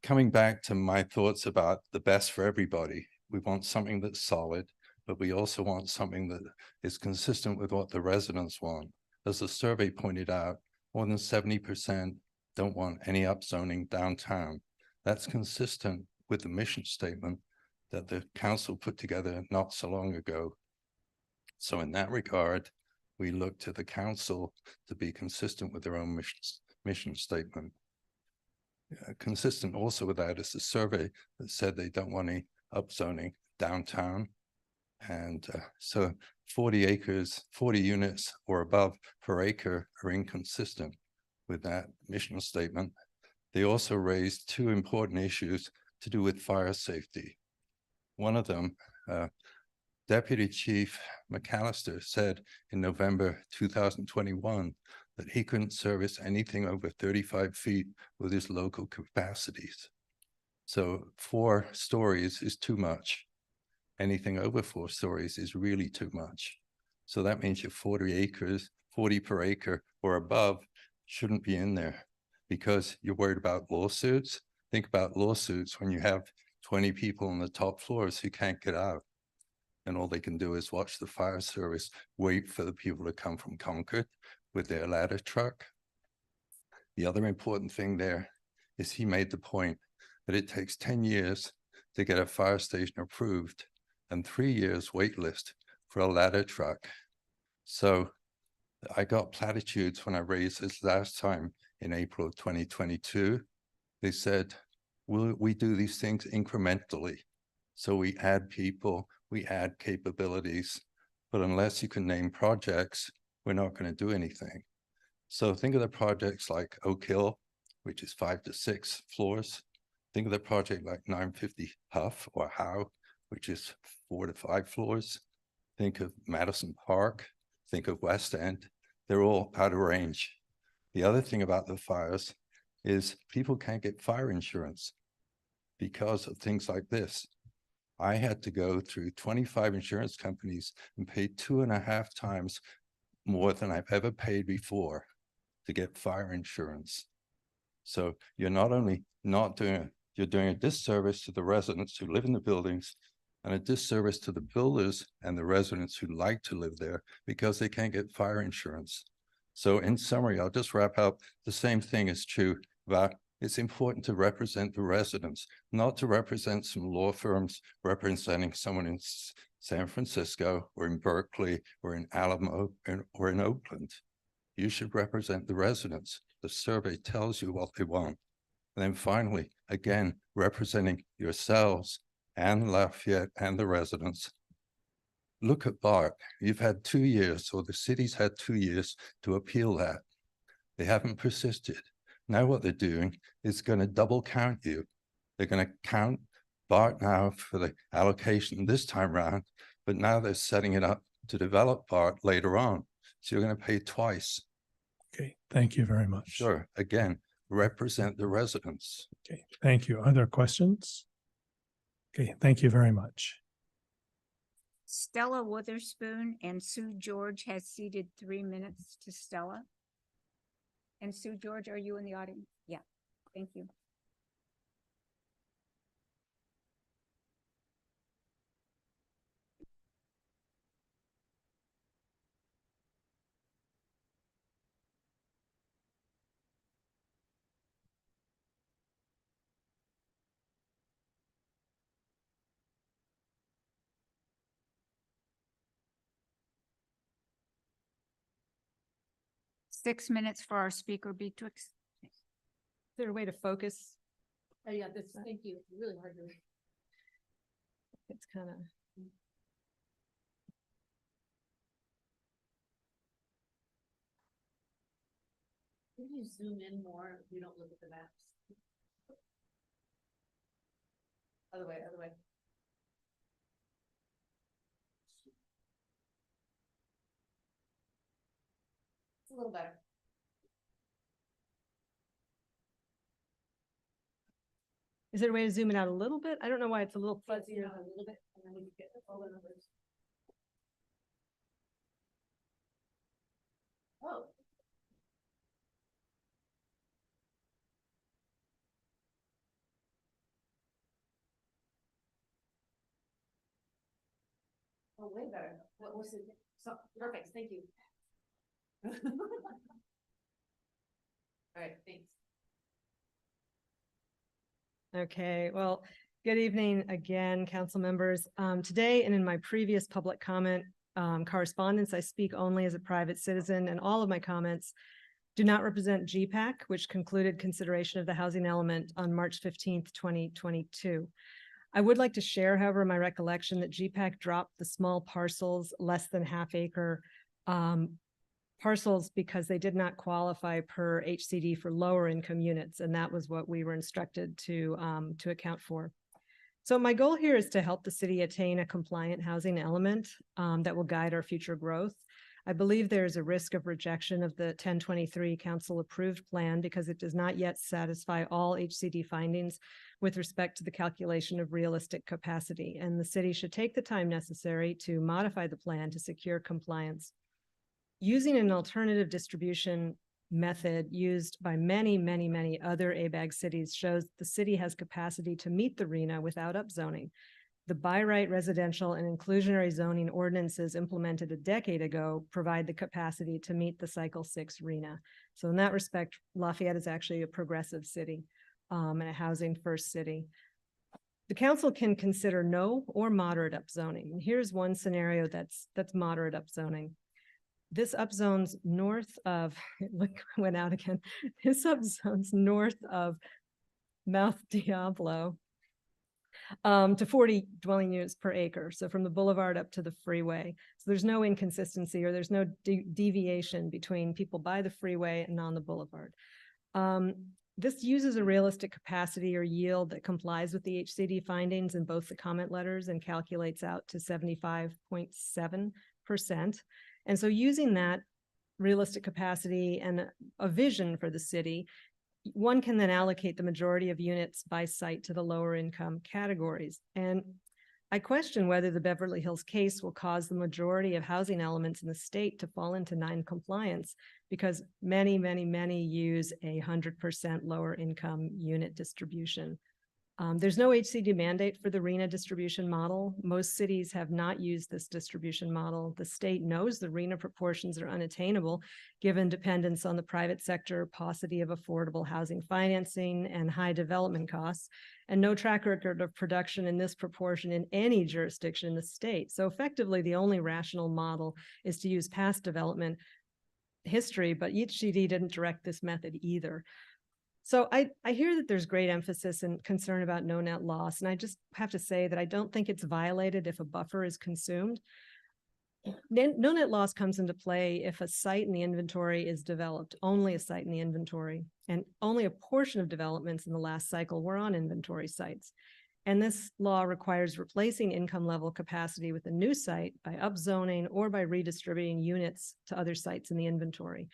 Coming back to my thoughts about the best for everybody, we want something that's solid, but we also want something that is consistent with what the residents want. As the survey pointed out, more than 70% don't want any upzoning downtown. That's consistent with the mission statement that the council put together not so long ago. So in that regard, we look to the council to be consistent with their own mission statement. Consistent also with that is the survey that said they don't want any upzoning downtown. And so 40 acres, 40 units or above per acre are inconsistent with that mission statement. They also raised two important issues to do with fire safety. One of them, Deputy Chief McAllister said in November 2021 that he couldn't service anything over 35 feet with his local capacities. So 4 stories is too much. Anything over 4 stories is really too much. So that means your 40 acres, 40 per acre or above shouldn't be in there because you're worried about lawsuits. Think about lawsuits when you have 20 people on the top floors who can't get out. And all they can do is watch the fire service wait for the people to come from Concord with their ladder truck. The other important thing there is he made the point that it takes 10 years to get a fire station approved and 3 years wait list for a ladder truck. So I got platitudes when I raised this last time in April of 2022. They said, we do these things incrementally. So we add people, we add capabilities, but unless you can name projects, we're not going to do anything. So think of the projects like Oak Hill, which is 5 to 6 floors. Think of the project like 950 Huff or Howe, which is 4 to 5 floors. Think of Madison Park, think of West End. They're all out of range. The other thing about the fires is people can't get fire insurance because of things like this. I had to go through 25 insurance companies and pay 2.5 times more than I've ever paid before to get fire insurance. So you're not only not doing it, you're doing a disservice to the residents who live in the buildings and a disservice to the builders and the residents who like to live there because they can't get fire insurance. So in summary, I'll just wrap up. The same thing is true about it's important to represent the residents, not to represent some law firms representing someone in San Francisco or in Berkeley or in Alamo or in Oakland. You should represent the residents. The survey tells you what they want. And then finally, again, representing yourselves and Lafayette and the residents. Look at BART. You've had 2 years, or the city's had 2 years to appeal that. They haven't persisted. Now what they're doing is going to double count you. They're going to count BART now for the allocation this time around, but now they're setting it up to develop BART later on. So you're going to pay twice. Okay, thank you very much. Sure. Again, represent the residents. Okay, thank you. Are there questions? Okay, thank you very much. Stella Witherspoon and Sue George has ceded 3 minutes to Stella. And Sue George, are you in the audience? Yeah, thank you. Six minutes for our speaker, Beatrix. Is there a way to focus? Oh, yeah, that's, thank you. Really hard to read. It's kind of. Can you zoom in more if you don't look at the maps? Other way, other way. It's a little better. Is there a way to zoom in out a little bit? I don't know why it's a little fuzzier. A little bit, and then we can get all the numbers. Oh. Oh, way better. What was it? So, perfect, thank you. All right, thanks. Okay, well, Good evening again, council members. Today and in my previous public comment correspondence, I speak only as a private citizen, and all of my comments do not represent GPAC, which concluded consideration of the housing element on March 15th, 2022. I would like to share, however, my recollection that GPAC dropped the small parcels, less than half acre parcels, because they did not qualify per HCD for lower income units. And that was what we were instructed to account for. So my goal here is to help the city attain a compliant housing element that will guide our future growth. I believe there is a risk of rejection of the 1023 council approved plan because it does not yet satisfy all HCD findings with respect to the calculation of realistic capacity, and the city should take the time necessary to modify the plan to secure compliance. Using an alternative distribution method used by many, many, many other ABAG cities shows the city has capacity to meet the RHNA without upzoning. The by right residential and inclusionary zoning ordinances implemented a decade ago provide the capacity to meet the Cycle 6 RHNA. So in that respect, Lafayette is actually a progressive city and a housing first city. The council can consider no or moderate upzoning. And here's one scenario that's moderate upzoning. This upzones north of, look, went out again. This upzones north of Mount Diablo to 40 dwelling units per acre. So from the boulevard up to the freeway. So there's no inconsistency or there's no deviation between people by the freeway and on the boulevard. This uses a realistic capacity or yield that complies with the HCD findings in both the comment letters and calculates out to 75.7%. And so using that realistic capacity and a vision for the city, one can then allocate the majority of units by site to the lower income categories. And I question whether the Beverly Hills case will cause the majority of housing elements in the state to fall into non-compliance because many, many, many use 100% lower income unit distribution. There's no HCD mandate for the RHNA distribution model. Most cities have not used this distribution model. The state knows the RHNA proportions are unattainable given dependence on the private sector, paucity of affordable housing financing, and high development costs, and no track record of production in this proportion in any jurisdiction in the state. So effectively, the only rational model is to use past development history, but HCD didn't direct this method either. So I hear that there's great emphasis and concern about no net loss. And I just have to say that I don't think it's violated if a buffer is consumed. No net loss comes into play if a site in the inventory is developed, only a site in the inventory, and only a portion of developments in the last cycle were on inventory sites. And this law requires replacing income level capacity with a new site by upzoning or by redistributing units to other sites in the inventory.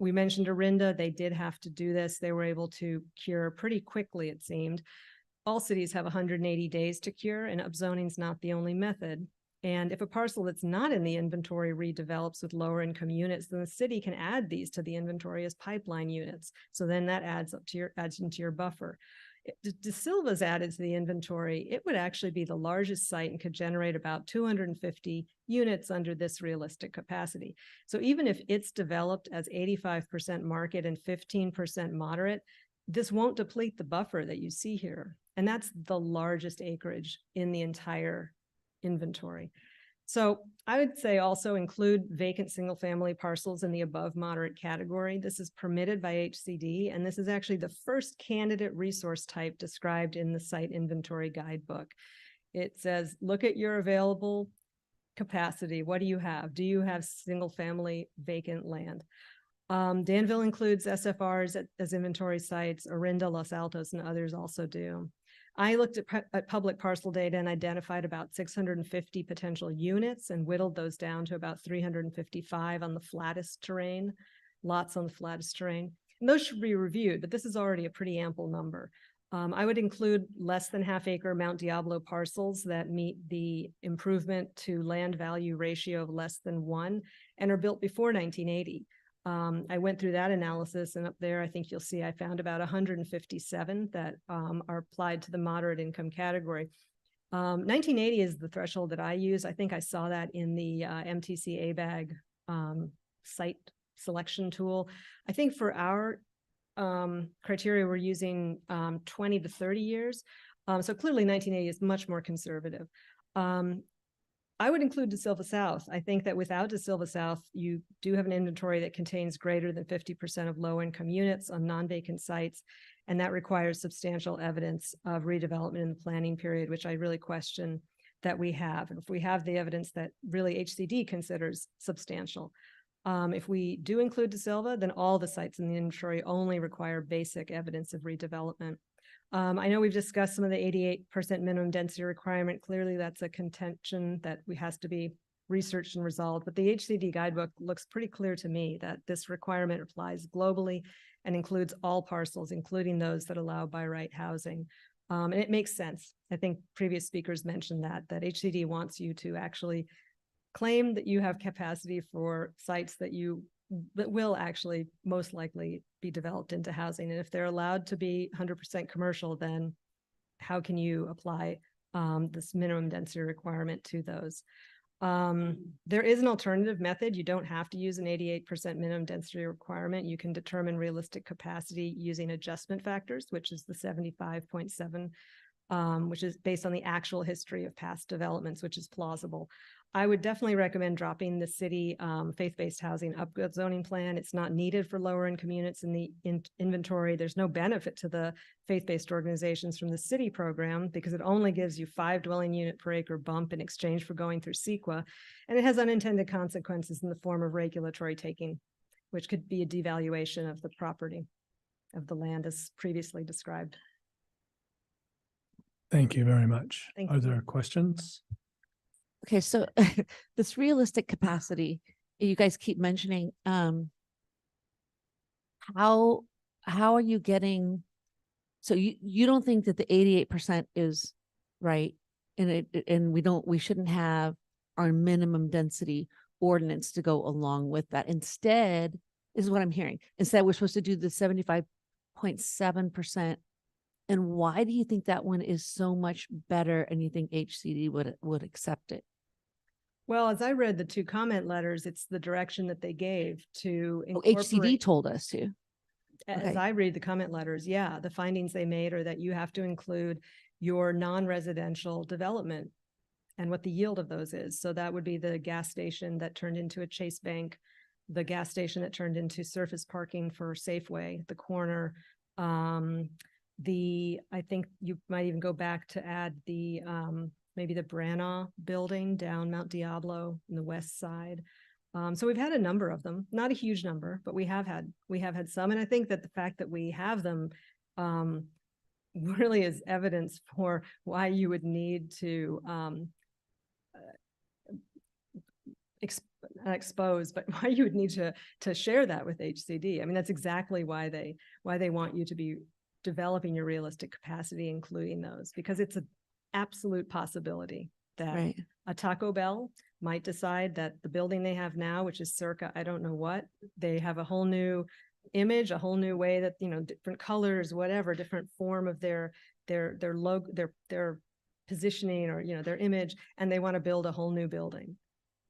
We mentioned Orinda, they did have to do this. They were able to cure pretty quickly, it seemed. All cities have 180 days to cure, and upzoning is not the only method. And if a parcel that's not in the inventory redevelops with lower income units, then the city can add these to the inventory as pipeline units. So then that adds into your buffer. If De Silva's added to the inventory, it would actually be the largest site and could generate about 250 units under this realistic capacity. So even if it's developed as 85% market and 15% moderate, this won't deplete the buffer that you see here. And that's the largest acreage in the entire inventory. So I would say also include vacant single family parcels in the above moderate category. This is permitted by HCD, and this is actually the first candidate resource type described in the site inventory guidebook. It says, look at your available capacity. What do you have? Do you have single family vacant land? Danville includes SFRs as inventory sites. Orinda, Los Altos, and others also do. I looked at public parcel data and identified about 650 potential units and whittled those down to about 355 on the flattest terrain, lots on the flattest terrain. And those should be reviewed, but this is already a pretty ample number. I would include less than half acre Mount Diablo parcels that meet the improvement to land value ratio of less than 1 and are built before 1980. I went through that analysis, and up there, I think you'll see I found about 157 that are applied to the moderate income category. 1980 is the threshold that I use. I think I saw that in the MTC ABAG site selection tool. I think for our criteria, we're using 20 to 30 years. So clearly 1980 is much more conservative. I would include De Silva South. I think that without De Silva South, you do have an inventory that contains greater than 50% of low-income units on non-vacant sites, and that requires substantial evidence of redevelopment in the planning period, which I really question that we have. And if we have the evidence that really HCD considers substantial. If we do include De Silva, then all the sites in the inventory only require basic evidence of redevelopment. I know we've discussed some of the 88% minimum density requirement. Clearly, that's a contention that has to be researched and resolved. But the HCD guidebook looks pretty clear to me that this requirement applies globally and includes all parcels, including those that allow by right housing. And it makes sense. I think previous speakers mentioned that HCD wants you to actually claim that you have capacity for sites that will actually most likely be developed into housing. And if they're allowed to be 100% commercial, then how can you apply this minimum density requirement to those? There is an alternative method. You don't have to use an 88% minimum density requirement. You can determine realistic capacity using adjustment factors, which is the 75.7, which is based on the actual history of past developments, which is plausible. I would definitely recommend dropping the city faith-based housing upgrade zoning plan. It's not needed for lower income units in the inventory. There's no benefit to the faith-based organizations from the city program because it only gives you 5 dwelling unit per acre bump in exchange for going through CEQA. And it has unintended consequences in the form of regulatory taking, which could be a devaluation of the property of the land as previously described. Thank you very much. Thank Are you. there questions? Okay, so this realistic capacity, you guys keep mentioning, how are you getting, so you don't think that the 88% is right? And we shouldn't have our minimum density ordinance to go along with that. Instead, is what I'm hearing. Instead, we're supposed to do the 75.7%. And why do you think that one is so much better and you think HCD would accept it? Well, as I read the 2 comment letters, it's the direction that they gave to HCD told us to. As Okay. I read the comment letters, yeah, the findings they made are that you have to include your non-residential development and what the yield of those is. So that would be the gas station that turned into a Chase Bank, the gas station that turned into surface parking for Safeway, the corner. I think you might even go back to add the maybe the Branagh building down Mount Diablo in the west side. So we've had a number of them, not a huge number, but we have had some. And I think that the fact that we have them really is evidence for why you would need to expose, but why you would need to share that with HCD. I mean, that's exactly why they want you to be developing your realistic capacity, including those, because it's an absolute possibility that a Taco Bell might decide that the building they have now, which is circa, I don't know what, they have a whole new image, a whole new way that, different colors, whatever, different form of their logo, their positioning or, their image, and they want to build a whole new building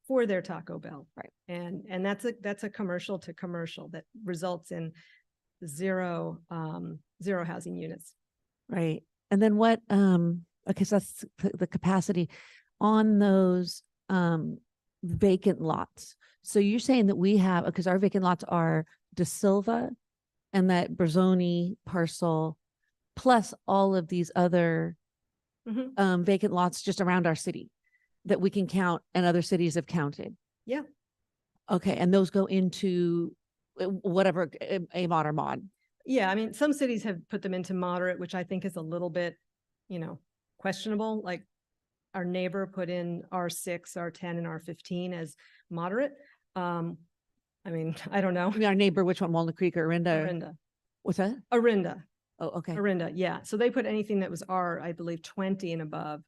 for their Taco Bell. Right. And that's a commercial to commercial that results in zero housing units. Right. And then what, okay, so that's the capacity on those vacant lots. So you're saying that we have, because our vacant lots are De Silva and that Berzoni parcel, plus all of these other vacant lots just around our city that we can count and other cities have counted. Yeah. Okay. And those go into whatever, a mod or mod. Yeah. I mean, some cities have put them into moderate, which I think is a little bit, questionable. Like our neighbor put in R6, R10, and R15 as moderate. I mean, I don't know. I mean, our neighbor, which one? Walnut Creek or Orinda? Orinda. What's that? Orinda. Oh, okay. Orinda, yeah. So they put anything that was R, I believe, 20 and above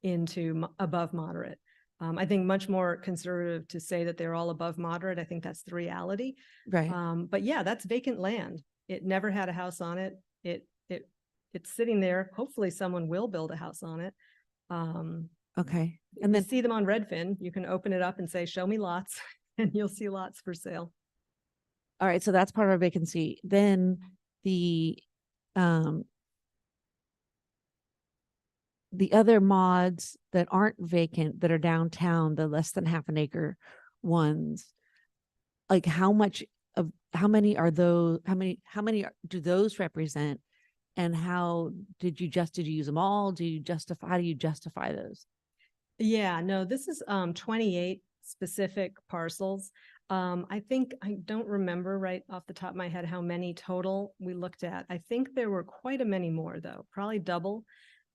into above moderate. I think much more conservative to say that they're all above moderate. I think that's the reality. Right. But yeah, that's vacant land. It never had a house on it. It's sitting there. Hopefully someone will build a house on it. Okay. And then see them on Redfin. You can open it up and say, show me lots, and you'll see lots for sale. All right. So that's part of our vacancy. Then the the other mods that aren't vacant, that are downtown, the less than half an acre ones, like how many are those, do those represent? And how did you use them all? How do you justify those? Yeah, no, this is 28 specific parcels. I think, I don't remember right off the top of my head how many total we looked at. I think there were quite a many more though, probably double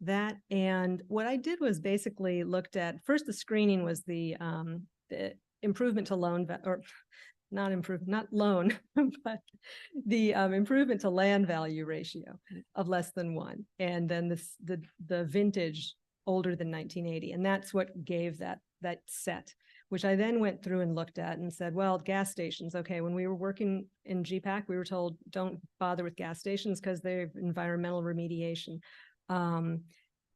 that. And what I did was basically looked at, first the screening was the improvement to loan, or not loan, but the improvement to land value ratio of less than 1. And then the vintage older than 1980. And that's what gave that set, which I then went through and looked at and said, well, gas stations. Okay, when we were working in GPAC, we were told don't bother with gas stations because they're environmental remediation.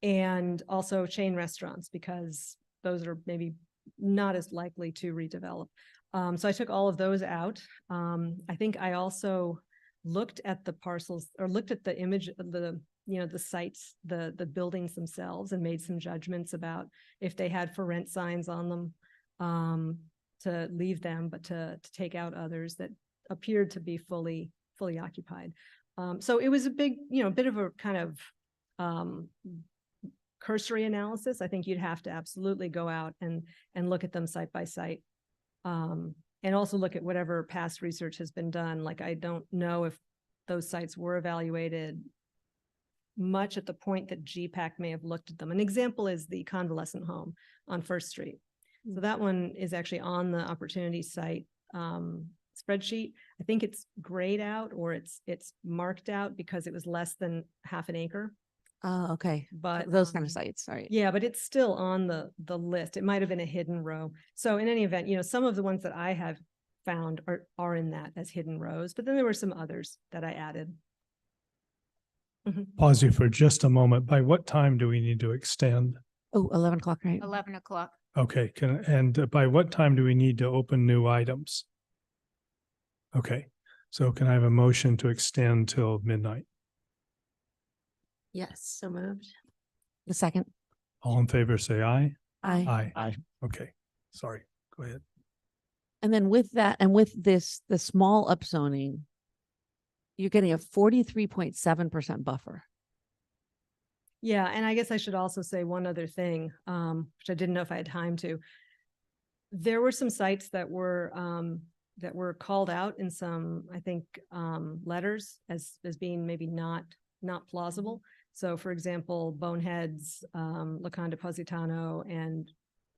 And also chain restaurants, because those are maybe not as likely to redevelop. So I took all of those out. I think I also looked at the parcels, or looked at the image of the sites, the buildings themselves, and made some judgments about if they had for rent signs on them, to leave them, but to take out others that appeared to be fully occupied. So it was a big, bit of a kind of cursory analysis. I think you'd have to absolutely go out and look at them site by site. And also look at whatever past research has been done. Like, I don't know if those sites were evaluated much at the point that GPAC may have looked at them. An example is the convalescent home on First Street. So that one is actually on the opportunity site spreadsheet. I think it's grayed out, or it's marked out because it was less than half an acre. Oh, okay. But those kind of sites, right? Yeah, but it's still on the list. It might have been a hidden row. So in any event, some of the ones that I have found are in that as hidden rows, but then there were some others that I added. Pause you for just a moment. By what time do we need to extend? Oh, 11 o'clock, right? 11 o'clock. Okay, and by what time do we need to open new items? Okay, so can I have a motion to extend till midnight? Yes, so moved. The second. All in favor, say aye. Aye. Aye. Okay, sorry, go ahead. And then with that, and with the small upzoning, you're getting a 43.7% buffer. Yeah, and I guess I should also say one other thing, which I didn't know if I had time to. There were some sites that were called out in some, I think, letters as being maybe not plausible. So, for example, Boneheads, Laconda Positano, and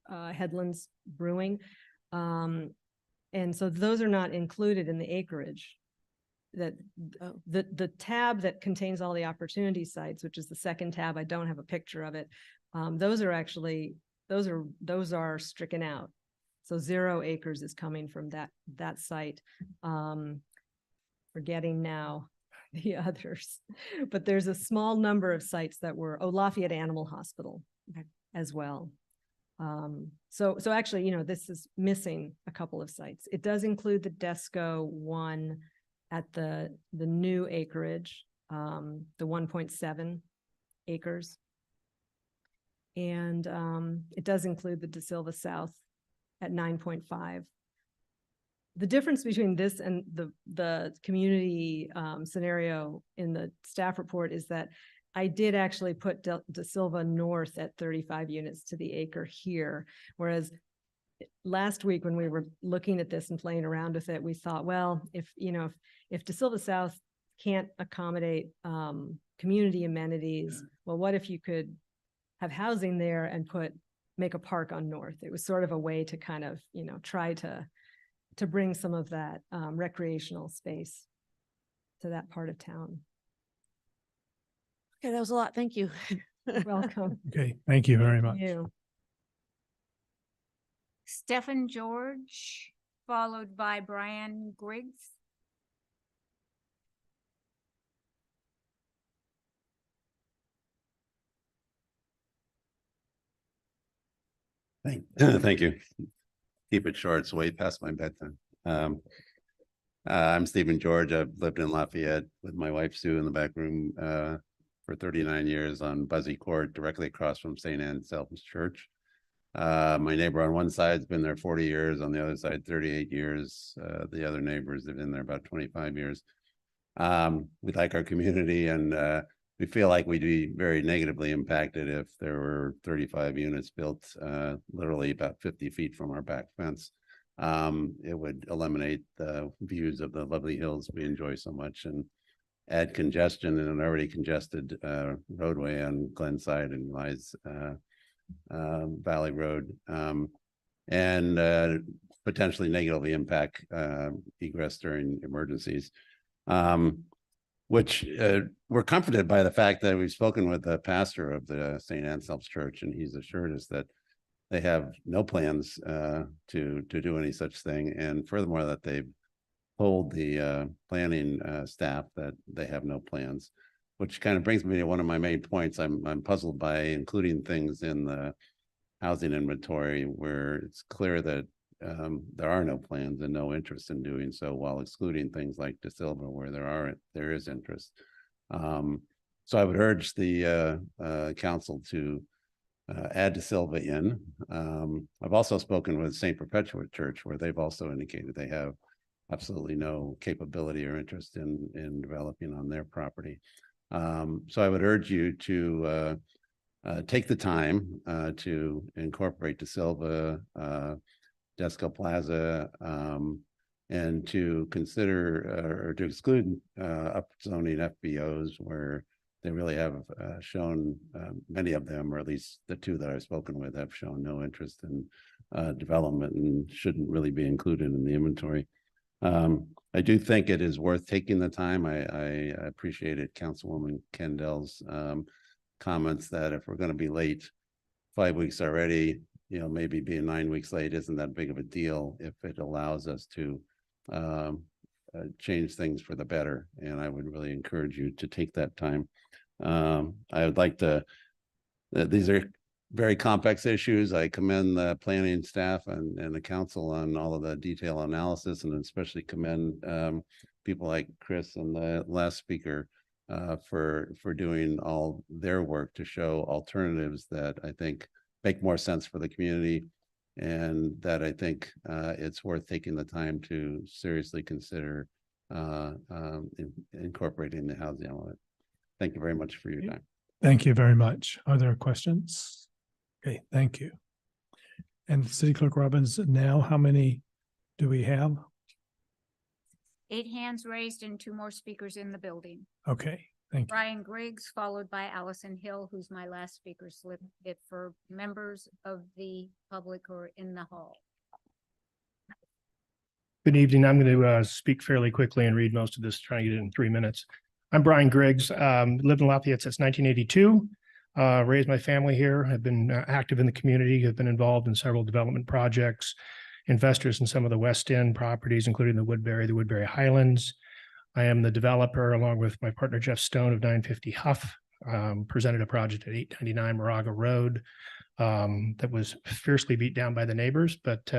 Headlands Brewing, and so those are not included in the acreage. That the tab that contains all the opportunity sites, which is the second tab, I don't have a picture of it. Those are actually those are stricken out. So 0 acres is coming from that site. Forgetting now the others, but there's a small number of sites that were Lafayette Animal Hospital as well. So actually, this is missing a couple of sites. It does include the Desco one at the new acreage, the 1.7 acres. And it does include the De Silva South at 9.5. The difference between this and the community scenario in the staff report is that I did actually put De Silva North at 35 units to the acre here, whereas last week when we were looking at this and playing around with it, we thought, well, if De Silva South can't accommodate community amenities, well, what if you could have housing there and make a park on North? It was sort of a way to kind of, try to bring some of that recreational space to that part of town. Okay, that was a lot. Thank you. Welcome. Okay, thank you very much. You. Stephen George, followed by Brian Griggs. Thank you. Keep it short. It's way past my bedtime. I'm Stephen George. I've lived in Lafayette with my wife Sue in the back room for 39 years on Buzzy Court, directly across from St. Anselm's Church. My neighbor on one side's been there 40 years, on the other side 38 years. The other neighbors have been there about 25 years. We like our community, and we feel like we'd be very negatively impacted if there were 35 units built literally about 50 feet from our back fence. It would eliminate the views of the lovely hills we enjoy so much and add congestion in an already congested roadway on Glenside and Rise Valley Road, and potentially negatively impact egress during emergencies. Which we're comforted by the fact that we've spoken with the pastor of the St. Anselm's Church, and he's assured us that they have no plans to do any such thing, and furthermore that they've told the planning staff that they have no plans, which kind of brings me to one of my main points. I'm puzzled by including things in the housing inventory where it's clear that there are no plans and no interest in doing so, while excluding things like De Silva where there is interest. So I would urge the council to add De Silva in. I've also spoken with St. Perpetua Church, where they've also indicated they have absolutely no capability or interest in developing on their property. So I would urge you to take the time to incorporate De Silva, Desco Plaza, and to consider or to exclude upzoning FBOs where they really have shown, many of them, or at least the two that I've spoken with, have shown no interest in development and shouldn't really be included in the inventory. I do think it is worth taking the time. I appreciated Councilwoman Kendall's comments that if we're going to be late 5 weeks already, maybe being 9 weeks late isn't that big of a deal if it allows us to change things for the better. And I would really encourage you to take that time. I would like to, these are very complex issues. I commend the planning staff and the council on all of the detail analysis, and especially commend people like Chris and the last speaker for doing all their work to show alternatives that I think make more sense for the community, and that I think it's worth taking the time to seriously consider incorporating the housing element. Thank you very much for your time. Thank you very much. Are there questions? Okay, thank you. And City Clerk Robbins, now how many do we have? 8 hands raised and 2 more speakers in the building. Okay, thank you. Brian Griggs, followed by Allison Hill, who's my last speaker slip, it for members of the public who are in the hall. Good evening. I'm going to speak fairly quickly and read most of this, trying to get it in 3 minutes. I'm Brian Griggs, lived in Lafayette since 1982, raised my family here, have been active in the community, have been involved in several development projects, investors in some of the West End properties, including the Woodbury Highlands. I am the developer, along with my partner Jeff Stone of 950 Huff, presented a project at 899 Moraga Road that was fiercely beat down by the neighbors, but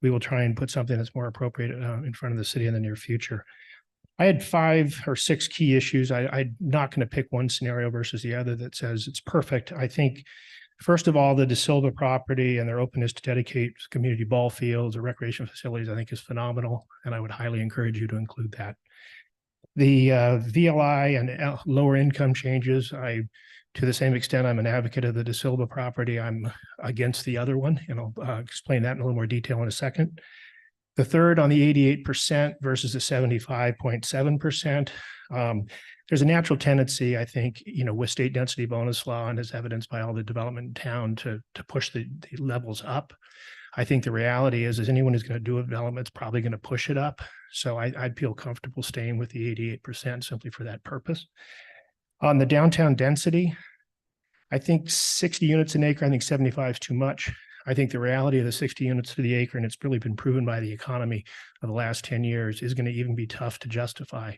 we will try and put something that's more appropriate in front of the city in the near future. I had 5 or 6 key issues. I'm not going to pick one scenario versus the other that says it's perfect. I think, first of all, the De Silva property and their openness to dedicate community ball fields or recreation facilities, I think, is phenomenal, and I would highly encourage you to include that. The VLI and lower income changes, to the same extent, I'm an advocate of the De Silva property. I'm against the other one, and I'll explain that in a little more detail in a second. The third on the 88% versus the 75.7%. There's a natural tendency, I think, with state density bonus law, and as evidenced by all the development in town, to push the levels up. I think the reality is anyone who's going to do a development is probably going to push it up. So I'd feel comfortable staying with the 88% simply for that purpose. On the downtown density, I think 60 units an acre, I think 75 is too much. I think the reality of the 60 units to the acre, and it's really been proven by the economy of the last 10 years, is going to even be tough to justify.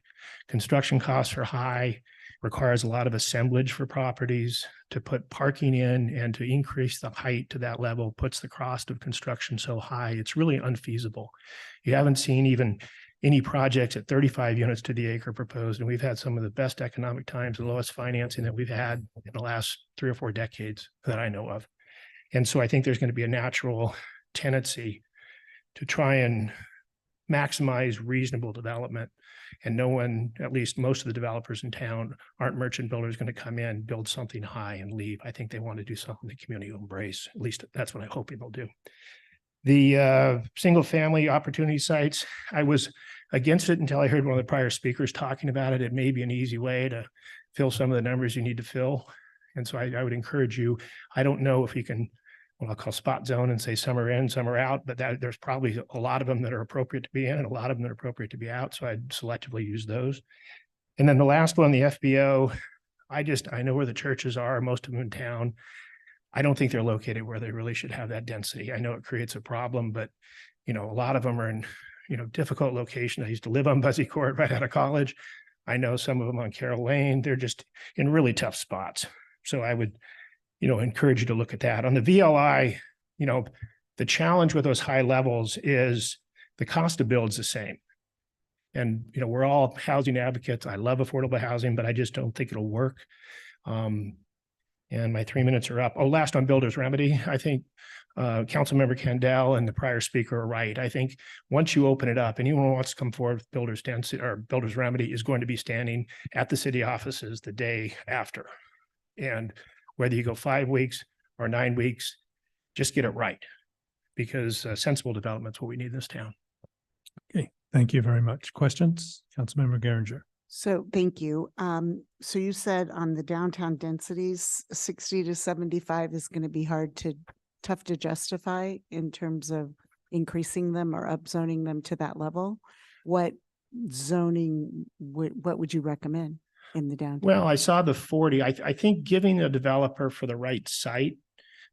Construction costs are high, requires a lot of assemblage for properties. To put parking in and to increase the height to that level puts the cost of construction so high, it's really unfeasible. You haven't seen even any projects at 35 units to the acre proposed. And we've had some of the best economic times and lowest financing that we've had in the last 3 or 4 decades that I know of. And so I think there's going to be a natural tendency to try and maximize reasonable development. And no one, at least most of the developers in town, aren't merchant builders going to come in, build something high and leave. I think they want to do something the community will embrace. At least that's what I'm hoping they'll do. The single family opportunity sites, I was against it until I heard one of the prior speakers talking about it. It may be an easy way to fill some of the numbers you need to fill. And so I would encourage you, I don't know if you can, what I'll call spot zone and say some are in, some are out, but there's probably a lot of them that are appropriate to be in and a lot of them that are appropriate to be out. So I'd selectively use those. And then the last one, the FBO, I know where the churches are, most of them in town. I don't think they're located where they really should have that density. I know it creates a problem, but a lot of them are in, difficult locations. I used to live on Buzzy Court right out of college. I know some of them on Carroll Lane. They're just in really tough spots. So I would, encourage you to look at that. On the VLI, the challenge with those high levels is the cost to build is the same. And, we're all housing advocates. I love affordable housing, but I just don't think it'll work. And my 3 minutes are up. Oh, last on builder's remedy. I think Councilmember Kendall and the prior speaker are right. I think once you open it up, anyone who wants to come forward with builder's density or builder's remedy is going to be standing at the city offices the day after. And whether you go 5 weeks or 9 weeks, just get it right, because sensible development is what we need in this town. Okay, thank you very much. Questions? Councilmember Geringer. So thank you. So you said on the downtown densities, 60 to 75 is going to be tough to justify in terms of increasing them or upzoning them to that level. What zoning, what would you recommend in the downtown? Well, I saw the 40. I think giving a developer for the right site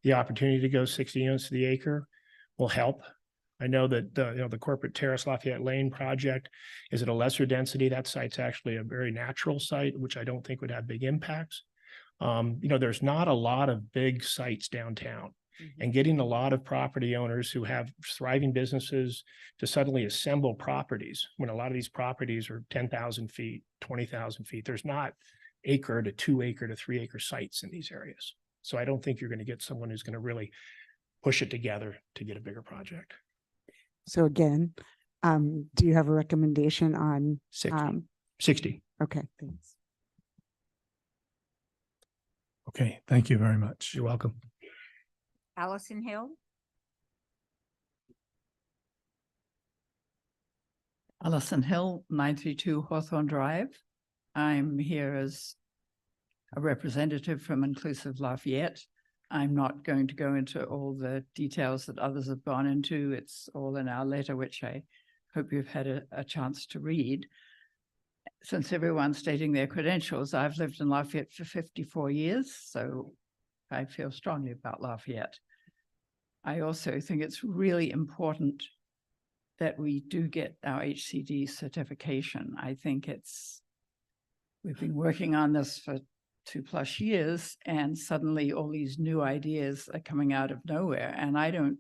the opportunity to go 60 units to the acre will help. I know that the corporate terrace Lafayette Lane project is at a lesser density. That site's actually a very natural site, which I don't think would have big impacts. There's not a lot of big sites downtown. And getting a lot of property owners who have thriving businesses to suddenly assemble properties when a lot of these properties are 10,000 feet, 20,000 feet. There's not acre to 2 acre to 3 acre sites in these areas. So I don't think you're going to get someone who's going to really push it together to get a bigger project. So again, do you have a recommendation on 60? Okay, thanks. Okay, thank you very much. You're welcome. Allison Hill. Allison Hill, 92 Hawthorne Drive. I'm here as a representative from Inclusive Lafayette. I'm not going to go into all the details that others have gone into. It's all in our letter, which I hope you've had a chance to read. Since everyone's stating their credentials, I've lived in Lafayette for 54 years, so I feel strongly about Lafayette. I also think it's really important that we do get our HCD certification. I think we've been working on this for 2+ years, and suddenly all these new ideas are coming out of nowhere. And I don't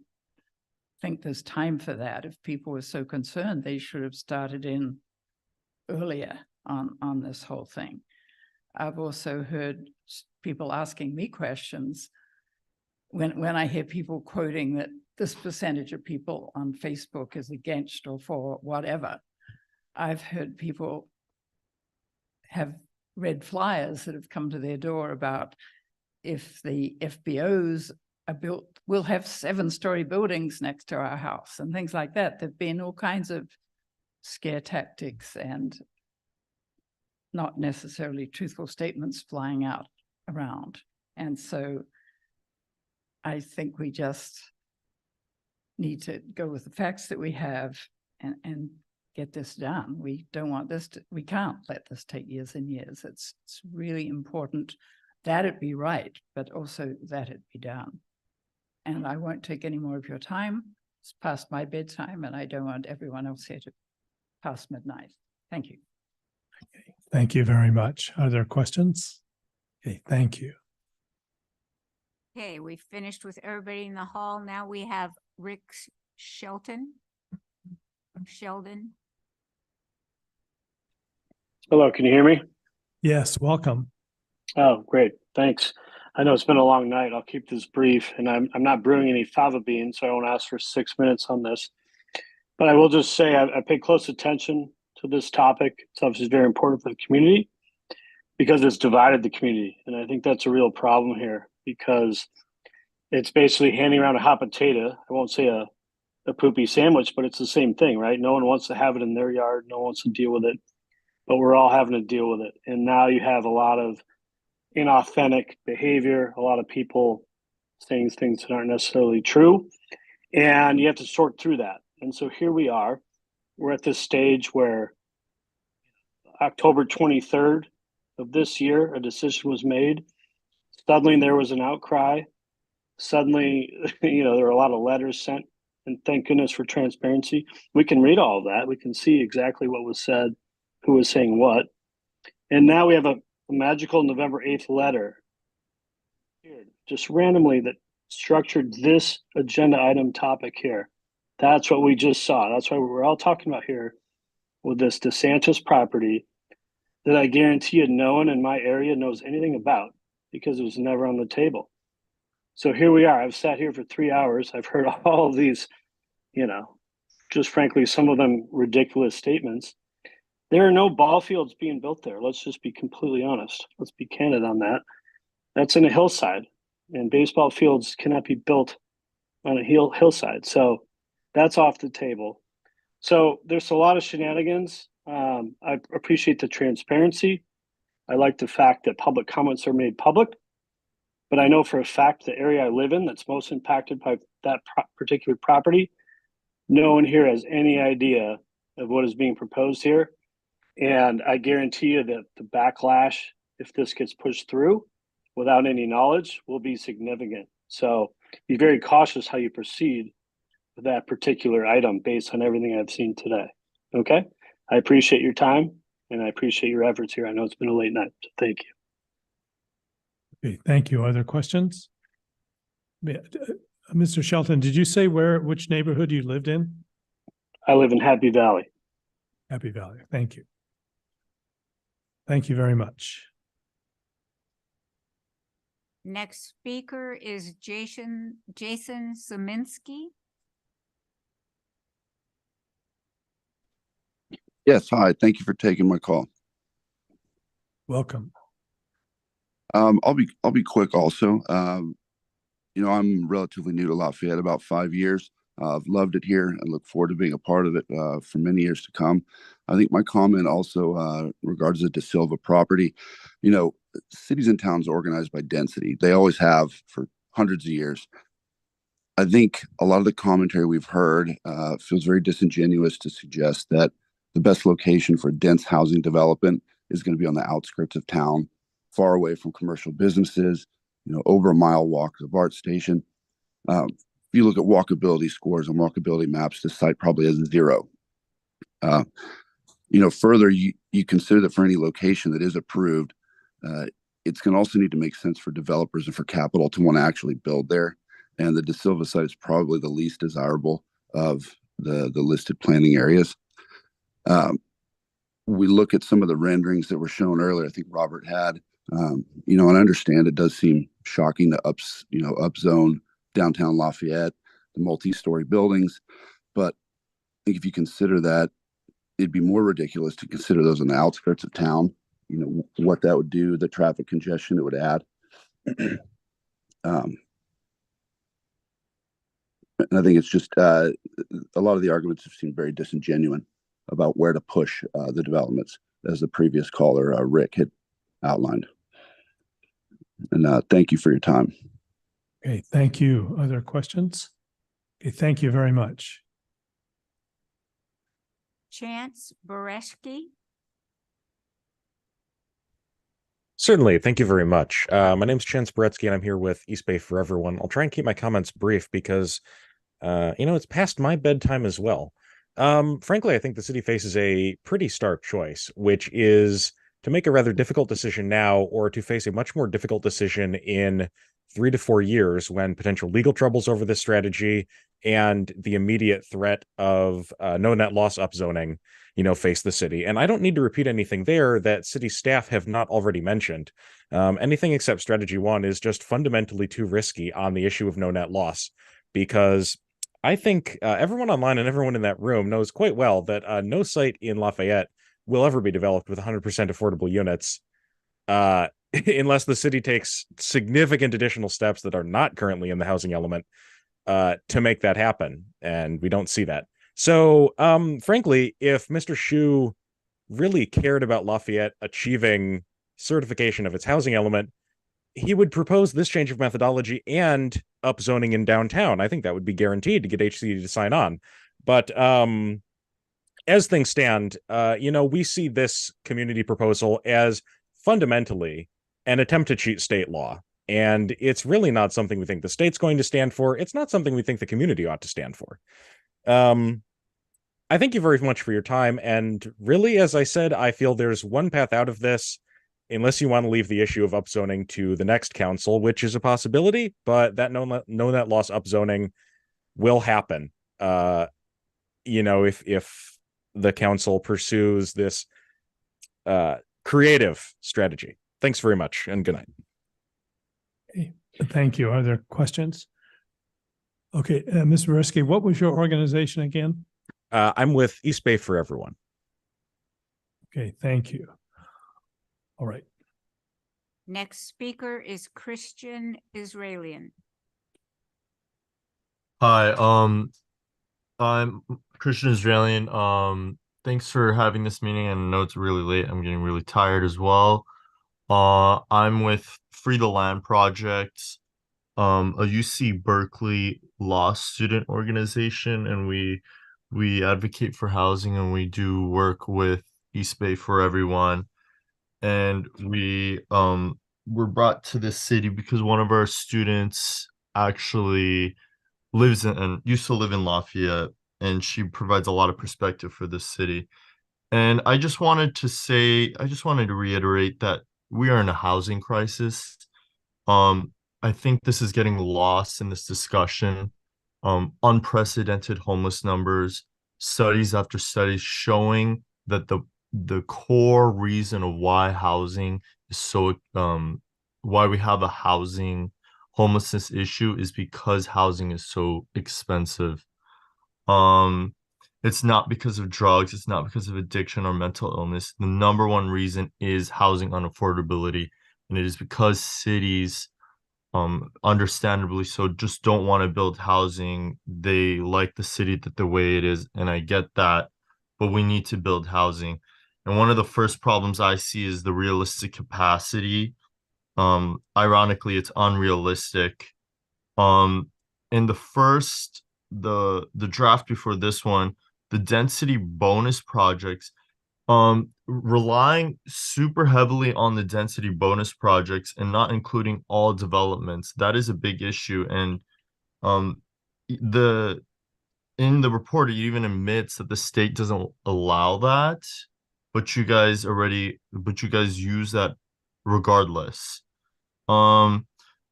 think there's time for that. If people were so concerned, they should have started in earlier on this whole thing. I've also heard people asking me questions when I hear people quoting that this percentage of people on Facebook is against or for whatever. I've heard people have read flyers that have come to their door about if the FBOs are built, we'll have 7-story buildings next to our house and things like that. There've been all kinds of scare tactics and not necessarily truthful statements flying out around. And so I think we just need to go with the facts that we have and get this done. We don't want this we can't let this take years and years. It's really important that it be right, but also that it be done. And I won't take any more of your time. It's past my bedtime, and I don't want everyone else here to past midnight. Thank you. Okay, thank you very much. Are there questions? Okay, thank you. Okay, we finished with everybody in the hall. Now we have Rick Sheldon. Hello, can you hear me? Yes, welcome. Oh, great. Thanks. I know it's been a long night. I'll keep this brief, and I'm not brewing any fava beans, so I won't ask for 6 minutes on this. But I will just say I pay close attention to this topic. It's obviously very important for the community because it's divided the community. And I think that's a real problem here because it's basically handing around a hot potato. I won't say a poopy sandwich, but it's the same thing, right? No one wants to have it in their yard. No one wants to deal with it, but we're all having to deal with it. And now you have a lot of inauthentic behavior, a lot of people saying things that aren't necessarily true. And you have to sort through that. And so here we are. We're at this stage where October 23rd of this year, a decision was made. Suddenly there was an outcry. Suddenly, there were a lot of letters sent, and thank goodness for transparency. We can read all of that. We can see exactly what was said, who was saying what. And now we have a magical November 8th letter, just randomly, that structured this agenda item topic here. That's what we just saw. That's what we're all talking about here with this DeSantis property that I guarantee you no one in my area knows anything about because it was never on the table. So here we are. I've sat here for 3 hours. I've heard all of these, just frankly, some of them ridiculous statements. There are no ball fields being built there. Let's just be completely honest. Let's be candid on that. That's in a hillside, and baseball fields cannot be built on a hillside. So that's off the table. So there's a lot of shenanigans. I appreciate the transparency. I like the fact that public comments are made public. But I know for a fact the area I live in that's most impacted by that particular property, no one here has any idea of what is being proposed here. And I guarantee you that the backlash, if this gets pushed through without any knowledge, will be significant. So be very cautious how you proceed with that particular item based on everything I've seen today. Okay? I appreciate your time and I appreciate your efforts here. I know it's been a late night, so thank you. Okay, thank you. Other questions? Mr. Shelton, did you say which neighborhood you lived in? I live in Happy Valley. Happy Valley. Thank you. Thank you very much. Next speaker is Jason Szyminski. Yes, hi. Thank you for taking my call. Welcome. I'll be quick also. I'm relatively new to Lafayette, about 5 years. I've loved it here and look forward to being a part of it for many years to come. I think my comment also regards the De Silva property. Cities and towns organized by density. They always have for hundreds of years. I think a lot of the commentary we've heard feels very disingenuous to suggest that the best location for dense housing development is going to be on the outskirts of town, far away from commercial businesses, over a mile walk to the BART station. If you look at walkability scores and walkability maps, this site probably has 0. Further, you consider that for any location that is approved, it's going to also need to make sense for developers and for capital to want to actually build there. And the De Silva site is probably the least desirable of the listed planning areas. We look at some of the renderings that were shown earlier. I think Robert had, and I understand it does seem shocking to upzone downtown Lafayette, the multi-story buildings. But I think if you consider that, it'd be more ridiculous to consider those on the outskirts of town. What that would do, the traffic congestion it would add. And I think it's just a lot of the arguments have seemed very disingenuous about where to push the developments, as the previous caller, Rick, had outlined. And thank you for your time. Okay, thank you. Other questions? Okay, thank you very much. Chance Bereshki. Certainly. Thank you very much. My name's Chance Beretsky, and I'm here with East Bay for Everyone. I'll try and keep my comments brief because, it's past my bedtime as well. Frankly, I think the city faces a pretty stark choice, which is to make a rather difficult decision now or to face a much more difficult decision in 3 to 4 years when potential legal troubles over this strategy and the immediate threat of no net loss upzoning face the city. And I don't need to repeat anything there that city staff have not already mentioned. Anything except strategy 1 is just fundamentally too risky on the issue of no net loss, because I think everyone online and everyone in that room knows quite well that no site in Lafayette will ever be developed with 100% affordable units, unless the city takes significant additional steps that are not currently in the housing element to make that happen. And we don't see that. So, frankly, if Mr. Shu really cared about Lafayette achieving certification of its housing element, he would propose this change of methodology and upzoning in downtown. I think that would be guaranteed to get HCD to sign on. But as things stand, we see this community proposal as fundamentally an attempt to cheat state law. And it's really not something we think the state's going to stand for. It's not something we think the community ought to stand for. I thank you very much for your time. And really, as I said, I feel there's one path out of this, unless you want to leave the issue of upzoning to the next council, which is a possibility, but that no net loss upzoning will happen. If the council pursues this creative strategy. Thanks very much, and good night. Thank you. Are there questions? Okay, Ms. Mareski, what was your organization again? I'm with East Bay for Everyone. Okay, thank you. All right. Next speaker is Christian Israelian. Hi, I'm Christian Israelian. Thanks for having this meeting. I know it's really late. I'm getting really tired as well. I'm with Free the Land Project, a UC Berkeley law student organization, and we advocate for housing, and we do work with East Bay for Everyone. And we were brought to this city because one of our students actually lives in and used to live in Lafayette, and she provides a lot of perspective for this city. And I just wanted to reiterate that we are in a housing crisis. I think this is getting lost in this discussion. Unprecedented homeless numbers, studies after studies showing that the core reason of why housing is so why we have a housing homelessness issue is because housing is so expensive. It's not because of drugs, it's not because of addiction or mental illness. The number one reason is housing unaffordability, and it is because cities understandably so just don't want to build housing. They like the city the way it is, and I get that, but we need to build housing. And one of the first problems I see is the realistic capacity. Ironically, it's unrealistic. In the draft before this one, the density bonus projects, relying super heavily on the density bonus projects and not including all developments, that is a big issue. And in the report, it even admits that the state doesn't allow that, but you guys use that regardless. The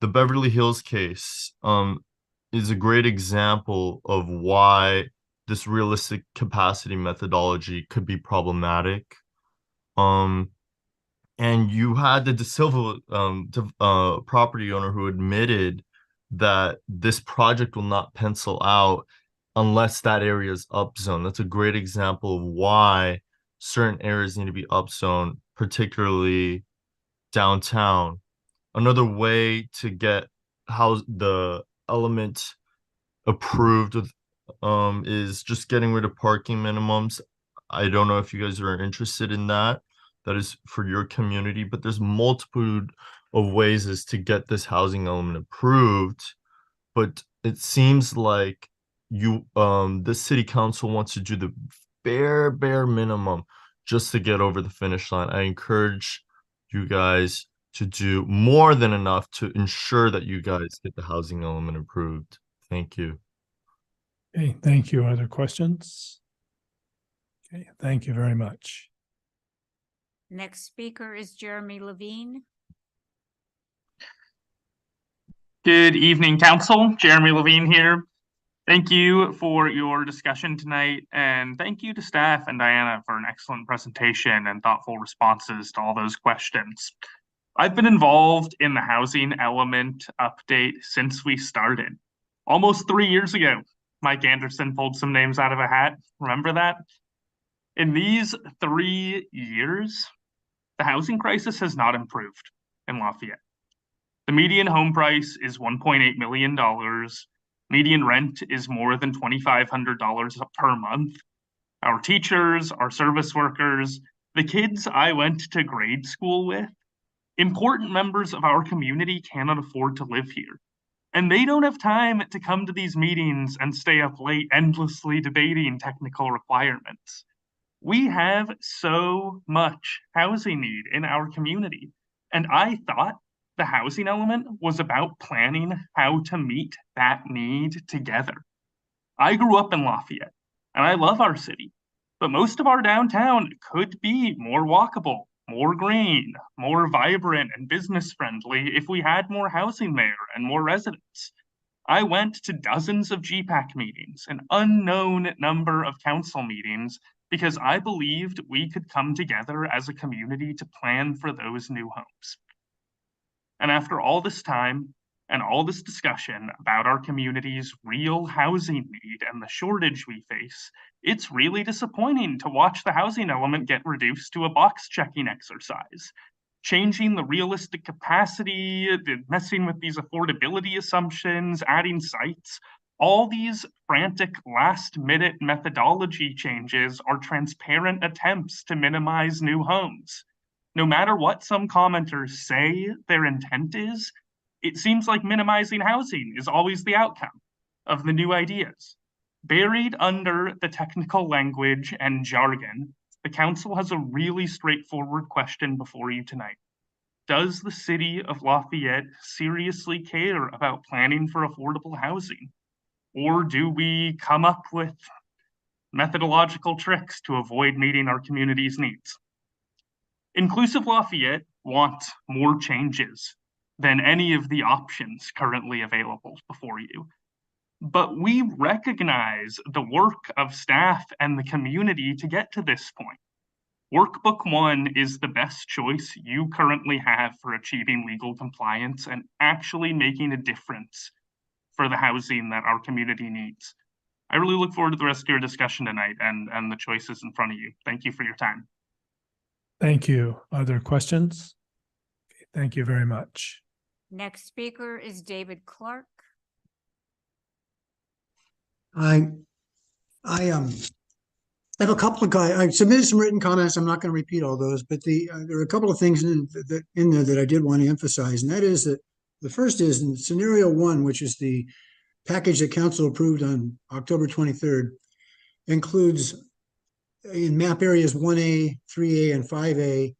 Beverly Hills case is a great example of why this realistic capacity methodology could be problematic. And you had the De Silva property owner who admitted that this project will not pencil out unless that area is upzoned. That's a great example of why certain areas need to be upzoned, particularly downtown. Another way to get the element approved with is just getting rid of parking minimums. I don't know if you guys are interested in that. That is for your community, but there's multitude of ways as to get this housing element approved. But it seems like the city council wants to do the bare minimum just to get over the finish line. I encourage you guys to do more than enough to ensure that you guys get the housing element approved. Thank you. Okay, thank you. Other questions? Okay, thank you very much. Next speaker is Jeremy Levine. Good evening, Council. Jeremy Levine here. Thank you for your discussion tonight, and thank you to staff and Diana for an excellent presentation and thoughtful responses to all those questions. I've been involved in the housing element update since we started. Almost 3 years ago, Mike Anderson pulled some names out of a hat. Remember that? In these 3 years, the housing crisis has not improved in Lafayette. The median home price is $1.8 million. Median rent is more than $2,500 per month. Our teachers, our service workers, the kids I went to grade school with, important members of our community cannot afford to live here. And they don't have time to come to these meetings and stay up late endlessly debating technical requirements. We have so much housing need in our community. And I thought the housing element was about planning how to meet that need together. I grew up in Lafayette, and I love our city, but most of our downtown could be more walkable, more green, more vibrant and business friendly if we had more housing there and more residents. I went to dozens of GPAC meetings, an unknown number of council meetings, because I believed we could come together as a community to plan for those new homes. And after all this time and all this discussion about our community's real housing need and the shortage we face, it's really disappointing to watch the housing element get reduced to a box checking exercise. Changing the realistic capacity, messing with these affordability assumptions, adding sites, all these frantic last-minute methodology changes are transparent attempts to minimize new homes. No matter what some commenters say their intent is, it seems like minimizing housing is always the outcome of the new ideas. Buried under the technical language and jargon, the council has a really straightforward question before you tonight. Does the city of Lafayette seriously care about planning for affordable housing? Or do we come up with methodological tricks to avoid meeting our community's needs? Inclusive Lafayette wants more changes than any of the options currently available before you. But we recognize the work of staff and the community to get to this point. Workbook 1 is the best choice you currently have for achieving legal compliance and actually making a difference for the housing that our community needs. I really look forward to the rest of your discussion tonight and the choices in front of you. Thank you for your time. Thank you. Other questions? Okay, thank you very much. Next speaker is David Clark. I have a couple of I submitted some written comments. I'm not going to repeat all those, but there are a couple of things in there that I did want to emphasize, and that is that the first is in scenario 1, which is the package that council approved on October 23rd, includes in map areas 1A, 3A, and 5A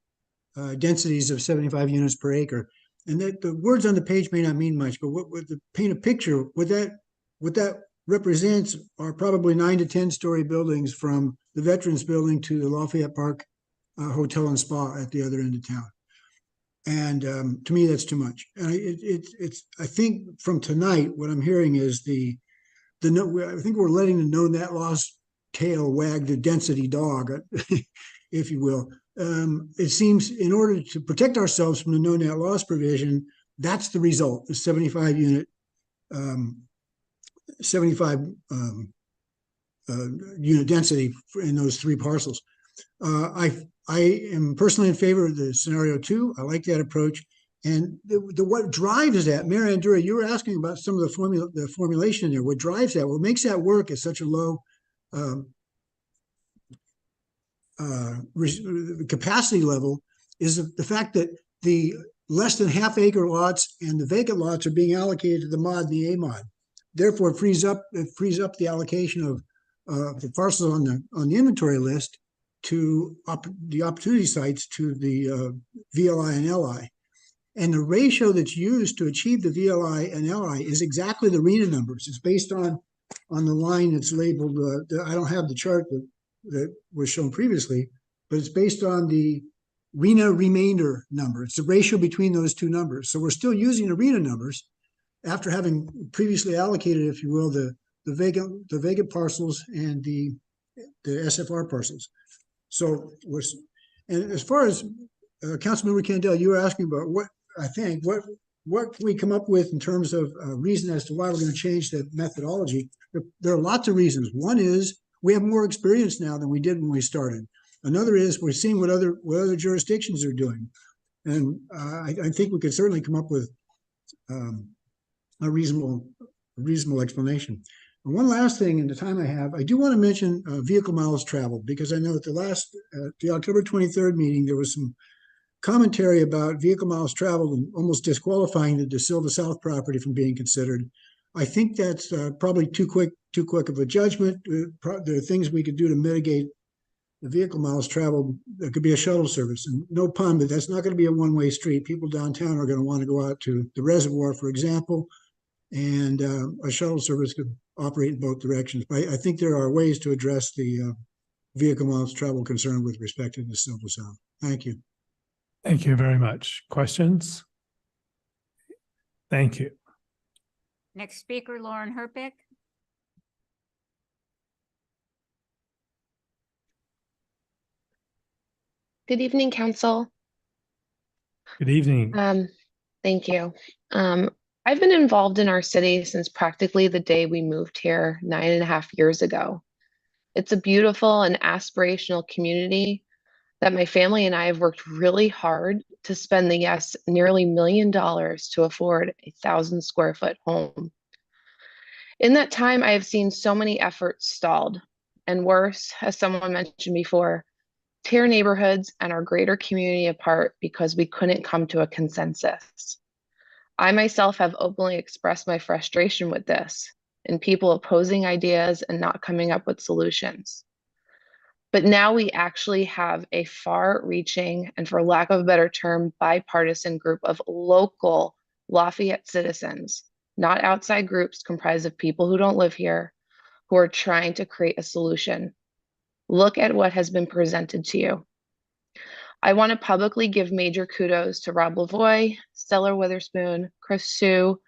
densities of 75 units per acre. And that the words on the page may not mean much, but what to paint a picture, what that represents are probably 9 to 10 story buildings from the Veterans Building to the Lafayette Park Hotel and Spa at the other end of town. And to me, that's too much. And I think from tonight, what I'm hearing is I think we're letting the no net loss tail wag the density dog, if you will. It seems in order to protect ourselves from the no net loss provision, that's the result, the 75 unit unit density in those 3 parcels. I am personally in favor of the scenario 2. I like that approach. And what drives that, Mayor Andura, you were asking about some of the formulation in there. What drives that? What makes that work at such a low capacity level is the fact that the less than half acre lots and the vacant lots are being allocated to the mod and the A mod. Therefore, it frees up the allocation of the parcels on the inventory list to the opportunity sites to the VLI and LI. And the ratio that's used to achieve the VLI and LI is exactly the RENA numbers. It's based on the line that's labeled, I don't have the chart that was shown previously, but it's based on the RENA remainder number. It's the ratio between those 2 numbers. So we're still using the RENA numbers after having previously allocated, if you will, the the vacant parcels and the SFR parcels. So and as far as Councilmember Candell, you were asking about what can we come up with in terms of reason as to why we're going to change the methodology. There are lots of reasons. One is we have more experience now than we did when we started. Another is we're seeing what other jurisdictions are doing. And I think we could certainly come up with a reasonable explanation. And one last thing in the time I have, I do want to mention vehicle miles traveled, because I know at the October 23rd meeting, there was some commentary about vehicle miles traveled and almost disqualifying the De Silva South property from being considered. I think that's probably too quick of a judgment. There are things we could do to mitigate the vehicle miles traveled. There could be a shuttle service, and no pun, but that's not going to be a one-way street. People downtown are going to want to go out to the reservoir, for example, and a shuttle service could operate in both directions. But I think there are ways to address the vehicle miles travel concern with respect to the Silva South. Thank you. Thank you very much. Questions? Thank you. Next speaker, Lauren Herpick. Good evening, Council. Good evening. Thank you. I've been involved in our city since practically the day we moved here 9.5 years ago. It's a beautiful and aspirational community that my family and I have worked really hard to spend nearly $1 million to afford a 1,000-square-foot home. In that time, I have seen so many efforts stalled, and worse, as someone mentioned before, tear neighborhoods and our greater community apart because we couldn't come to a consensus. I myself have openly expressed my frustration with this and people opposing ideas and not coming up with solutions. But now we actually have a far-reaching and, for lack of a better term, bipartisan group of local Lafayette citizens, not outside groups comprised of people who don't live here, who are trying to create a solution. Look at what has been presented to you. I want to publicly give major kudos to Rob Lavoie, Stellar Witherspoon, Chris Sue,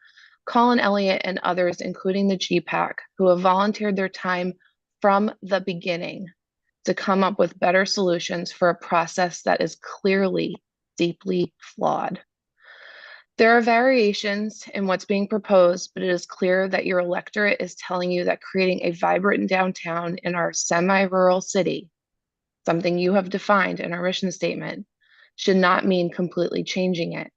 Colin Elliott, and others, including the GPAC, who have volunteered their time from the beginning to come up with better solutions for a process that is clearly deeply flawed. There are variations in what's being proposed, but it is clear that your electorate is telling you that creating a vibrant downtown in our semi-rural city, something you have defined in our mission statement, should not mean completely changing it.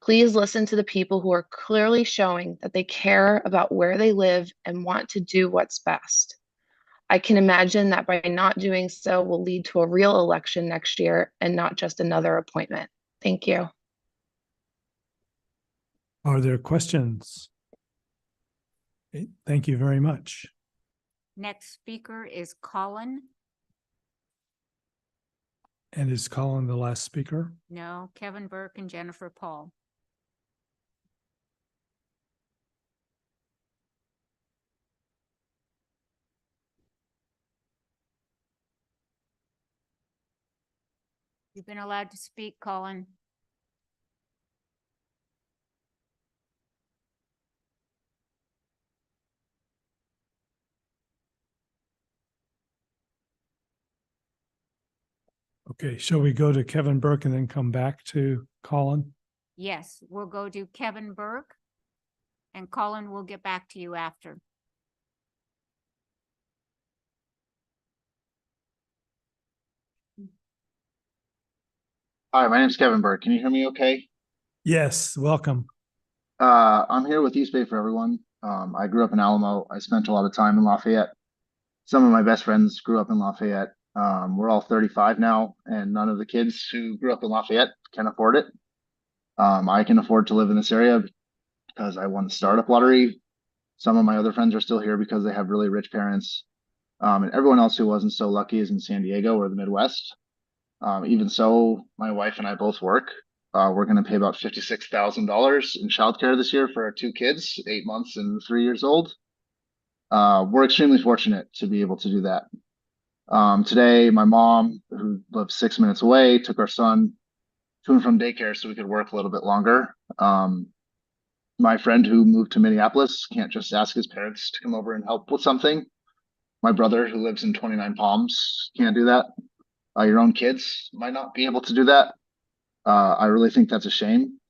Please listen to the people who are clearly showing that they care about where they live and want to do what's best. I can imagine that by not doing so will lead to a real election next year and not just another appointment. Thank you. Are there questions? Okay, thank you very much. Next speaker is Colin. And is Colin the last speaker? No, Kevin Burke and Jennifer Paul. You've been allowed to speak, Colin. Okay, shall we go to Kevin Burke and then come back to Colin? Yes, we'll go to Kevin Burke, and Colin will get back to you after. Hi, my name is Kevin Burke. Can you hear me okay? Yes, welcome. I'm here with East Bay for Everyone. I grew up in Alamo. I spent a lot of time in Lafayette. Some of my best friends grew up in Lafayette. We're all 35 now, and none of the kids who grew up in Lafayette can afford it. I can afford to live in this area because I won the startup lottery. Some of my other friends are still here because they have really rich parents. And everyone else who wasn't so lucky is in San Diego or the Midwest. Even so, my wife and I both work. We're going to pay about $56,000 in childcare this year for our 2 kids, 8 months and 3 years old. We're extremely fortunate to be able to do that. Today, my mom, who lives 6 minutes away, took our son to and from daycare so we could work a little bit longer. My friend who moved to Minneapolis can't just ask his parents to come over and help with something. My brother who lives in 29 Palms can't do that. Your own kids might not be able to do that. I really think that's a shame.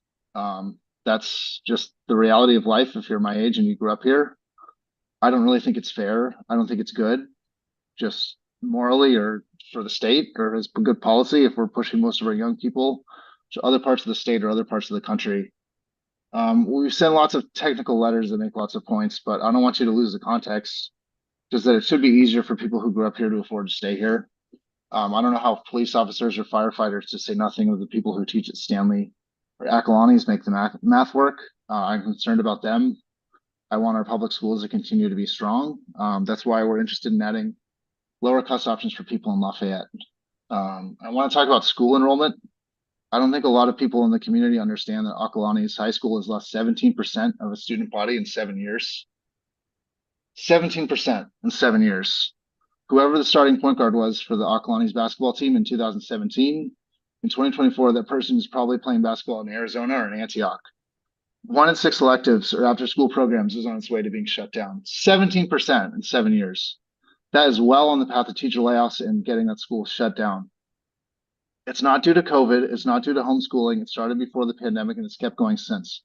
That's just the reality of life if you're my age and you grew up here. I don't really think it's fair. I don't think it's good, just morally or for the state or as good policy if we're pushing most of our young people to other parts of the state or other parts of the country. We've sent lots of technical letters that make lots of points, but I don't want you to lose the context. Just that it should be easier for people who grew up here to afford to stay here. I don't know how police officers or firefighters, to say nothing of the people who teach at Stanley or Acalanes, make the math work. I'm concerned about them. I want our public schools to continue to be strong. That's why we're interested in adding lower cost options for people in Lafayette. I want to talk about school enrollment. I don't think a lot of people in the community understand that Acalanes High School has lost 17% of its student body in 7 years. 17% in 7 years. Whoever the starting point guard was for the Acalanes basketball team in 2017, in 2024, that person is probably playing basketball in Arizona or in Antioch. 1 in 6 electives or after school programs is on its way to being shut down. 17% in 7 years. That is well on the path of teacher layoffs and getting that school shut down. It's not due to COVID. It's not due to homeschooling. It started before the pandemic and it's kept going since.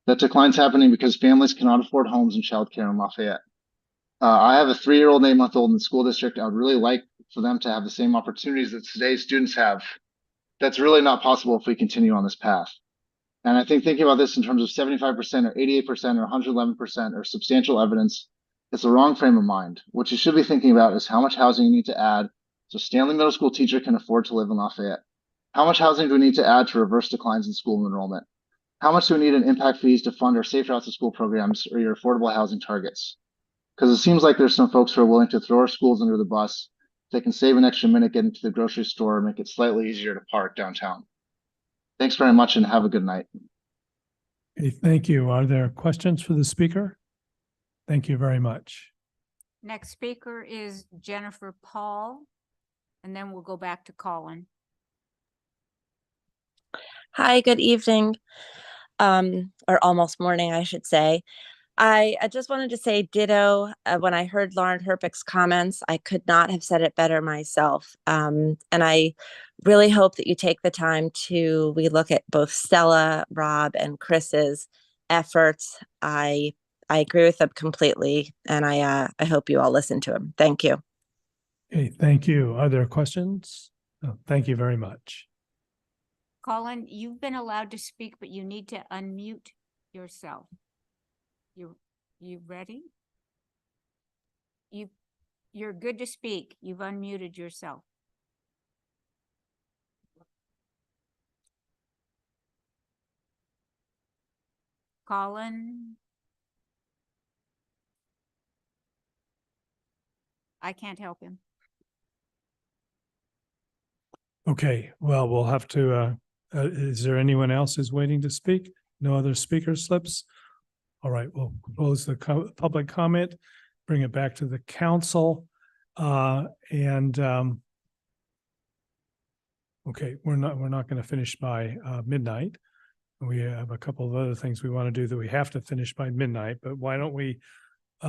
That decline's happening because families cannot afford homes and childcare in Lafayette. I have a 3-year-old and 8-month-old in the school district. I would really like for them to have the same opportunities that today's students have. That's really not possible if we continue on this path. And I think thinking about this in terms of 75% or 88% or 111% or substantial evidence, it's the wrong frame of mind. What you should be thinking about is how much housing you need to add so Stanley Middle School teacher can afford to live in Lafayette. How much housing do we need to add to reverse declines in school enrollment? How much do we need in impact fees to fund our safe routes to school programs or your affordable housing targets? Because it seems like there's some folks who are willing to throw our schools under the bus. They can save an extra minute getting to the grocery store and make it slightly easier to park downtown. Thanks very much and have a good night. Okay, thank you. Are there questions for the speaker? Thank you very much. Next speaker is Jennifer Paul, and then we'll go back to Colin. Hi, good evening, or almost morning, I should say. I just wanted to say ditto. When I heard Lauren Herpick's comments, I could not have said it better myself. And I really hope that you take the time to relook at both Stella, Rob, and Chris's efforts. I agree with them completely, and I hope you all listen to them. Thank you. Okay, thank you. Are there questions? Oh, thank you very much. Colin, you've been allowed to speak, but you need to unmute yourself. You ready? You're good to speak. You've unmuted yourself. Colin? I can't help him. Okay, well, we'll have to, is there anyone else who's waiting to speak? No other speaker slips? All right, we'll close the public comment, bring it back to the council. Okay, we're not going to finish by midnight. We have a couple of other things we want to do that we have to finish by midnight, but why don't we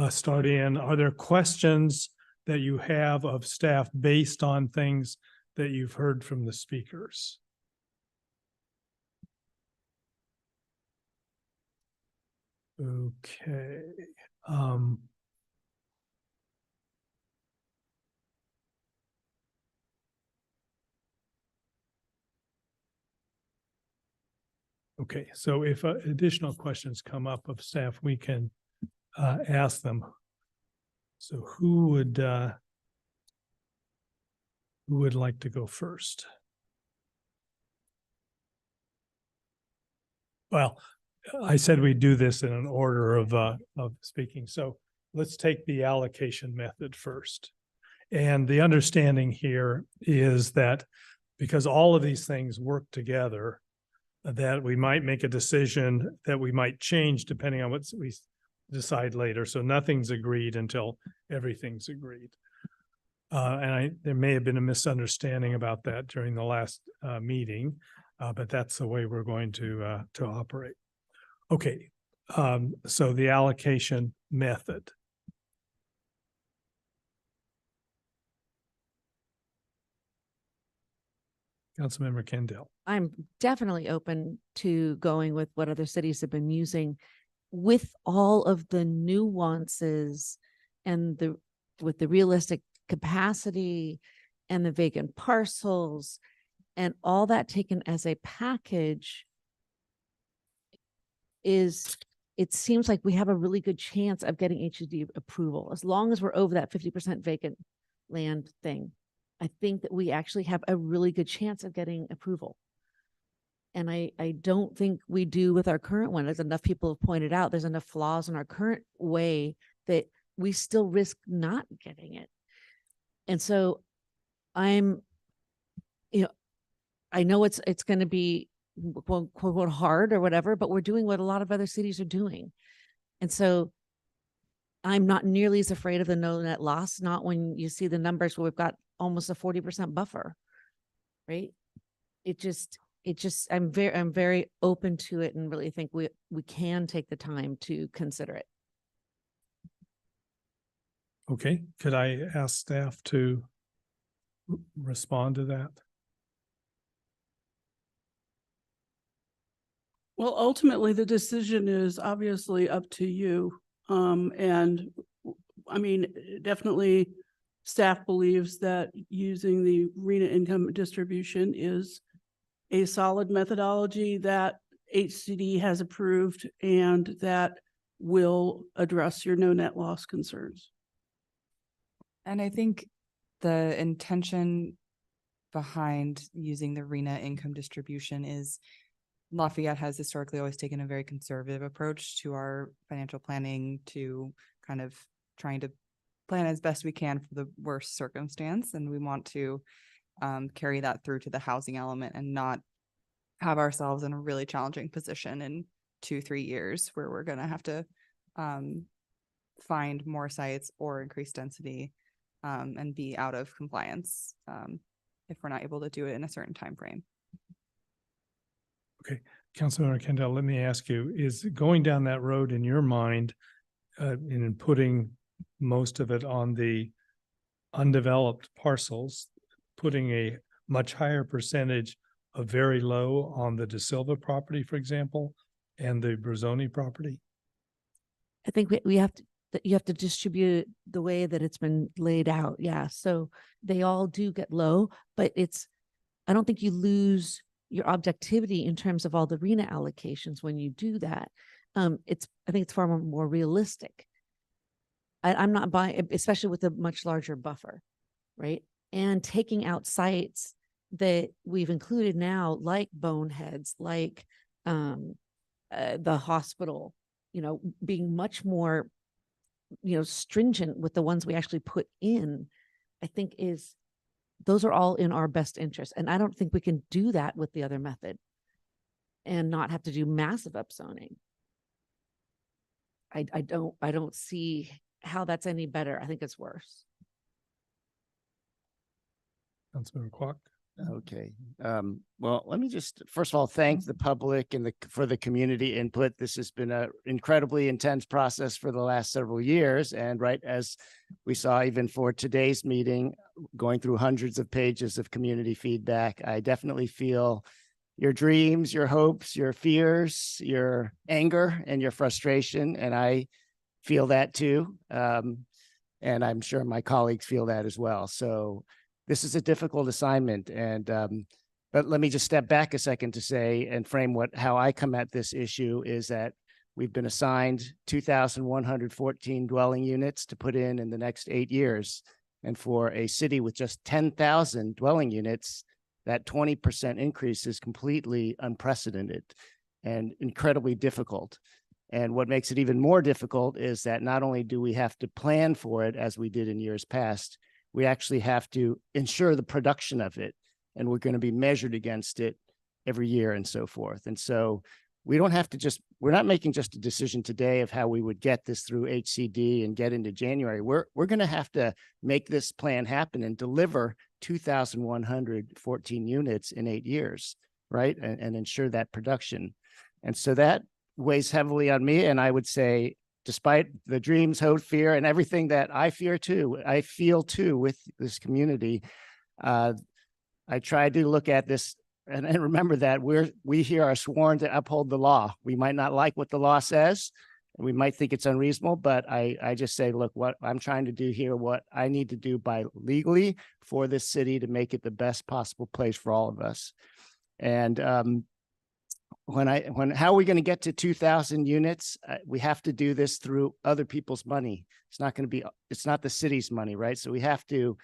start in? Are there questions that you have of staff based on things that you've heard from the speakers? Okay. Okay, so if additional questions come up of staff, we can ask them. So who would like to go first? Well, I said we'd do this in an order of speaking. So let's take the allocation method first. And the understanding here is that because all of these things work together, that we might make a decision that we might change depending on what we decide later. So nothing's agreed until everything's agreed. And there may have been a misunderstanding about that during the last meeting, but that's the way we're going to operate. Okay, So the allocation method. Councilmember Kendall. I'm definitely open to going with what other cities have been using with all of the nuances and with the realistic capacity and the vacant parcels and all that taken as a package. It seems like we have a really good chance of getting HUD approval as long as we're over that 50% vacant land thing. I think that we actually have a really good chance of getting approval. And I don't think we do with our current one. As enough people have pointed out, there's enough flaws in our current way that we still risk not getting it. And so I know it's going to be quote unquote hard or whatever, but we're doing what a lot of other cities are doing. And so I'm not nearly as afraid of the no net loss, not when you see the numbers where we've got almost a 40% buffer, right? I'm very open to it and really think we can take the time to consider it. Okay, could I ask staff to respond to that? Well, ultimately, the decision is obviously up to you. And I mean, definitely staff believes that using the RHNA income distribution is a solid methodology that HCD has approved and that will address your no net loss concerns. And I think the intention behind using the RHNA income distribution is Lafayette has historically always taken a very conservative approach to our financial planning, to kind of trying to plan as best we can for the worst circumstance. And we want to carry that through to the housing element and not have ourselves in a really challenging position in 2-3 years where we're going to have to find more sites or increase density and be out of compliance if we're not able to do it in a certain time frame. Okay, Councilmember Kendall, let me ask you, is going down that road in your mind in putting most of it on the undeveloped parcels, putting a much higher percentage of very low on the De Silva property, for example, and the Brazzoni property? I think you have to distribute it the way that it's been laid out. Yeah. So they all do get low, but I don't think you lose your objectivity in terms of all the RHNA allocations when you do that. I think it's far more realistic. I'm not buying, especially with a much larger buffer, right? And taking out sites that we've included now, like Boneheads, like the hospital, being much more, stringent with the ones we actually put in, I think those are all in our best interest. And I don't think we can do that with the other method and not have to do massive upzoning. I don't see how that's any better. I think it's worse. Councilmember Kwok. Okay. Well, let me just, first of all, thank the public and for the community input. This has been an incredibly intense process for the last several years. And right as we saw, even for today's meeting, going through hundreds of pages of community feedback, I definitely feel your dreams, your hopes, your fears, your anger, and your frustration. And I feel that too. And I'm sure my colleagues feel that as well. So this is a difficult assignment, but let me just step back a second to say and frame how I come at this issue is that we've been assigned 2,114 dwelling units to put in the next 8 years. And for a city with just 10,000 dwelling units, that 20% increase is completely unprecedented and incredibly difficult. And what makes it even more difficult is that not only do we have to plan for it as we did in years past, we actually have to ensure the production of it, and we're going to be measured against it every year and so forth. And so we don't have to we're not making just a decision today of how we would get this through HCD and get into January. We're going to have to make this plan happen and deliver 2,114 units in 8 years, right? And ensure that production. And so that weighs heavily on me. And I would say, despite the dreams, hope, fear, and everything that I feel too with this community, I try to look at this and remember that we here are sworn to uphold the law. We might not like what the law says, and we might think it's unreasonable, but I just say, look, what I'm trying to do here, what I need to do by legally for this city to make it the best possible place for all of us. And how are we going to get to 2,000 units? We have to do this through other people's money. It's not the city's money, right? So we have to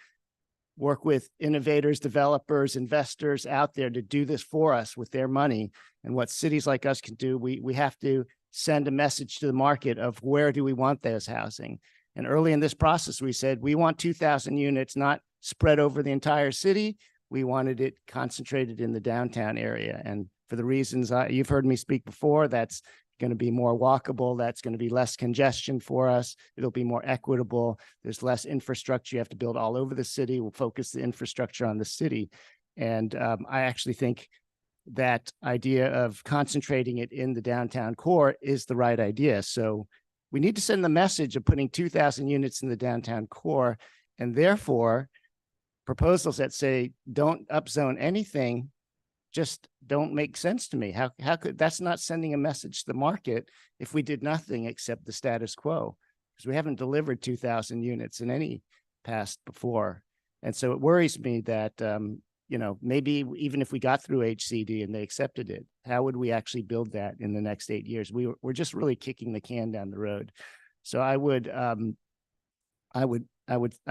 work with innovators, developers, investors out there to do this for us with their money. And what cities like us can do, we have to send a message to the market of where do we want those housing. And early in this process, we said, we want 2,000 units, not spread over the entire city. We wanted it concentrated in the downtown area. And for the reasons you've heard me speak before, that's going to be more walkable. That's going to be less congestion for us. It'll be more equitable. There's less infrastructure you have to build all over the city. We'll focus the infrastructure on the city. And I actually think that idea of concentrating it in the downtown core is the right idea. So we need to send the message of putting 2,000 units in the downtown core, and therefore proposals that say don't upzone anything just don't make sense to me. How could that's not sending a message to the market if we did nothing except the status quo, because we haven't delivered 2,000 units in any past before. And so it worries me that maybe even if we got through HCD and they accepted it, how would we actually build that in the next 8 years? We're just really kicking the can down the road. So I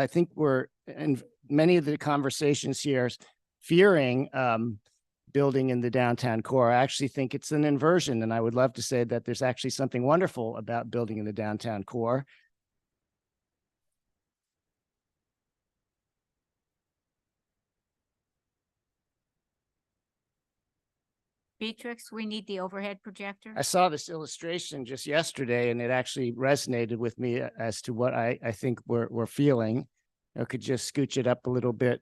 think we're in many of the conversations here fearing building in the downtown core. I actually think it's an inversion, and I would love to say that there's actually something wonderful about building in the downtown core. Beatrix, we need the overhead projector. I saw this illustration just yesterday, and it actually resonated with me as to what I think we're feeling. I could just scooch it up a little bit.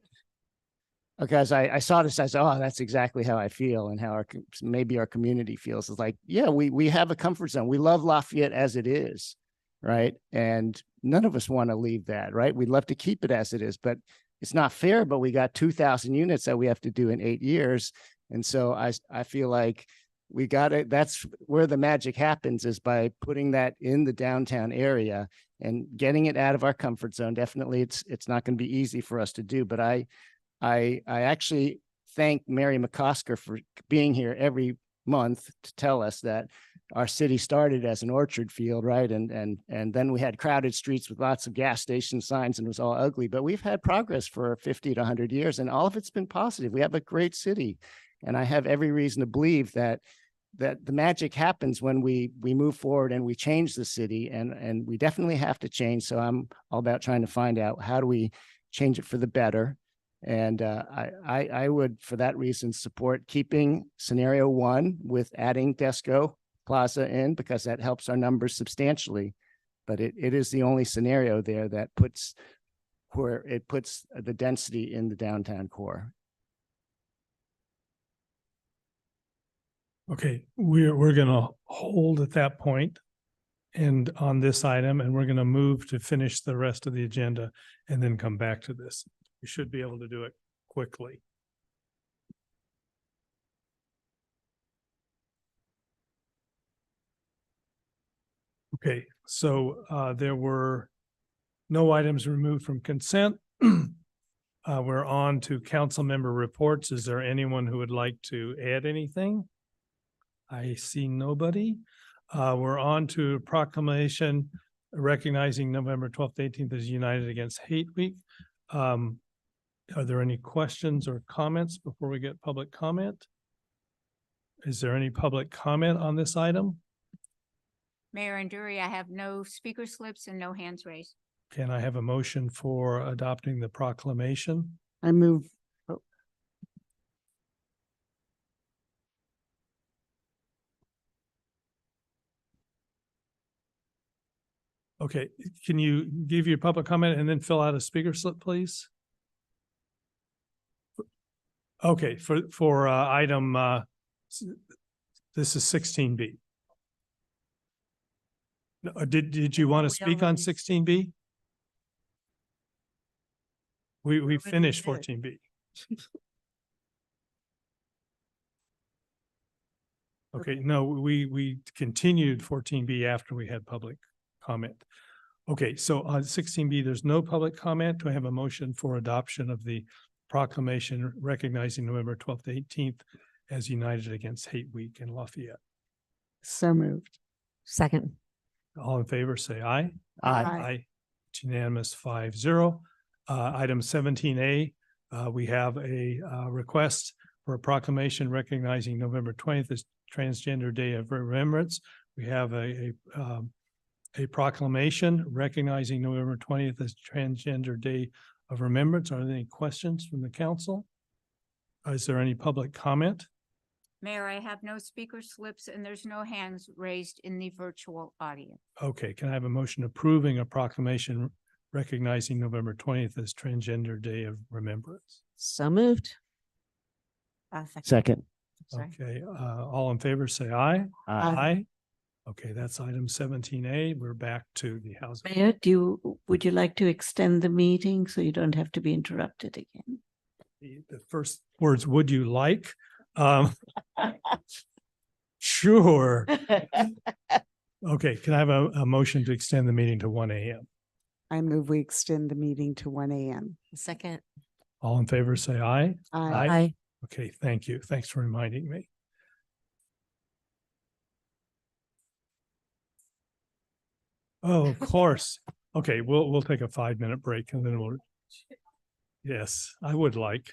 Because I saw this, I said, oh, that's exactly how I feel and how maybe our community feels. It's like, yeah, we have a comfort zone. We love Lafayette as it is, right? And none of us want to leave that, right? We'd love to keep it as it is, but it's not fair. But we got 2,000 units that we have to do in 8 years. And so I feel like we got it. That's where the magic happens, is by putting that in the downtown area and getting it out of our comfort zone. Definitely, it's not going to be easy for us to do, but I actually thank Mary McCosker for being here every month to tell us that our city started as an orchard field, right? And then we had crowded streets with lots of gas station signs, and it was all ugly. But we've had progress for 50 to 100 years, and all of it's been positive. We have a great city, and I have every reason to believe that the magic happens when we move forward and we change the city, and we definitely have to change. So I'm all about trying to find out, how do we change it for the better? And I would, for that reason, support keeping scenario 1 with adding Desco Plaza in, because that helps our numbers substantially. But it is the only scenario there that puts the density in the downtown core. Okay, we're going to hold at that point and on this item, and we're going to move to finish the rest of the agenda and then come back to this. We should be able to do it quickly. Okay, so there were no items removed from consent. We're on to council member reports. Is there anyone who would like to add anything? I see nobody. We're on to proclamation recognizing November 12th, 18th as United Against Hate Week. Are there any questions or comments before we get public comment? Is there any public comment on this item? Mayor Anduri, I have no speaker slips and no hands raised. Can I have a motion for adopting the proclamation? I move. Okay, can you give your public comment and then fill out a speaker slip, please? Okay, for item, this is 16B. Did you want to speak on 16B? We finished 14B. Okay, no, we continued 14B after we had public comment. Okay, so on 16B, there's no public comment. Do I have a motion for adoption of the proclamation recognizing November 12th to 18th as United Against Hate Week in Lafayette? So moved. Second. All in favor, say aye. Aye. Aye. It's unanimous 5-0. Item 17A, we have a request for a proclamation recognizing November 20th as Transgender Day of Remembrance. We have a proclamation recognizing November 20th as Transgender Day of Remembrance. Are there any questions from the council? Is there any public comment? Mayor, I have no speaker slips and there's no hands raised in the virtual audience. Okay, can I have a motion approving a proclamation recognizing November 20th as Transgender Day of Remembrance? So moved. Second. Sorry. Okay, all in favor, say aye. Aye. Okay, that's item 17A. We're back to the housing. Mayor, would you like to extend the meeting so you don't have to be interrupted again? The first words, would you like? Sure. Okay, can I have a motion to extend the meeting to 1 a.m.? I move we extend the meeting to 1 a.m. Second. All in favor, say aye. Aye. Okay, thank you. Thanks for reminding me. Oh, of course. Okay, we'll take a 5-minute break and then we'll. Yes, I would like.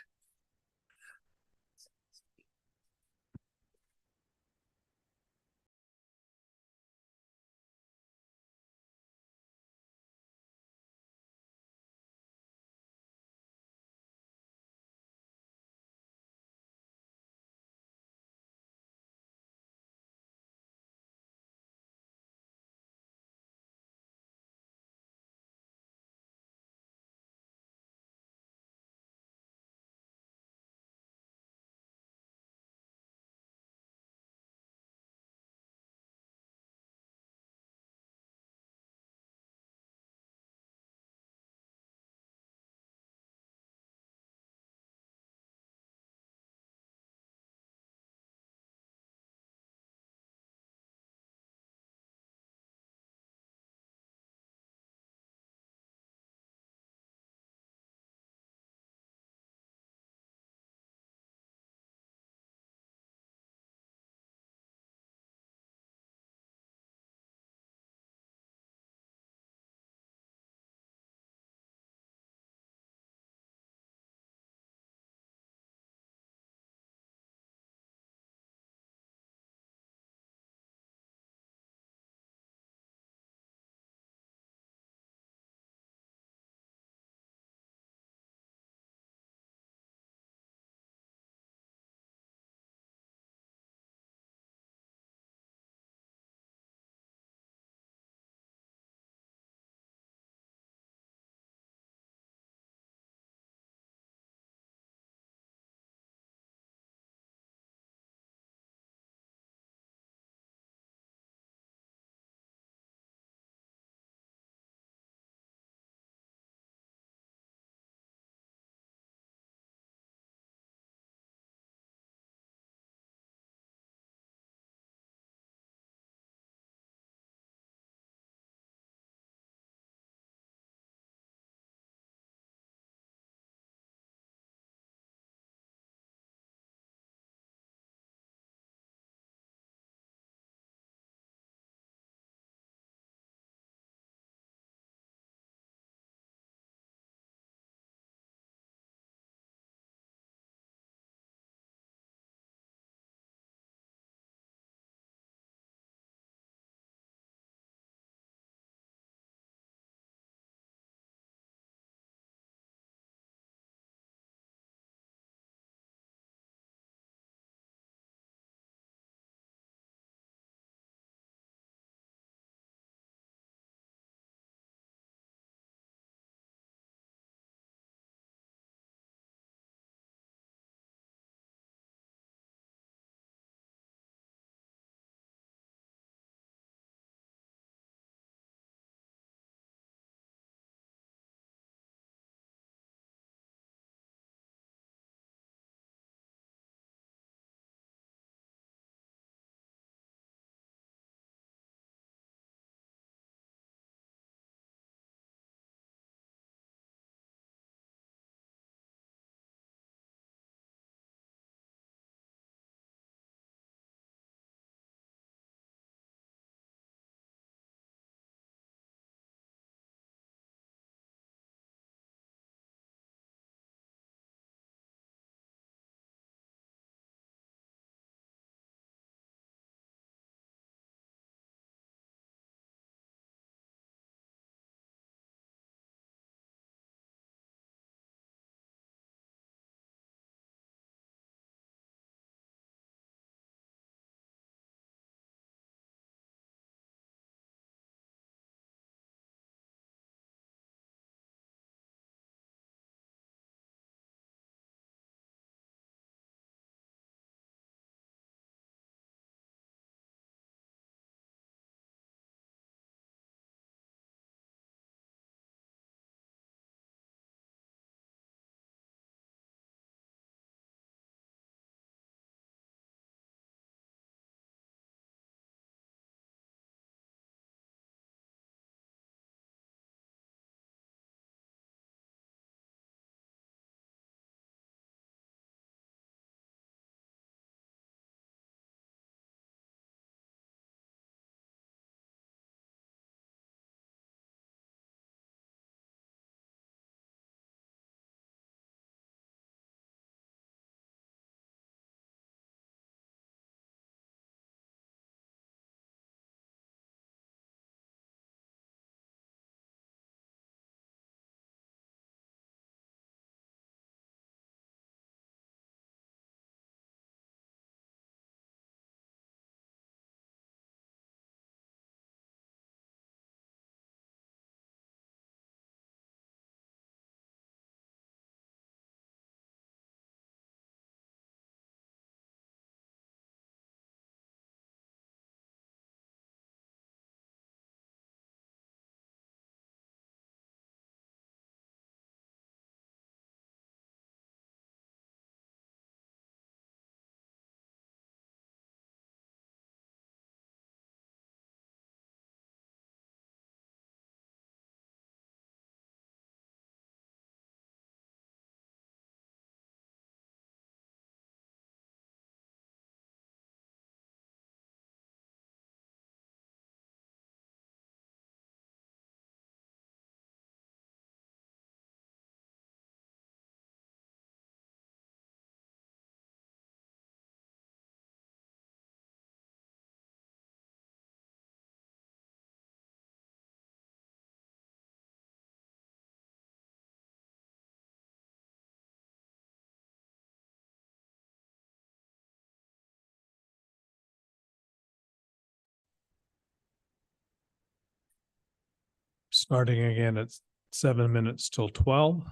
starting again at 7 minutes till 12.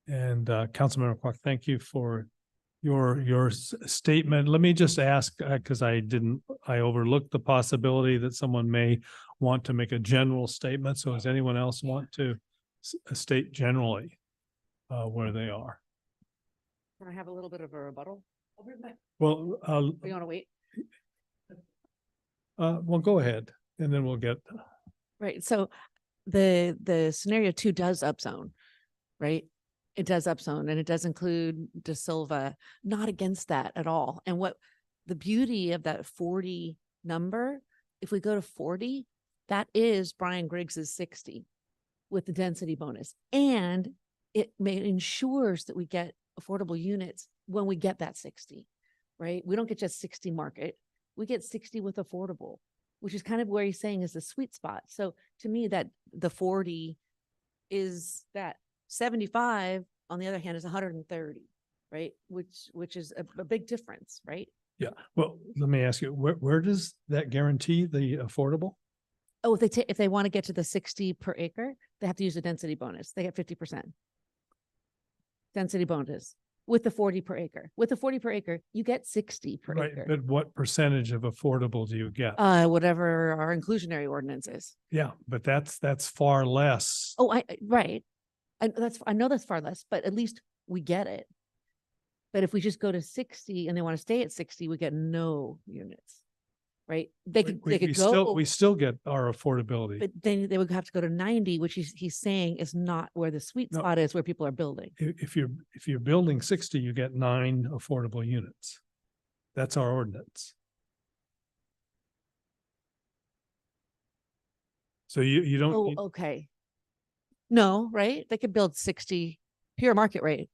And Councilmember Kwok, thank you for your statement. Let me just ask, because I overlooked the possibility that someone may want to make a general statement. So does anyone else want to state generally where they are? Can I have a little bit of a rebuttal? Well, You want to wait? well, go ahead, and then we'll get. Right. So the scenario 2 does upzone, right? It does upzone, and it does include De Silva. Not against that at all. And what the beauty of that 40 number, if we go to 40, that is Brian Griggs's 60 with the density bonus, and it ensures that we get affordable units when we get that 60, right? We don't get just 60 market, we get 60 with affordable, which is kind of where he's saying is the sweet spot. So to me, that the 40 is that. 75, on the other hand, is 130, right? Which is a big difference, right? Yeah. Well, let me ask you, where does that guarantee the affordable? Oh, if they want to get to the 60 per acre, they have to use a density bonus. They get 50% density bonus with the 40 per acre. With the 40 per acre, you get 60 per Right, acre. but what percentage of affordable do you get? Whatever our inclusionary ordinance is. Yeah, but that's far less. Oh, right. I know that's far less, but at least we get it. But if we just go to 60 and they want to stay at 60, we get no units, right? They could go. We still get our affordability. But then they would have to go to 90, which he's saying is not where the sweet spot is, where people are building. If you're building 60, you get 9 affordable units. That's our ordinance. So you don't. Oh, okay. No, right? They could build 60 pure market rate.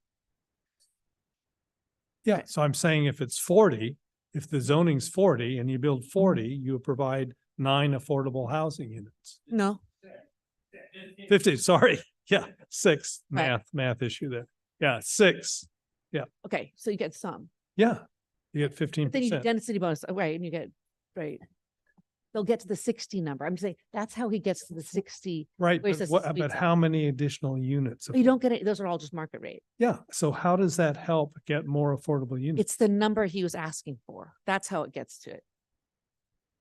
Yeah, so I'm saying if it's 40, if the zoning's 40 and you build 40, you provide 9 affordable housing units. No. 50, sorry. Yeah, 6 Right. math issue there. Yeah, 6. Yeah. Okay, so you get some. Yeah, you get 15%. But then you get density bonus, right? And you get, right. They'll get to the 60 number. I'm saying that's how he gets to the 60. Right, where he but, says what, the sweet but spot. how many additional units? You don't get it. Those are all just market rate. Yeah, so how does that help get more affordable units? It's the number he was asking for. That's how it gets to it.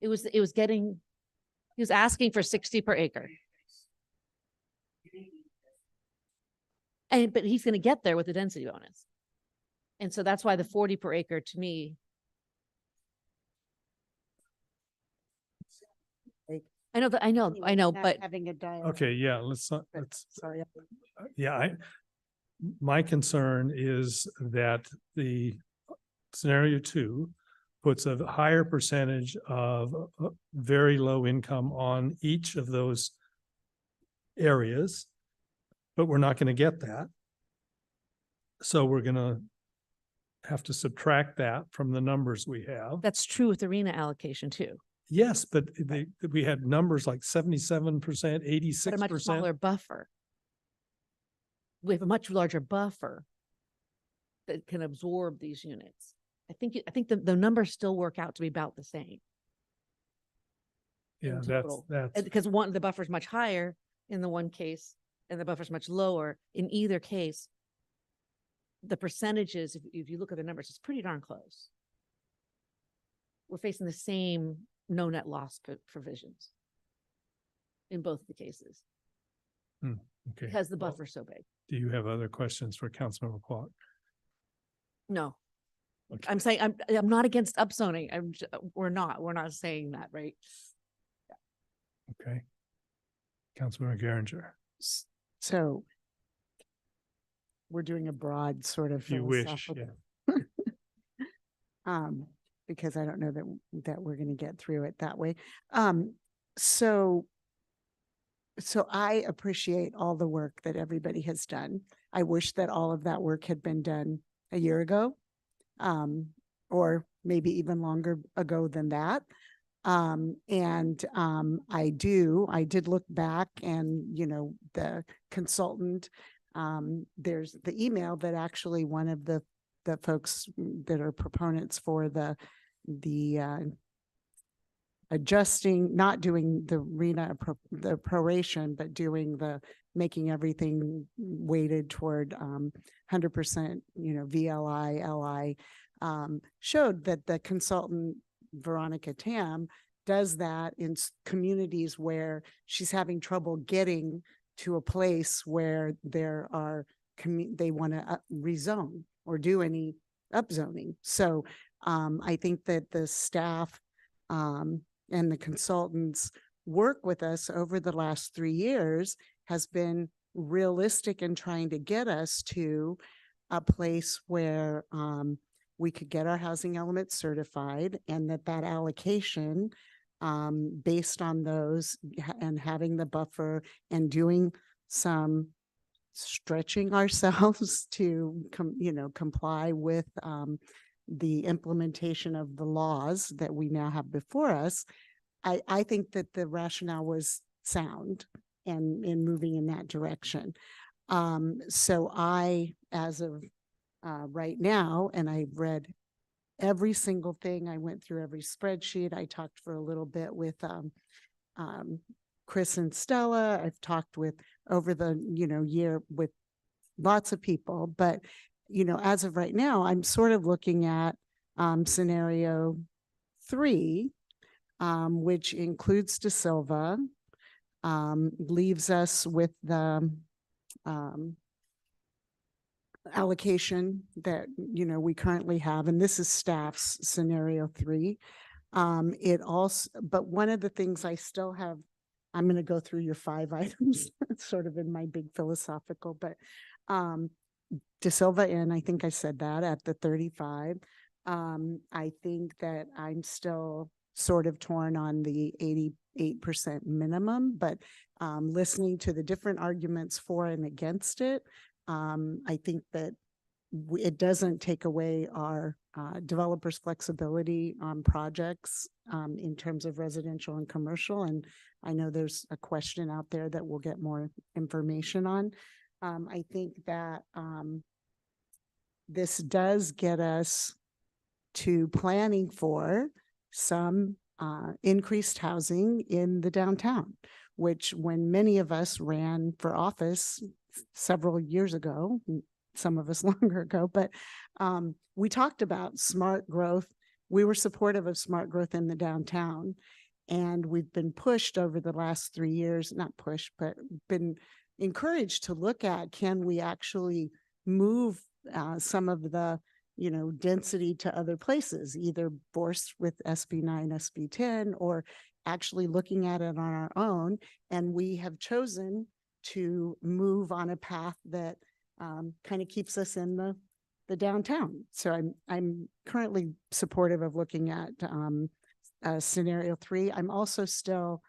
He was asking for 60 per acre. But he's going to get there with the density bonus. And so that's why the 40 per acre to me. I know, but Having a dialogue. Okay, yeah, let's Sorry. yeah, my concern is that the scenario 2 puts a higher percentage of very low income on each of those areas, but we're not going to get that. So we're going to have to subtract that from the numbers we have. that's true with arena allocation too. Yes, but we had numbers like 77%, But a much 86%. smaller buffer. We have a much larger buffer that can absorb these units. I think the numbers still work out to be about the same. Yeah, in that's total. Because the buffer is much higher in the one case and the buffer is much lower in either case. The percentages, if you look at the numbers, it's pretty darn close. We're facing the same no net loss provisions in both the cases Okay. because the buffer's so big. Do you have other questions for Councilmember Kwok? No, Okay. I'm saying I'm not against upzoning. We're not saying that, right? Okay. Councilmember Geringer. So we're doing a broad sort of If you wish, philosophical. yeah. Because I don't know that we're going to get through it that way. So I appreciate all the work that everybody has done. I wish that all of that work had been done a year ago, or maybe even longer ago than that. I did look back and, the consultant, there's the email that actually one of the folks that are proponents for the adjusting, not doing the the proration, but doing making everything weighted toward 100%, VLI, LI, showed that the consultant, Veronica Tam, does that in communities where she's having trouble getting to a place where there are, they want to rezone or do any upzoning. So I think that the staff and the consultants work with us over the last 3 years has been realistic in trying to get us to a place where we could get our housing elements certified, and that allocation based on those and having the buffer and doing some stretching ourselves to comply with the implementation of the laws that we now have before us. I think that the rationale was sound and in moving in that direction. So as of right now, and I read every single thing, I went through every spreadsheet. I talked for a little bit with Chris and Stella. I've talked with over the year with lots of people, but as of right now, I'm sort of looking at scenario 3, which includes De Silva, leaves us with the allocation that we currently have, and this is staff's scenario 3. It also, but one of the things I still have, I'm going to go through your 5 items sort of in my big philosophical, but De Silva Inn, I think I said that at the 35. I think that I'm still sort of torn on the 88% minimum, but listening to the different arguments for and against it, I think that it doesn't take away our developers' flexibility on projects in terms of residential and commercial. And I know there's a question out there that we'll get more information on. I think that this does get us to planning for some increased housing in the downtown, which when many of us ran for office several years ago, some of us longer ago, but we talked about smart growth. We were supportive of smart growth in the downtown, and we've been pushed over the last 3 years, not pushed, but been encouraged to look at, can we actually move some of the density to other places, either forced with SB 9, SB 10, or actually looking at it on our own. And we have chosen to move on a path that kind of keeps us in the downtown. So I'm currently supportive of looking at scenario 3. I'm also still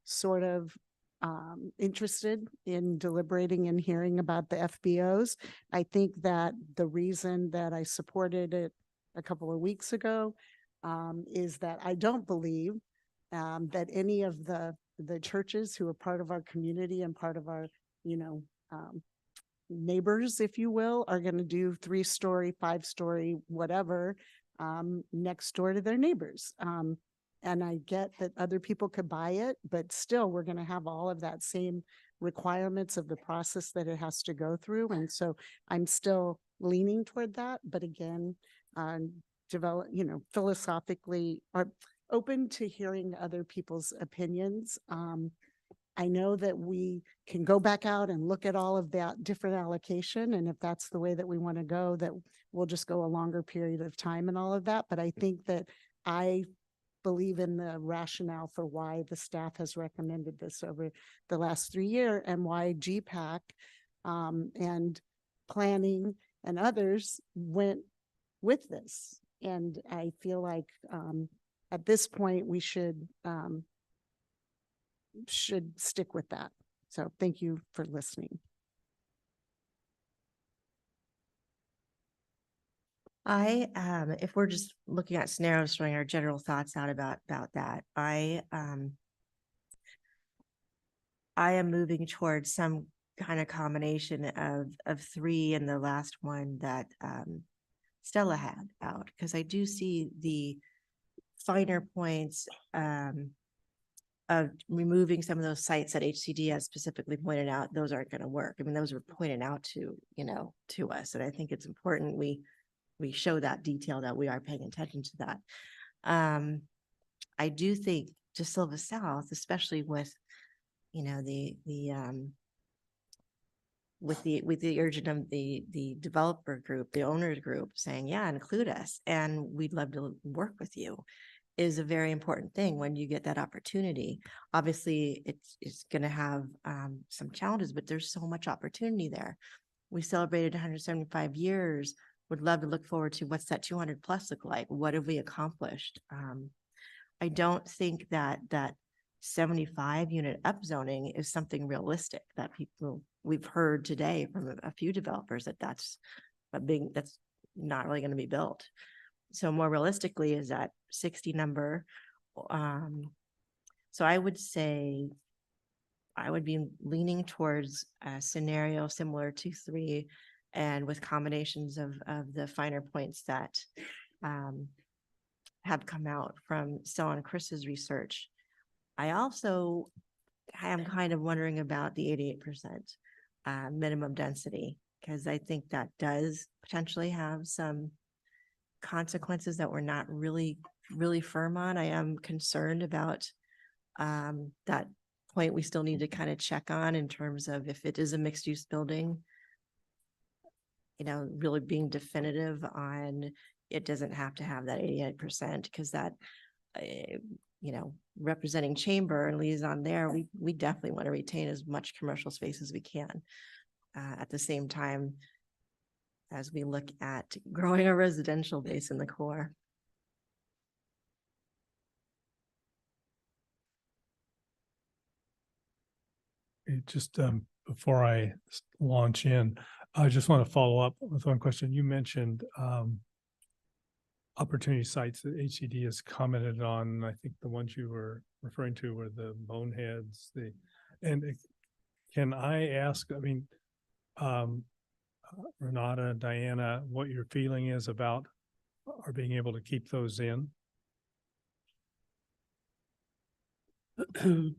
sort of interested in deliberating and hearing about the FBOs. I think that the reason that I supported it a couple of weeks ago is that I don't believe that any of the churches who are part of our community and part of our, neighbors, if you will, are going to do 3-story, 5-story, whatever, next door to their neighbors. And I get that other people could buy it, but still we're going to have all of that same requirements of the process that it has to go through. And so I'm still leaning toward that. But again, philosophically are open to hearing other people's opinions. I know that we can go back out and look at all of that different allocation. And if that's the way that we want to go, that we'll just go a longer period of time and all of that. But I think that I believe in the rationale for why the staff has recommended this over the last 3 years, and why GPAC and planning and others went with this. And I feel like at this point we should stick with that. So thank you for listening. If we're just looking at scenarios, throwing our general thoughts out about that, I am moving towards some kind of combination of 3 and the last one that Stella had out, because I do see the finer points, of removing some of those sites that HCD has specifically pointed out, those aren't going to work. I mean, those were pointed out to, to us. And I think it's important we show that detail, that we are paying attention to that. I do think De Silva South, especially with, with the urgent of the developer group, the owners group saying, yeah, include us and we'd love to work with you, is a very important thing when you get that opportunity. Obviously, it's going to have some challenges, but there's so much opportunity there. We celebrated 175 years. Would love to look forward to what's that 200 plus look like? What have we accomplished? I don't think that 75 unit upzoning is something realistic that we've heard today from a few developers that's not really going to be built. So more realistically is that 60 number. So I would say I would be leaning towards a scenario similar to 3, and with combinations of the finer points that have come out from Stella and Chris's research. I also am kind of wondering about the 88% minimum density, because I think that does potentially have some consequences that we're not really firm on. I am concerned about that point. We still need to kind of check on in terms of if it is a mixed use building, really being definitive on it doesn't have to have that 88%, because that, representing chamber and liaison there, we definitely want to retain as much commercial space as we can. At the same time, as we look at growing our residential base in the core. Just before I launch in, I just want to follow up with one question. You mentioned opportunity sites that HCD has commented on. I think the ones you were referring to were the boneheads. Can I ask, Renata, Diana, what your feeling is about our being able to keep those in?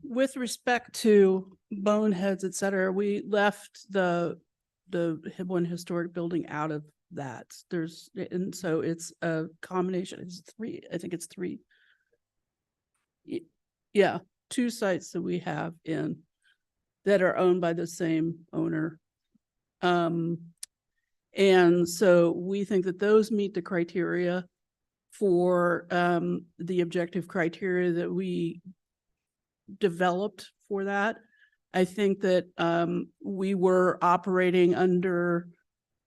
With respect to boneheads, et cetera, we left the one historic building out of that. And so it's a combination. It's 3. I think it's 3. Yeah, 2 sites that we have in that are owned by the same owner. And so we think that those meet the criteria for the objective criteria that we developed for that. I think that we were operating under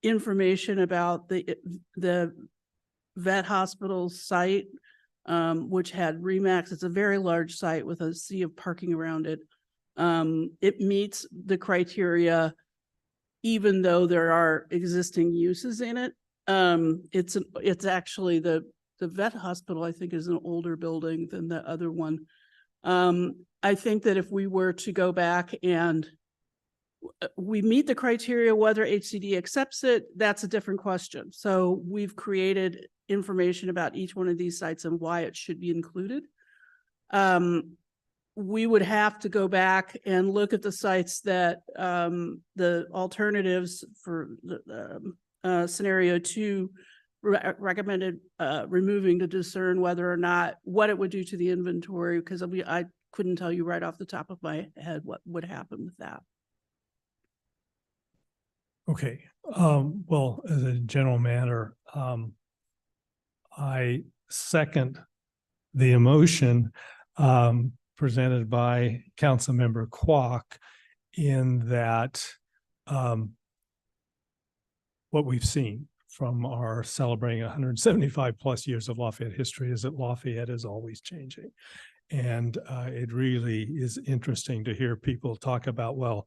information about the vet hospital site, which had Remax. It's a very large site with a sea of parking around it. It meets the criteria, even though there are existing uses in it. It's actually the vet hospital, I think, is an older building than the other one. I think that if we were to go back and we meet the criteria, whether HCD accepts it, that's a different question. So we've created information about each one of these sites and why it should be included. We would have to go back and look at the sites that the alternatives for the scenario 2 recommended removing to discern whether or not what it would do to the inventory, because I couldn't tell you right off the top of my head what would happen with that. Okay. Well, as a general matter, I second the emotion presented by Councilmember Kwok, in that what we've seen from our celebrating 175 plus years of Lafayette history is that Lafayette is always changing. And it really is interesting to hear people talk about, well,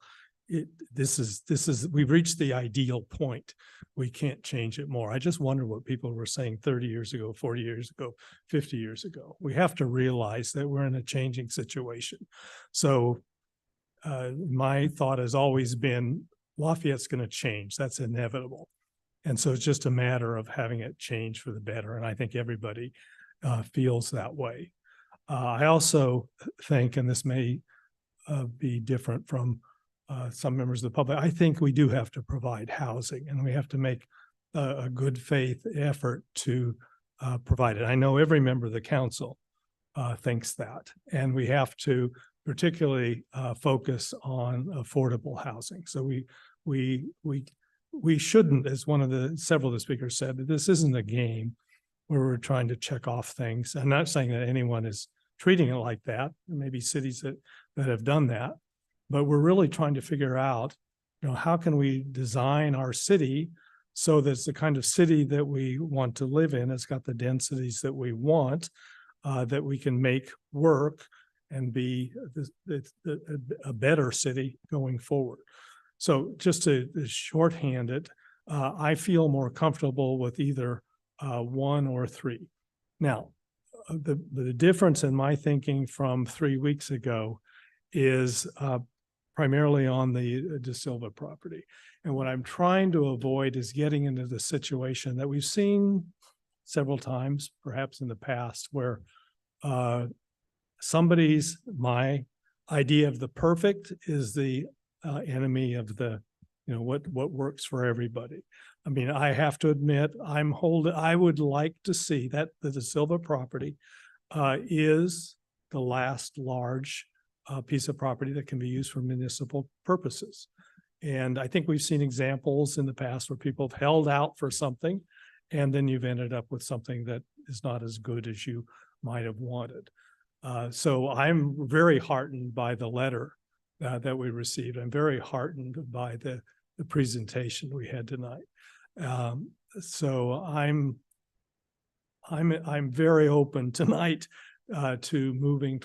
we've reached the ideal point. We can't change it more. I just wonder what people were saying 30 years ago, 40 years ago, 50 years ago. We have to realize that we're in a changing situation. So my thought has always been Lafayette's going to change. That's inevitable. And so it's just a matter of having it change for the better. And I think everybody feels that way. I also think, and this may be different from some members of the public, I think we do have to provide housing, and we have to make a good faith effort to provide it. I know every member of the council thinks that, and we have to particularly focus on affordable housing. So we shouldn't, as several of the speakers said, that this isn't a game where we're trying to check off things. I'm not saying that anyone is treating it like that. There may be cities that have done that, but we're really trying to figure out, how can we design our city so that it's the kind of city that we want to live in. It's got the densities that we want, that we can make work and be a better city going forward. So just to shorthand it, I feel more comfortable with either 1 or 3. Now, the difference in my thinking from 3 weeks ago is primarily on the De Silva property. And what I'm trying to avoid is getting into the situation that we've seen several times, perhaps in the past, where my idea of the perfect is the enemy of the, what works for everybody. I mean, I have to admit, I would like to see that the De Silva property is the last large piece of property that can be used for municipal purposes. And I think we've seen examples in the past where people have held out for something, and then you've ended up with something that is not as good as you might have wanted. So I'm very heartened by the letter that we received. I'm very heartened by the presentation we had tonight. So I'm very open tonight to moving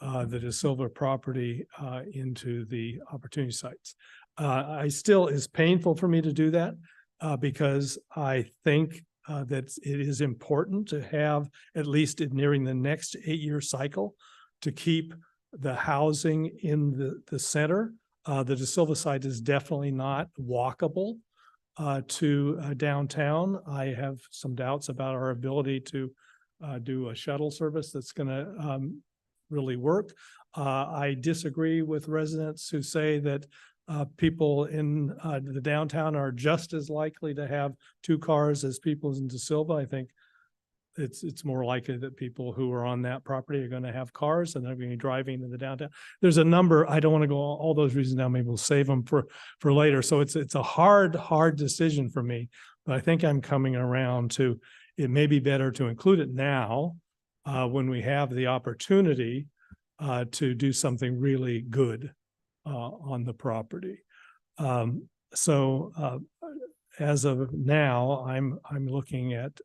the De Silva property into the opportunity sites. It's painful for me to do that because I think that it is important to have, at least nearing the next 8-year cycle, to keep the housing in the center. The De Silva site is definitely not walkable to downtown. I have some doubts about our ability to do a shuttle service that's going to really work. I disagree with residents who say that people in the downtown are just as likely to have 2 cars as people in De Silva. I think it's more likely that people who are on that property are going to have cars and they're going to be driving to the downtown. There's a number, I don't want to go all those reasons now, maybe we'll save them for later. So it's a hard decision for me, but I think I'm coming around to, it may be better to include it now when we have the opportunity to do something really good on the property. As of now, I'm looking at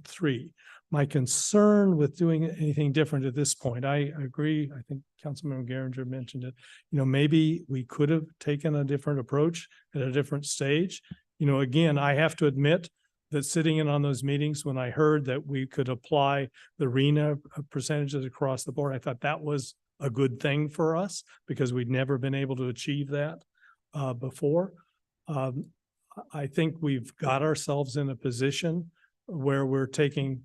3. My concern with doing anything different at this point, I agree. I think Councilmember Geringer mentioned it. Maybe we could have taken a different approach at a different stage. Again, I have to admit that sitting in on those meetings, when I heard that we could apply the RHNA percentages across the board, I thought that was a good thing for us because we'd never been able to achieve that before. I think we've got ourselves in a position where we're taking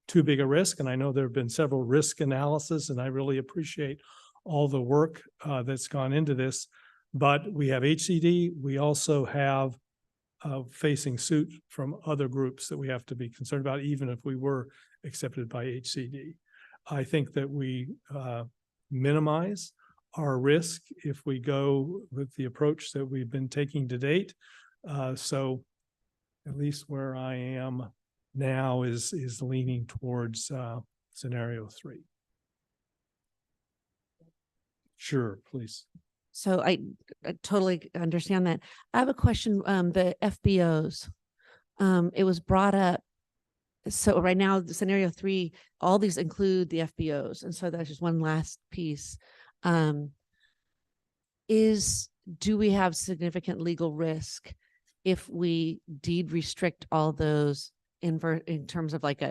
too big a risk. And I know there have been several risk analysis, and I really appreciate all the work that's gone into this. But we have HCD. We also have facing suit from other groups that we have to be concerned about, even if we were accepted by HCD. I think that we minimize our risk if we go with the approach that we've been taking to date. So at least where I am now is leaning towards scenario 3. Sure, please. So I totally understand that. I have a question. The FBOs, it was brought up. So right now, the scenario 3, all these include the FBOs. And so that's just one last piece. Do we have significant legal risk if we deed restrict all those in terms of like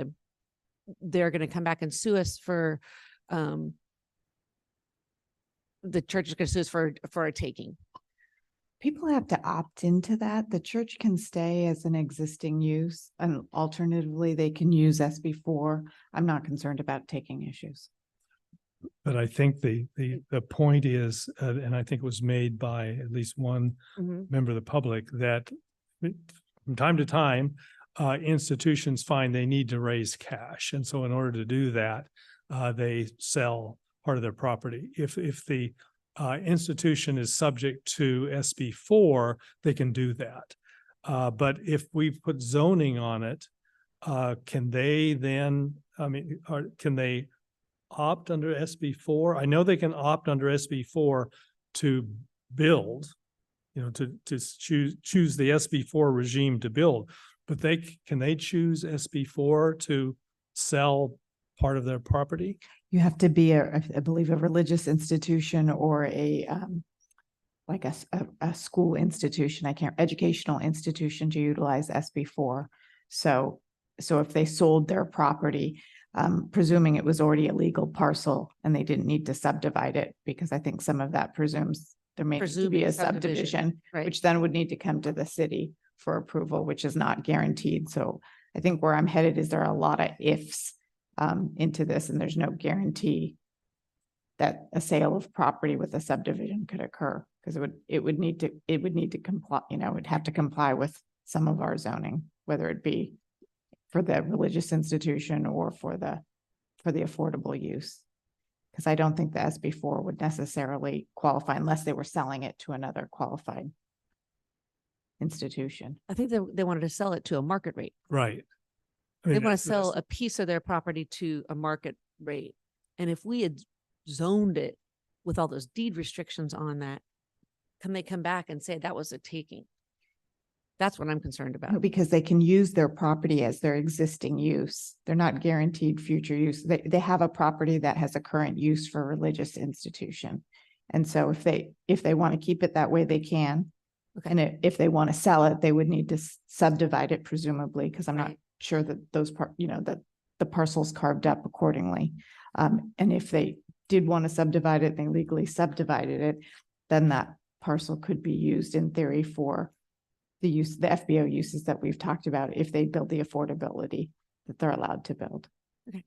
they're going to come back and sue us for, the church is going to sue us for a taking? People have to opt into that. The church can stay as an existing use, and alternatively, they can use SB4. I'm not concerned about taking issues. But I think the point is, and I think it was made by at least one member of the public, that from time to time, institutions find they need to raise cash. And so in order to do that, they sell part of their property. If the institution is subject to SB4, they can do that. But if we put zoning on it, can they then, can they opt under SB4? I know they can opt under SB4 to build, to choose the SB4 regime to build, but can they choose SB4 to sell part of their property? You have to be I believe, a religious institution or like a school institution. Educational institution to utilize SB4. So if they sold their property, presuming it was already a legal parcel and they didn't need to subdivide it, because I think some of that presumes there may need to be a subdivision, right, which then would need to come to the city for approval, which is not guaranteed. So I think where I'm headed is there are a lot of ifs into this, and there's no guarantee that a sale of property with a subdivision could occur, because it would need to comply, it would have to comply with some of our zoning, whether it be for the religious institution or for the affordable use. Because I don't think the SB4 would necessarily qualify unless they were selling it to another qualified institution. I think they wanted to sell it to a market rate. Right. They want to sell a piece of their property to a market rate. And if we had zoned it with all those deed restrictions on that, can they come back and say that was a taking? That's what I'm concerned about. Because they can use their property as their existing use. They're not guaranteed future use. They have a property that has a current use for a religious institution. And so if they want to keep it that way, they can. Okay. And if they want to sell it, they would need to subdivide it, presumably, because I'm not sure that that the parcel's carved up accordingly. And if they did want to subdivide it, they legally subdivided it, then that parcel could be used in theory for the FBO uses that we've talked about, if they build the affordability that they're allowed to build. Okay.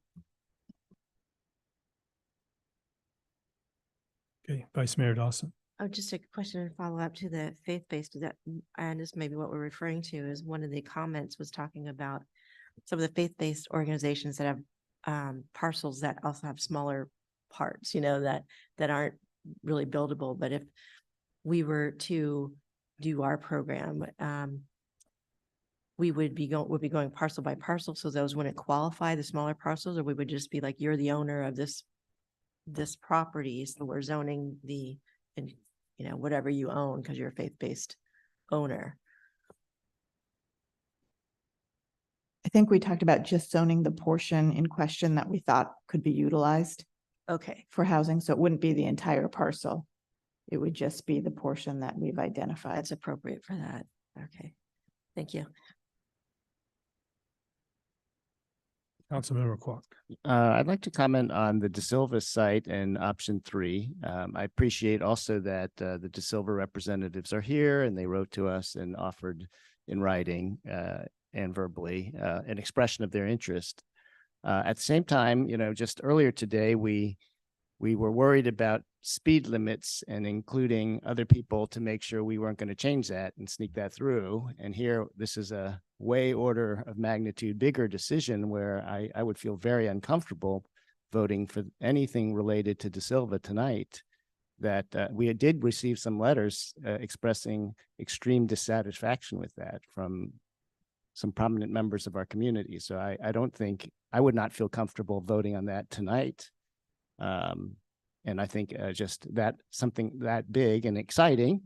Okay, Vice Mayor Dawson. Oh, just a question and follow up to the faith-based, and this may be what we're referring to, is one of the comments was talking about some of the faith-based organizations that have parcels that also have smaller parts, that aren't really buildable. But if we were to do our program, we would be going parcel by parcel, so those wouldn't qualify, the smaller parcels, or we would just be like, you're the owner of this property, so we're zoning and whatever you own because you're a faith-based owner. I think we talked about just zoning the portion in question that we thought could be utilized. Okay. For housing, so it wouldn't be the entire parcel. It would just be the portion that we've identified. That's appropriate for that. Okay. Thank you. Councilmember Kwok. I'd like to comment on the De Silva site and option 3. I appreciate also that the De Silva representatives are here and they wrote to us and offered in writing and verbally an expression of their interest. At the same time, just earlier today, we were worried about speed limits and including other people to make sure we weren't going to change that and sneak that through. And here, this is a way order of magnitude bigger decision where I would feel very uncomfortable voting for anything related to De Silva tonight. That we did receive some letters expressing extreme dissatisfaction with that from some prominent members of our community. So I don't think, I would not feel comfortable voting on that tonight. And I think just that something that big and exciting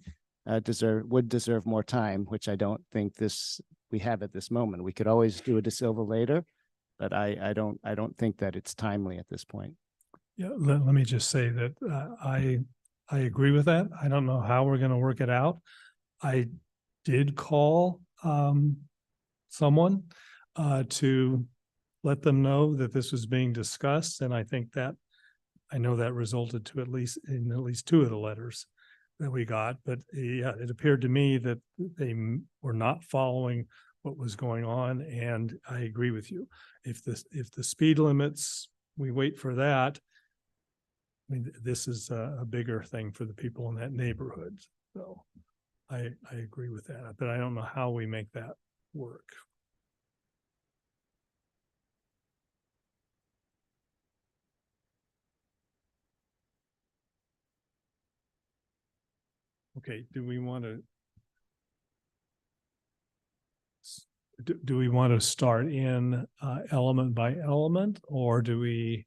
would deserve more time, which I don't think we have at this moment. We could always do a De Silva later, but I don't think that it's timely at this point. Yeah, let me just say that I agree with that. I don't know how we're going to work it out. I did call someone to let them know that this was being discussed, and I think that I know that resulted to at least 2 of the letters. that we got, but yeah, it appeared to me that they were not following what was going on, and I agree with you. If the speed limits, we wait for that. I mean, this is a bigger thing for the people in that neighborhood. So I agree with that, but I don't know how we make that work. Okay, do we want to do we want to start in element by element, or do we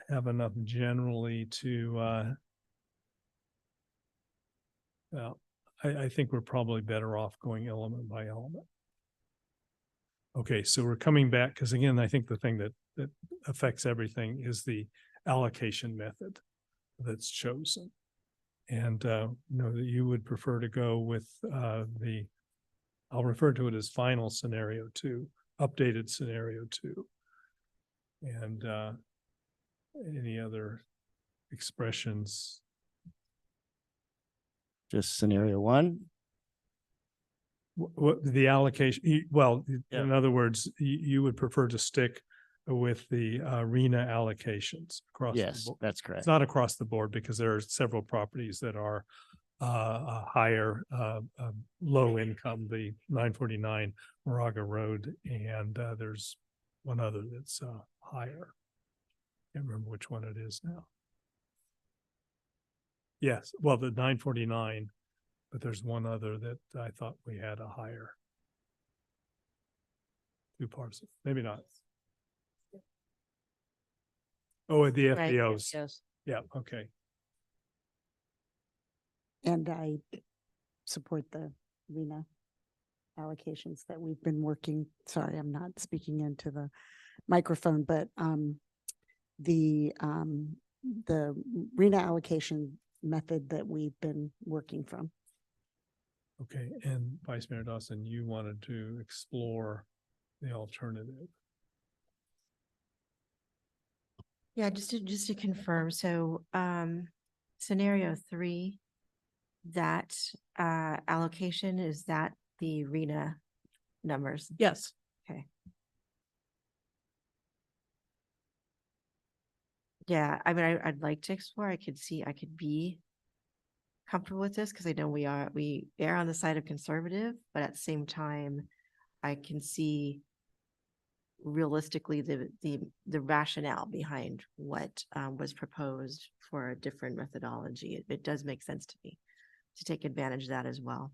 have enough generally to well, I think we're probably better off going element by element. Okay, so we're coming back, because again, I think the thing that affects everything is the allocation method that's chosen. And know that you would prefer to go with I'll refer to it as final scenario 2, updated scenario 2. And any other expressions? Just scenario 1. What the allocation, well, Yeah. in other words, you would prefer to stick with the RENA allocations across the Yes, board. that's correct. It's not across the board because there are several properties that are a higher low income, the 949 Moraga Road, and there's one other that's higher. Can't remember which one it is now. Yes, well, the 949, but there's one other that I thought we had a higher 2 parcels, maybe not. Oh, the Right, FBOs. yes. Yeah, okay. And I support the RENA allocations that we've been working. Sorry, I'm not speaking into the microphone, but the RENA allocation method that we've been working from. Okay, and Vice Mayor Dawson, you wanted to explore the alternative. Yeah, just to confirm, so scenario 3, that allocation, is that the RENA numbers? Yes. Okay. Yeah, I mean, I'd like to explore. I could be comfortable with this because I know we err on the side of conservative, but at the same time, I can see realistically the rationale behind what was proposed for a different methodology. It does make sense to me to take advantage of that as well.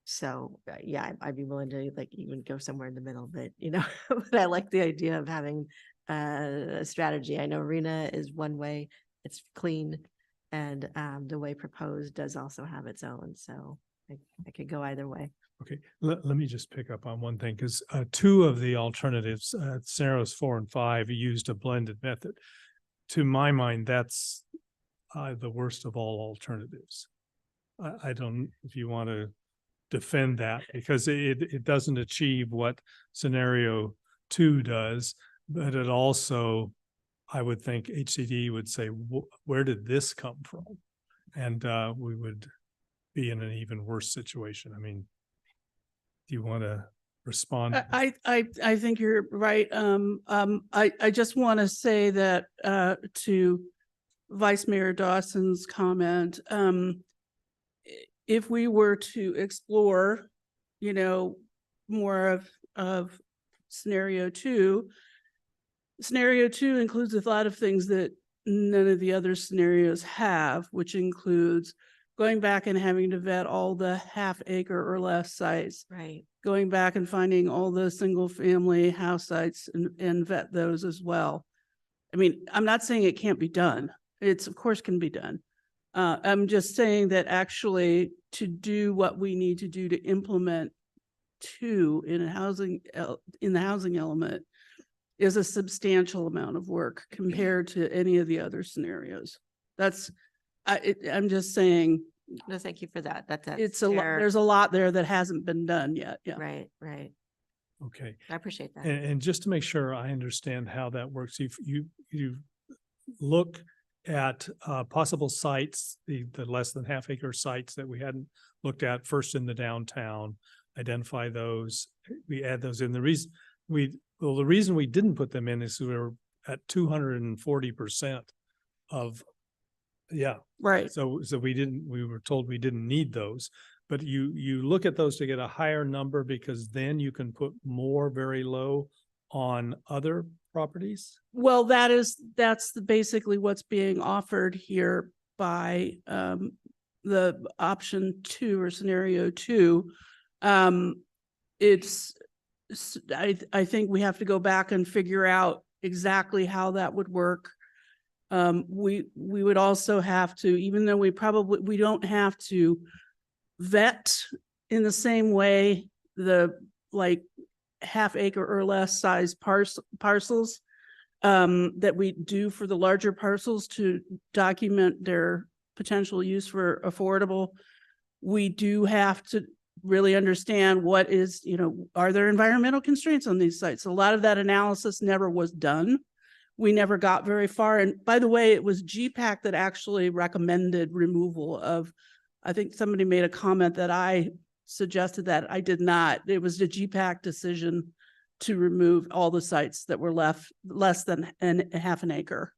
So yeah, I'd be willing to like even go somewhere in the middle, but but I like the idea of having a strategy. I know RENA is one way, it's clean, and the way proposed does also have its own. So I could go either way. Okay, let me just pick up on one thing, because 2 of the alternatives, scenarios 4 and 5, used a blended method. To my mind, that's the worst of all alternatives. I don't, if you want to defend that, because it doesn't achieve what scenario 2 does, but it also, I would think HCD would say, where did this come from? And we would be in an even worse situation. I mean, do you want to respond? I think you're right. I just want to say that to Vice Mayor Dawson's comment, if we were to explore, more of scenario 2, scenario 2 includes a lot of things that none of the other scenarios have, which includes going back and having to vet all the half-acre or less sites. Right. Going back and finding all the single-family house sites and vet those as well. I mean, I'm not saying it can't be done. It's, of course, can be done. I'm just saying that actually to do what we need to do to implement 2 in the housing element is a substantial amount of work compared to any of the other scenarios. I'm just saying. No, thank you for that. That's It's a lot. There's a lot there that hasn't been done yet. Yeah. Right. Okay. I appreciate that. And just to make sure I understand how that works, you've look at possible sites, the less than half acre sites that we hadn't looked at first in the downtown, identify those, we add those in. The reason we didn't put them in is we were at 240% of, yeah. Right. So we were told we didn't need those, but you look at those to get a higher number because then you can put more very low on other properties. Well, that's basically what's being offered here by the option 2 or scenario 2. I think we have to go back and figure out exactly how that would work. We would also have to, even though we don't have to vet in the same way the like half acre or less size parcels that we do for the larger parcels to document their potential use for affordable. We do have to really understand what is, are there environmental constraints on these sites? A lot of that analysis never was done. We never got very far. And by the way, it was GPAC that actually recommended removal of, I think somebody made a comment that I suggested that I did not. It was the GPAC decision to remove all the sites that were left less than half an acre.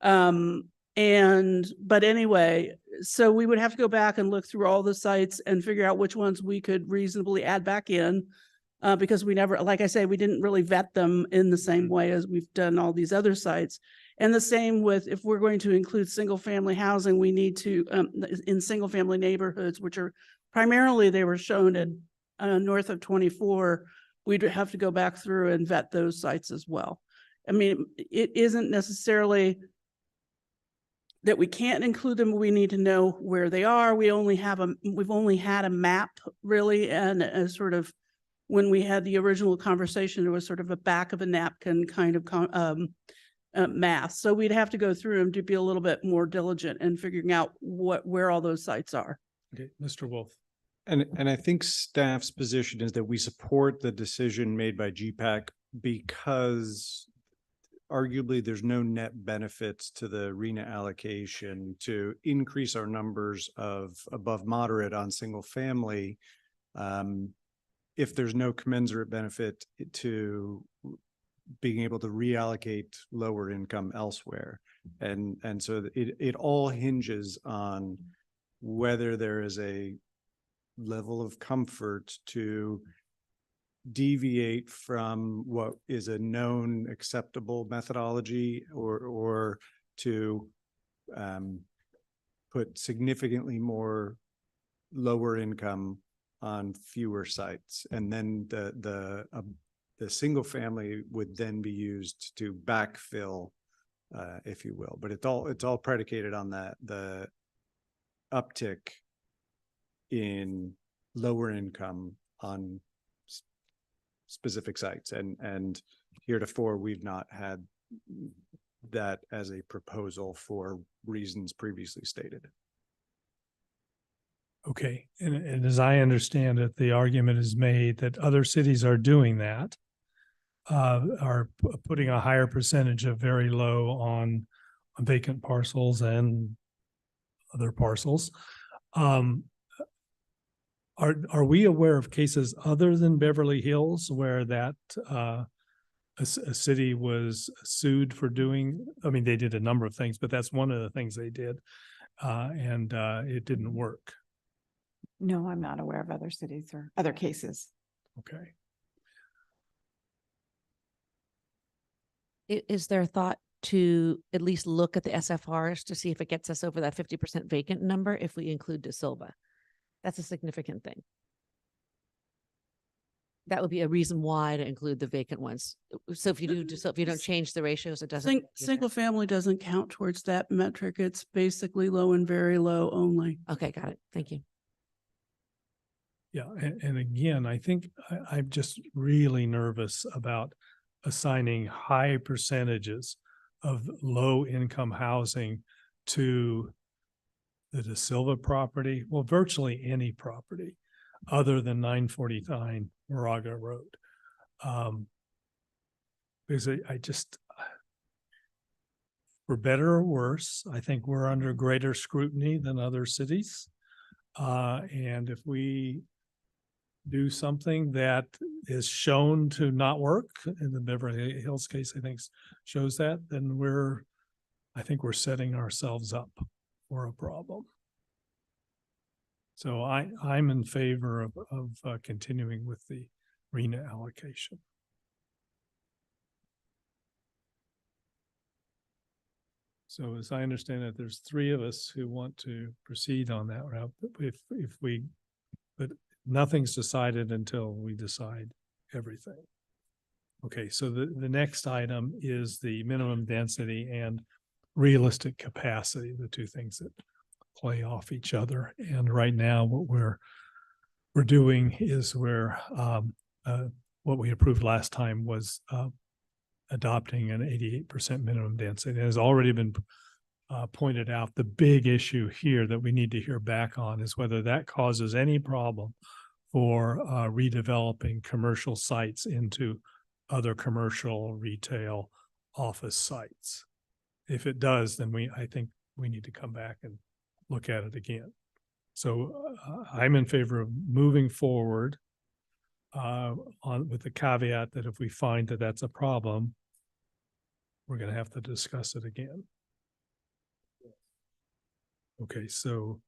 But anyway, so we would have to go back and look through all the sites and figure out which ones we could reasonably add back in. Because we never, like I say, we didn't really vet them in the same way as we've done all these other sites. And the same with, if we're going to include single family housing, we need to, in single family neighborhoods, which are primarily, they were shown in north of 24, we'd have to go back through and vet those sites as well. I mean, it isn't necessarily that we can't include them. We need to know where they are. We've only had a map really, and a sort of, when we had the original conversation, there was sort of a back of a napkin kind of math. So we'd have to go through them to be a little bit more diligent in figuring out where all those sites are. Okay, Mr. Wolf. And I think staff's position is that we support the decision made by GPAC because arguably there's no net benefits to the RENA allocation to increase our numbers of above moderate on single family. If there's no commensurate benefit to being able to reallocate lower income elsewhere. And so it all hinges on whether there is a level of comfort to deviate from what is a known acceptable methodology or to put significantly more lower income on fewer sites. And then the single family would then be used to backfill, if you will. But it's all predicated on the uptick in lower income on specific sites. And heretofore, we've not had that as a proposal for reasons previously stated. Okay, and as I understand it, the argument is made that other cities are doing that, are putting a higher percentage of very low on vacant parcels and other parcels. Are we aware of cases other than Beverly Hills where that a city was sued for doing? I mean, they did a number of things, but that's one of the things they did, and it didn't work. No, I'm not aware of other cities or other cases. Okay. Is there a thought to at least look at the SFRs to see if it gets us over that 50% vacant number if we include De Silva? That's a significant thing. That would be a reason why to include the vacant ones. So if you do, if you don't change the ratios, it doesn't. Single family doesn't count towards that metric. It's basically low and very low only. Okay, got it. Thank you. Yeah, and again, I think I'm just really nervous about assigning high percentages of low income housing to the De Silva property, well, virtually any property other than 949 Moraga Road. Because I just, for better or worse. I think we're under greater scrutiny than other cities. And if we do something that is shown to not work, in the Beverly Hills case, I think shows that, then I think we're setting ourselves up for a problem. So I'm in favor of continuing with the RENA allocation. So as I understand it, there's 3 of us who want to proceed on that route. But nothing's decided until we decide everything. Okay, so the next item is the minimum density and realistic capacity, the 2 things that play off each other. And right now, what we're doing is what we approved last time was adopting an 88% minimum density. It has already been pointed out. The big issue here that we need to hear back on is whether that causes any problem for redeveloping commercial sites into other commercial, retail, office sites. If it does, then I think we need to come back and look at it again. So I'm in favor of moving forward with the caveat that if we find that that's a problem, we're going to have to discuss it again. Okay, so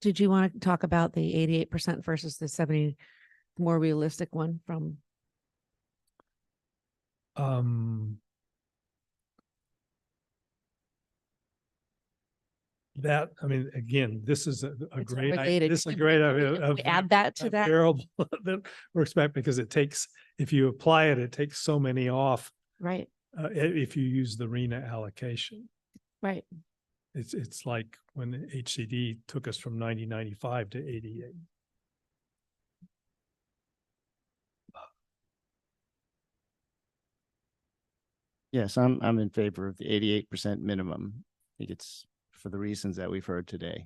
Did you want to talk about the 88% versus the 70 more realistic one from? That, I mean, again, this is a It's great, related. this is a great idea of Add that to that. variable that works back because it takes, if you apply it, it takes so many off. Right. If you use the RENA allocation. Right. It's like when HCD took us from 1995 to 88. Yes, I'm in favor of the 88% minimum. I think it's for the reasons that we've heard today.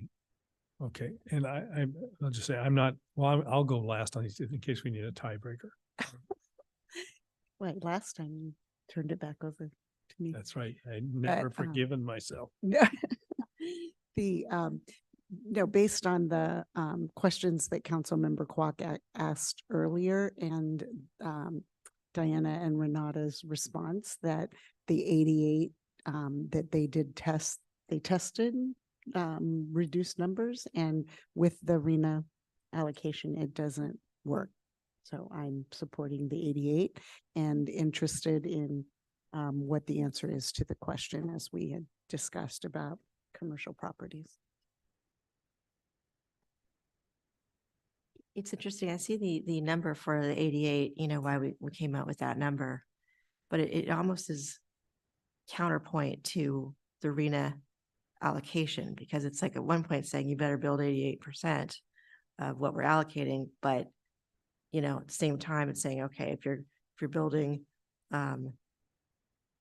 Okay, and I'll just say I'm not. Well, I'll go last on these in case we need a tiebreaker. Right, last time you turned it back over to me. That's right. I never forgiven myself. The no, based on the questions that Councilmember Kwok asked earlier and Diana and Renata's response that the 88 that they did test, they tested reduced numbers, and with the RENA allocation, it doesn't work. So I'm supporting the 88 and interested in what the answer is to the question as we had discussed about commercial properties. It's interesting. I see the number for the 88, why we came out with that number, but it almost is counterpoint to the RENA allocation, because it's like at one point saying you better build 88% of what we're allocating, but at the same time it's saying, okay, if you're building,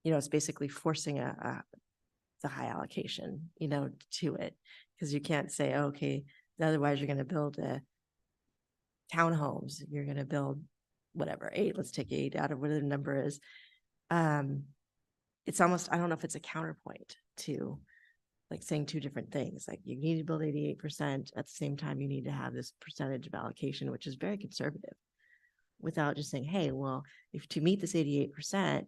it's basically forcing the high allocation, to it, because you can't say, okay, otherwise you're going to build townhomes, you're going to build whatever, 8, let's take 8 out of whatever the number is. It's almost, I don't know if it's a counterpoint to like saying 2 different things. Like you need to build 88%. At the same time, you need to have this percentage of allocation, which is very conservative, without just saying, hey, well, if to meet this 88%,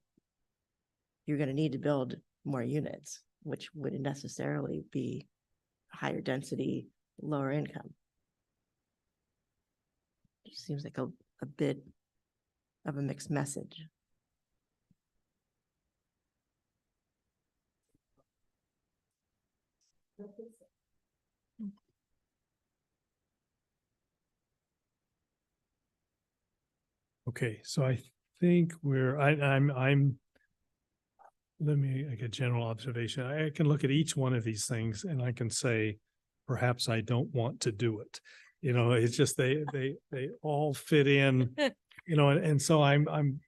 you're going to need to build more units, which wouldn't necessarily be higher density, lower income. It seems like a bit of a mixed message. Okay, so I think I'm let me make a general observation. I can look at each one of these things and I can say, perhaps I don't want to do it. It's just they all fit in, and so I'm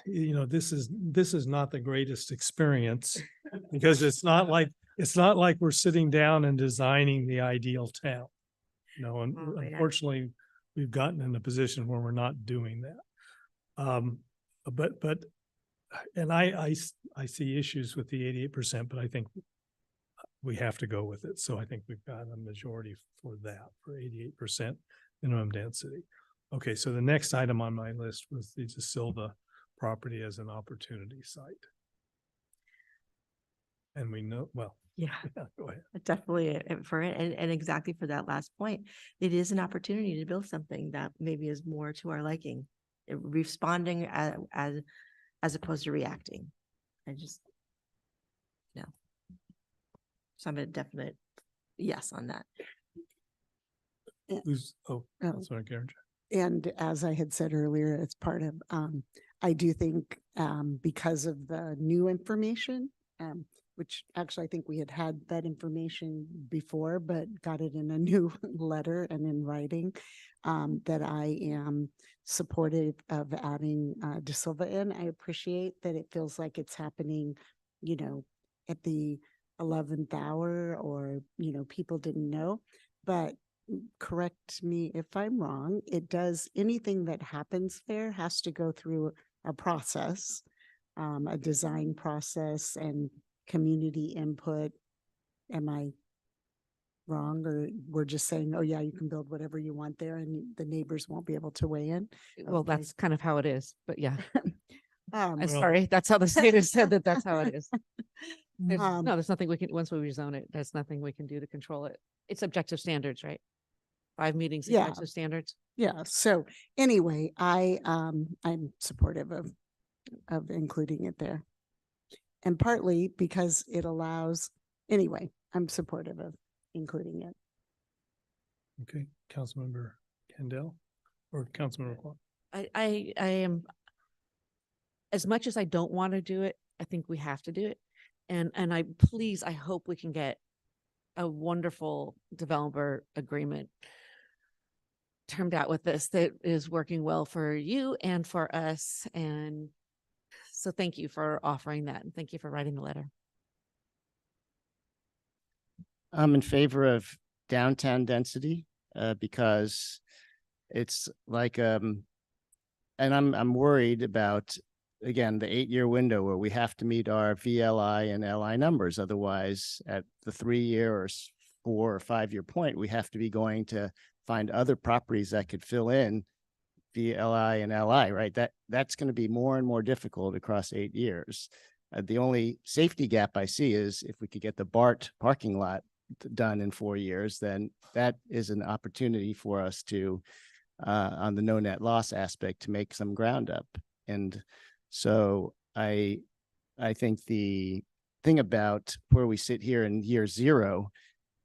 this is not the greatest experience because it's not like we're sitting down and designing the ideal town. And unfortunately, we've gotten in a position where we're not doing that. But and I see issues with the 88%, but I think we have to go with it. So I think we've got a majority for that, for 88% minimum density. Okay, so the next item on my list was the De Silva property as an opportunity site. And we know, well, Yeah, go ahead. definitely for it. And exactly for that last point, it is an opportunity to build something that maybe is more to our liking, responding as opposed to reacting. I just, no. So I'm a definite yes on that. Who's, sorry, Karen. And as I had said earlier, it's part of, I do think because of the new information, which actually I think we had that information before, but got it in a new letter and in writing, that I am supportive of adding De Silva in. I appreciate that it feels like it's happening, you know, at the 11th hour, or, you know, people didn't know, but correct me if I'm wrong, it does, anything that happens there has to go through a process, a design process and community input. Am I wrong, or we're just saying, oh yeah, you can build whatever you want there and the neighbors won't be able to weigh in? Well, Okay. that's kind of how it is, but yeah. I'm Well- sorry, that's how the state has said that that's how it is. There's, Um, no, there's nothing we can, once we rezone it, there's nothing we can do to control it. It's objective standards, right? 5 meetings, Yeah. objective standards. Yeah, so anyway, I'm supportive of including it there. And partly because it allows, anyway, I'm supportive of including it. Okay, Councilmember Kendall or Councilmember Kwok? I am, as much as I don't want to do it, I think we have to do it. And I hope we can get a wonderful developer agreement termed out with this that is working well for you and for us. And so thank you for offering that. And thank you for writing the letter. I'm in favor of downtown density because it's like, and I'm worried about, again, the 8-year window where we have to meet our VLI and LI numbers. Otherwise, at the 3-year or 4 or 5-year point, we have to be going to find other properties that could fill in VLI and LI, right? That's going to be more and more difficult across 8 years. The only safety gap I see is if we could get the BART parking lot done in 4 years, then that is an opportunity for us to, on the no net loss aspect, to make some ground up. And so I think the thing about where we sit here in year 0,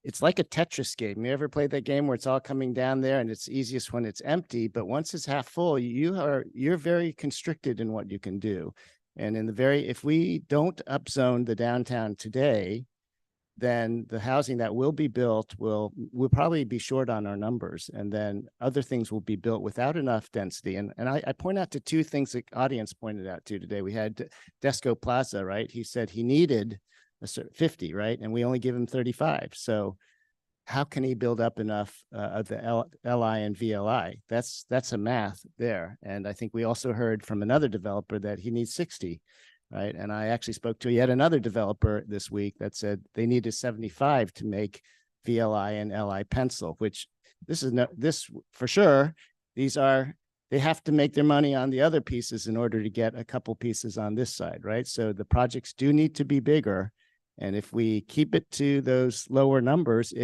it's like a Tetris game. You ever played that game where it's all coming down there and it's easiest when it's empty, but once it's half full, you're very constricted in what you can do. And if we don't upzone the downtown today, then the housing that will be built will probably be short on our numbers. And then other things will be built without enough density. And I point out to 2 things the audience pointed out to today. We had Desco Plaza, right? He said he needed a 50, right? And we only give him 35. So how can he build up enough of the LI and VLI? That's a math there. And I think we also heard from another developer that he needs 60. Right. And I actually spoke to yet another developer this week that said they needed 75 to make VLI and LI pencil, which this for sure, they have to make their money on the other pieces in order to get a couple pieces on this side. Right. So the projects do need to be bigger. And if we keep it to those lower numbers,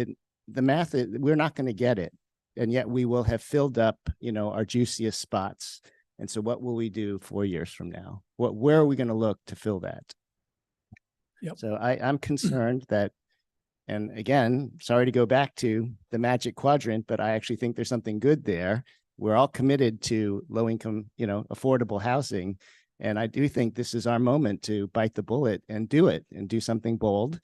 the math, we're not going to get it. And yet we will have filled up, our juiciest spots. And so what will we do 4 years from now? Where are we going to look to fill that? Yep. So I'm concerned that, and again, sorry to go back to the magic quadrant, but I actually think there's something good there. We're all committed to low income, affordable housing. And I do think this is our moment to bite the bullet and do it and do something bold,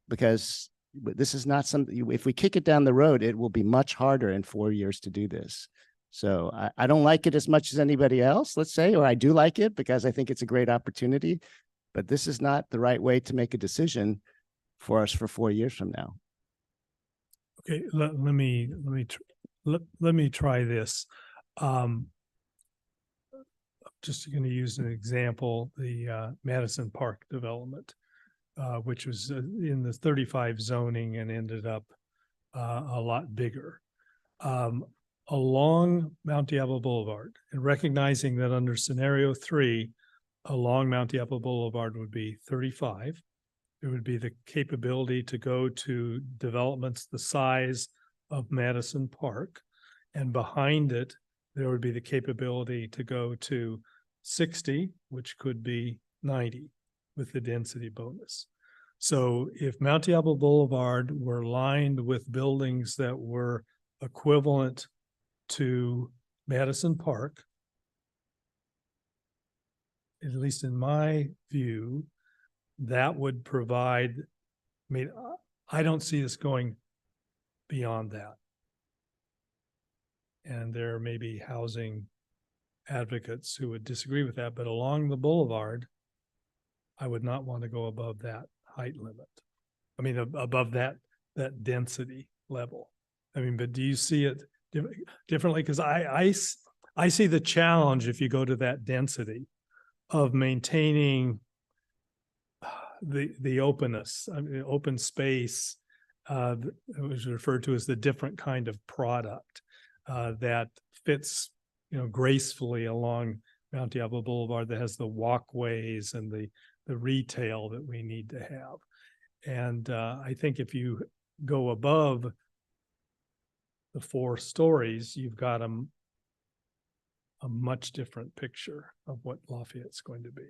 because this is not something, if we kick it down the road, it will be much harder in 4 years to do this. So I don't like it as much as anybody else, let's say, or I do like it because I think it's a great opportunity, but this is not the right way to make a decision for us for 4 years from now. Okay, let me try this. just going to use an example, the Madison Park development, which was in the 35 zoning and ended up a lot bigger. Along Mount Diablo Boulevard, and recognizing that under scenario 3, along Mount Diablo Boulevard would be 35. It would be the capability to go to developments the size of Madison Park. And behind it, there would be the capability to go to 60, which could be 90 with the density bonus. So if Mount Diablo Boulevard were lined with buildings that were equivalent to Madison Park, at least in my view, that would provide, I mean, I don't see us going beyond that. And there may be housing advocates who would disagree with that, but along the boulevard, I would not want to go above that height limit. I mean, above that density level. I mean, but do you see it differently? Because I see the challenge if you go to that density of maintaining the openness, I mean, open space, it was referred to as the different kind of product that fits, gracefully along Mount Diablo Boulevard, that has the walkways and the retail that we need to have. And I think if you go above the 4 stories, you've got a much different picture of what Lafayette's going to be.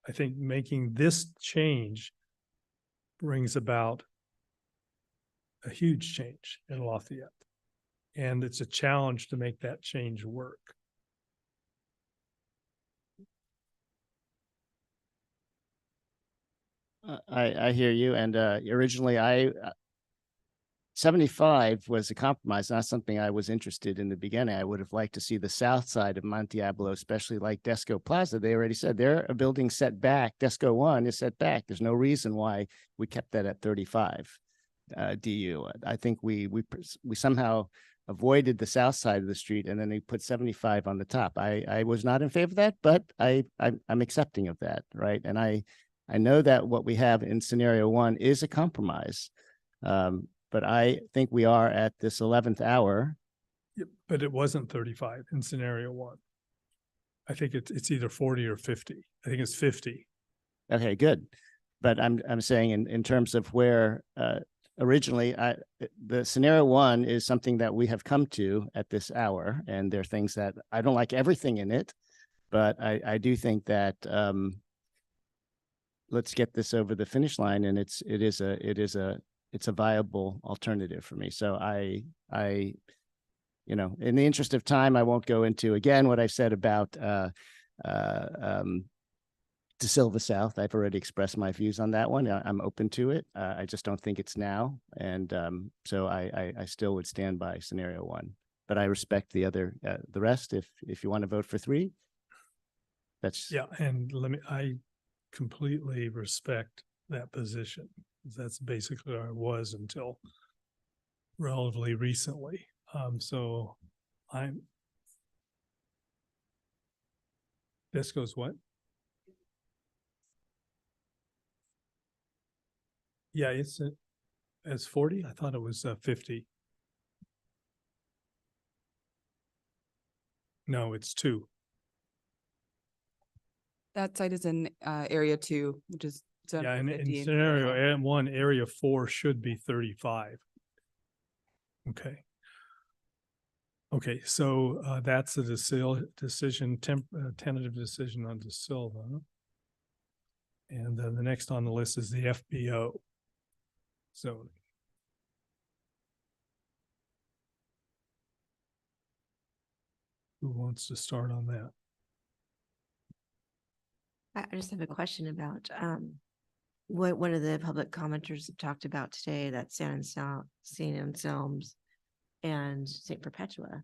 I think making this change brings about a huge change in Lafayette. And it's a challenge to make that change work. I hear you. And originally 75 was a compromise, not something I was interested in the beginning. I would have liked to see the south side of Mount Diablo, especially like Desco Plaza. They already said they're a building set back. Desco 1 is set back. There's no reason why we kept that at 35 DU. I think we somehow avoided the south side of the street, and then they put 75 on the top. I was not in favor of that, but I'm accepting of that, right? And I know that what we have in scenario 1 is a compromise. But I think we are at this 11th hour. Yep, but it wasn't 35 in scenario 1. I think it's either 40 or 50. I think it's 50. Okay, good. But I'm saying in terms of where originally the scenario 1 is something that we have come to at this hour, and there are things that I don't like everything in it, but I do think that let's get this over the finish line, and it's a viable alternative for me. So I, in the interest of time, I won't go into again what I said about De Silva South. I've already expressed my views on that one. I'm open to it. I just don't think it's now, and so I still would stand by scenario 1. But I respect the rest. If you want to vote for 3, that's And I completely respect that position. That's basically where I was until relatively recently. So this goes what? Yeah, it's 40. I thought it was 50. No, it's 2. That site is in area 2, which is zone Yeah, in 50 scenario 1, area 4 should be 35. Okay. Okay, so that's a tentative decision on De Silva. And then the next on the list is the FBO zoning. Who wants to start on that? I just have a question about what one of the public commenters have talked about today, that St. Anselm's and St. Perpetua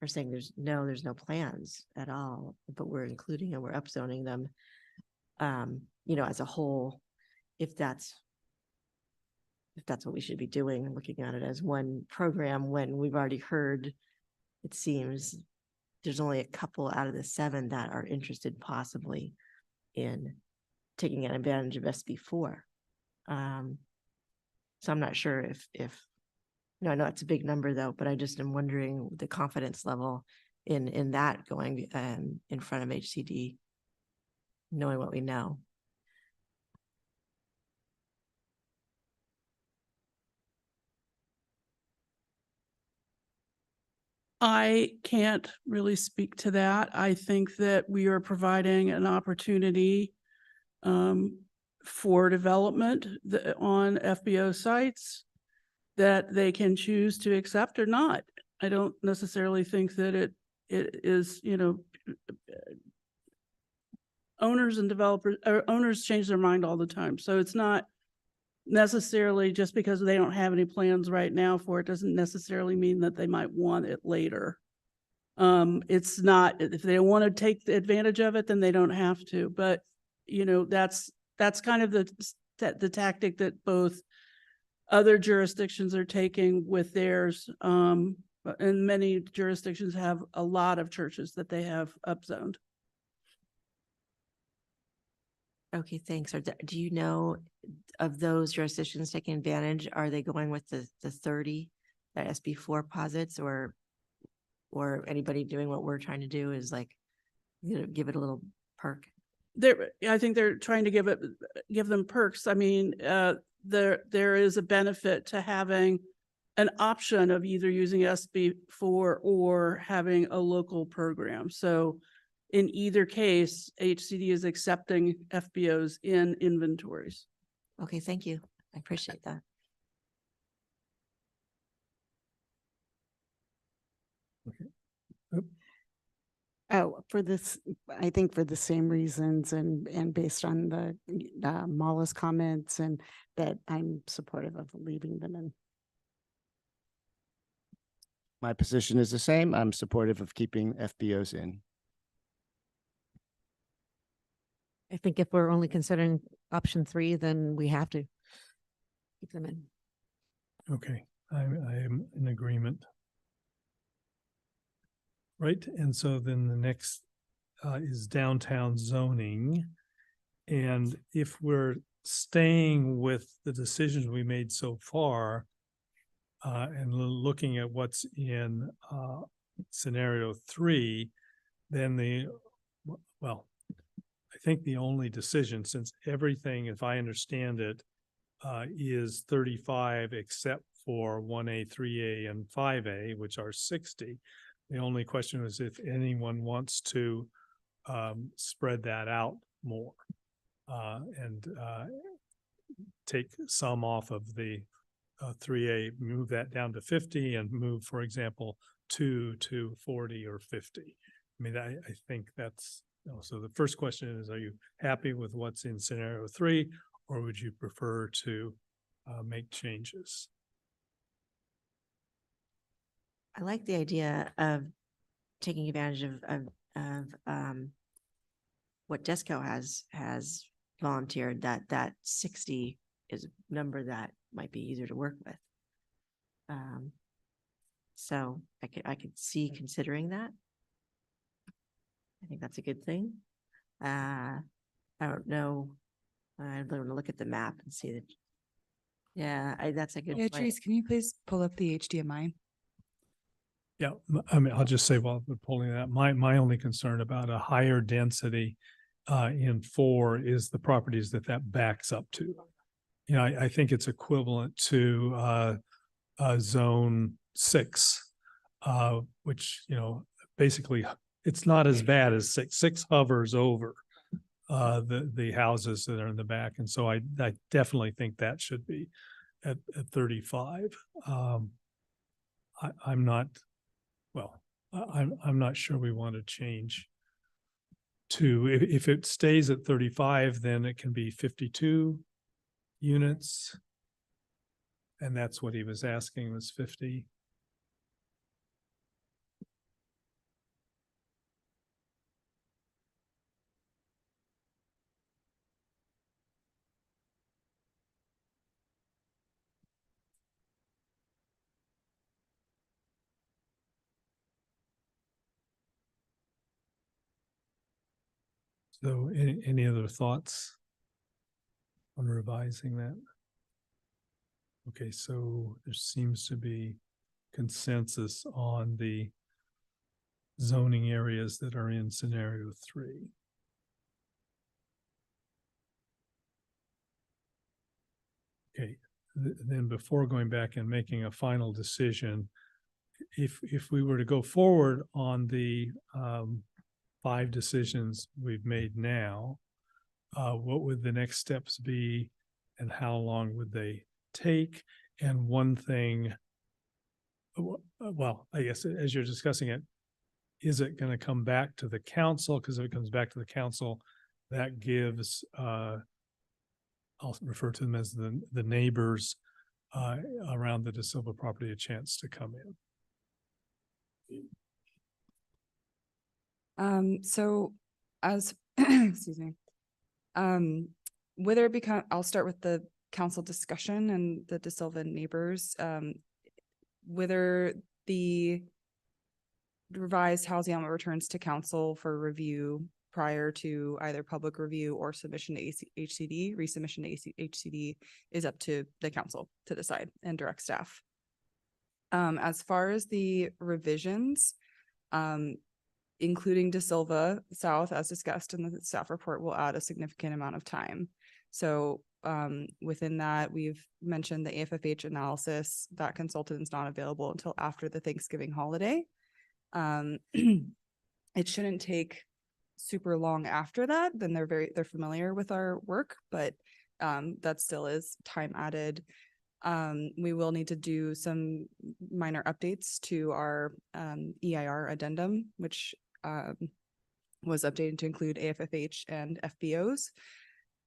are saying there's no plans at all, but we're including and we're upzoning them, as a whole, if that's what we should be doing, looking at it as one program, when we've already heard, it seems, there's only a couple out of the 7 that are interested possibly in taking advantage of SB4. So I'm not sure if no, I know it's a big number though, but I just am wondering the confidence level in that going in front of HCD, knowing what we know. I can't really speak to that. I think that we are providing an opportunity for development on FBO sites that they can choose to accept or not. I don't necessarily think that it is, owners and developers or owners change their mind all the time. So it's not necessarily just because they don't have any plans right now for it doesn't necessarily mean that they might want it later. It's not, if they want to take the advantage of it, then they don't have to, but that's kind of the tactic that both other jurisdictions are taking with theirs. And many jurisdictions have a lot of churches that they have upzoned. Okay, thanks. Do you know of those jurisdictions taking advantage? Are they going with the 30 that SB4 posits, or anybody doing what we're trying to do is like, give it a little perk? I think they're trying to give them perks. I mean, there is a benefit to having an option of either using SB4 or having a local program. So in either case, HCD is accepting FBOs in inventories. Okay, thank you. I appreciate that. Oh, for this, I think for the same reasons and based on the Mala's comments, and that I'm supportive of leaving them in. My position is the same. I'm supportive of keeping FBOs in. I think if we're only considering option 3, then we have to keep them in. Okay, I am in agreement. Right, and so then the next is downtown zoning. And if we're staying with the decisions we made so far, and looking at what's in scenario 3, then I think the only decision, since everything, if I understand it, is 35 except for 1A, 3A, and 5A, which are 60. The only question is if anyone wants to spread that out more and take some off of the 3A, move that down to 50 and move, for example, 2 to 40 or 50. I mean, I think that's, so the first question is, are you happy with what's in scenario 3, or would you prefer to make changes? I like the idea of taking advantage of what DESCO has volunteered, that 60 is a number that might be easier to work with. So I could see considering that. I think that's a good thing. I don't know. I'm going to look at the map and see that. Yeah, that's a good point. Trace, can you please pull up the HDMI? Yeah, I mean, I'll just say while we're pulling that, my only concern about a higher density in 4 is the properties that backs up to. I think it's equivalent to zone 6, which, basically it's not as bad as 6. 6 hovers over the houses that are in the back. And so I definitely think that should be at 35. I'm not sure we want to change to, if it stays at 35, then it can be 52 units. And that's what he was asking, was 50. So any other thoughts on revising that? Okay, so there seems to be consensus on the zoning areas that are in scenario 3. Okay, then before going back and making a final decision, if we were to go forward on the 5 decisions we've made now, what would the next steps be and how long would they take? And one thing, well, I guess as you're discussing it, is it going to come back to the council? Because if it comes back to the council, that gives, I'll refer to them as the neighbors around the De Silva property a chance to come in. So as, excuse me, whether it become, I'll start with the council discussion and the De Silva neighbors, whether the revised housing element returns to council for review prior to either public review or submission to HCD, resubmission to HCD is up to the council to decide and direct staff. As far as the revisions, including De Silva South, as discussed in the staff report, will add a significant amount of time. So within that, we've mentioned the AFFH analysis. That consultant is not available until after the Thanksgiving holiday. It shouldn't take super long after that. Then they're familiar with our work, but that still is time added. We will need to do some minor updates to our EIR addendum, which was updated to include AFFH and FBOs.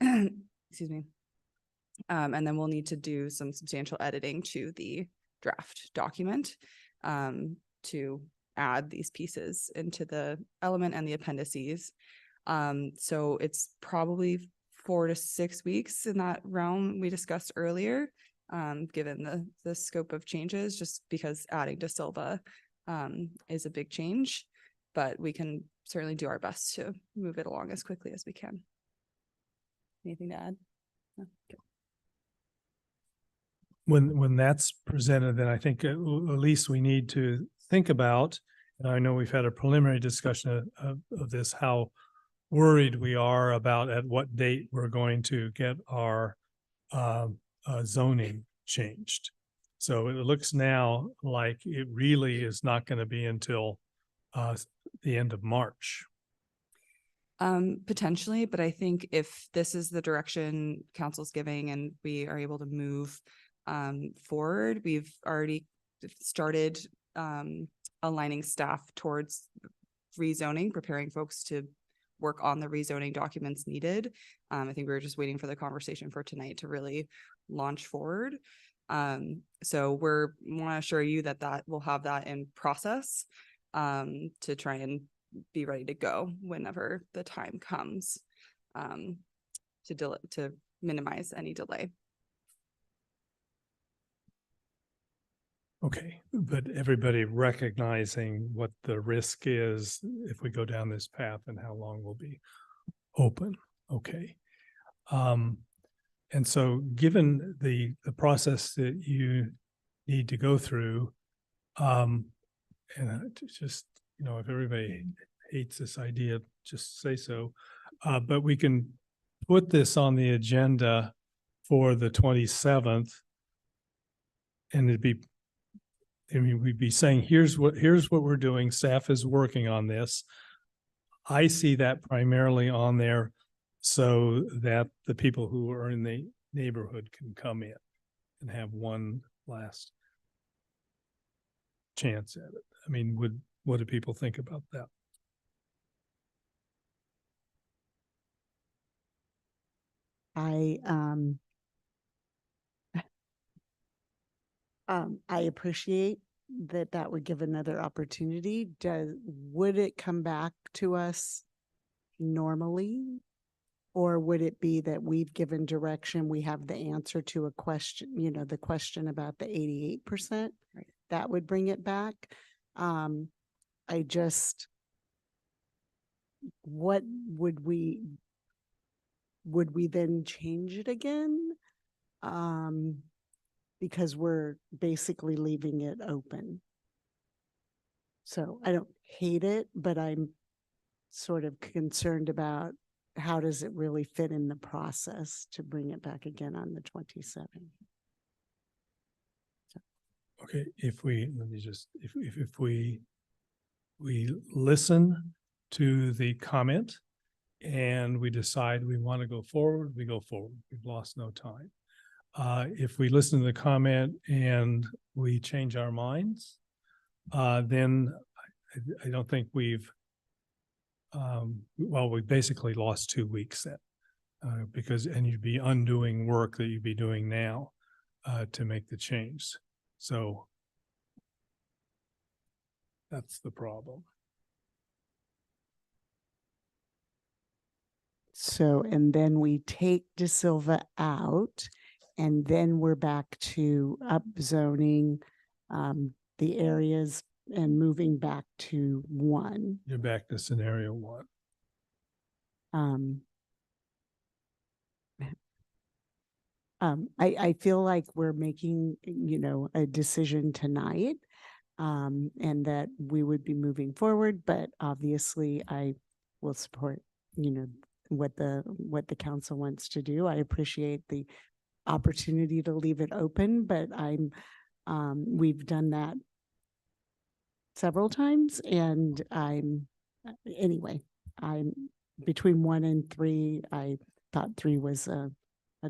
Excuse me. And then we'll need to do some substantial editing to the draft document to add these pieces into the element and the appendices. So it's probably 4 to 6 weeks in that realm we discussed earlier, given the scope of changes, just because adding De Silva is a big change, but we can certainly do our best to move it along as quickly as we can. Anything to add? No? Okay. When that's presented, then I think at least we need to think about, and I know we've had a preliminary discussion of this, how worried we are about at what date we're going to get our zoning changed. So it looks now like it really is not going to be until the end of March. Potentially, but I think if this is the direction council's giving and we are able to move forward, we've already started aligning staff towards rezoning, preparing folks to work on the rezoning documents needed. I think we were just waiting for the conversation for tonight to really launch forward. So we want to assure you that we'll have that in process to try and be ready to go whenever the time comes to minimize any delay. Okay, but everybody recognizing what the risk is if we go down this path and how long we'll be open. Okay. And so given the process that you need to go through, and just, if everybody hates this idea, just say so. But we can put this on the agenda for the 27th, and we'd be saying, here's what we're doing. Staff is working on this. I see that primarily on there so that the people who are in the neighborhood can come in and have one last chance at it. I mean, what do people think about that? I appreciate that would give another opportunity. Would it come back to us normally? Or would it be that we've given direction, we have the answer to a question, the question about the 88%? Right. That would bring it back. I just, what would we then change it again? Because we're basically leaving it open. So I don't hate it, but I'm sort of concerned about how does it really fit in the process to bring it back again on the 27th. Okay, if we listen to the comment and we decide we want to go forward, we go forward. We've lost no time. If we listen to the comment and we change our minds, then I don't think we've we basically lost 2 weeks then, and you'd be undoing work that you'd be doing now to make the change. So that's the problem. So, and then we take De Silva out, and then we're back to upzoning the areas and moving back to 1. You're back to scenario 1. I feel like we're making, a decision tonight, and that we would be moving forward, but obviously I will support, what the council wants to do. I appreciate the opportunity to leave it open, but we've done that several times, and I'm between 1 and 3. I thought 3 was a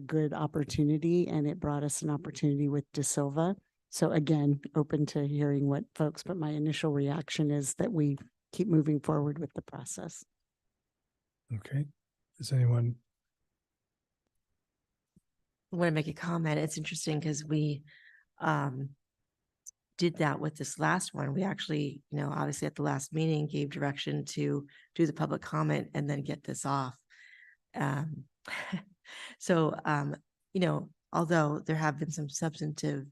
good opportunity, and it brought us an opportunity with De Silva. So again, open to hearing what folks, but my initial reaction is that we keep moving forward with the process. Okay. Does anyone? I want to make a comment. It's interesting because we did that with this last one. We actually, obviously at the last meeting gave direction to do the public comment and then get this off. So, although there have been some substantive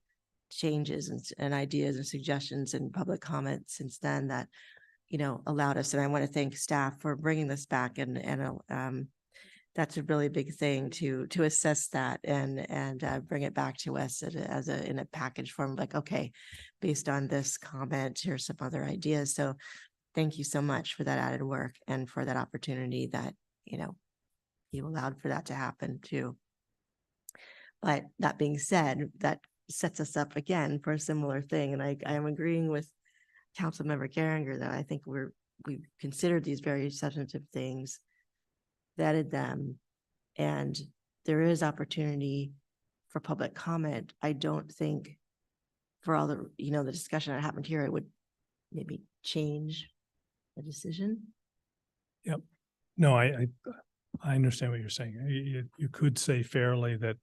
changes and ideas and suggestions and public comments since then that, allowed us, and I want to thank staff for bringing this back, and that's a really big thing to assess that and bring it back to us in a package form, like, okay, based on this comment, here's some other ideas. So thank you so much for that added work and for that opportunity that, you allowed for that to happen too. But that being said, that sets us up again for a similar thing. And I am agreeing with Councilmember Geringer that I think we've considered these very substantive things, vetted them, and there is opportunity for public comment. I don't think for all the, the discussion that happened here, it would maybe change the decision. Yep. No, I understand what you're saying. You could say fairly that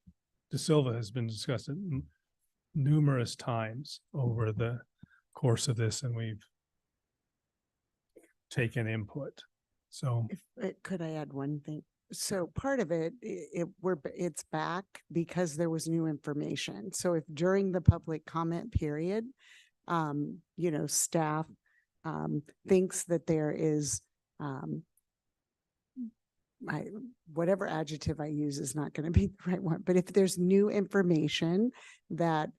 De Silva has been discussed numerous times over the course of this, and we've taken input. So Could I add one thing? So part of it's back because there was new information. So if during the public comment period, staff thinks that there is whatever adjective I use is not going to be the right one, but if there's new information that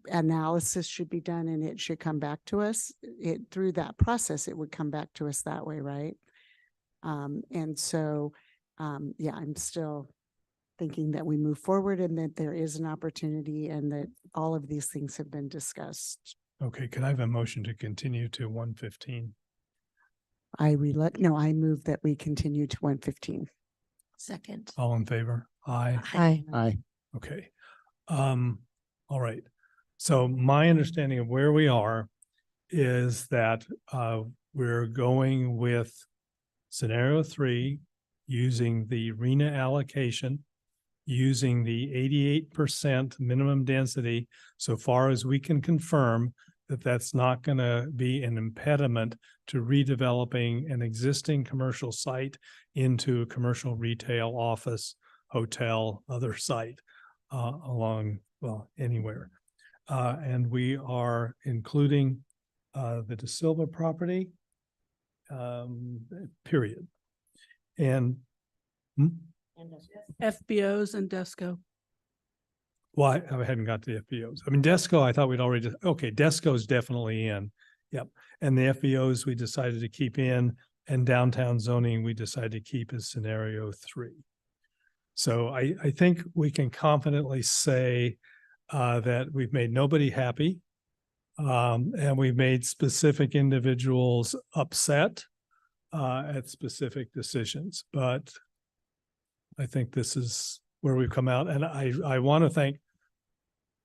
analysis should be done and it should come back to us, through that process, it would come back to us that way, right? And so, I'm still thinking that we move forward and that there is an opportunity and that all of these things have been discussed. Okay, can I have a motion to continue to 1:15? I move that we continue to 1:15. Second. All in favor? Aye. Aye. Okay. All right. So my understanding of where we are is that we're going with scenario 3, using the RENA allocation, using the 88% minimum density, so far as we can confirm that that's not going to be an impediment to redeveloping an existing commercial site into a commercial retail, office, hotel, other site anywhere. And we are including the De Silva property period. And hmm? FBOs and DESCO. Well, I hadn't got to the FBOs. I mean, DESCO, I thought we'd already, okay, DESCO's definitely in. Yep. And the FBOs we decided to keep in, and downtown zoning we decided to keep as scenario 3. So I think we can confidently say that we've made nobody happy. And we've made specific individuals upset at specific decisions. But I think this is where we've come out. And I want to thank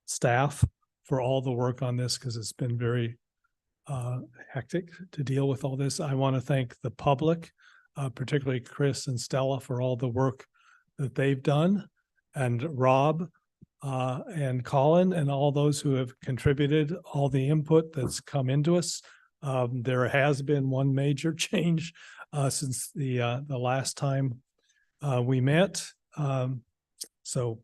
staff for all the work on this, because it's been very hectic to deal with all this. I want to thank the public, particularly Chris and Stella, for all the work that they've done, and Rob and Colin and all those who have contributed, all the input that's come into us. There has been one major change since the last time we met. So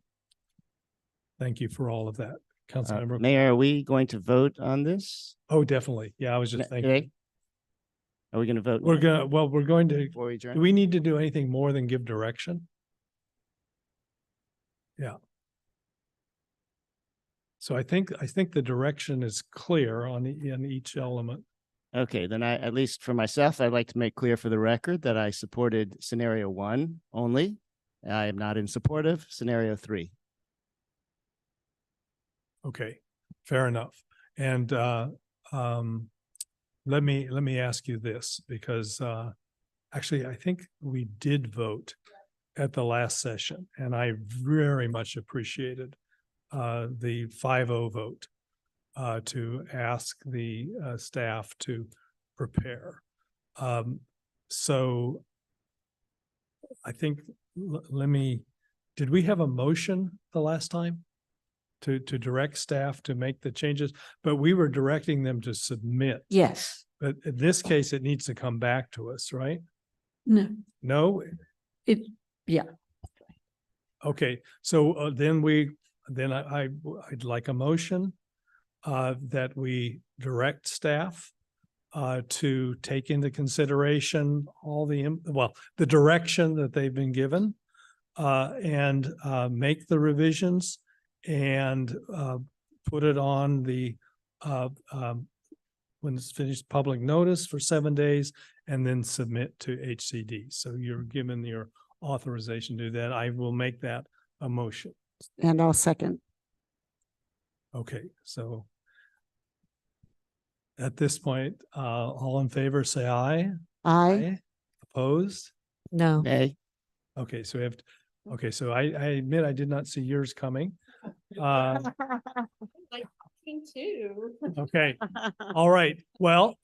thank you for all of that. Councilmember. Mayor, are we going to vote on this? Oh, definitely. Yeah, I was just thinking. Today? Are we going to vote? We're going to, Before we adjourn? do we need to do anything more than give direction? Yeah. So I think the direction is clear on each element. Okay, then at least for myself, I'd like to make clear for the record that I supported scenario 1 only. I am not in support of scenario 3. Okay, fair enough. And let me ask you this, because actually I think we did vote at the last session, and I very much appreciated the 5-0 vote to ask the staff to prepare. So I think, did we have a motion the last time to direct staff to make the changes? But we were directing them to submit. Yes. But in this case, it needs to come back to us, right? No. No? Yeah. Okay, so then I'd like a motion that we direct staff to take into consideration all the direction that they've been given, and make the revisions and put it on the when it's finished, public notice for 7 days, and then submit to HCD. So you're given your authorization to do that. I will make that a motion. And I'll second. Okay, so at this point, all in favor, say aye. Aye. Opposed? No. Nay. Okay, so we have, okay, so I admit I did not see yours coming. Too. Okay, all right, well,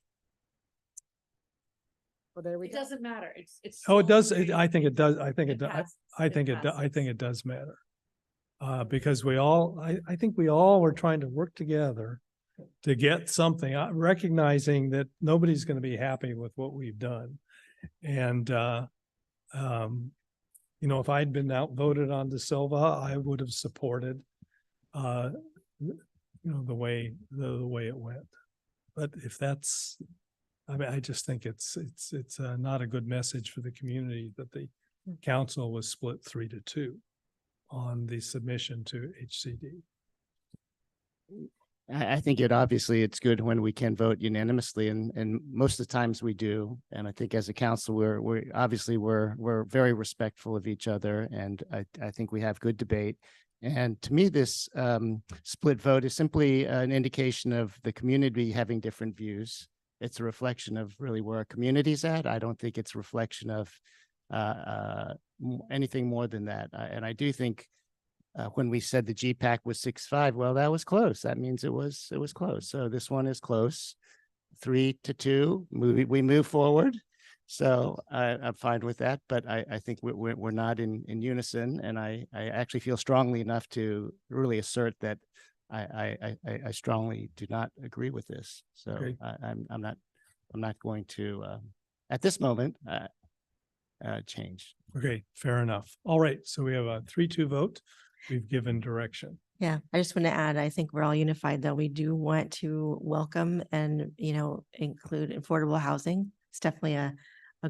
Well, there we It doesn't matter. It's. oh, it does, I think it does, I think it does, passes. I think it does matter. Because I think we all were trying to work together to get something, recognizing that nobody's going to be happy with what we've done. And, you know, if I'd been outvoted on De Silva, I would have supported, you know, the way it went. But if that's, I mean, I just think it's not a good message for the community that the council was split 3-2 on the submission to HCD. I think it's good when we can vote unanimously, and most of the times we do. And I think as a council, we're obviously very respectful of each other, and I think we have good debate. And to me, this split vote is simply an indication of the community having different views. It's a reflection of really where our community's at. I don't think it's a reflection of anything more than that. And I do think when we said the GPAC was 6-5, well, that was close. That means it was close. So this one is close, 3-2. We move forward. So I'm fine with that. But I think we're not in unison, and I actually feel strongly enough to really assert that I strongly do not agree with this. So Okay. I'm not going to at this moment change. Okay, fair enough. All right, so we have a 3-2 vote. We've given direction. Yeah, I just want to add, I think we're all unified that we do want to welcome and, you know, include affordable housing It's definitely a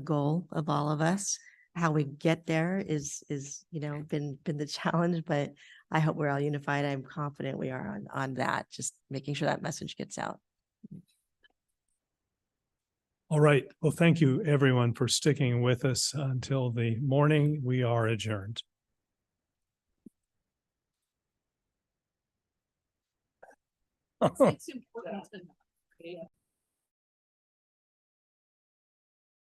goal of all of us. How we get there is, been the challenge, but I hope we're all unified. I'm confident we are on that, just making sure that message gets out. All right. Well, thank you everyone for sticking with us until the morning. We are adjourned. It's important to know.